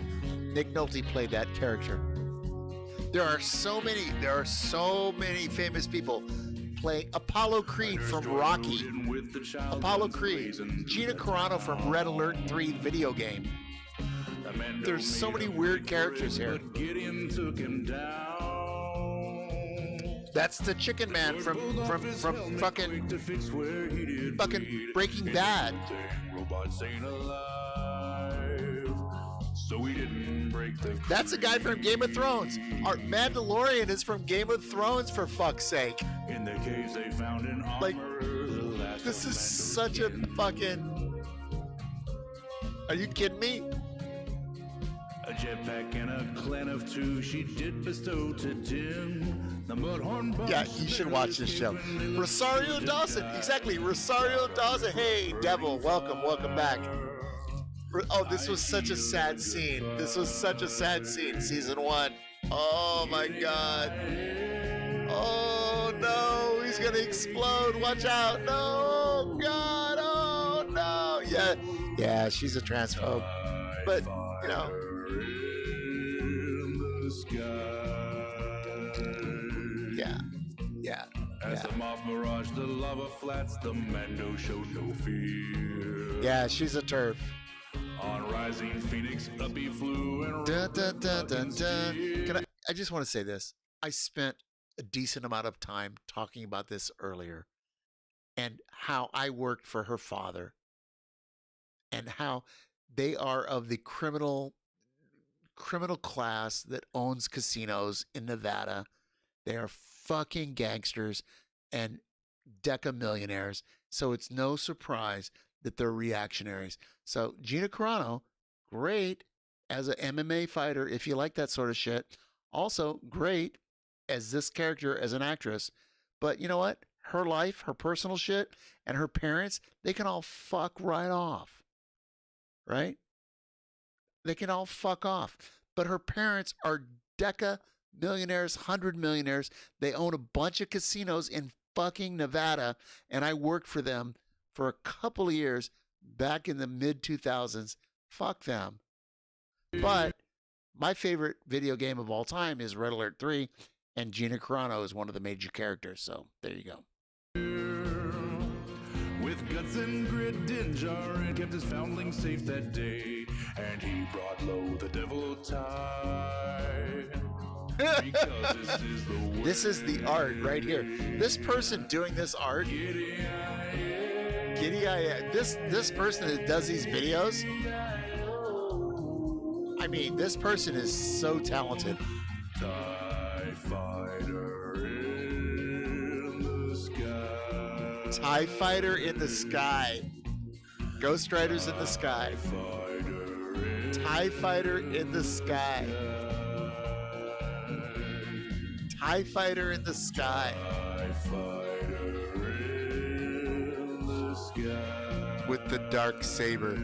Nick Nolte played that character. There are so many famous people playing Apollo Creed from Rocky. Apollo Creed. Gina Carano from Red Alert 3 video game. There's so many weird characters here. That's the Chicken Man from fucking Breaking Bad. That's the guy from Game of Thrones. Our Mandalorian is from Game of Thrones, for fuck's sake. In the caves they found in armor, like, this is such a fucking... Are you kidding me? A jetpack and a clan of two she did bestow to Tim. The Mudhorn Boss. Yeah, you should watch this show. Rosario Dawson, exactly. Rosario Dawson. Hey, Devil, welcome back. Oh, this was such a sad scene. This was such a sad scene, Season 1. Oh my God. Oh no, he's gonna explode. Watch out. No, God. Oh no. Yeah, she's a transphobe. But, you know. Yeah. As the mob barrage the lava flats, the Mando showed no fear. Yeah, she's a turf. On rising Phoenix, up he flew and I just want to say this. I spent a decent amount of time talking about this earlier, and how I worked for her father, and how they are of the criminal class that owns casinos in Nevada. They are fucking gangsters and deca millionaires. So it's no surprise that they're reactionaries. So Gina Carano, great as an MMA fighter if you like that sort of shit. Also great as this character as an actress. But you know what? Her life, her personal shit, and her parents, they can all fuck right off. Right? They can all fuck off. But her parents are deca millionaires, 100 millionaires. They own a bunch of casinos in fucking Nevada. And I worked for them for a couple of years back in the mid-2000s. Fuck them. But my favorite video game of all time is Red Alert 3. And Gina Carano is one of the major characters. So there you go. With guts and grit, Dinjar kept his foundling safe that day, and he brought low the devil tide. Because this is the art right here. This person doing this art, this person that does these videos, I mean, this person is so talented. TIE fighter in the sky. TIE fighter in the sky. Ghost Riders in the sky. TIE fighter in the sky. TIE fighter in the sky. With the dark saber.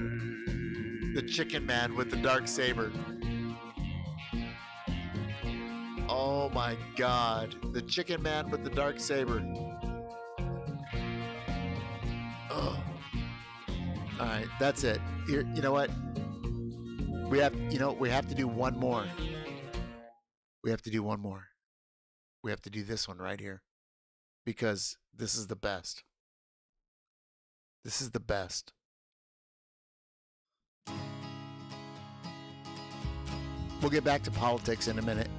The chicken man with the dark saber. Oh my God. The chicken man with the dark saber. Oh. All right, that's it. Here, you know what? We have to do one more. We have to do one more. We have to do this one right here. Because this is the best. This is the best. We'll get back to politics in a minute.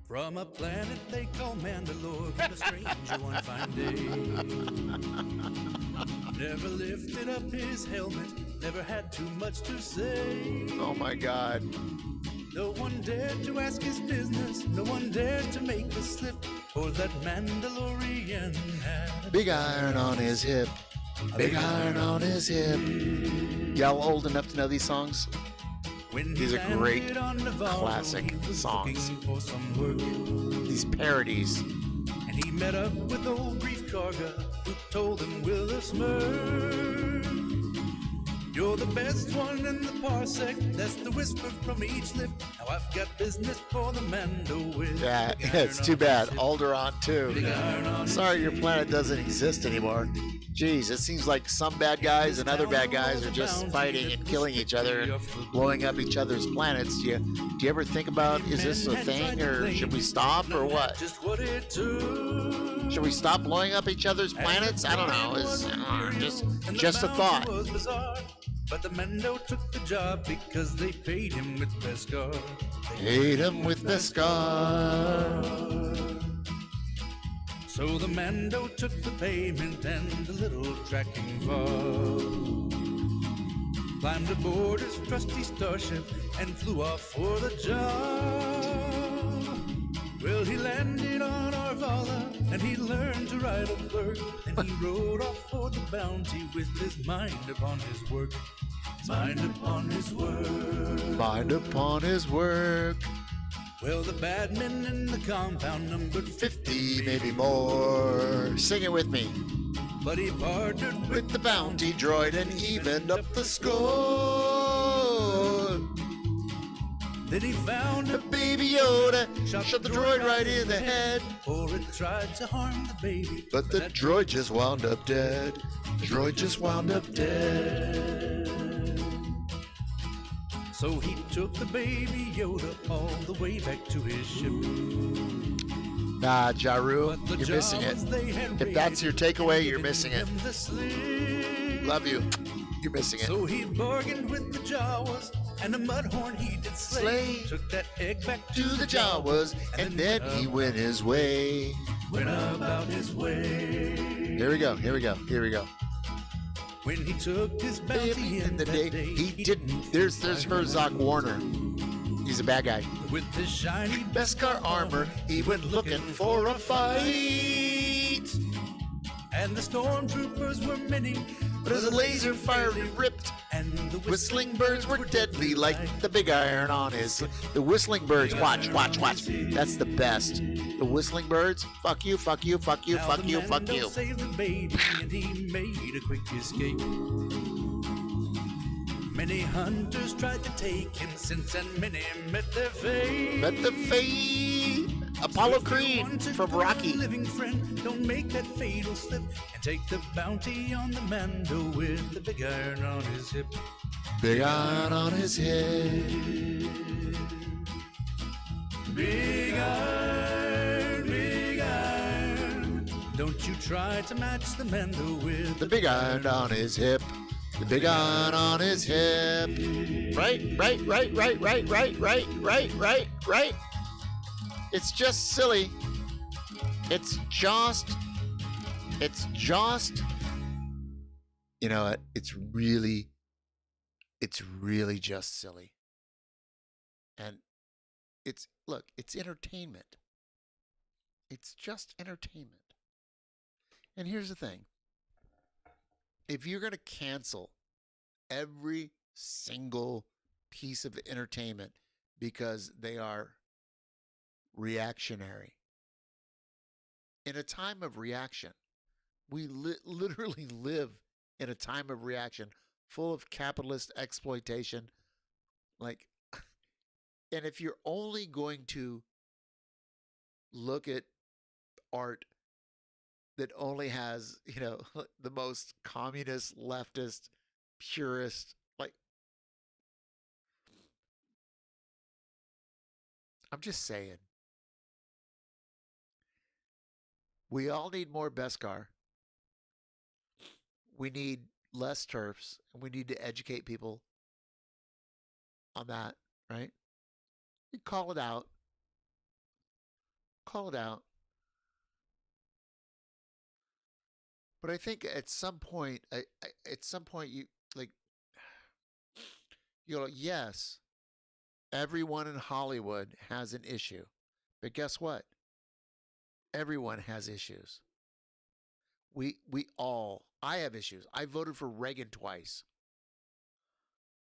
From a planet they call Mandalore, from a stranger one fine day. Never lifted up his helmet, never had too much to say. Oh my God. No one dared to ask his business, no one dared to make the slip, for that Mandalorian had a big iron on his hip. Big iron on his hip. Y'all old enough to know these songs? These are great classic songs. These parodies. And he met up with old Grief Karga, who told him with a smirk, "You're the best one in the parsec." That's the whisper from each lip. Now I've got business for the Mando with. Yeah, it's too bad. Alderaan too. Sorry, your planet doesn't exist anymore. Jeez, it seems like some bad guys and other bad guys are just fighting and killing each other and blowing up each other's planets. Do you ever think about, is this a thing, or should we stop, or what? Should we stop blowing up each other's planets? I don't know. It's just a thought. But the Mando took the job because they paid him with Beskar. Paid him with Beskar. So the Mando took the payment and a little tracking far. Climbed aboard his trusty starship and flew off for the job. Well, he landed on Arvala and he learned to ride a blurk, and he rode off for the bounty with his mind upon his work. Mind upon his work. Mind upon his work. Well, the bad men in the compound numbered 50, maybe more. Sing it with me. But he partnered with the bounty droid and evened up the score. Then he found a baby Yoda, shot the droid right in the head. For it tried to harm the baby, but the droid just wound up dead. The droid just wound up dead. So he took the baby Yoda all the way back to his ship. Nah, Jaru, you're missing it. If that's your takeaway, you're missing it. Love you. You're missing it. So he bargained with the Jawas, and the Mudhorn he did slay. Took that egg back to the Jawas, and then he went his way. Went about his way. Here we go, here we go, here we go. When he took his bounty in the day, he didn't. There's Herzog Warner. He's a bad guy. With his shiny Beskar armor, he went looking for a fight. And the stormtroopers were many, but his laser fired and ripped And the Whistling birds were deadly like the big iron on his. The whistling birds, watch. That's the best. The whistling birds, fuck you, fuck you, fuck you, fuck you, fuck you. Saved the baby and he made a quick escape. Many hunters tried to take him since, and many met their fate. Met the fate. Apollo Creed from Rocky. Living friend, don't make that fatal slip and take the bounty on the Mando with the big iron on his hip. Big iron on his head. Big iron. Don't you try to match the Mando with The big iron on his hip. The big iron on his hip. Right. It's just silly. It's just. You know what? It's really just silly. And it's entertainment. It's just entertainment. And here's the thing. If you're going to cancel every single piece of entertainment because they are reactionary, in a time of reaction, we literally live in a time of reaction full of capitalist exploitation. Like, and if you're only going to look at art that only has, the most communist, leftist, purist, like, I'm just saying. We all need more Beskar. We need less turfs, and we need to educate people on that, right? You call it out. Call it out. But I think at some point you yes, everyone in Hollywood has an issue, but guess what? Everyone has issues. I have issues. I voted for Reagan twice.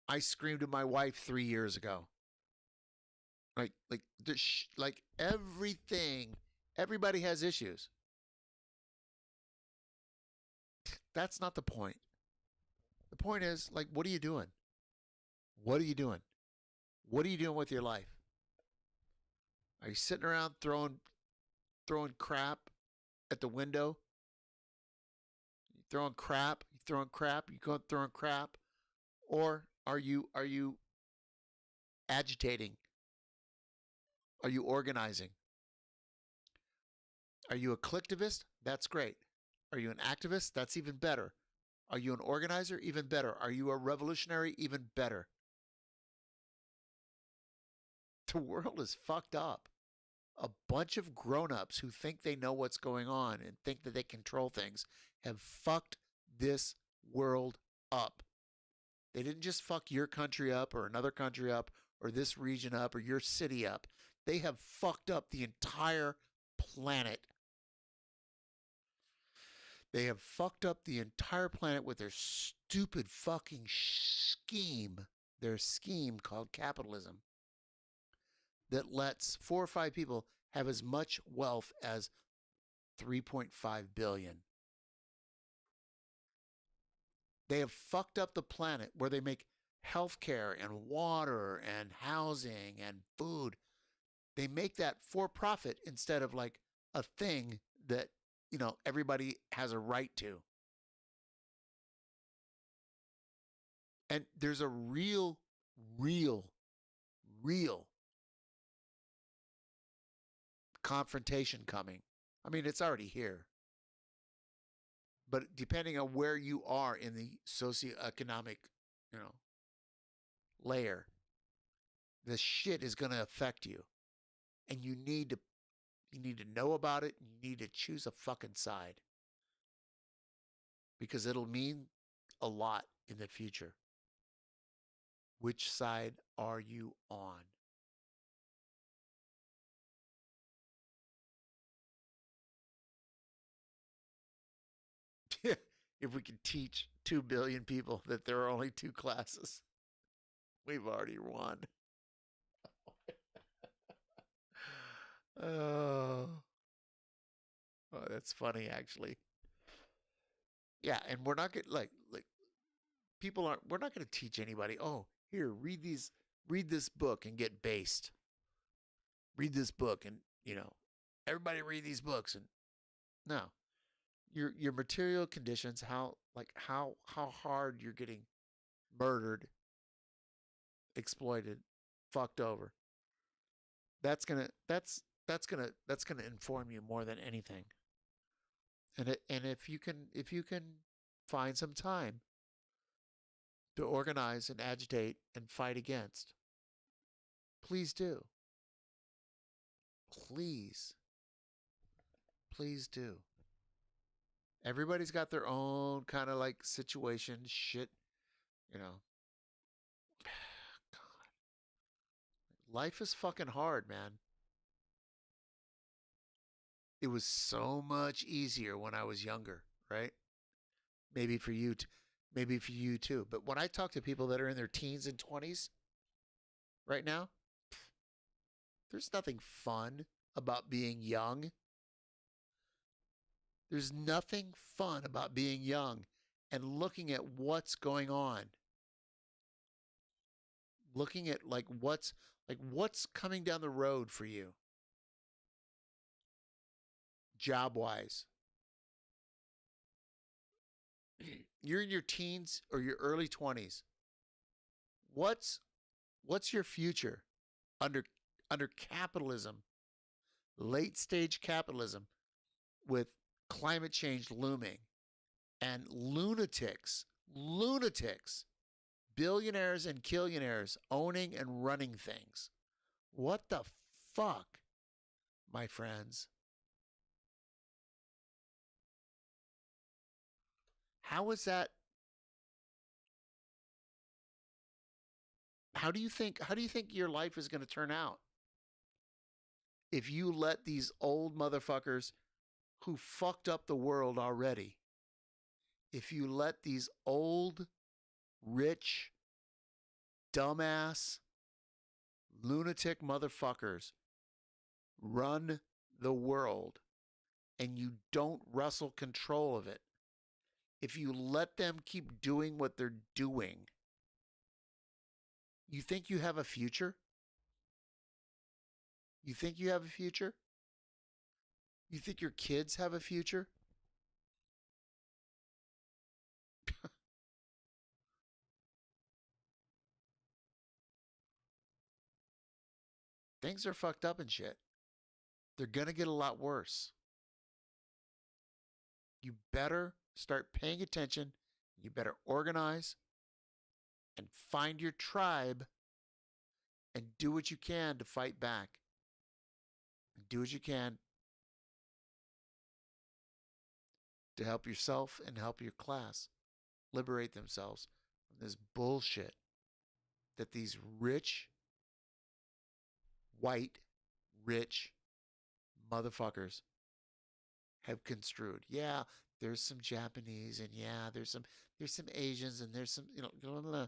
I screamed at my wife 3 years ago. Like everything. Everybody has issues. That's not the point. The point is, like, what are you doing? What are you doing? What are you doing with your life? Are you sitting around throwing crap at the window? You throwing crap? You go throwing crap? Or are you agitating? Are you organizing? Are you a collectivist? That's great. Are you an activist? That's even better. Are you an organizer? Even better. Are you a revolutionary? Even better. The world is fucked up. A bunch of grown-ups who think they know what's going on and think that they control things have fucked this world up. They didn't just fuck your country up or another country up or this region up or your city up. They have fucked up the entire planet. They have fucked up the entire planet with their stupid fucking scheme. Their scheme called capitalism that lets 4 or 5 people have as much wealth as 3.5 billion. They have fucked up the planet where they make healthcare and water and housing and food. They make that for profit instead of like a thing that, everybody has a right to. And there's a real confrontation coming. I mean, it's already here. But depending on where you are in the socioeconomic, layer, the shit is going to affect you. And you need to know about it. And you need to choose a fucking side. Because it'll mean a lot in the future. Which side are you on? If we could teach 2 billion people that there are only 2 classes. We've already won. Oh, that's funny, actually. Yeah, and we're not gonna like people aren't. We're not going to teach anybody. Oh, here, read this book and get based. Read this book, and everybody read these books. And no, your material conditions, how hard you're getting murdered, exploited, fucked over. That's gonna inform you more than anything. And if you can find some time to organize and agitate and fight against, please do. Please do. Everybody's got their own kind of like situation, shit, God. Life is fucking hard, man. It was so much easier when I was younger, right? Maybe for you too. But when I talk to people that are in their teens and 20s right now, there's nothing fun about being young. There's nothing fun about being young and looking at what's going on. Looking at what's coming down the road for you. Job-wise. You're in your teens or your early 20s. What's your future under capitalism, late stage capitalism, with climate change looming and lunatics, billionaires and killionaires owning and running things? What the fuck, my friends? How is that? How do you think your life is going to turn out if you let these old motherfuckers who fucked up the world already, if you let these old, rich, dumbass, lunatic motherfuckers run the world and you don't wrestle control of it, if you let them keep doing what they're doing, you think you have a future? You think you have a future? You think your kids have a future? Things are fucked up and shit. They're going to get a lot worse. You better start paying attention. You better organize and find your tribe and do what you can to fight back. Do what you can to help yourself and help your class liberate themselves from this bullshit that these rich, white, rich motherfuckers have construed. Yeah, there's some Japanese, and yeah, there's some Asians, and there's some, blah, blah, blah.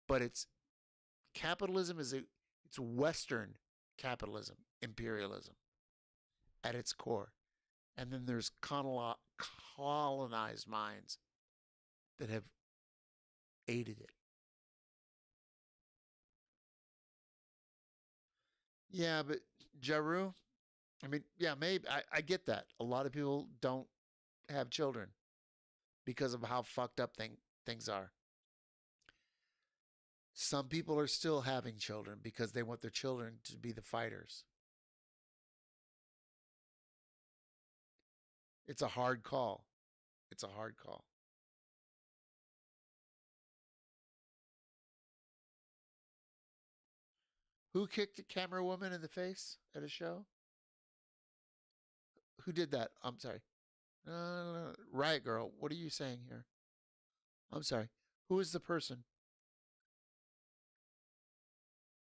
But it's capitalism it's Western capitalism, imperialism at its core. And then there's colonized minds that have aided it. Yeah, but Jaru, I mean, yeah, maybe I get that. A lot of people don't have children because of how fucked up things are. Some people are still having children because they want their children to be the fighters. It's a hard call. It's a hard call. Who kicked a camera woman in the face at a show? Who did that? I'm sorry. Riot Girl, what are you saying here? I'm sorry. Who is the person?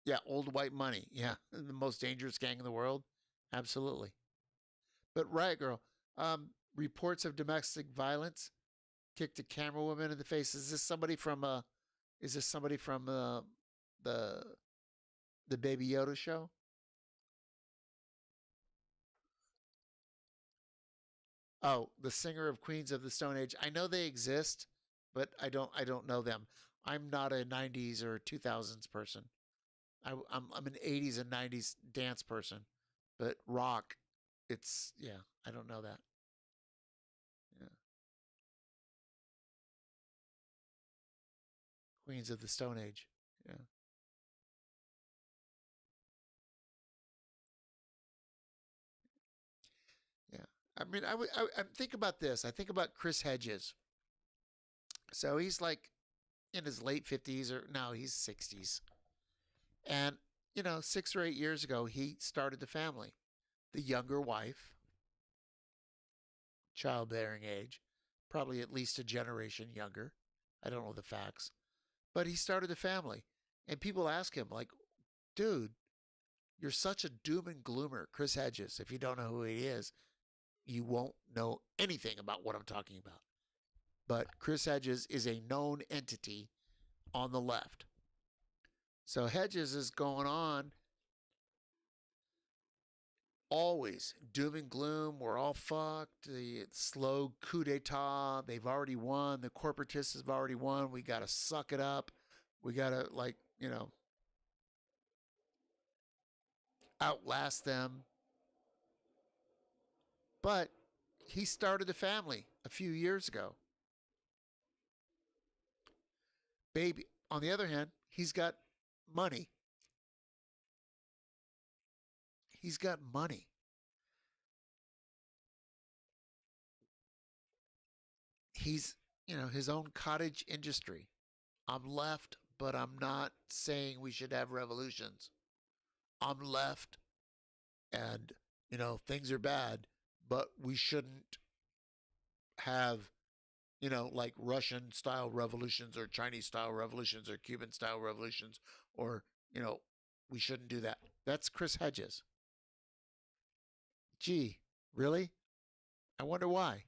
Yeah, old white money. Yeah, the most dangerous gang in the world. Absolutely. But Riot Girl, reports of domestic violence. Kicked a camera woman in the face. Is this somebody from the Baby Yoda show? Oh, the singer of Queens of the Stone Age. I know they exist, but I don't know them. I'm not a 90s or 2000s person. I'm an 80s and 90s dance person, but rock, I don't know that. Yeah. Queens of the Stone Age. Yeah. Yeah. I mean, I think about this. I think about Chris Hedges. So he's like in his late 50s, or no, he's 60s. And, 6 or 8 years ago, he started the family. The younger wife, childbearing age, probably at least a generation younger. I don't know the facts. But he started a family. And people ask him, like, dude, you're such a doom and gloomer. Chris Hedges, if you don't know who he is, you won't know anything about what I'm talking about. But Chris Hedges is a known entity on the left. So Hedges is going on always doom and gloom. We're all fucked. The slow coup d'etat. They've already won. The corporatists have already won. We got to suck it up. We got to, outlast them. But he started a family a few years ago. Baby, on the other hand, he's got money. He's got money. He's, his own cottage industry. I'm left, but I'm not saying we should have revolutions. I'm left and, things are bad, but we shouldn't have, like Russian style revolutions or Chinese style revolutions or Cuban style revolutions, or, we shouldn't do that. That's Chris Hedges. Gee, really? I wonder why.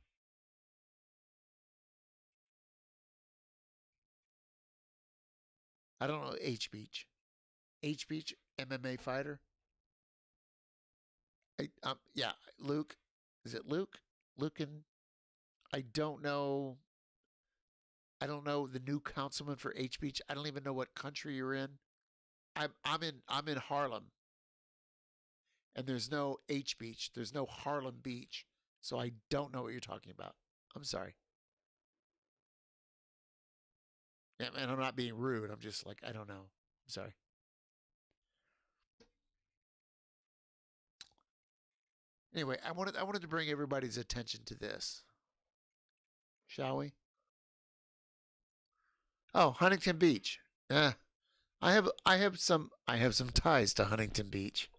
I don't know H Beach. H Beach, MMA fighter. Yeah, Luke. Is it Luke? I don't know. I don't know the new councilman for H Beach. I don't even know what country you're in. I'm in Harlem. And there's no H Beach. There's no Harlem Beach. So I don't know what you're talking about. I'm sorry. Yeah, and I'm not being rude. I'm just like, I don't know. I'm sorry. Anyway, I wanted to bring everybody's attention to this. Shall we? Oh, Huntington Beach. I have some ties to Huntington Beach.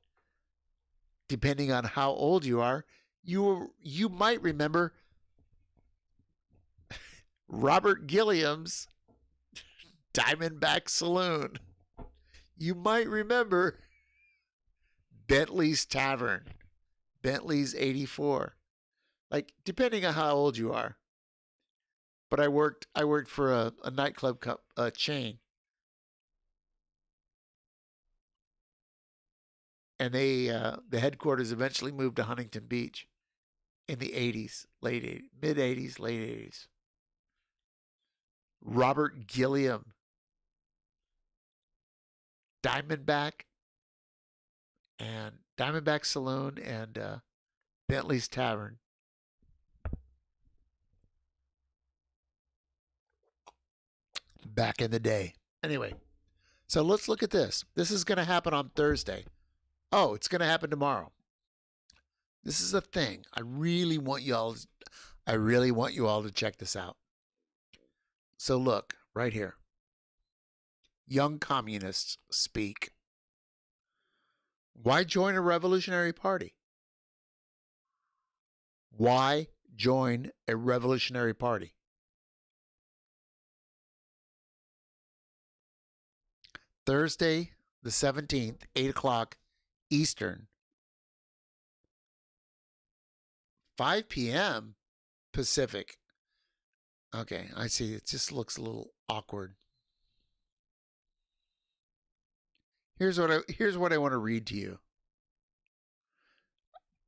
Depending on how old you are, you might remember Robert Gilliam's Diamondback Saloon. You might remember Bentley's Tavern, Bentley's 84. Like, depending on how old you are. But I worked for a nightclub chain. And the headquarters eventually moved to Huntington Beach in the 80s, mid 80s, late 80s. Robert Gilliam, Diamondback Saloon, and Bentley's Tavern. Back in the day. Anyway, so let's look at this. This is going to happen on Thursday. Oh, it's going to happen tomorrow. This is a thing. I really want you all to check this out. So look, right here. Young communists speak. Why join a revolutionary party? Why join a revolutionary party? Thursday, the 17th, 8 o'clock Eastern, 5 p.m. Pacific. Okay, I see. It just looks a little awkward. Here's what I want to read to you.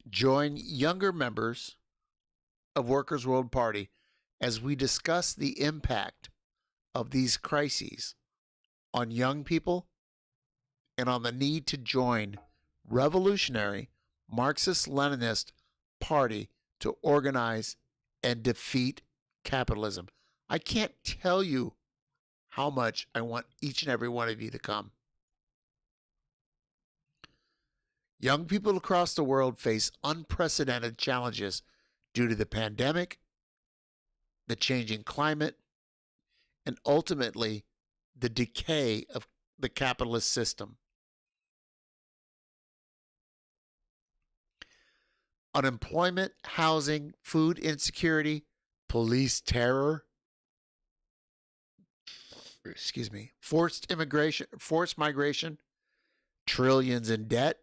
Join younger members of Workers' World Party as we discuss the impact of these crises on young people and on the need to join revolutionary Marxist-Leninist party to organize and defeat capitalism. I can't tell you how much I want each and every one of you to come. Young people across the world face unprecedented challenges due to the pandemic, the changing climate, and ultimately the decay of the capitalist system. Unemployment, housing, food insecurity, police terror, forced migration, trillions in debt,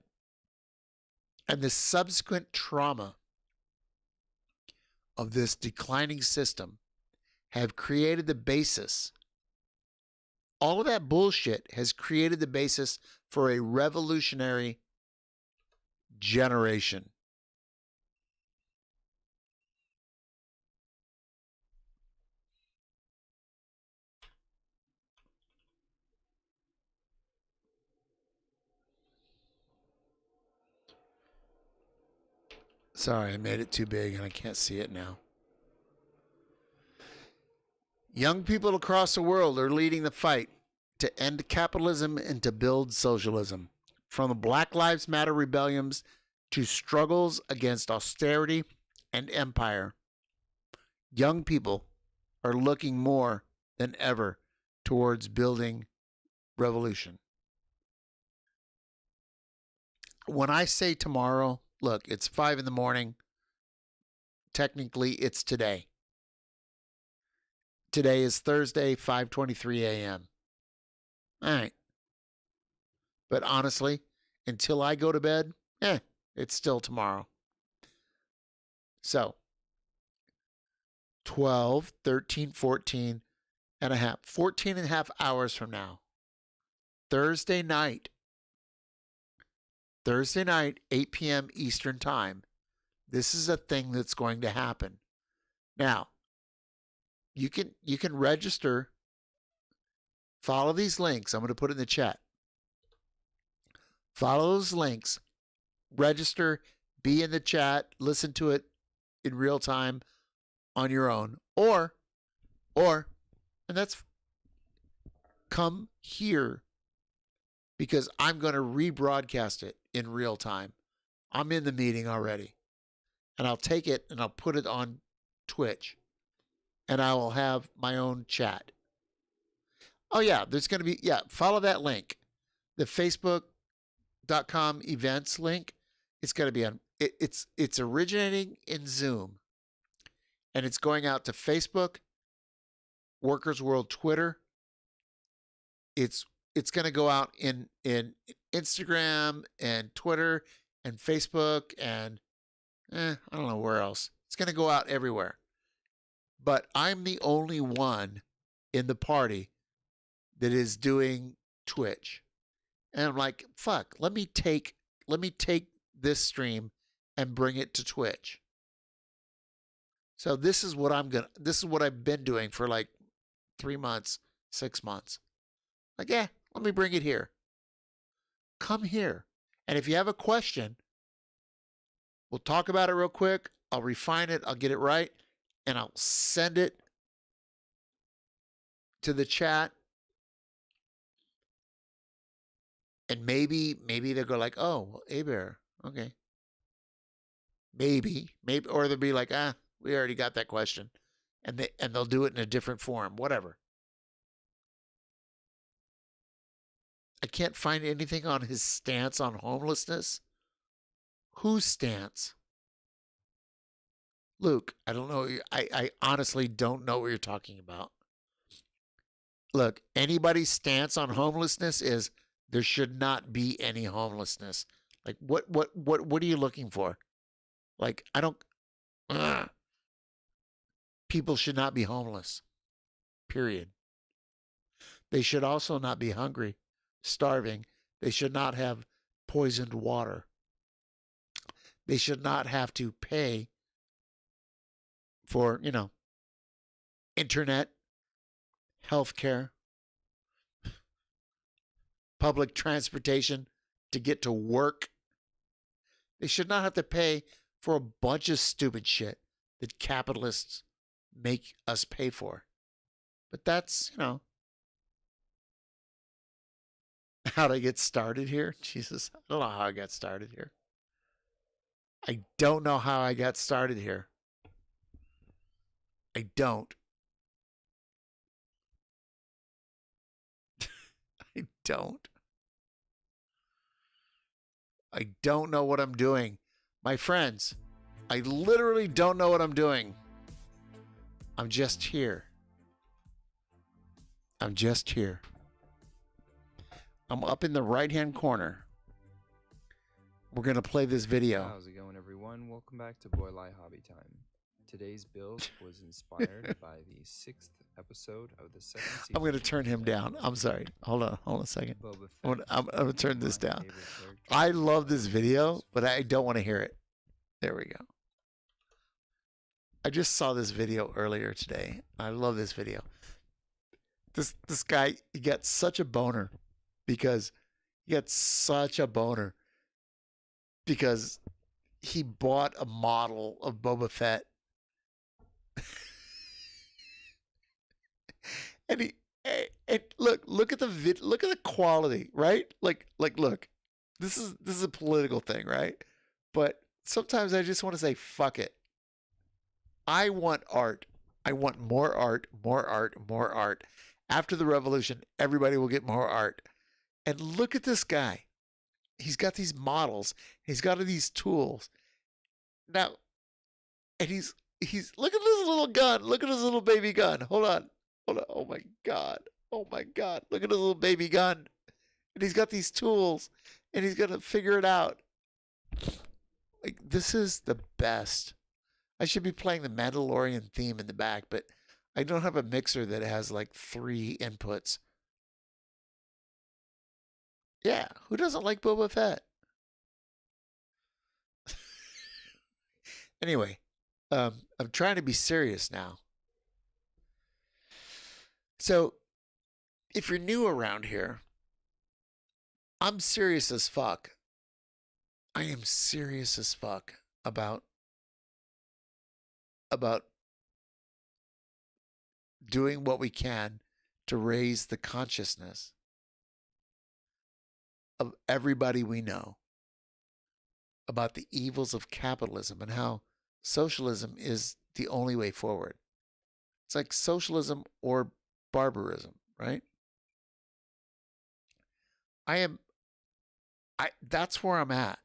and the subsequent trauma of this declining system have created the basis. All of that bullshit has created the basis for a revolutionary generation. Sorry, I made it too big and I can't see it now. Young people across the world are leading the fight to end capitalism and to build socialism. From the Black Lives Matter rebellions to struggles against austerity and empire, young people are looking more than ever towards building revolution. When I say tomorrow, look, it's 5 a.m. Technically, it's today. Today is Thursday, 5:23 a.m. All right. But honestly, until I go to bed, it's still tomorrow. So, 12, 13, 14 and a half, 14 and a half hours from now, Thursday night, 8 p.m. Eastern Time, this is a thing that's going to happen. Now, you can register, follow these links. I'm going to put it in the chat. Follow those links, register, be in the chat, listen to it in real time on your own, or, and that's, come here because I'm going to rebroadcast it in real time. I'm in the meeting already, and I'll take it and I'll put it on Twitch, and I will have my own chat. Oh yeah, there's going to be, follow that link, the Facebook.com events link. It's going to be on, it's originating in Zoom, and it's going out to Facebook, Workers World Twitter. It's going to go out in Instagram and Twitter and Facebook and I don't know where else. It's going to go out everywhere. But I'm the only one in the party that is doing Twitch. And I'm like, fuck, let me take this stream and bring it to Twitch. So this is what I've been doing for like 3 months, 6 months. Like, let me bring it here. Come here. And if you have a question, we'll talk about it real quick. I'll refine it. I'll get it right. And I'll send it to the chat. And maybe they'll go like, oh, well, Abear, okay. Maybe, or they'll be like, we already got that question. And they'll do it in a different form, whatever. I can't find anything on his stance on homelessness. Whose stance? Luke, I don't know. I honestly don't know what you're talking about. Look, anybody's stance on homelessness is there should not be any homelessness. Like, what are you looking for? Like, I don't. People should not be homeless. Period. They should also not be hungry, starving. They should not have poisoned water. They should not have to pay for, internet, healthcare, public transportation to get to work. They should not have to pay for a bunch of stupid shit that capitalists make us pay for. But that's, how to get started here. Jesus, I don't know how I got started here. I don't know how I got started here. I don't. I don't. I don't know what I'm doing. My friends, I literally don't know what I'm doing. I'm just here. I'm just here. I'm up in the right-hand corner. We're going to play this video. How's it going, everyone? Welcome back to Boy Lie Hobby Time. Today's build was inspired by the 6th episode of the 2nd season. I'm going to turn him down. I'm sorry. Hold on a second. I'm going to turn this down. I love this video, but I don't want to hear it. There we go. I just saw this video earlier today. I love this video. This guy, he got such a boner because he bought a model of Boba Fett. and look at the quality, right? Like look. This is a political thing, right? But sometimes I just want to say fuck it. I want art. I want more art, more art, more art. After the revolution, everybody will get more art. And look at this guy. He's got these models. He's got these tools. Now, and he's look at this little gun. Look at his little baby gun. Hold on. Oh my God. Look at his little baby gun. And he's got these tools. And he's going to figure it out. Like, this is the best. I should be playing the Mandalorian theme in the back, but I don't have a mixer that has like 3 inputs. Yeah, who doesn't like Boba Fett? Anyway, I'm trying to be serious now. So, if you're new around here, I'm serious as fuck. I am serious as fuck about doing what we can to raise the consciousness of everybody we know about the evils of capitalism and how socialism is the only way forward. It's like socialism or barbarism, right? That's where I'm at.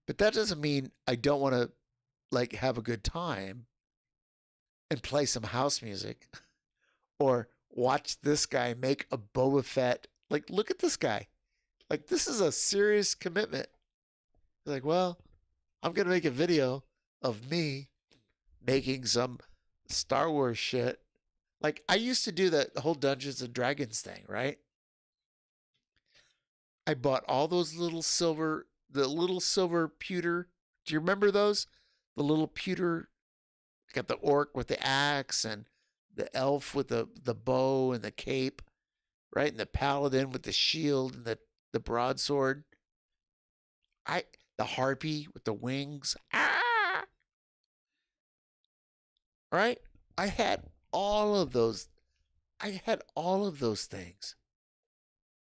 But that doesn't mean I don't want to like have a good time and play some house music or watch this guy make a Boba Fett. Like, look at this guy. Like, this is a serious commitment. Like, well, I'm going to make a video of me making some Star Wars shit. Like, I used to do the whole Dungeons and Dragons thing, right? I bought all those the little silver pewter. Do you remember those? The little pewter, got the orc with the axe and the elf with the bow and the cape, right? And the paladin with the shield and the broadsword. The harpy with the wings. Ah! Right? I had all of those. I had all of those things.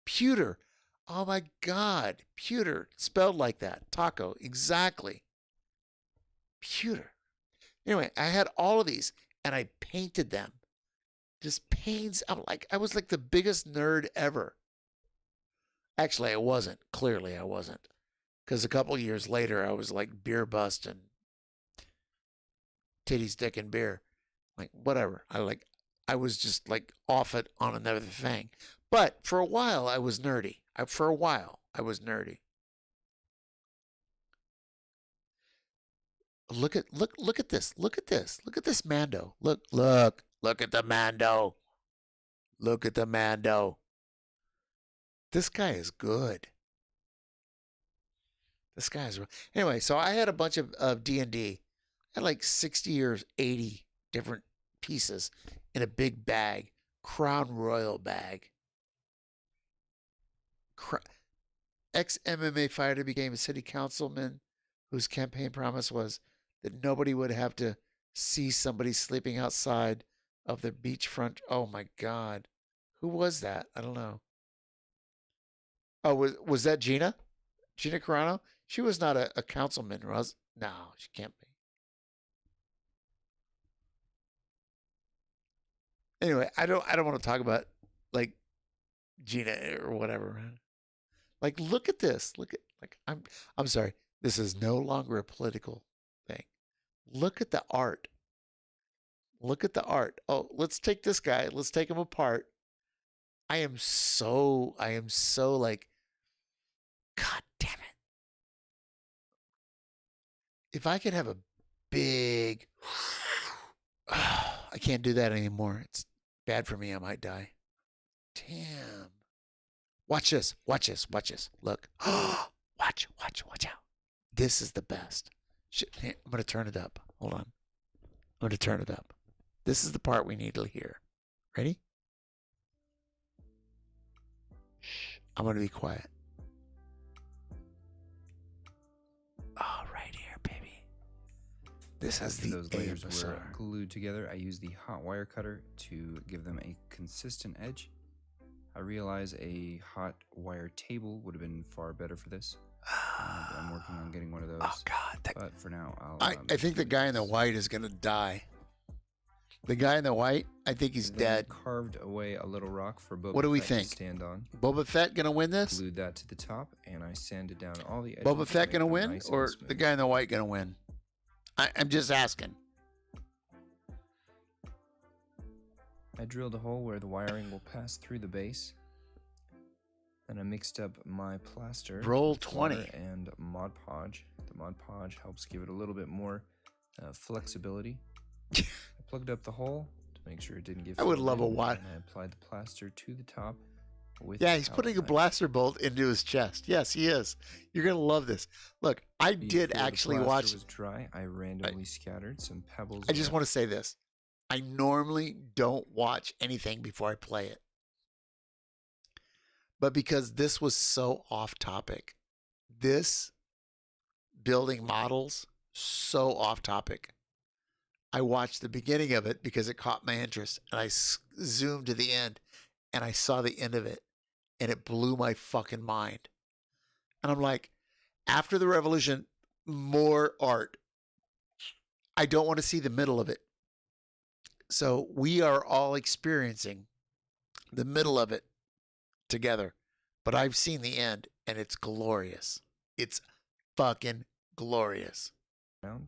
Pewter. Oh my God. Pewter. Spelled like that. Taco. Exactly. Pewter. Anyway, I had all of these and I painted them. Just paints. I was like the biggest nerd ever. Actually, I wasn't. Clearly, I wasn't. Because a couple years later, I was like beer bust and titties, dick, and beer. Like, whatever. I was just like off it on another thing. But for a while, I was nerdy. For a while, I was nerdy. Look at this. Look at this. Look at this Mando. Look at the Mando. Look at the Mando. This guy is good. This guy is anyway. So I had a bunch of D&D. I had like 60 or 80 different pieces in a big bag, Crown Royal bag. Ex-MMA fighter became a city councilman whose campaign promise was that nobody would have to see somebody sleeping outside of their beachfront. Oh my God. Who was that? I don't know. Oh, was that Gina? Gina Carano? She was not a councilman, was? No, she can't be. Anyway, I don't want to talk about like Gina or whatever, man. Like, look at this. Look at I'm sorry. This is no longer a political thing. Look at the art. Look at the art. Oh, let's take this guy. Let's take him apart. I am so like, God damn it. If I could have a big, I can't do that anymore. It's bad for me. I might die. Damn. Watch this. Watch this. Watch this. Look. Watch out. This is the best. I'm going to turn it up. Hold on. I'm going to turn it up. This is the part we need to hear. Ready? Shh. I'm going to be quiet. Oh, right here, baby. This has the those layers were AMSR. glued together. I used the hot wire cutter to give them a consistent edge. I realize a hot wire table would have been far better for this. I'm working on getting one of those. Oh God! But for now, I think the guy in the white is gonna die. The guy in the white, I think he's dead. Carved away a little rock for Boba What do we Fett to think? stand on. Boba Fett gonna win this? Glued that to the top, and I sanded down all the edges. Boba to Fett make gonna them win, nice and or smooth. the guy in the white gonna win? I'm just asking. I drilled a hole where the wiring will pass through the base. Then I mixed up my plaster. Roll with water 20. And Mod Podge. The Mod Podge helps give it a little bit more flexibility. I plugged up the hole to make sure it didn't get I would filled love a in, watt. and I applied the plaster to the top. With Yeah, he's putting a blaster bolt into his chest. Yes, he is. You're gonna love this. Look, I did Before the actually plaster watch. was dry, I randomly scattered some pebbles. I just of- want to say this. I normally don't watch anything before I play it. But because this was so off topic, this building models, so off topic, I watched the beginning of it because it caught my interest. And I zoomed to the end and I saw the end of it and it blew my fucking mind. And I'm like, after the revolution, more art. I don't want to see the middle of it. So we are all experiencing the middle of it together. But I've seen the end and it's glorious. It's fucking glorious. And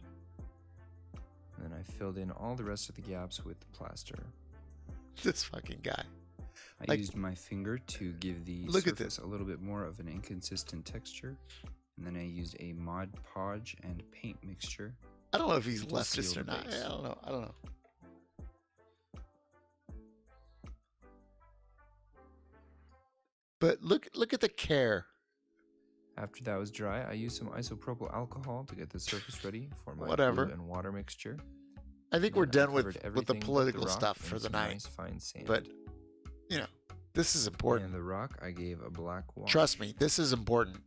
then I filled in all the rest of the gaps with plaster. This fucking guy. I used my finger to give the Look at surface a little bit more of an inconsistent texture. And then I used a Mod Podge and paint mixture. I don't know if he's to leftist seal or the not. base. I don't know. But look at the care. After that was dry, I used some isopropyl alcohol to get the surface ready for my Whatever. glue and water mixture. I think Then we're done covered with the everything but political rock stuff in for the some night. nice fine sand. But you know, this is important. And the rock, I gave a black wash. Trust me, this is important.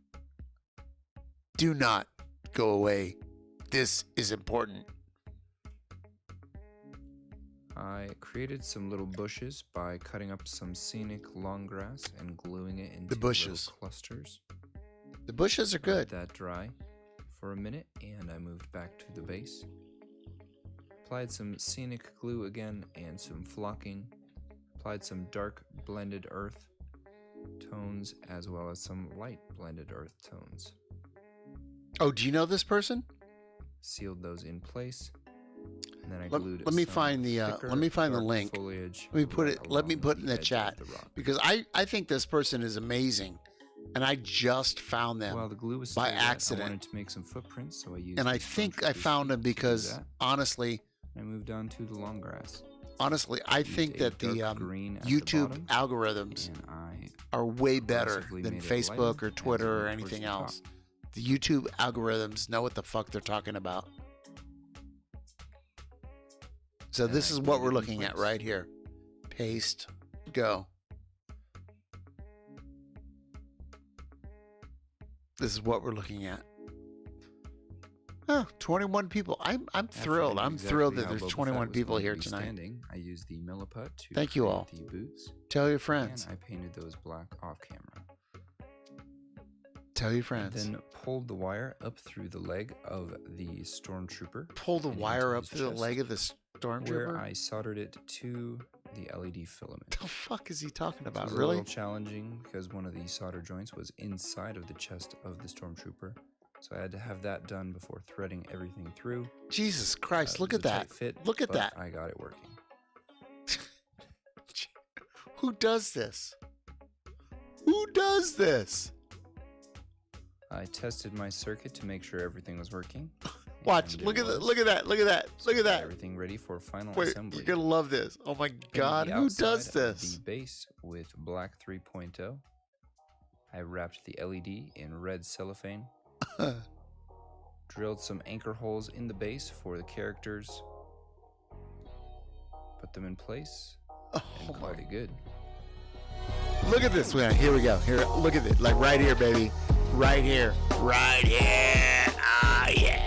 Do not go away. This is important. I created some little bushes by cutting up some scenic long grass and gluing it into The bushes. little clusters. The bushes are good. Let that dry for a minute, and I moved back to the base. Applied some scenic glue again and some flocking. Applied some dark blended earth tones as well as some light blended earth tones. Oh, do you know this person? Sealed those in place. And then I Let glued me some find the thicker, let me find the dark link. foliage Let me put right it. Let me along put it in the edge of chat the rock. because I think this person is amazing. and I just found them While the glue was by still wet, I accident. wanted to make some footprints, so I used. And I the think I stormtrooper's found them feet to do because, that. honestly, I moved on to the long grass. honestly, I Used think a that the dark green at the YouTube bottom, algorithms and I are way better progressively than made it Facebook lighter or as it Twitter or went towards anything the top. else. The YouTube algorithms know what the fuck they're talking about. So And this I is what glued we're it in looking at place. right here. Paste, go. This is what we're looking at. Oh, 21 people. I'm thrilled. After I'm exactly thrilled that how there's Boba 21 Fett was people going to here be tonight. Standing, I used the milliput to Thank you create all. the boots. Tell your friends. And I painted those black off camera. Tell your friends. Then pulled the wire up through the leg of the stormtrooper. Pull the and wire into up his through the chest, leg of the where stormtrooper? I soldered it to the LED filament. The fuck is he talking This about? was a Really? little challenging because one of the solder joints was inside of the chest of the stormtrooper, so I had to have that done before threading everything through. Jesus Christ, It look was at a tight that. fit, Look at but that. I got it working. Who does this? Who does this? I tested my circuit to make sure everything was working. Watch, and look it at that, was. look at that, look at that, look at Got that. Everything ready for final Wait, assembly. you're gonna love this. Oh my Painted God, the who does outside of this? The base with black 3.0. I wrapped the LED in red cellophane. Drilled some anchor holes in the base for the characters. Put them in place. And called it good. Look at this man. Here we go. Here, look at it. Like right here, baby. Right here. Right here. Ah, yeah.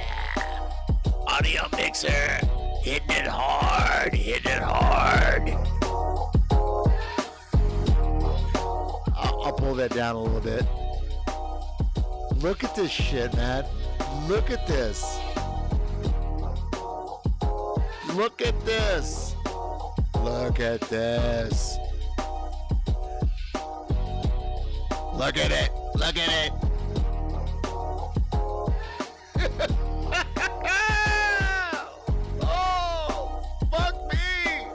Audio mixer. Hitting it hard. Hitting it hard. I'll pull that down a little bit. Look at this shit, man. Look at this. Look at this. Look at this. Look at it. Look at it. Oh, fuck me.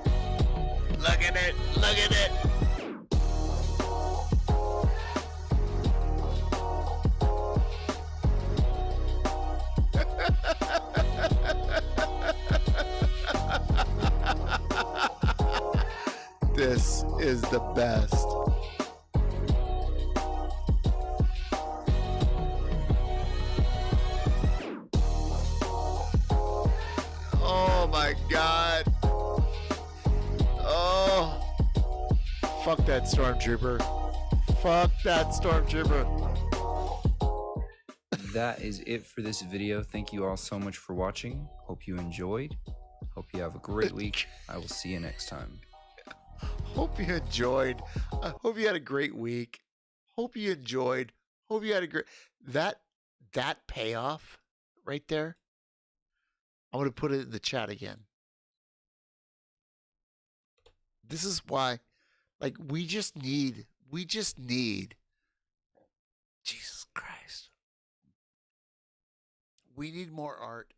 Look at it. Look at it. This is the best. Oh my God. Oh. Fuck that stormtrooper. Fuck that stormtrooper. That is it for this video. Thank you all so much for watching. Hope you enjoyed. Hope you have a great week. I will see you next time. Hope you enjoyed. I hope you had a great week. Hope you enjoyed. Hope you had a great that payoff right there. I'm gonna put it in the chat again. This is why, like, we just need Jesus Christ. We need more art.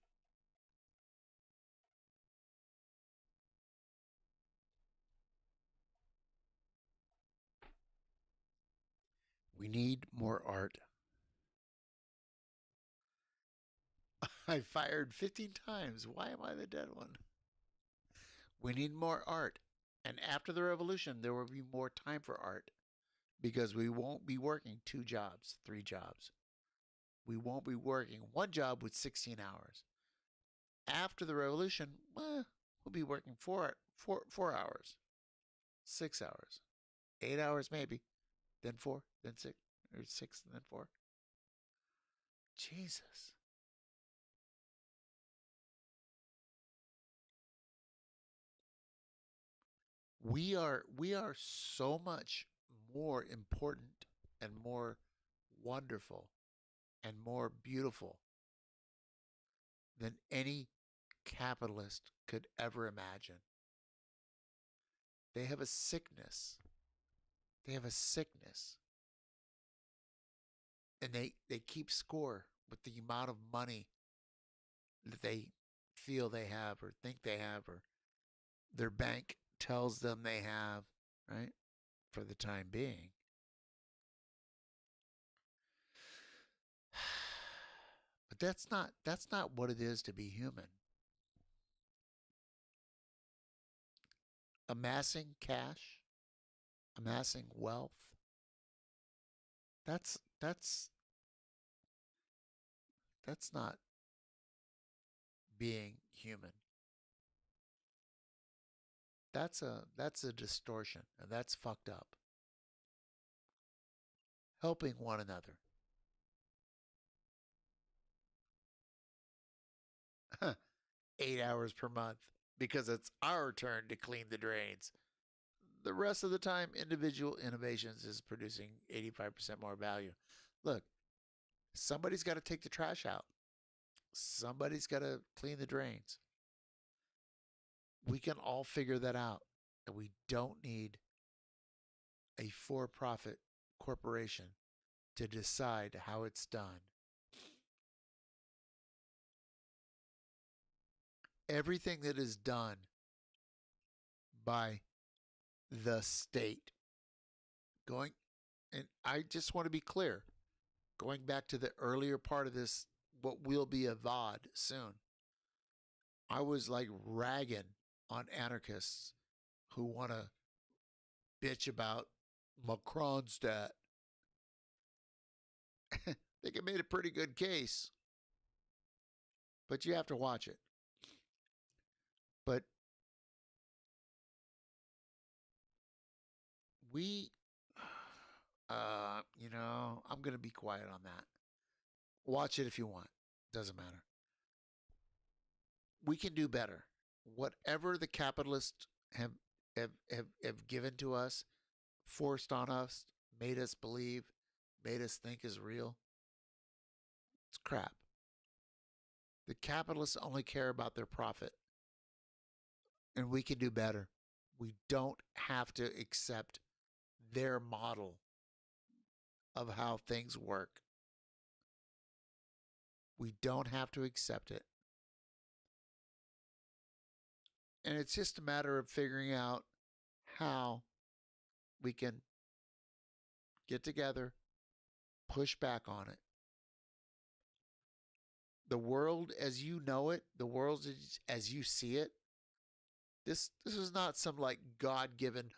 We need more art. I fired 15 times. Why am I the dead one? We need more art. And after the revolution, there will be more time for art because we won't be working 2 jobs, 3 jobs. We won't be working 1 job with 16 hours. After the revolution, we'll be working 4 hours, 6 hours, 8 hours maybe, then 4, then 6, or 6, and then 4. Jesus. We are so much more important and more wonderful and more beautiful than any capitalist could ever imagine. They have a sickness. They have a sickness. And they keep score with the amount of money that they feel they have or think they have or their bank tells them they have, right? For the time being. But that's not what it is to be human. Amassing cash, amassing wealth. That's not being human. That's a distortion, and that's fucked up. Helping one another. 8 hours per month because it's our turn to clean the drains. The rest of the time, individual innovations is producing 85% more value. Look, somebody's got to take the trash out. Somebody's got to clean the drains. We can all figure that out. And we don't need a for-profit corporation to decide how it's done. Everything that is done by the state, and I just want to be clear, going back to the earlier part of this, what will be a VOD soon, I was like ragging on anarchists who want to bitch about Macron's debt. I think it made a pretty good case, but you have to watch it. But we, I'm going to be quiet on that. Watch it if you want. Doesn't matter. We can do better. Whatever the capitalists have given to us, forced on us, made us believe, made us think is real, it's crap. The capitalists only care about their profit. And we can do better. We don't have to accept their model of how things work. We don't have to accept it. And it's just a matter of figuring out how we can get together, push back on it. The world as you know it, the world as you see it, this is not some like God-given,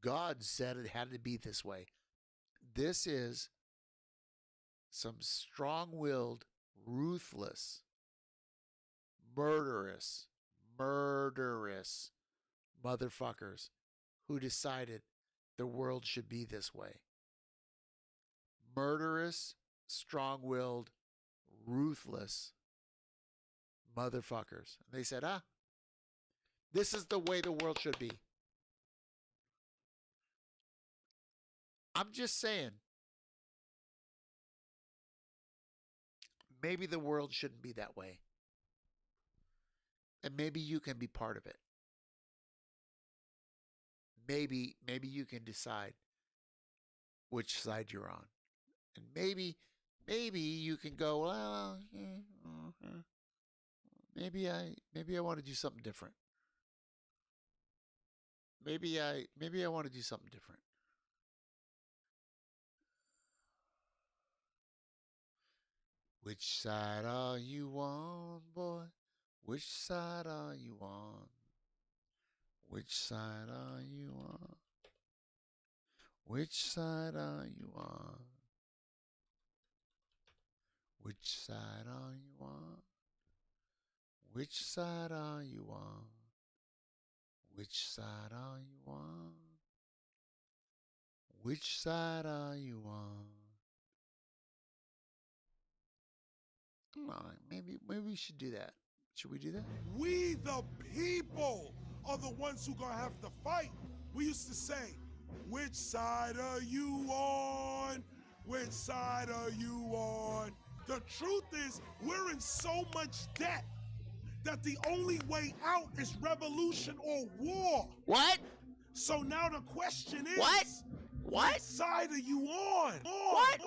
God said it had to be this way. This is some strong-willed, ruthless, murderous motherfuckers who decided the world should be this way. Murderous, strong-willed, ruthless motherfuckers. They said, this is the way the world should be. I'm just saying, maybe the world shouldn't be that way. And maybe you can be part of it. Maybe you can decide which side you're on. And maybe you can go, well, maybe I want to do something different. Maybe I want to do something different. Which side are you on, boy? Which side are you on? Which side are you on? Which side are you on? Which side are you on? Which side are you on? Which side are you on? Which side are you on? Maybe we should do that. Should we do that? We the people are the ones who gonna have to fight. We used to say, which side are you on? Which side are you on? The truth is, we're in so much debt that the only way out is revolution or war. What? So now the question is, what? Which side are you on? What?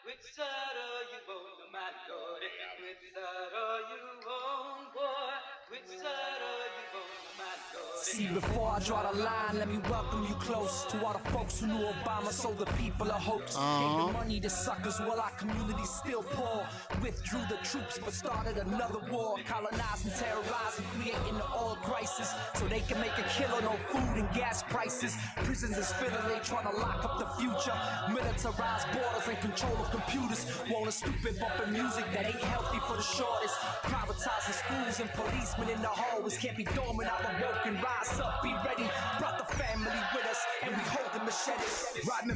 Which side are you on, my God? Which side are you on, boy? Which side are you on, my God? See, before I draw the line, let me welcome you close to all the folks who knew Obama sold the people a hoax. Gave the money to suckers while our community's still poor. Withdrew the troops but started another war. Colonizing, terrorizing, creating the oil crisis so they can make a kill on no food and gas prices. Prisons is filling, they trying to lock up the future. Militarized borders and control of computers. Want a stupid bumping music that ain't healthy for the shortest. Privatizing schools and policemen in the hallways. Can't be dormant, I'm awoken. Rise up, be ready. Brought the family with us and we hold the machetes. Riding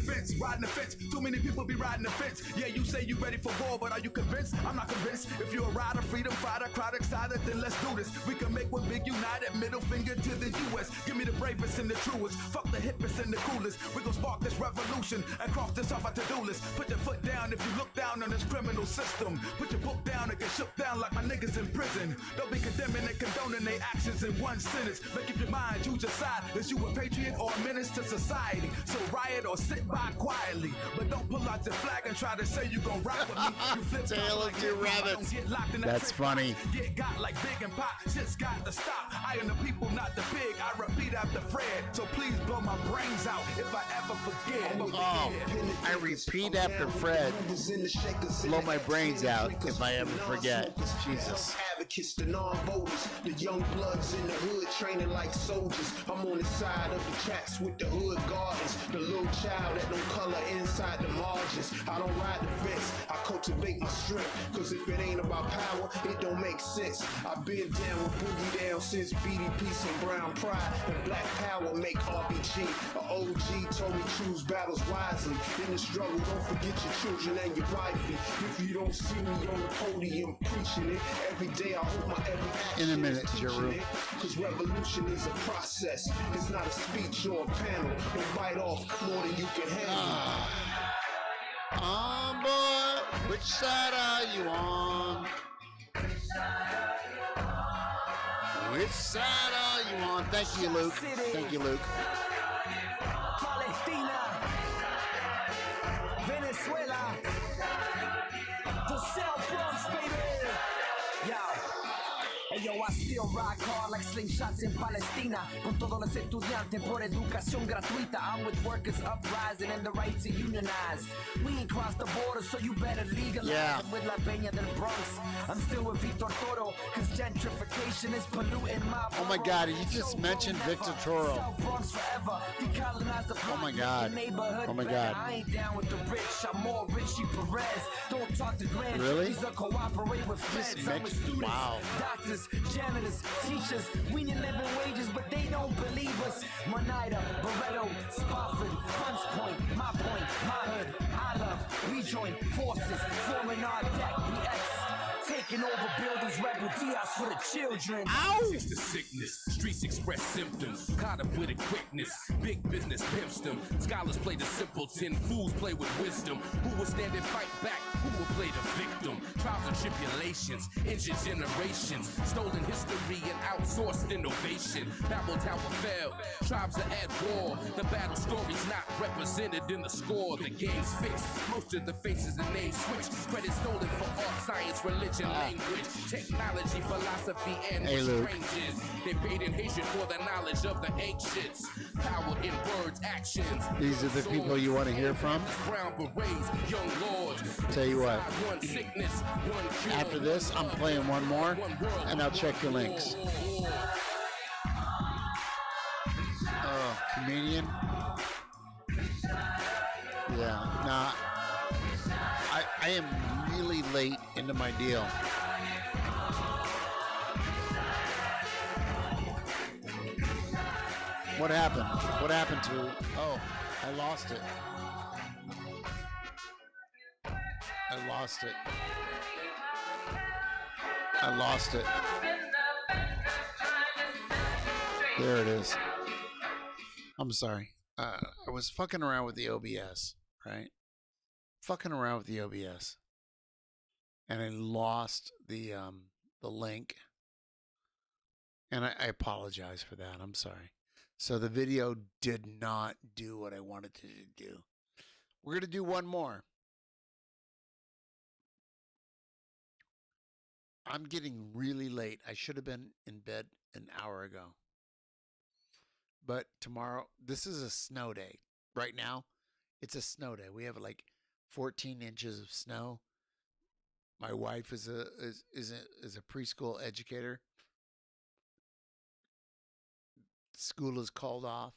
the fence, too many people be riding the fence. Yeah, you say you ready for war, but are you convinced? I'm not convinced. If you're a rider, freedom fighter, crowd excited, then let's do this. We can make one big united, middle finger to the U.S. Give me the bravest and the truest, fuck the hippest and the coolest. We gon' spark this revolution and cross this off our to-do list. Put your foot down if you look down on this criminal system. Put your book down and get shook down like my niggas in prison. Don't be condemning and condoning their actions in one sentence. Make up your mind, choose your side. Is you a patriot or a menace to society? So riot or sit by quietly. But don't pull out your flag and try to say you gon' rock with me. You flip Tale of Two Rabbits. That's funny. Get got like Big and Pop. Shit's got to stop. I am the people, not the big. I repeat after Fred. So please blow my brains out if I ever forget. Oh, I repeat after Fred. Blow my brains out if I ever forget. Jesus. Advocates, the non-voters, the young bloods in the hood training like soldiers. I'm on the side of the tracks with the hood gardens. The little child that don't color inside the margins. I don't ride the fence, I cultivate my strength. Cause if it ain't about power, it don't make sense. I've been down with Boogie Down since BDP and Brown Pride. And Black Power make RBG. A OG told me choose battles wisely. In the struggle, don't forget your children and your wifey. If you don't see me on the podium preaching it, every day I hope my every action In a minute, is teaching Jeru. it. Cause revolution is a process. It's not a speech or a panel. Don't bite off more than you can handle. Boy, which side are you on? Which side are you on? Thank you, Luke. Thank you, Luke. Palestina, Venezuela, the South Bronx, baby. Yo. Hey yo, I still rock hard like slingshots in Palestina. Con todos los estudiantes por educación gratuita. I'm with workers uprising and the right to unionize. We ain't crossed the border, so you better legalize. Yeah. I'm with La Peña del Bronx. I'm still with Victor Toro, cause gentrification is polluting my Oh my God, you just mentioned Victor Toro. South Bronx forever. Decolonize the Oh my God. neighborhood Oh my better. God. I ain't down with the rich, I'm more Richie Perez. Don't talk to grand Really? juries or cooperate with feds. I'm with students, Wow. doctors, janitors, teachers. We need living wages, but they don't believe us. Monida, Barretto, Spofford, Hunts Point, my hood, I love. We join forces, forming our deck, BX. Taking over buildings, rebel Diaz for the children. It's the sickness, streets express symptoms. Caught up with a quickness, big business pimps them. Scholars play the simpleton, fools play with wisdom. Who will stand and fight back? Who will play the victim? Trials and tribulations, injured generations. Stolen history and outsourced innovation. Babel Tower fell, tribes are at war. The battle story's not represented in the score. The game's fixed, most of the faces and names switched. Credit stolen for art, science, religion, language, technology, philosophy, and Hey, Luke. ranges. They paid in hatred for the knowledge of the ancients. Power in words, actions. These are the people you want to hear from? Brown berets, young lords. Tell you what. One sickness, one cure. After this, I'm playing one more, and I'll check your links. Oh, comedian? Yeah, nah. I am really late into my deal. What happened? What happened to... Oh, I lost it. I lost it. I lost it. There it is. I'm sorry. I was fucking around with the OBS, right? Fucking around with the OBS. And I lost the link. And I apologize for that. I'm sorry. So the video did not do what I wanted it to do. We're going to do one more. I'm getting really late. I should have been in bed an hour ago. But tomorrow, this is a snow day. Right now, it's a snow day. We have like 14 inches of snow. My wife is a preschool educator. School is called off.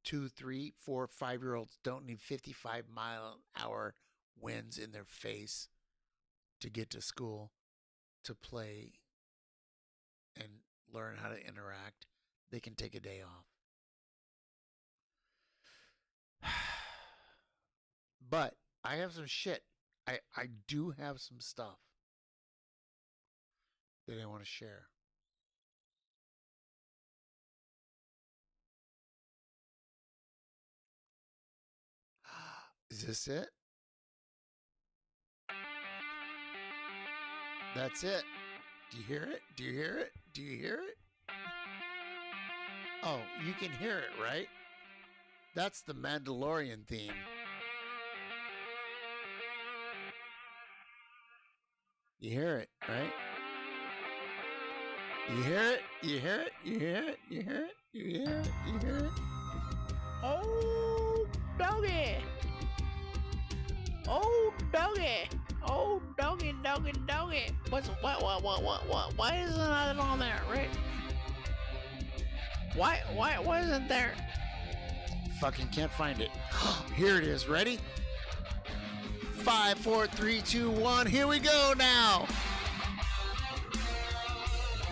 2, 3, 4, 5-year-olds don't need 55-mile-an-hour winds in their face to get to school, to play, and learn how to interact. They can take a day off. But I have some shit. I do have some stuff that I want to share. Is this it? That's it. Do you hear it? Do you hear it? Do you hear it? Oh, you can hear it, right? That's the Mandalorian theme. You hear it, right? You hear it? You hear it? You hear it? You hear it? You hear it? You hear it? Oh, doggy. Oh, doggy. Oh, doggy, doggy, doggy. What? Why isn't that on there, right? Why isn't there? Fucking can't find it. Here it is. Ready? 5, 4, 3, 2, 1. Here we go now.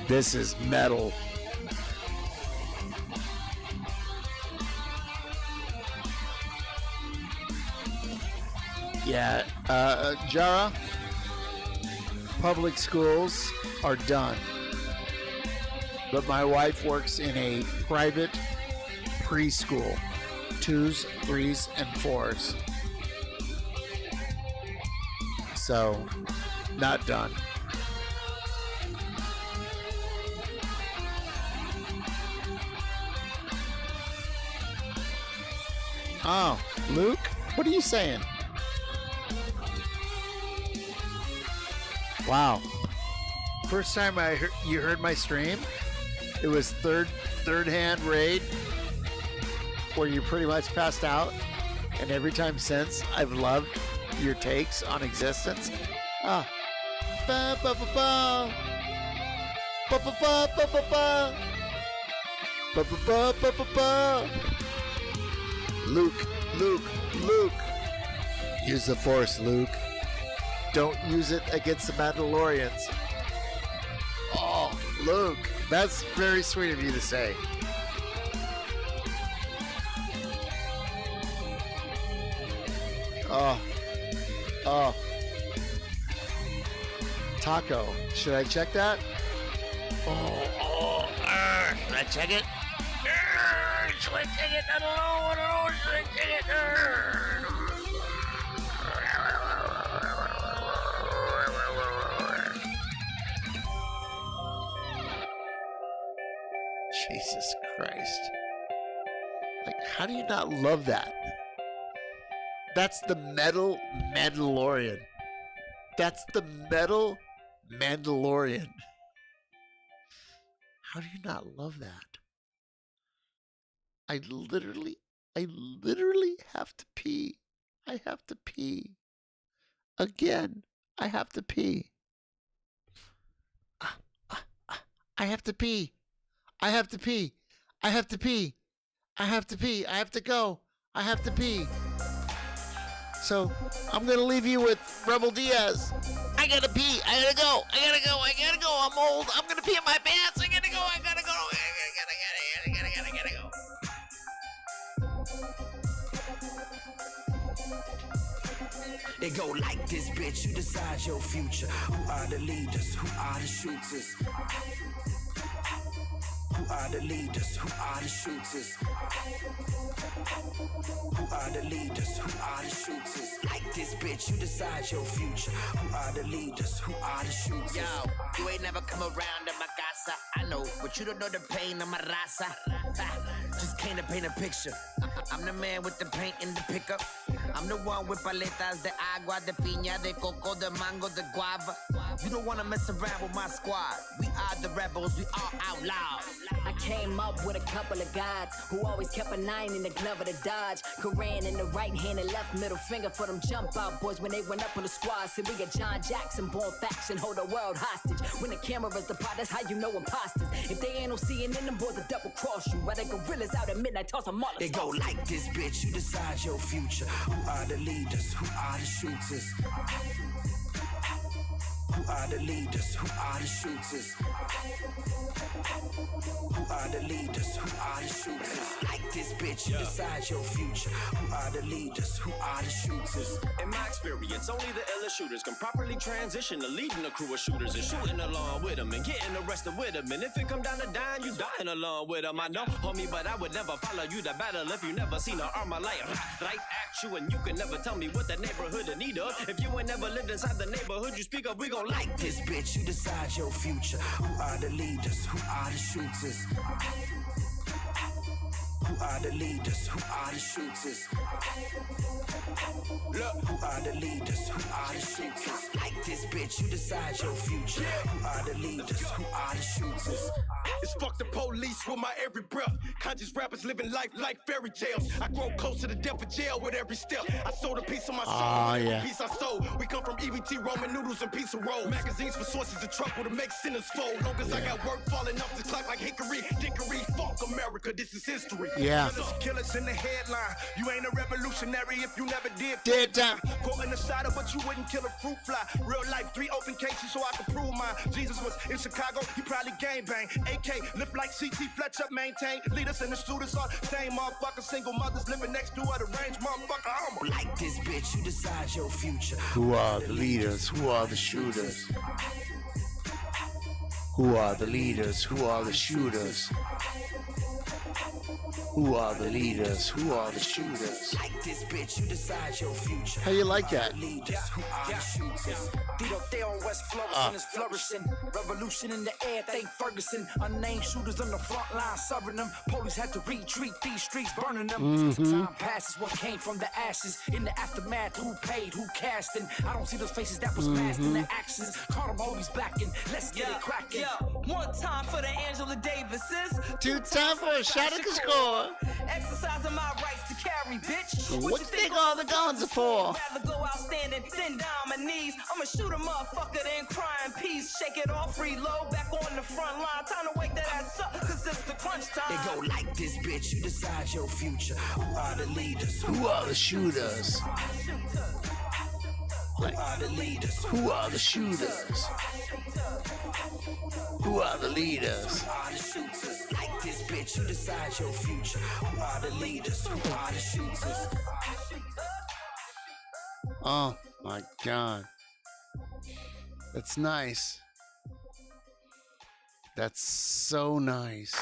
This is metal. Yeah, Jara, public schools are done. But my wife works in a private preschool, 2s, 3s, and 4s. So, not done. Oh, Luke, what are you saying? Wow. First time you heard my stream, it was third hand raid, where you pretty much passed out, and every time since, I've loved your takes on existence. Ah. Ba ba ba ba. Ba ba ba ba ba ba. Ba ba ba ba ba ba. Luke. Use the Force, Luke. Don't use it against the Mandalorians. Oh, Luke, that's very sweet of you to say. Oh. Taco. Should I check that? Should I check it? Should I check it? I don't know. Should I check it? Jesus Christ. Like, how do you not love that? That's the metal Mandalorian. That's the metal Mandalorian. How do you not love that? I literally have to pee. I have to pee. Again, I have to pee. I have to pee. I have to pee. I have to pee. I have to pee. I have to go. I have to pee. So, I'm going to leave you with Rebel Diaz. I got to pee. I got to go. I got to go. I got to go. I'm old. I'm going to pee in my pants. I got to go. I got to go. I got to go. It go like this, bitch. You decide your future. Who are the leaders? Who are the shooters? Who are the leaders? Who are the shooters? Who are the leaders? Who are the shooters? Like this, bitch, you decide your future. Who are the leaders? Who are the shooters? Yo, you ain't never come around to my casa. I know, but you don't know the pain of my raza. Just came to paint a picture. I'm the man with the paint in the pickup. I'm the one with paletas de agua, de piña, de coco, de mango, de guava. You don't wanna mess around with my squad. We are the rebels, we are outlaws. I came up with a couple of guys who always kept a 9 in the glove of the Dodge. Koran in the right hand and left middle finger for them jump out boys when they went up on the squad. Said we got John Jackson, born faction, hold the world hostage. When the camera's the pot, that's how you know imposters. If they ain't no seeing in them boys, will double cross you. While they gorillas out at midnight, toss them all. It go like this, bitch, you decide your future. Who are the leaders? Who are the shooters? Who are the leaders? Who are the shooters? Who are the leaders? Who are the shooters? Like this, bitch, you decide your future. Who are the leaders? Who are the shooters? In my experience, only the illest shooters can properly transition to leading a crew of shooters and shooting along with them and getting arrested with them. And if it come down to dying, you dying along with them. I know, homie, but I would never follow you to battle if you never seen an armor like right at you. And you can never tell me what the neighborhood in need of. If you ain't never lived inside the neighborhood you speak of, we gon' like this, bitch, you decide your future. Who are the leaders? Who are the shooters? Who are the leaders? Who are the shooters? Look, who are the leaders? Who are the shooters? Like this, bitch, you decide your future. Who are the leaders? Who are the shooters? It's fuck the police with my every breath. Conscious rappers living life like fairy tales. I grow closer to death of jail with every step. I sold a piece of my soul, every piece I sold. We come from EBT, Roman noodles, and piece of roll. Magazines for sources of trouble to make sinners fold. Long as I got work falling off the clock like hickory, dickory. Fuck America, this is history. Yeah. Killers in the headline. You ain't a revolutionary if you never did. Dead time. Caught in the shadow, but you wouldn't kill a fruit fly. Real life, 3 open cases so I could prove mine. Jesus was in Chicago, he probably gang bang. AK, lift like CT Fletcher, maintain. Leaders and the students are same motherfucker. Single mothers living next door at the range, motherfucker. I'm like this, bitch, you decide your future. Who are the leaders? Who are the shooters? Who are the leaders? Who are the shooters? Who are the leaders? Who are the shooters? Like this, bitch, you decide your future. How you like that? There on West Florissant is flourishing. Revolution in the air, thank Ferguson. Unnamed shooters on the front line, serving them. Police had to retreat, these streets burning them. Time passes, what came from the ashes. In the aftermath, who paid, who cast, and I don't see those faces that was masked in the actions. Caught them always backing, let's get it cracking. One time for the Angela Davises. 2 times for a shot at the score. Exercising my rights to carry, bitch. What you think all the guns are for? Rather go out standing than down my knees. I'ma shoot a motherfucker, then cry in peace. Shake it off, reload, back on the front line. Time to wake that ass up, cause it's the crunch time. It go like this, bitch, you decide your future. Who are the leaders? Who are the shooters? Who are the leaders? Who are the shooters? Who are the leaders? Who are the shooters? Like this, bitch, you decide your future. Who are the leaders? Who are the shooters? Oh my God. That's nice. That's so nice.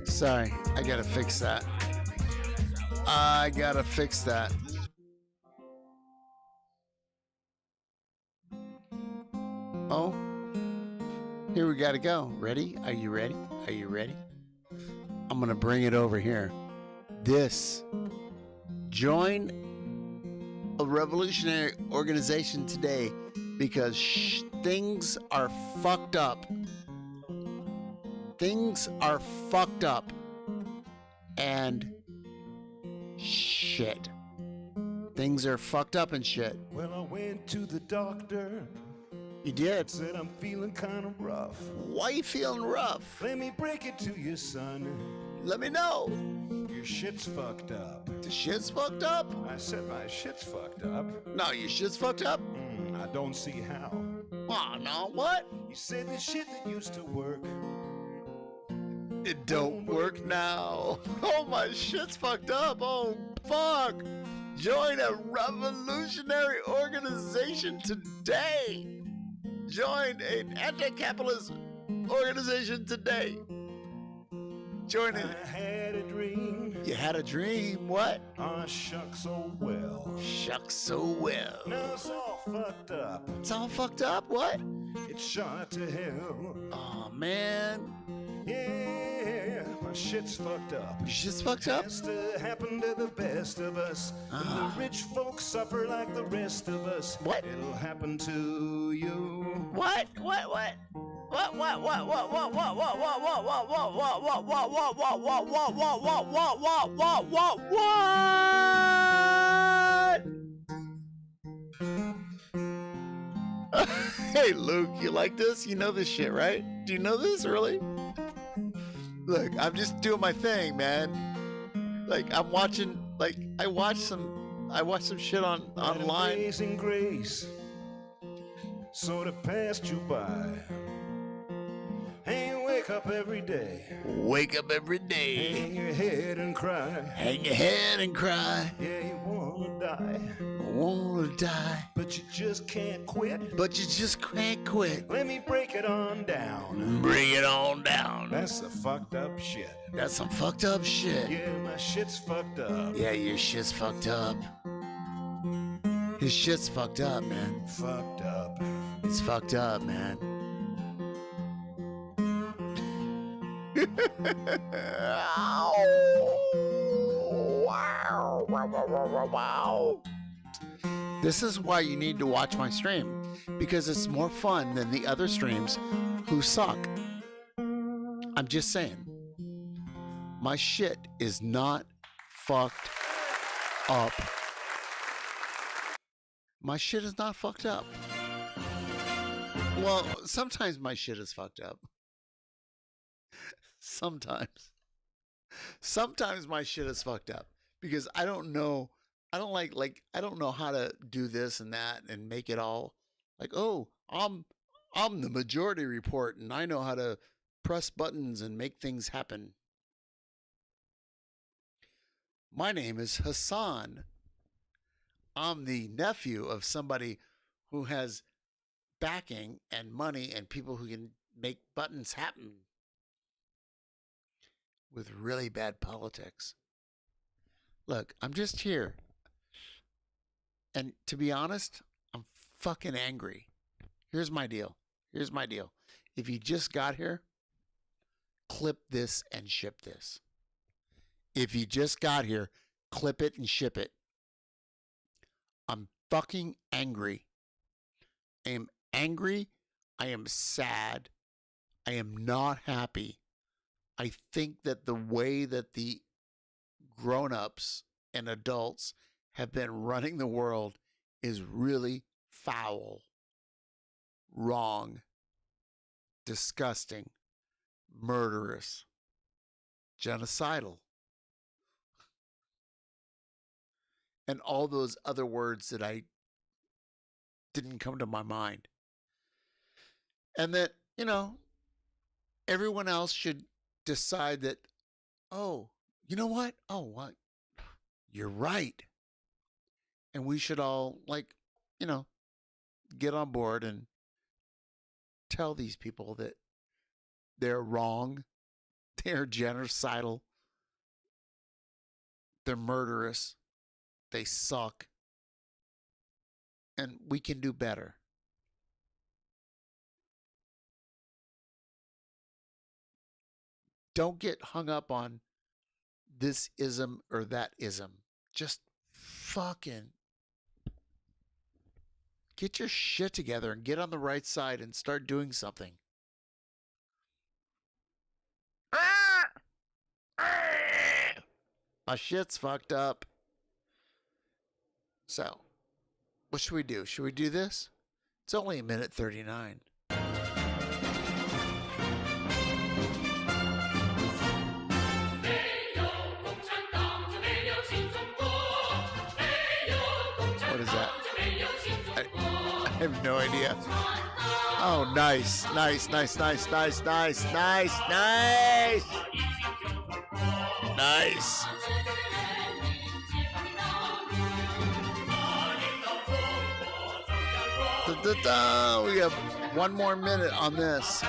Sorry, I gotta fix that. I gotta fix that. Oh, here we gotta go. Ready? Are you ready? Are you ready? I'm gonna bring it over here. Join a revolutionary organization today because things are fucked up. Things are fucked up. And shit. Things are fucked up and shit. Well, I went to the doctor. You did? Said I'm feeling kind of rough. Why you feeling rough? Let me break it to you, son. Let me know. Your shit's fucked up. The shit's fucked up? I said my shit's fucked up. No, your shit's fucked up? I don't see how. Oh, no, what? You said the shit that used to work. It don't work now. Oh, my shit's fucked up. Oh, fuck. Join a revolutionary organization today. Join an anti-capitalist organization today. Join it. I had a dream. You had a dream? What? Ah, shucks so well. Shucks so well. Now it's all fucked up. It's all fucked up? What? It's shot to hell. Oh, man. Yeah, My shit's fucked up. Your shit's fucked up? Has to happen to the best of us. And the rich folks suffer like the rest of us. What? It'll happen to you. What? What? Hey, Luke, you like this? You know this shit, right? Do you know this, really? Look, I'm just doing my thing, man. Like, I'm watching, like, I watched some shit online. Amazing grace sort of passed you by. Hey, wake up every day. Wake up every day. Hang your head and cry. Hang your head and cry. Yeah, you wanna die. Wanna die. But you just can't quit. But you just can't quit. Let me break it on down. Bring it on down. That's the fucked up shit. That's some fucked up shit. Yeah, my shit's fucked up. Yeah, your shit's fucked up. His shit's fucked up, man. Fucked up. It's fucked up, man. Wow. This is why you need to watch my stream, because it's more fun than the other streams who suck. I'm just saying. My shit is not fucked up. My shit is not fucked up. Well, sometimes my shit is fucked up. Sometimes. Sometimes my shit is fucked up because I don't know. I don't know how to do this and that and make it all like, oh, I'm the majority report and I know how to press buttons and make things happen. My name is Hassan. I'm the nephew of somebody who has backing and money and people who can make buttons happen with really bad politics. Look, I'm just here. And to be honest, I'm fucking angry. Here's my deal. If you just got here, clip this and ship this. If you just got here, clip it and ship it. I'm fucking angry. I am angry. I am sad. I am not happy. I think that the way that the grown-ups and adults have been running the world is really foul, wrong, disgusting, murderous, genocidal, and all those other words that I didn't come to my mind. And that, you know, everyone else should decide that, oh, you know what? Oh, what? You're right. And we should all, like, you know, get on board and tell these people that they're wrong, they're genocidal, they're murderous, they suck, and we can do better. Don't get hung up on this ism or that ism. Just fucking get your shit together and get on the right side and start doing something. My shit's fucked up. So, what should we do? Should we do this? It's only 1:39. What is that? I have no idea. Oh, nice. Nice. We have 1 more minute on this.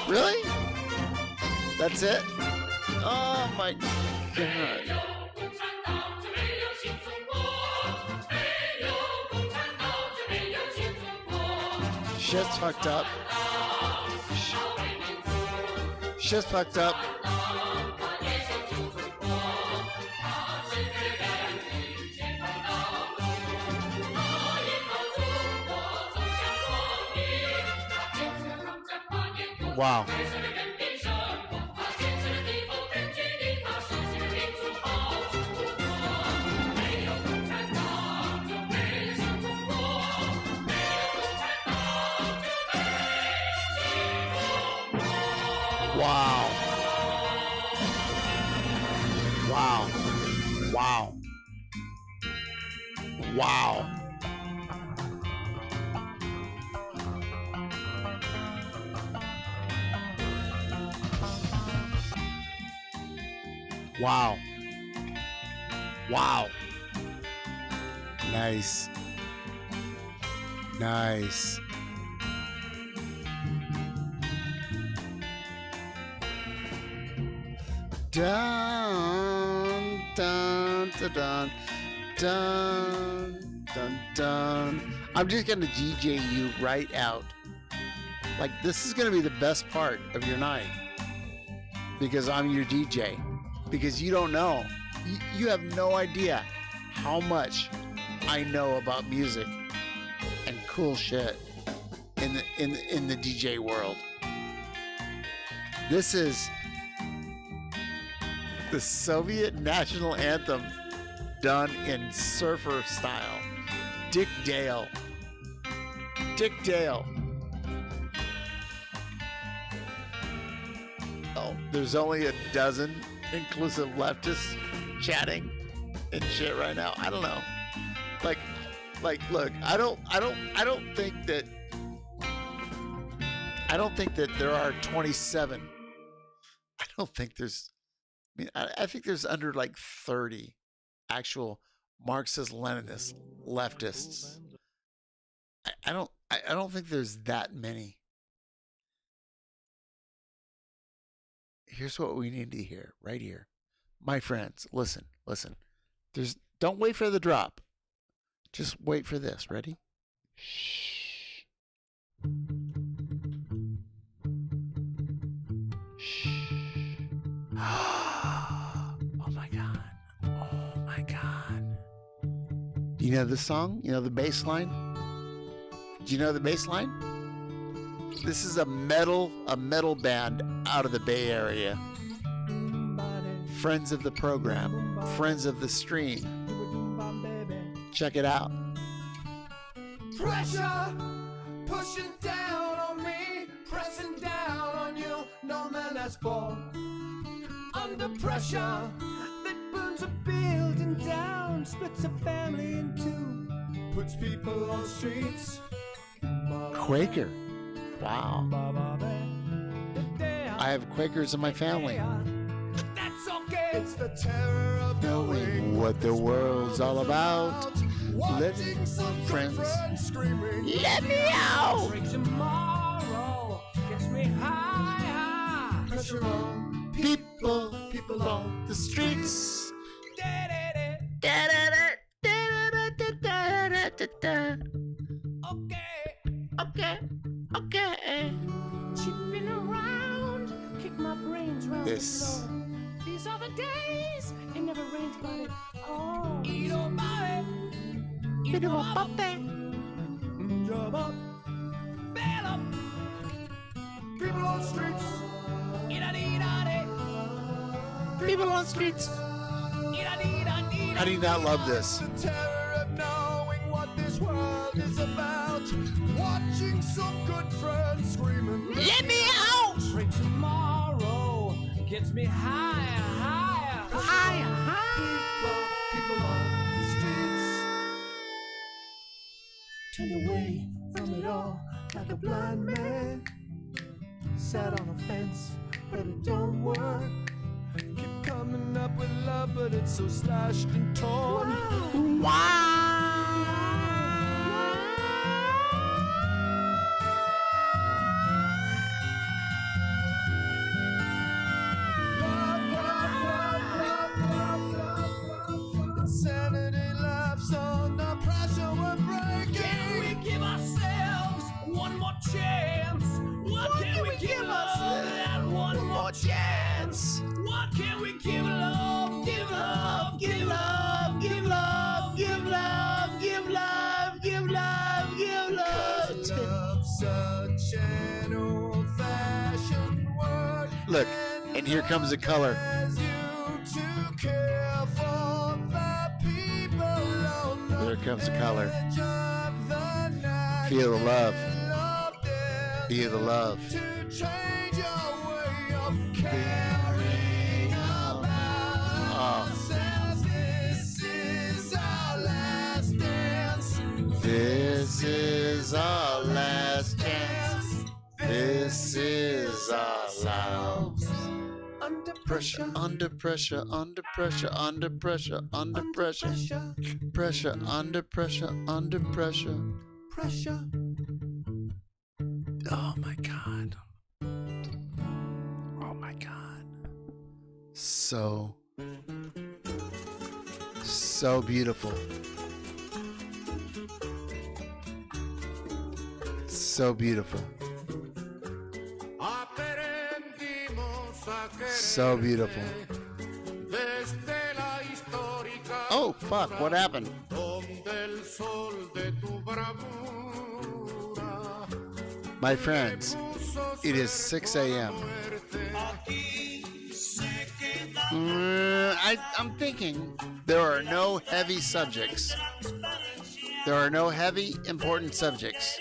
Really? That's it? Oh my God. Shit's fucked up. Shit's fucked up. Wow. Wow. Wow. Wow. Wow. Wow. Wow. Nice. Nice. Dun, dun, dun, dun, dun, dun, dun. I'm just going to DJ you right out. Like, this is going to be the best part of your night. Because I'm your DJ. Because you don't know. You have no idea how much I know about music and cool shit in the DJ world. This is the Soviet national anthem done in surfer style. Dick Dale. Dick Dale. Oh, there's only a dozen inclusive leftists chatting and shit right now. I don't know. Like look, I don't think that there are 27. I don't think there's I think there's under like 30 actual Marxist Leninist leftists. I don't think there's that many. Here's what we need to hear right here. My friends, listen. Don't wait for the drop. Just wait for this. Ready? Shh. Shh. Oh my God. Oh my God. Do you know the song? You know the bass line? Do you know the bass line? This is a metal band out of the Bay Area. Friends of the program, friends of the stream. Check it out. Pressure pushing down on me, pressing down on you. No man has fall under pressure that burns a building down, splits a family in two, puts people on streets. Quaker. Wow. I have Quakers in my family. That's okay. It's the terror of Knowing what the world's all about. watching some friends screaming. Let me out. Tomorrow gets me high. Pressure on people on the streets. Okay. Chipping around, kick my brains round This. the floor. These are the days it never rains, but it oh. Eat on my eat on my jump up, bail up. People on streets, People on streets. How do you not love this? the terror of knowing what this world is about. Watching some good friends screaming. Let me out! Straight tomorrow gets me higher. People on the streets. Turn away from it all like a blind man. Sat on a fence, but it don't work. Keep coming up with love, but it's so slashed and torn. Look, and here comes the color. Here comes the color. Feel the love. Feel the love. This is our last chance. This is our last. Under pressure, under pressure, under pressure, under pressure, under pressure, pressure, under pressure, under pressure, pressure. Oh my God. Oh my God. So beautiful. So beautiful. So beautiful. Oh, fuck, what happened? My friends, it is 6 a.m. I'm thinking there are no heavy subjects. There are no heavy, important subjects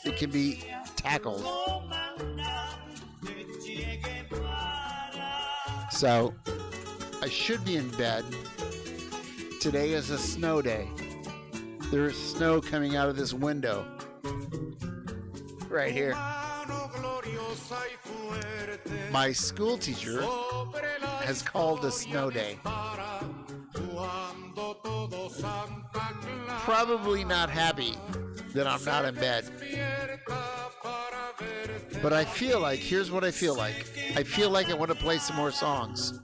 that can be tackled. So, I should be in bed. Today is a snow day. There's snow coming out of this window. Right here. My school teacher has called a snow day. Probably not happy that I'm not in bed. But I feel like, here's what I feel like. I feel like I want to play some more songs.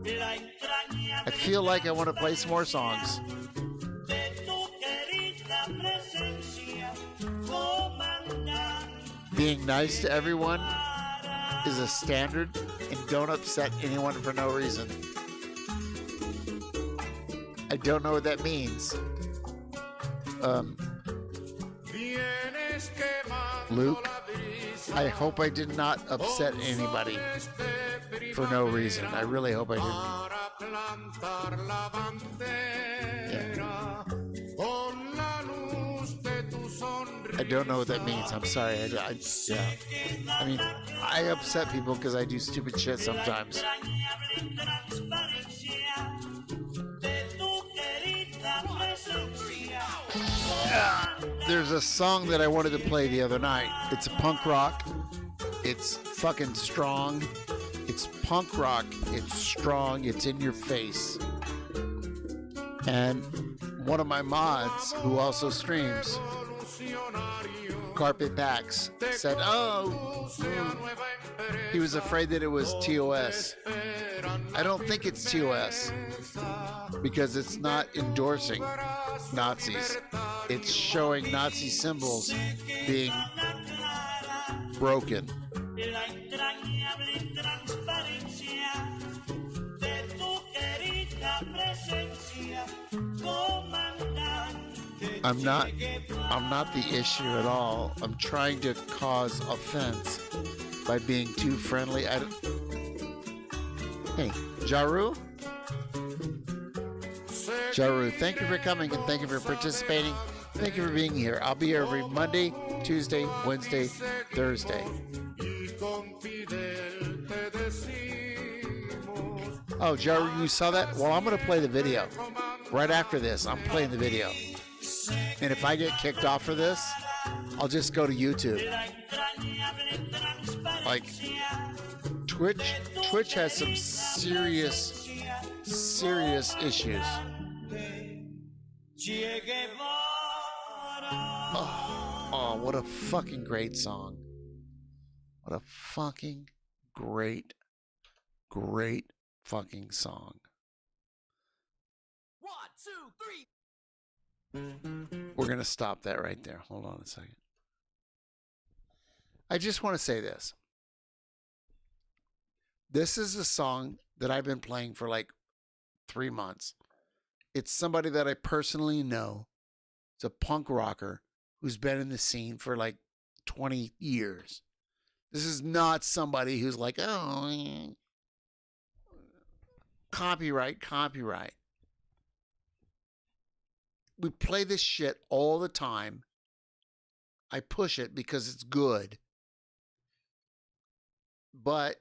I feel like I want to play some more songs. Being nice to everyone is a standard, and don't upset anyone for no reason. I don't know what that means. Luke, I hope I did not upset anybody for no reason. I really hope I didn't. Yeah. I don't know what that means. I'm sorry. I mean, I upset people because I do stupid shit sometimes. There's a song that I wanted to play the other night. It's a punk rock. It's fucking strong. It's punk rock. It's strong. It's in your face. And one of my mods, who also streams, Carpet Packs, said, he was afraid that it was TOS. I don't think it's TOS because it's not endorsing Nazis. It's showing Nazi symbols being broken. I'm not the issue at all. I'm trying to cause offense by being too friendly. Hey, Jaru? Jaru, thank you for coming and thank you for participating. Thank you for being here. I'll be here every Monday, Tuesday, Wednesday, Thursday. Oh, Jaru, you saw that? Well, I'm going to play the video. Right after this, I'm playing the video. And if I get kicked off for this, I'll just go to YouTube. Like, Twitch has some serious issues. Oh, what a fucking great song. What a fucking great fucking song. 1, 2, 3. We're going to stop that right there. Hold on a second. I just want to say this. This is a song that I've been playing for like 3 months. It's somebody that I personally know. It's a punk rocker who's been in the scene for like 20 years. This is not somebody who's like, oh, copyright. We play this shit all the time. I push it because it's good. But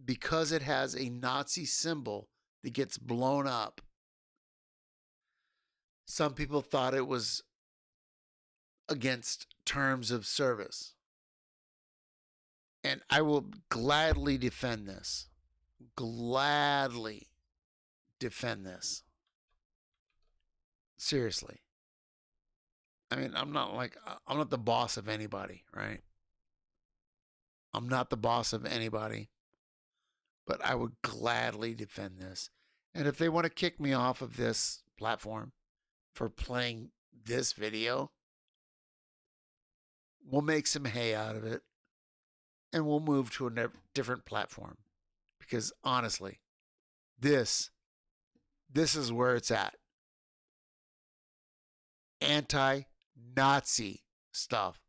because it has a Nazi symbol that gets blown up, some people thought it was against terms of service. And I will gladly defend this. Gladly defend this. Seriously. I mean, I'm not the boss of anybody, right? I'm not the boss of anybody. But I would gladly defend this. And if they want to kick me off of this platform for playing this video, we'll make some hay out of it. And we'll move to a different platform. Because honestly, this is where it's at. Anti-Nazi stuff.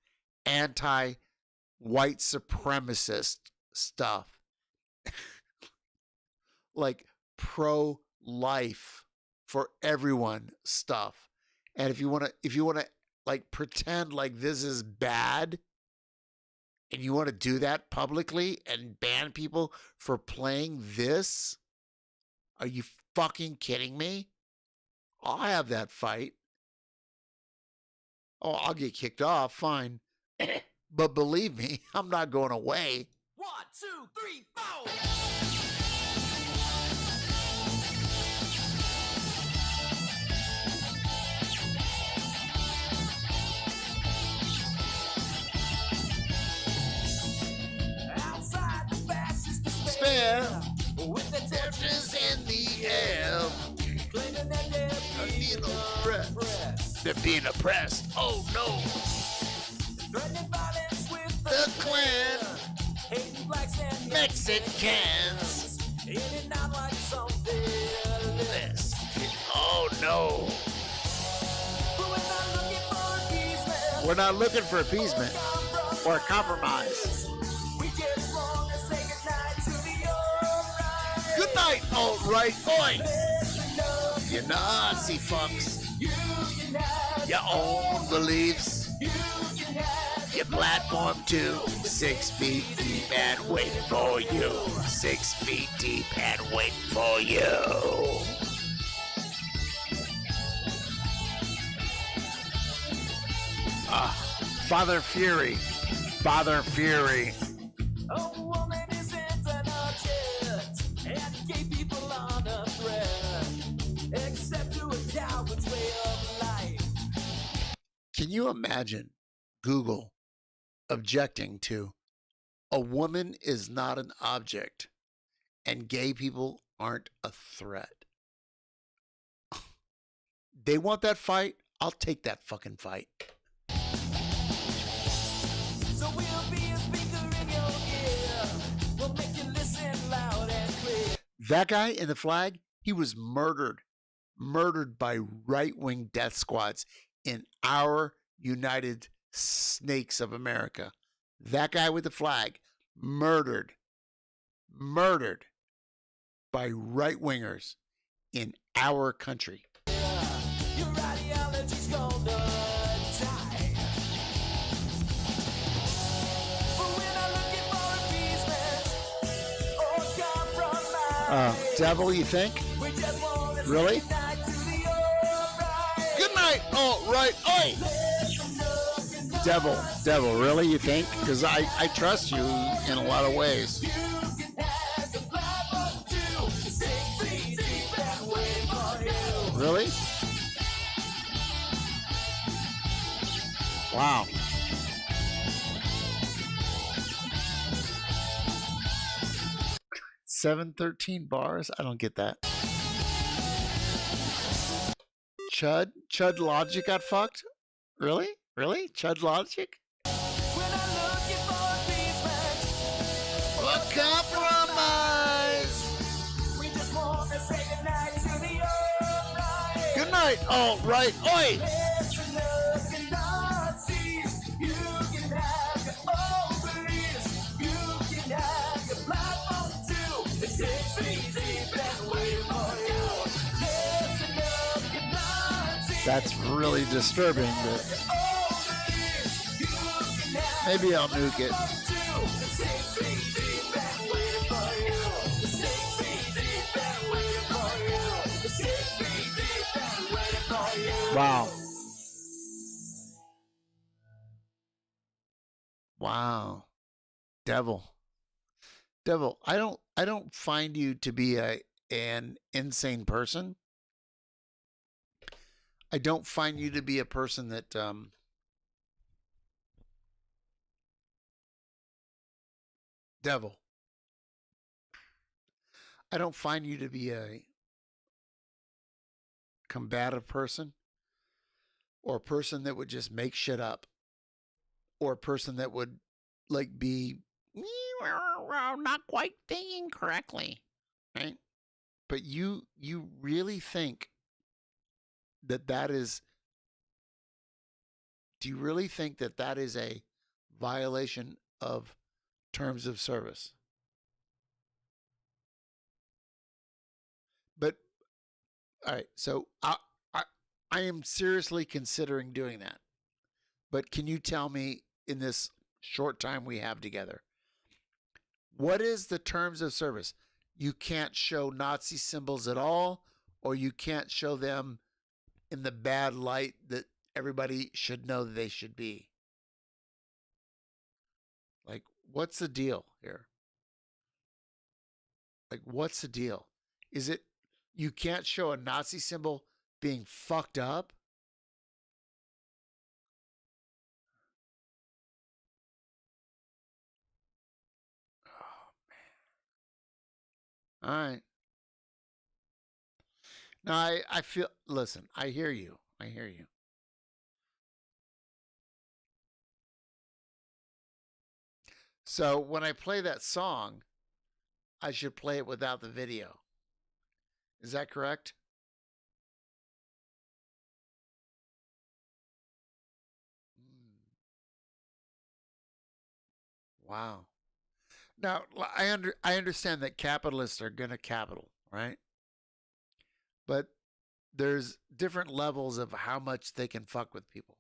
Anti-white supremacist stuff. Like pro-life for everyone stuff. And if you want to like pretend like this is bad, and you want to do that publicly and ban people for playing this? Are you fucking kidding me? I'll have that fight. Oh, I'll get kicked off, fine. But believe me, I'm not going away. 1, 2, 3, 4. Despair with the torches in the air. They're being oppressed. Oh no. The Klan. Mexicans. This. Oh no. We're not looking for appeasement or compromise. Good night, alt-right boy. You Nazi fucks. Your own beliefs. Your platform too. 6 feet deep and waiting for you. 6 feet deep and waiting for you. Father Fury. Father Fury. Can you imagine Google objecting to a woman is not an object and gay people aren't a threat? They want that fight? I'll take that fucking fight. So we'll be a speaker in your ear. We'll make you listen loud and clear. That guy in the flag, he was murdered by right-wing death squads in our United Snakes of America. That guy with the flag, murdered by right-wingers in our country. Your ideology's gonna die. But we're not looking for appeasement or compromise. Devil, you think? Really? Good night. Oh, right. Oi. Devil, really, you think? Because I trust you in a lot of ways. Really? Wow. $713 bars? I don't get that. Chud Logic got fucked? Really? Chud Logic? A compromise. We just want to say goodnight to the alt-right. Good night, alt-right. Oi! That's really disturbing, but maybe I'll nuke it. Wow. Wow. Devil. I don't find you to be an insane person. I don't find you to be a person that Devil. I don't find you to be a combative person, or a person that would just make shit up, or a person that would like be not quite thinking correctly, right? But you really think that is, do you really think that is a violation of terms of service? But all right, so I am seriously considering doing that. But can you tell me, in this short time we have together, what is the terms of service? You can't show Nazi symbols at all, or you can't show them in the bad light that everybody should know that they should be. Like, what's the deal here? Like, what's the deal? Is it you can't show a Nazi symbol being fucked up? All right. No, I feel, listen, I hear you. I hear you. So when I play that song, I should play it without the video. Is that correct? Wow. Now, I understand that capitalists are going to capital, right? But there's different levels of how much they can fuck with people,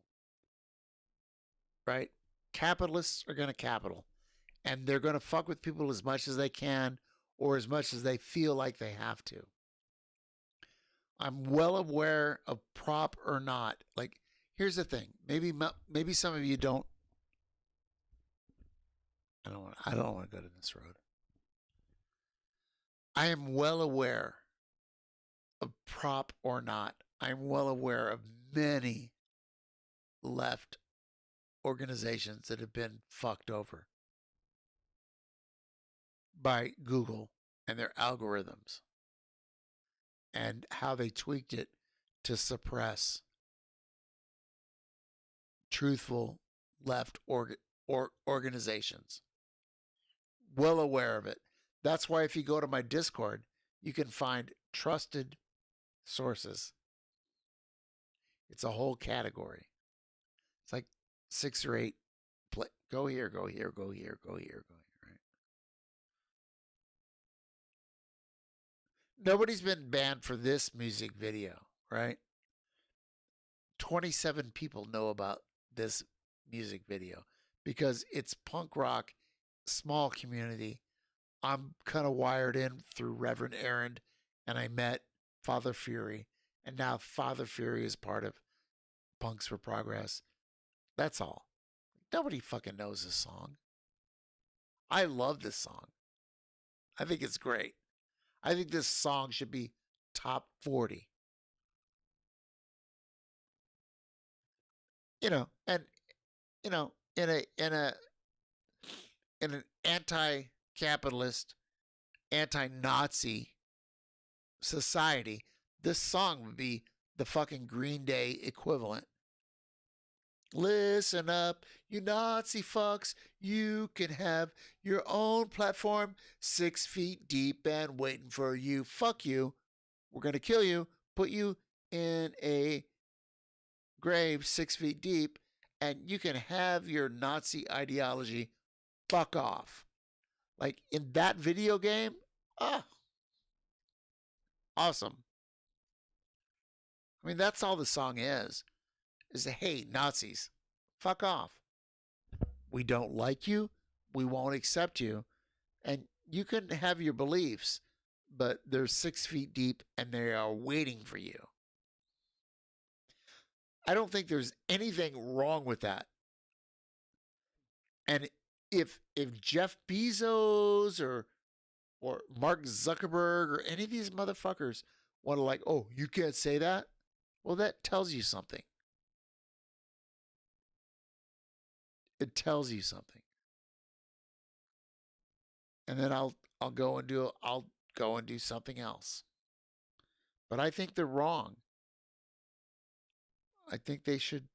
right? Capitalists are going to capital, and they're going to fuck with people as much as they can, or as much as they feel like they have to. I'm well aware of prop or not. Like, here's the thing. Maybe some of you don't. I don't want to go to this road. I am well aware of prop or not. I'm well aware of many left organizations that have been fucked over by Google and their algorithms, and how they tweaked it to suppress truthful left organizations. Well aware of it. That's why if you go to my Discord, you can find trusted sources. It's a whole category. It's like 6 or 8. Go here, go here, go here, go here, go here. Right? Nobody's been banned for this music video, right? 27 people know about this music video because it's punk rock, small community. I'm kind of wired in through Reverend Aaron, and I met Father Fury, and now Father Fury is part of Punks for Progress. That's all. Nobody fucking knows this song. I love this song. I think it's great. I think this song should be top 40. And in an anti-capitalist, anti-Nazi society, this song would be the fucking Green Day equivalent. Listen up, you Nazi fucks. You can have your own platform 6 feet deep and waiting for you. Fuck you. We're going to kill you, put you in a grave 6 feet deep, and you can have your Nazi ideology. Fuck off. Like in that video game, awesome. I mean, that's all the song is hey, Nazis, fuck off. We don't like you. We won't accept you. And you can have your beliefs, but they're 6 feet deep and they are waiting for you. I don't think there's anything wrong with that. And if Jeff Bezos or Mark Zuckerberg or any of these motherfuckers want to like, oh, you can't say that? Well, that tells you something. It tells you something. And then I'll go and do something else. But I think they're wrong. I think they should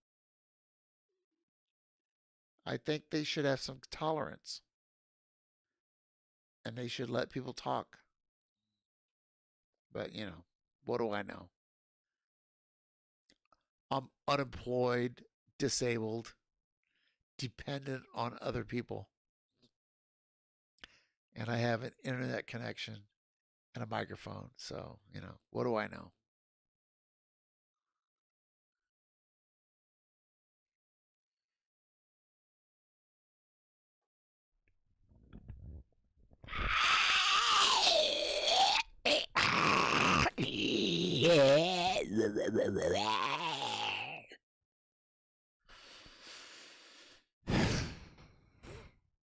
have some tolerance. And they should let people talk. But, you know, what do I know? I'm unemployed, disabled, dependent on other people. And I have an internet connection and a microphone. So, you know, what do I know?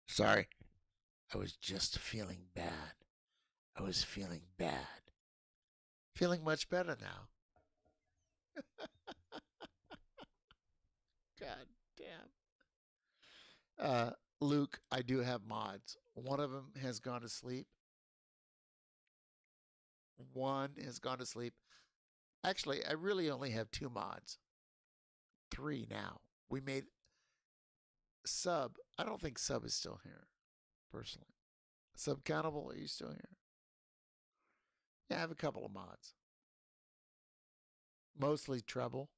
Sorry. I was just feeling bad. I was feeling bad. Feeling much better now. God damn. Luke, I do have mods. One of them has gone to sleep. One has gone to sleep. Actually, I really only have 2 mods. 3 now. We made Sub. I don't think Sub is still here, personally. Sub Countable, are you still here? Yeah, I have a couple of mods. Mostly treble.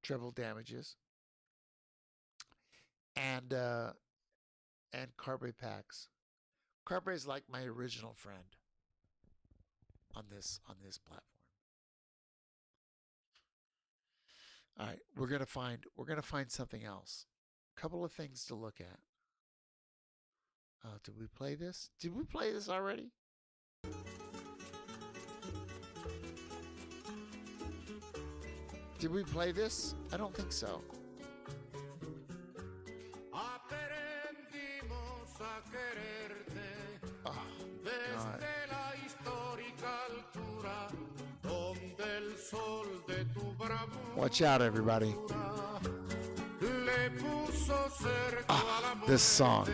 Treble damages. And Carbe packs. Carbe is like my original friend on this platform. All right, we're gonna find something else. A couple of things to look at. Did we play this? Did we play this already? Did we play this? I don't think so. Oh, God. Watch out, everybody. This song.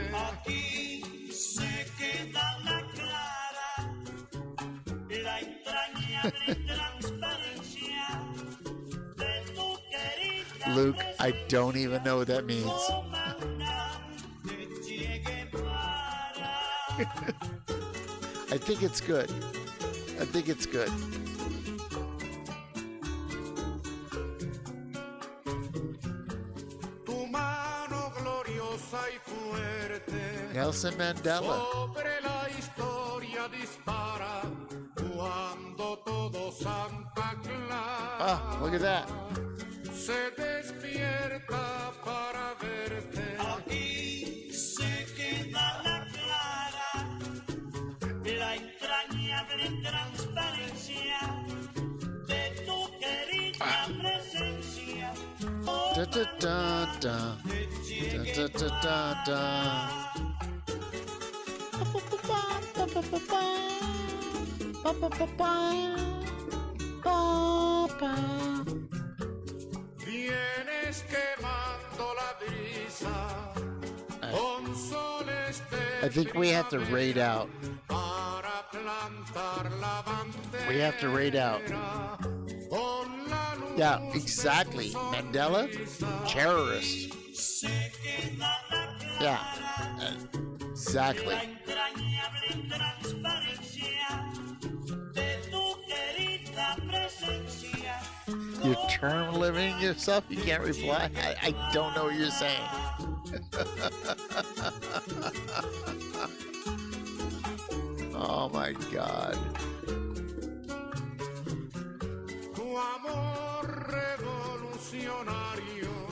Luke, I don't even know what that means. I think it's good. I think it's good. Nelson Mandela. Oh, look at that. Aquí se queda la clara, la entrañable transparencia de tu querida presencia. Da, da, da, da. Da, da, da, da. Vienes quemando la brisa con soles de I think we have to raid out. para plantar la bandera. We have to raid out. Yeah, exactly. Mandela, terrorist. Yeah, exactly. You're term limiting yourself? You can't reply? I don't know what you're saying. Oh my God.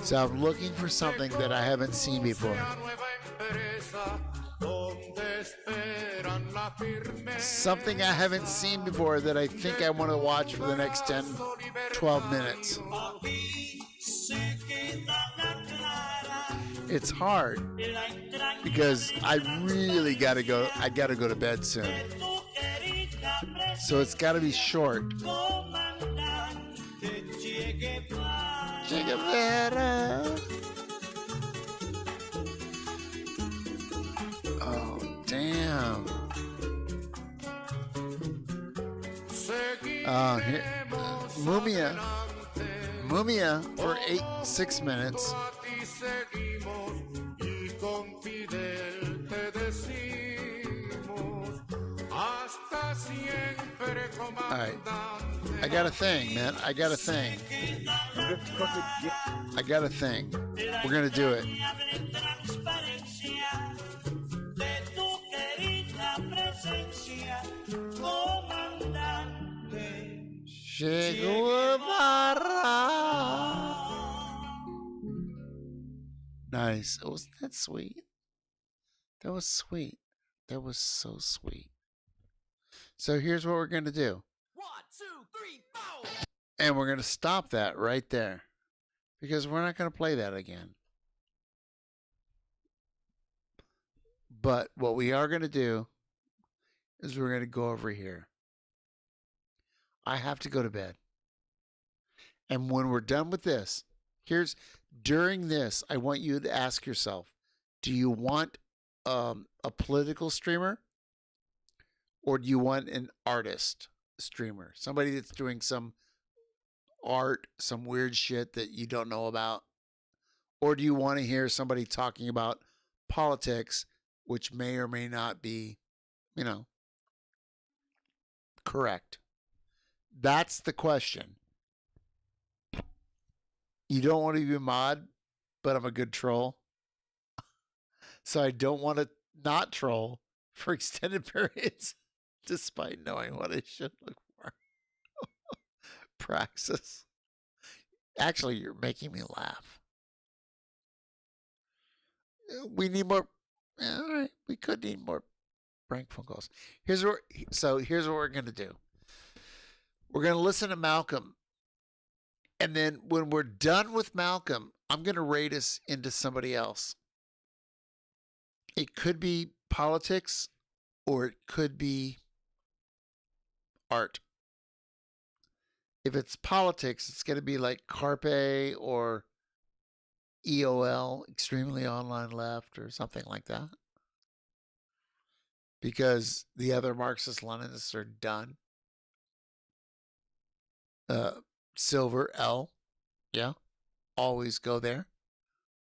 So I'm looking for something that I haven't seen before. Something I haven't seen before that I think I want to watch for the next 10, 12 minutes. It's hard because I really got to go. I got to go to bed soon. So it's got to be short. Oh, damn. Here, Mumia for 6 minutes. All right, I got a thing, man. I got a thing. We're gonna do it. Che Guevara. Nice. Oh, wasn't that sweet? That was sweet. That was so sweet. So here's what we're going to do. 1, 2, 3, 4. And we're going to stop that right there. Because we're not going to play that again. But what we are going to do is we're going to go over here. I have to go to bed. And when we're done with this, during this, I want you to ask yourself, do you want a political streamer? Or do you want an artist streamer? Somebody that's doing some art, some weird shit that you don't know about? Or do you want to hear somebody talking about politics, which may or may not be, correct? That's the question. You don't want to be a mod, but I'm a good troll. So I don't want to not troll for extended periods, despite knowing what I should look for. Praxis. Actually, you're making me laugh. We need more. All right, we could need more prank phone calls. Here's what we're going to do. We're going to listen to Malcolm. And then when we're done with Malcolm, I'm going to raid us into somebody else. It could be politics or it could be art. If it's politics, it's going to be like Carpe or EOL, Extremely Online Left, or something like that. Because the other Marxist-Leninists are done. Silver L, yeah, always go there.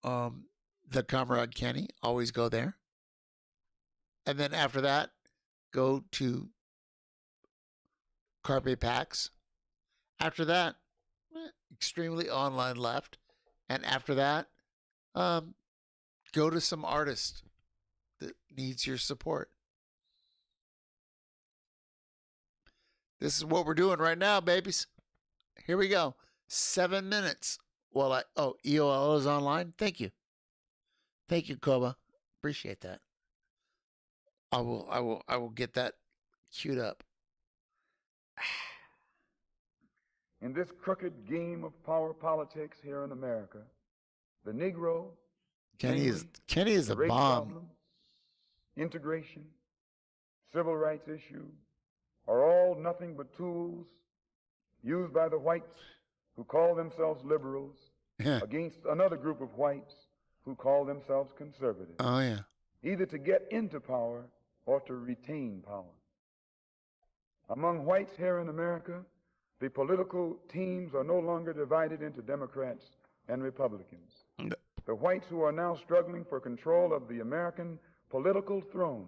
The Comrade Kenny, always go there. And then after that, go to Carpe Pax. After that, Extremely Online Left. And after that, go to some artist that needs your support. This is what we're doing right now, babies. Here we go. 7 minutes. EOL is online. Thank you. Thank you, Koba. Appreciate that. I will get that queued up. In this crooked game of power politics here in America, the Negro, Kenny is a race bomb. problem, integration, civil rights issue are all nothing but tools used by the whites who call themselves liberals against another group of whites who call themselves conservatives. Oh, yeah. Either to get into power or to retain power. Among whites here in America, the political teams are no longer divided into Democrats and Republicans. The whites who are now struggling for control of the American political throne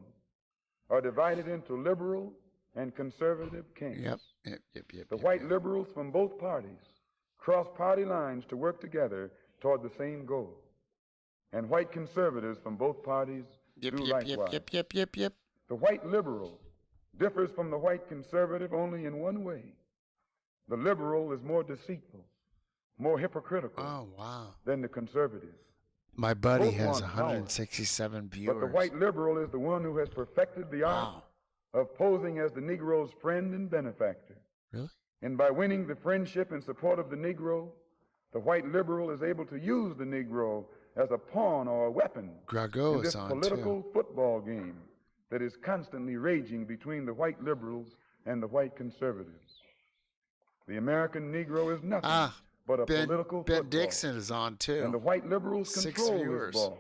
are divided into liberal and conservative camps. The white liberals from both parties cross party lines to work together toward the same goal. And white conservatives from both parties do likewise. The white liberal differs from the white conservative only in one way. The liberal is more deceitful. more hypocritical than the conservative. My buddy Both has want power, 167 viewers. But the white liberal is the one who has perfected the art of posing as the Negro's friend and benefactor. Really? And by winning the friendship and support of the Negro, the white liberal is able to use the Negro as a pawn or a weapon Grago in this is on political too. football game that is constantly raging between the white liberals and the white conservatives. The American Negro is nothing but a political Ben football. Dixon is on too. And the white liberals 6 control viewers. this ball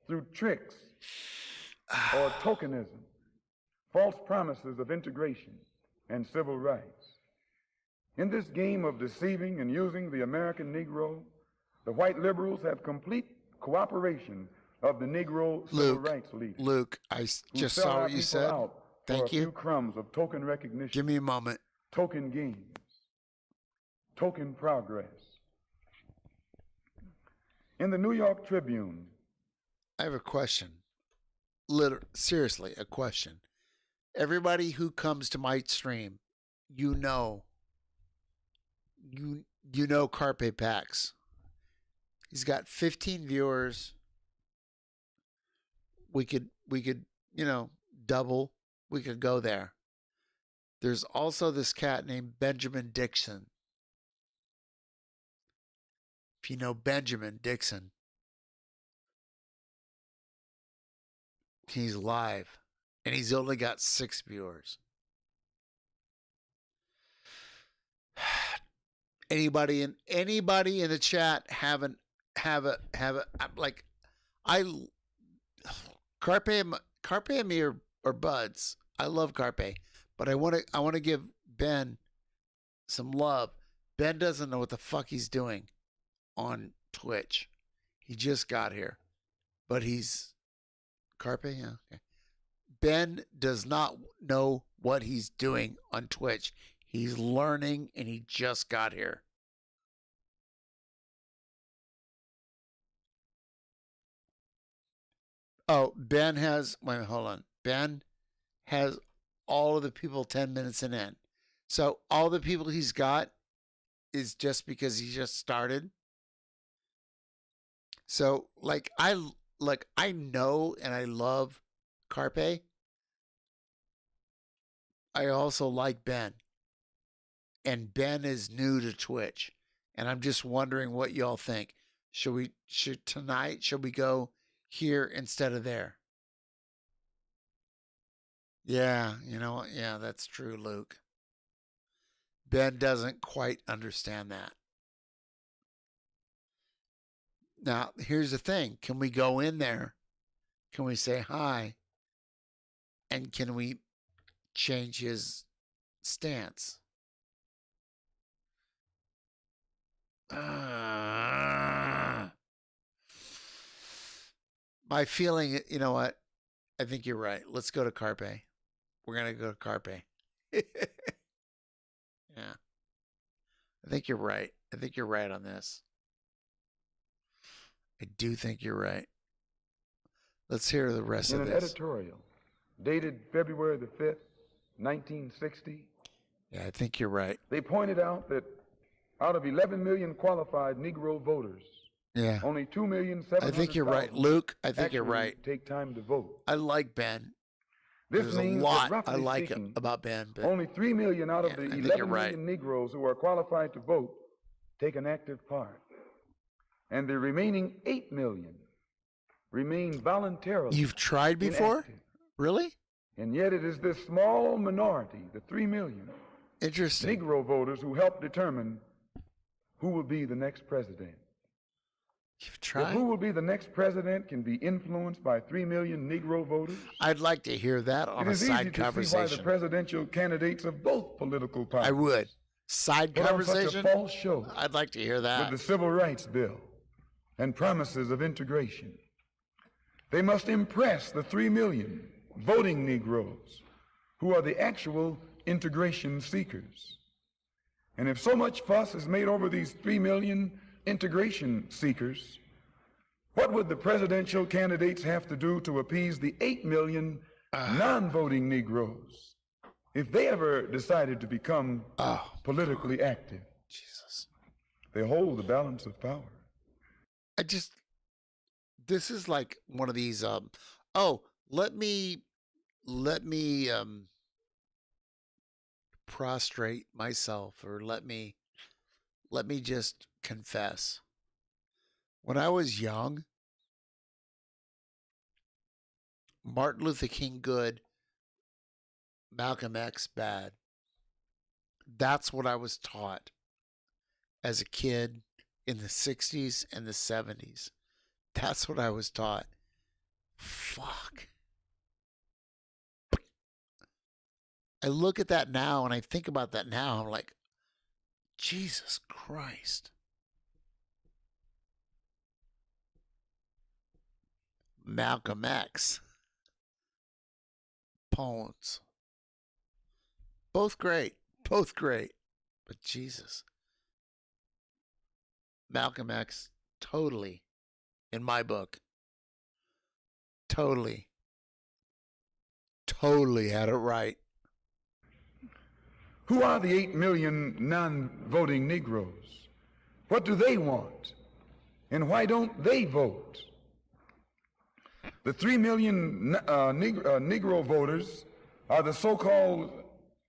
through tricks or tokenism, false promises of integration and civil rights. In this game of deceiving and using the American Negro, the white liberals have complete cooperation of the Negro civil rights leaders. Luke, I who just sell saw our what you people said. out for Thank a few you. crumbs of token recognition. Give me a moment. Token gains. Token progress. In the New York Tribune, I have a question. Seriously, a question. Everybody who comes to my stream, you know Carpe Pax. He's got 15 viewers. We could, double. We could go there. There's also this cat named Benjamin Dixon. If you know Benjamin Dixon, he's live, and he's only got 6 viewers. Anybody in the chat have a like Carpe and me are buds. I love Carpe, but I want to give Ben some love. Ben doesn't know what the fuck he's doing on Twitch. He just got here, but he's Carpe, yeah. Okay. Ben does not know what he's doing on Twitch. He's learning, and he just got here. Oh, Ben has, hold on. Ben has all of the people 10 minutes in. So all the people he's got is just because he just started. So I know and I love Carpe. I also like Ben. And Ben is new to Twitch. And I'm just wondering what y'all think. Should we go here instead of there? Yeah, yeah, that's true, Luke. Ben doesn't quite understand that. Now, here's the thing. Can we go in there? Can we say hi? And can we change his stance? My feeling, you know what? I think you're right. Let's go to Carpe. We're going to go to Carpe. Yeah. I think you're right. I think you're right on this. I do think you're right. Let's hear the rest of in an this. editorial dated February the 5th, 1960. Yeah, I think you're right. They pointed out that out of 11 million qualified Negro voters, yeah, only 2,700,000. I think you're right, Luke. I think you're right. Take time to vote. I like Ben. This There's means a lot that, I like speaking, about Ben. But only 3 million out of yeah, the I think 11 you're right. million Negroes who are qualified to vote take an active part. And the remaining 8 million remain voluntarily. You've tried before? Inactive. Really? And yet it is this small minority, the 3 million interesting Negro voters, who help determine who will be the next president. You've tried? If who will be the next president can be influenced by 3 million Negro voters. I'd like to hear that on a side conversation. It is easy to see why the presidential candidates of both political parties. I would. Side put conversation? On such a false show. I'd like to hear that. With the Civil Rights Bill and promises of integration. They must impress the 3 million voting Negroes who are the actual integration seekers. And if so much fuss is made over these 3 million integration seekers, what would the presidential candidates have to do to appease the 8 million non-voting Negroes if they ever decided to become politically active? Jesus. They hold the balance of power. This is like one of these, let me prostrate myself, or let me just confess. When I was young, Martin Luther King good, Malcolm X bad. That's what I was taught as a kid in the 60s and the 70s. That's what I was taught. Fuck. I look at that now and I think about that now. I'm like, Jesus Christ. Malcolm X. Poems. Both great. Both great. But Jesus. Malcolm X, totally, in my book, totally had it right. Who are the 8 million non-voting Negroes? What do they want? And why don't they vote? The 3 million Negro voters are the so-called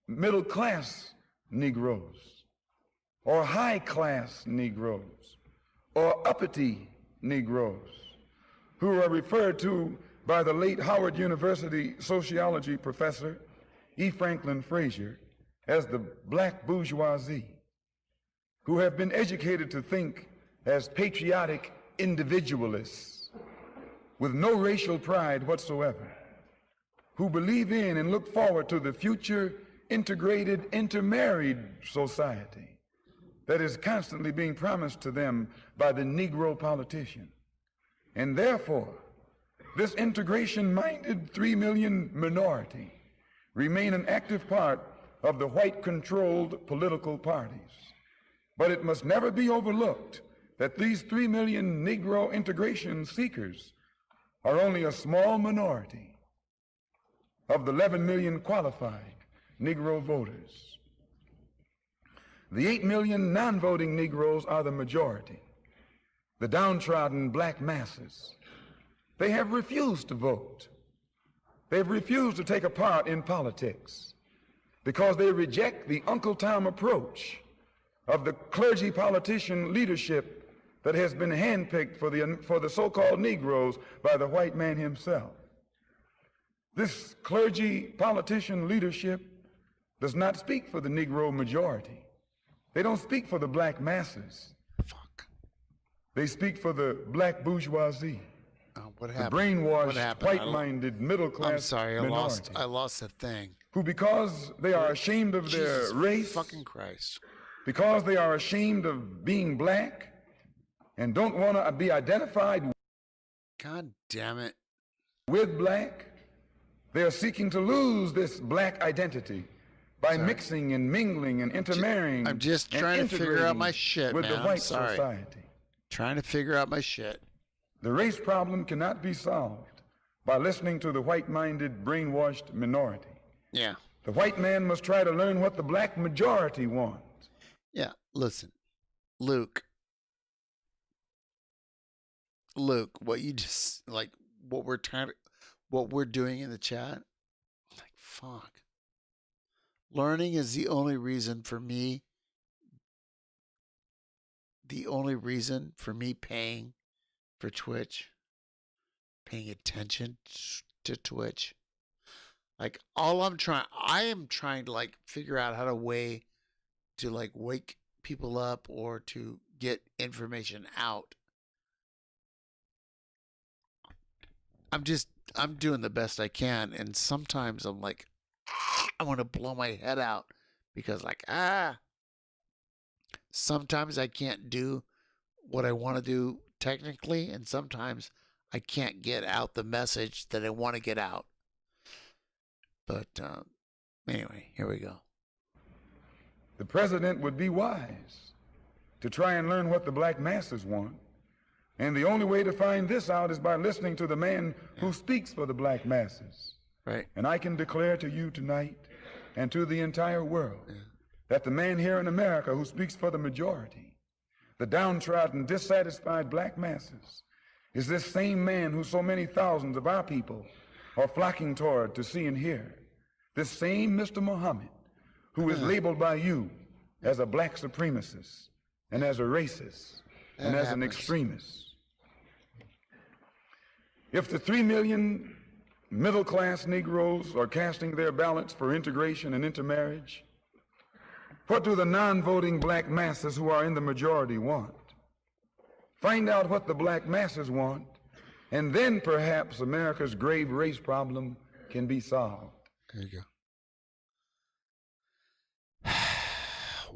middle-class Negroes, or high-class Negroes, or uppity Negroes, who are referred to by the late Howard University sociology professor E. Franklin Frazier as the black bourgeoisie, who have been educated to think as patriotic individualists with no racial pride whatsoever, who believe in and look forward to the future integrated intermarried society that is constantly being promised to them by the Negro politician. And therefore, this integration-minded 3 million minority remain an active part of the white-controlled political parties. But it must never be overlooked that these 3 million Negro integration seekers are only a small minority of the 11 million qualified Negro voters. The 8 million non-voting Negroes are the majority, the downtrodden black masses. They have refused to vote. They've refused to take a part in politics because they reject the Uncle Tom approach of the clergy politician leadership that has been handpicked for the so-called Negroes by the white man himself. This clergy politician leadership does not speak for the Negro majority. They don't speak for the black masses. They speak for the black bourgeoisie. What happened? The brainwashed, What happened? white-minded, middle-class I'm sorry, minority. I lost the thing. Who, because they are ashamed of their Jesus race, fucking Christ, because they are ashamed of being black and don't want to be identified God damn it, with black, they are seeking to lose this black identity by mixing and mingling and intermarrying. I'm just trying to figure out my shit, with man. the I'm white sorry. society. Trying to figure out my shit. The race problem cannot be solved by listening to the white-minded, brainwashed minority. Yeah. The white man must try to learn what the black majority wants. Yeah, listen, Luke, what you just, like, what we're doing in the chat, like, fuck. Learning is the only reason for me paying for Twitch, paying attention to Twitch. Like, I am trying to, like, figure out how to to, like, wake people up or to get information out. I'm doing the best I can, and sometimes I'm like, I want to blow my head out because, like, sometimes I can't do what I want to do technically, and sometimes I can't get out the message that I want to get out. But anyway, here we go. The president would be wise to try and learn what the black masses want. And the only way to find this out is by listening to the man who speaks for the black masses. Right. And I can declare to you tonight and to the entire world that the man here in America who speaks for the majority, the downtrodden, dissatisfied black masses, is this same man who so many thousands of our people are flocking toward to see and hear. This same Mr. Muhammad, who is labeled by you as a black supremacist and as a racist and as an extremist. If the 3 million middle-class Negroes are casting their ballots for integration and intermarriage, what do the non-voting black masses who are in the majority want? Find out what the black masses want, and then perhaps America's grave race problem can be solved. There you go.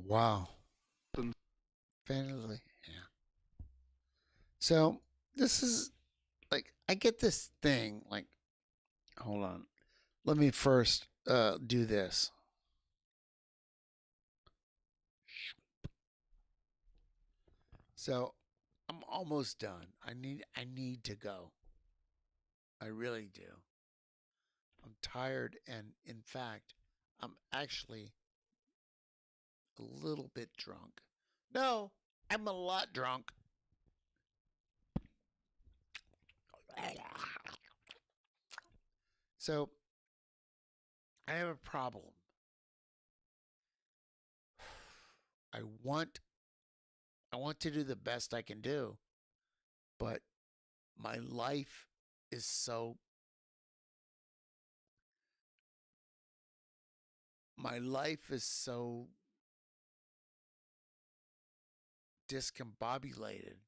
Wow. Fantasy, yeah. So this is like, I get this thing, like, hold on. Let me first do this. So I'm almost done. I need to go. I really do. I'm tired, and in fact, I'm actually a little bit drunk. No, I'm a lot drunk. So I have a problem. I want to do the best I can do, but my life is so discombobulated.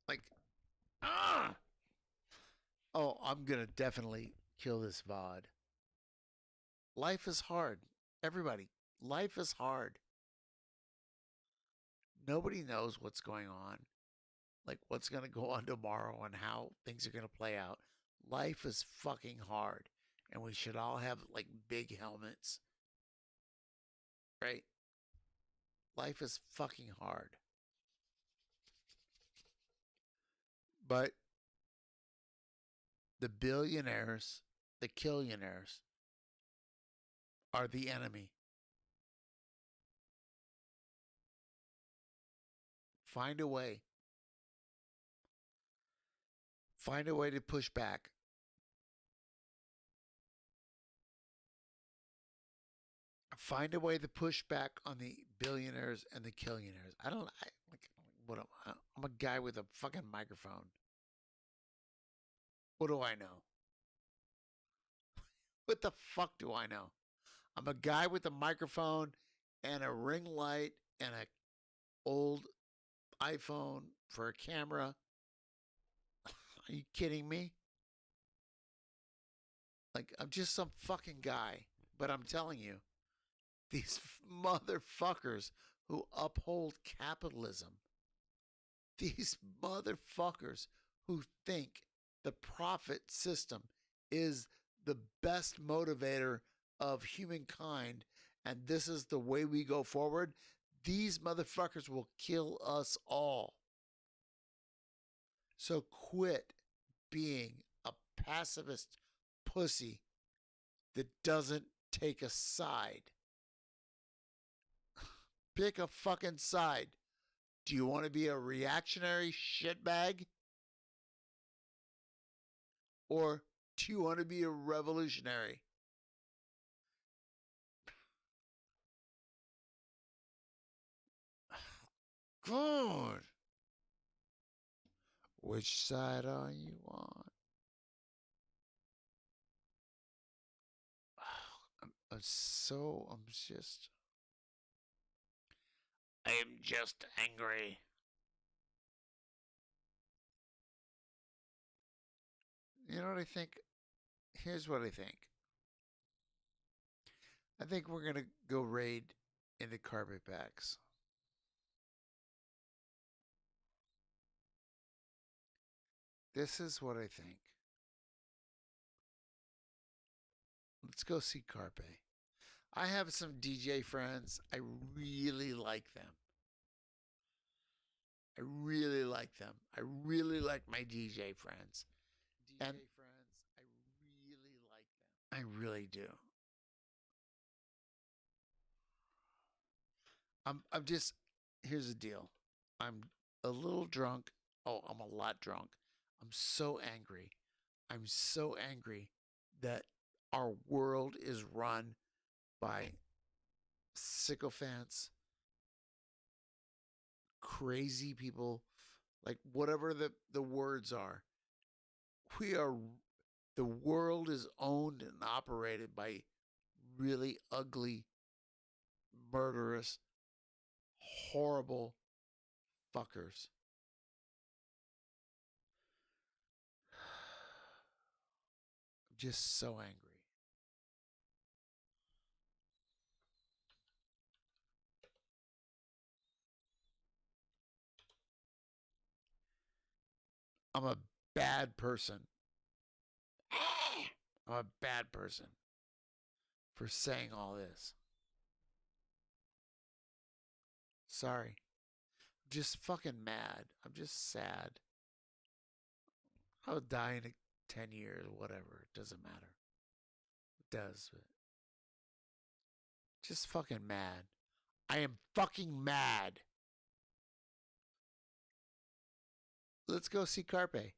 Like, oh, I'm gonna definitely kill this VOD. Life is hard. Everybody, life is hard. Nobody knows what's going on, like what's going to go on tomorrow and how things are going to play out. Life is fucking hard, and we should all have like big helmets, right? Life is fucking hard. But the billionaires, the killionaires, are the enemy. Find a way. Find a way to push back. Find a way to push back on the billionaires and the killionaires. I'm a guy with a fucking microphone. What do I know? What the fuck do I know? I'm a guy with a microphone and a ring light and a old iPhone for a camera. Are you kidding me? Like, I'm just some fucking guy. But I'm telling you, these motherfuckers who uphold capitalism, these motherfuckers who think the profit system is the best motivator of humankind and this is the way we go forward, these motherfuckers will kill us all. So quit being a pacifist pussy that doesn't take a side. Pick a fucking side. Do you want to be a reactionary shitbag? Or do you want to be a revolutionary? Good. Which side are you on? I'm just angry. You know what I think? Here's what I think. I think we're going to go raid into carpetbags. This is what I think. Let's go see Carpe. I have some DJ friends. I really like them. I really like them. I really like my DJ friends. I really do. I'm just here's the deal. I'm a little drunk. Oh, I'm a lot drunk. I'm so angry. I'm so angry that our world is run by sycophants, crazy people, like whatever the words are. The world is owned and operated by really ugly, murderous, horrible fuckers. I'm just so angry. I'm a bad person. I'm a bad person for saying all this. Sorry. I'm just fucking mad. I'm just sad. I'll die in 10 years, whatever. It doesn't matter. It does, but just fucking mad. I am fucking mad. Let's go see Carpe.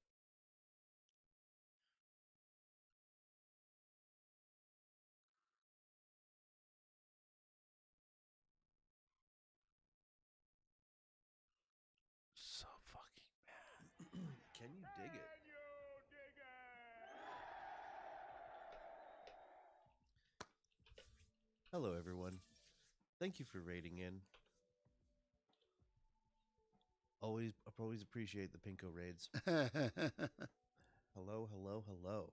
So fucking mad. Can you dig it? Hello, everyone. Thank you for raiding in. Always appreciate the Pinko raids. Hello, hello, hello.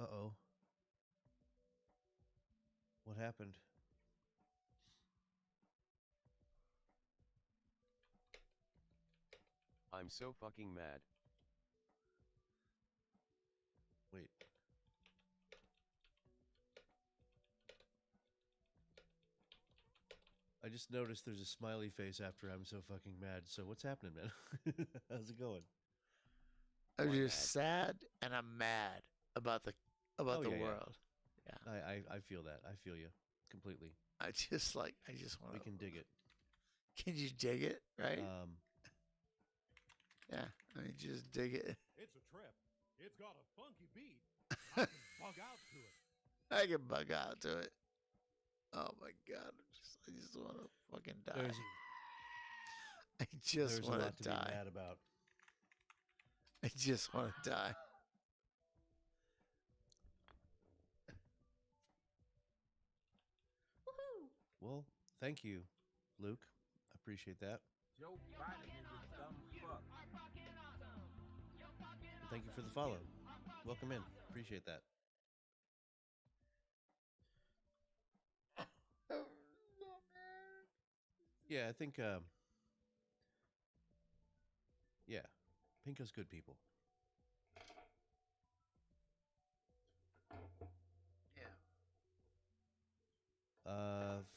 Uh-oh. What happened? I'm so fucking mad. Wait. I just noticed there's a smiley face after I'm so fucking mad. So what's happening, man? How's it going? I'm just sad and I'm mad about the world. Yeah. I feel that. I feel you completely. I just want to. We can dig it. Can you dig it? Right? Yeah. I mean, just dig it. It's a trip. It's got a funky beat. I can bug out to it. I can bug out to it. Oh my god! I just want to fucking die. I just want to die. Be mad about. I just want to die. Well, thank you, Luke. I appreciate that. Joe Biden is a dumb fuck. Thank you for the follow. Welcome in. Appreciate that. Yeah, I think, yeah, Pinko's good people.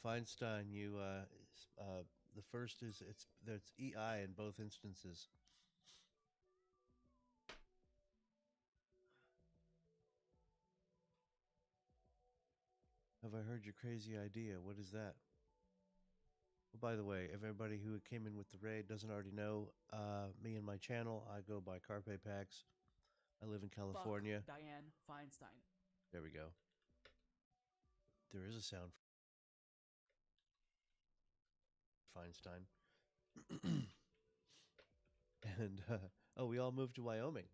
Feinstein, you, the first is, there's EI in both instances. Have I heard your crazy idea? What is that? Well, by the way, if everybody who came in with the raid doesn't already know, me and my channel, I go by Carpe Packs. I live in California. Fuck Diane Feinstein. There we go. There is a sound for Feinstein. And, oh, we all moved to Wyoming.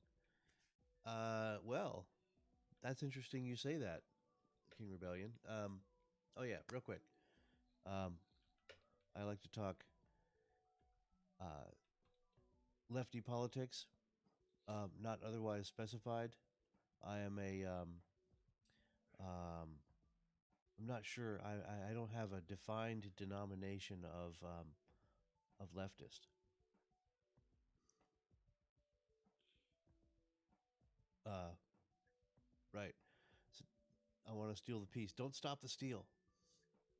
Well, that's interesting you say that, King Rebellion. Oh yeah, real quick. I like to talk lefty politics, not otherwise specified. I am a I'm not sure. I don't have a defined denomination of leftist. Right. So I want to steal the peace. Don't stop the steal.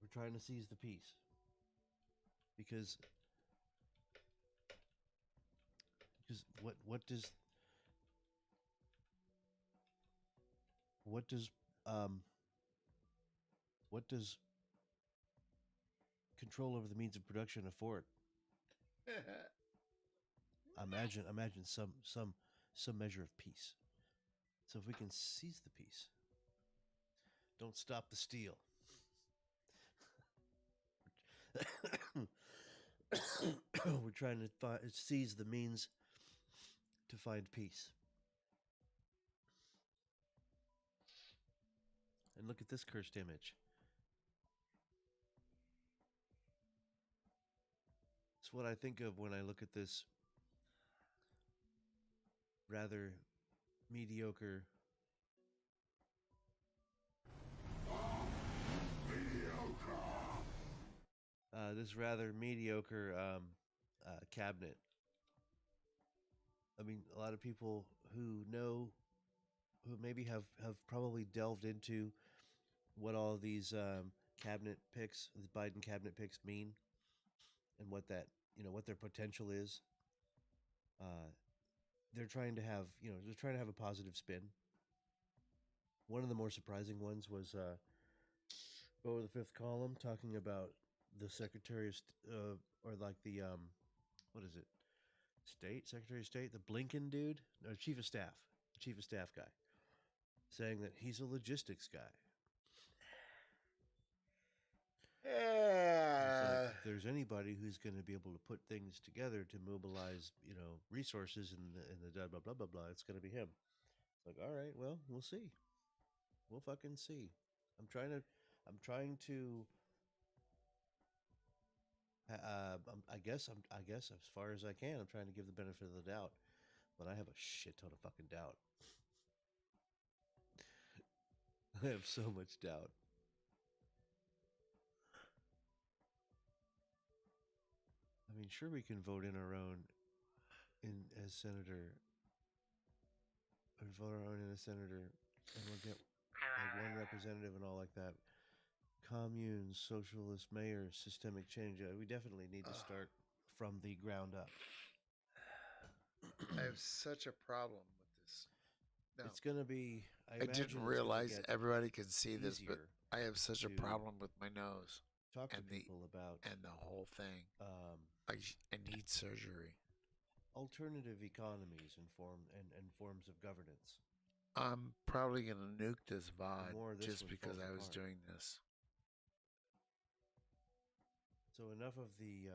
We're trying to seize the peace. Because what does control over the means of production afford. Imagine some measure of peace. So if we can seize the peace, don't stop the steal. We're trying to seize the means to find peace. And look at this cursed image. It's what I think of when I look at this rather mediocre. This rather mediocre cabinet. I mean, a lot of people who maybe have probably delved into what all these cabinet picks, these Biden cabinet picks mean, and what that, what their potential is. They're trying to have, a positive spin. One of the more surprising ones was over the fifth column, talking about the Secretary of or like the what is it? Secretary of State, the Blinken dude, no, Chief of Staff guy, saying that he's a logistics guy. Yeah. If there's anybody who's going to be able to put things together to mobilize, resources in the blah blah blah blah blah, it's going to be him. It's like, all right, well, we'll see. We'll fucking see. I'm trying to. I guess as far as I can, I'm trying to give the benefit of the doubt, but I have a shit ton of fucking doubt. I have so much doubt. I mean, sure, we can vote in our own as senator, or vote our own in a senator, and we'll get like one representative and all like that. Communes, socialist mayors, systemic change. We definitely need to start from the ground up. I have such a problem with this. No. It's going to be. I didn't realize everybody can see this, but I have such a problem with my nose. Talk to people about and the whole thing. I need surgery. Alternative economies and forms of governance. I'm probably gonna nuke this VOD just because I was apart. doing this. So enough of the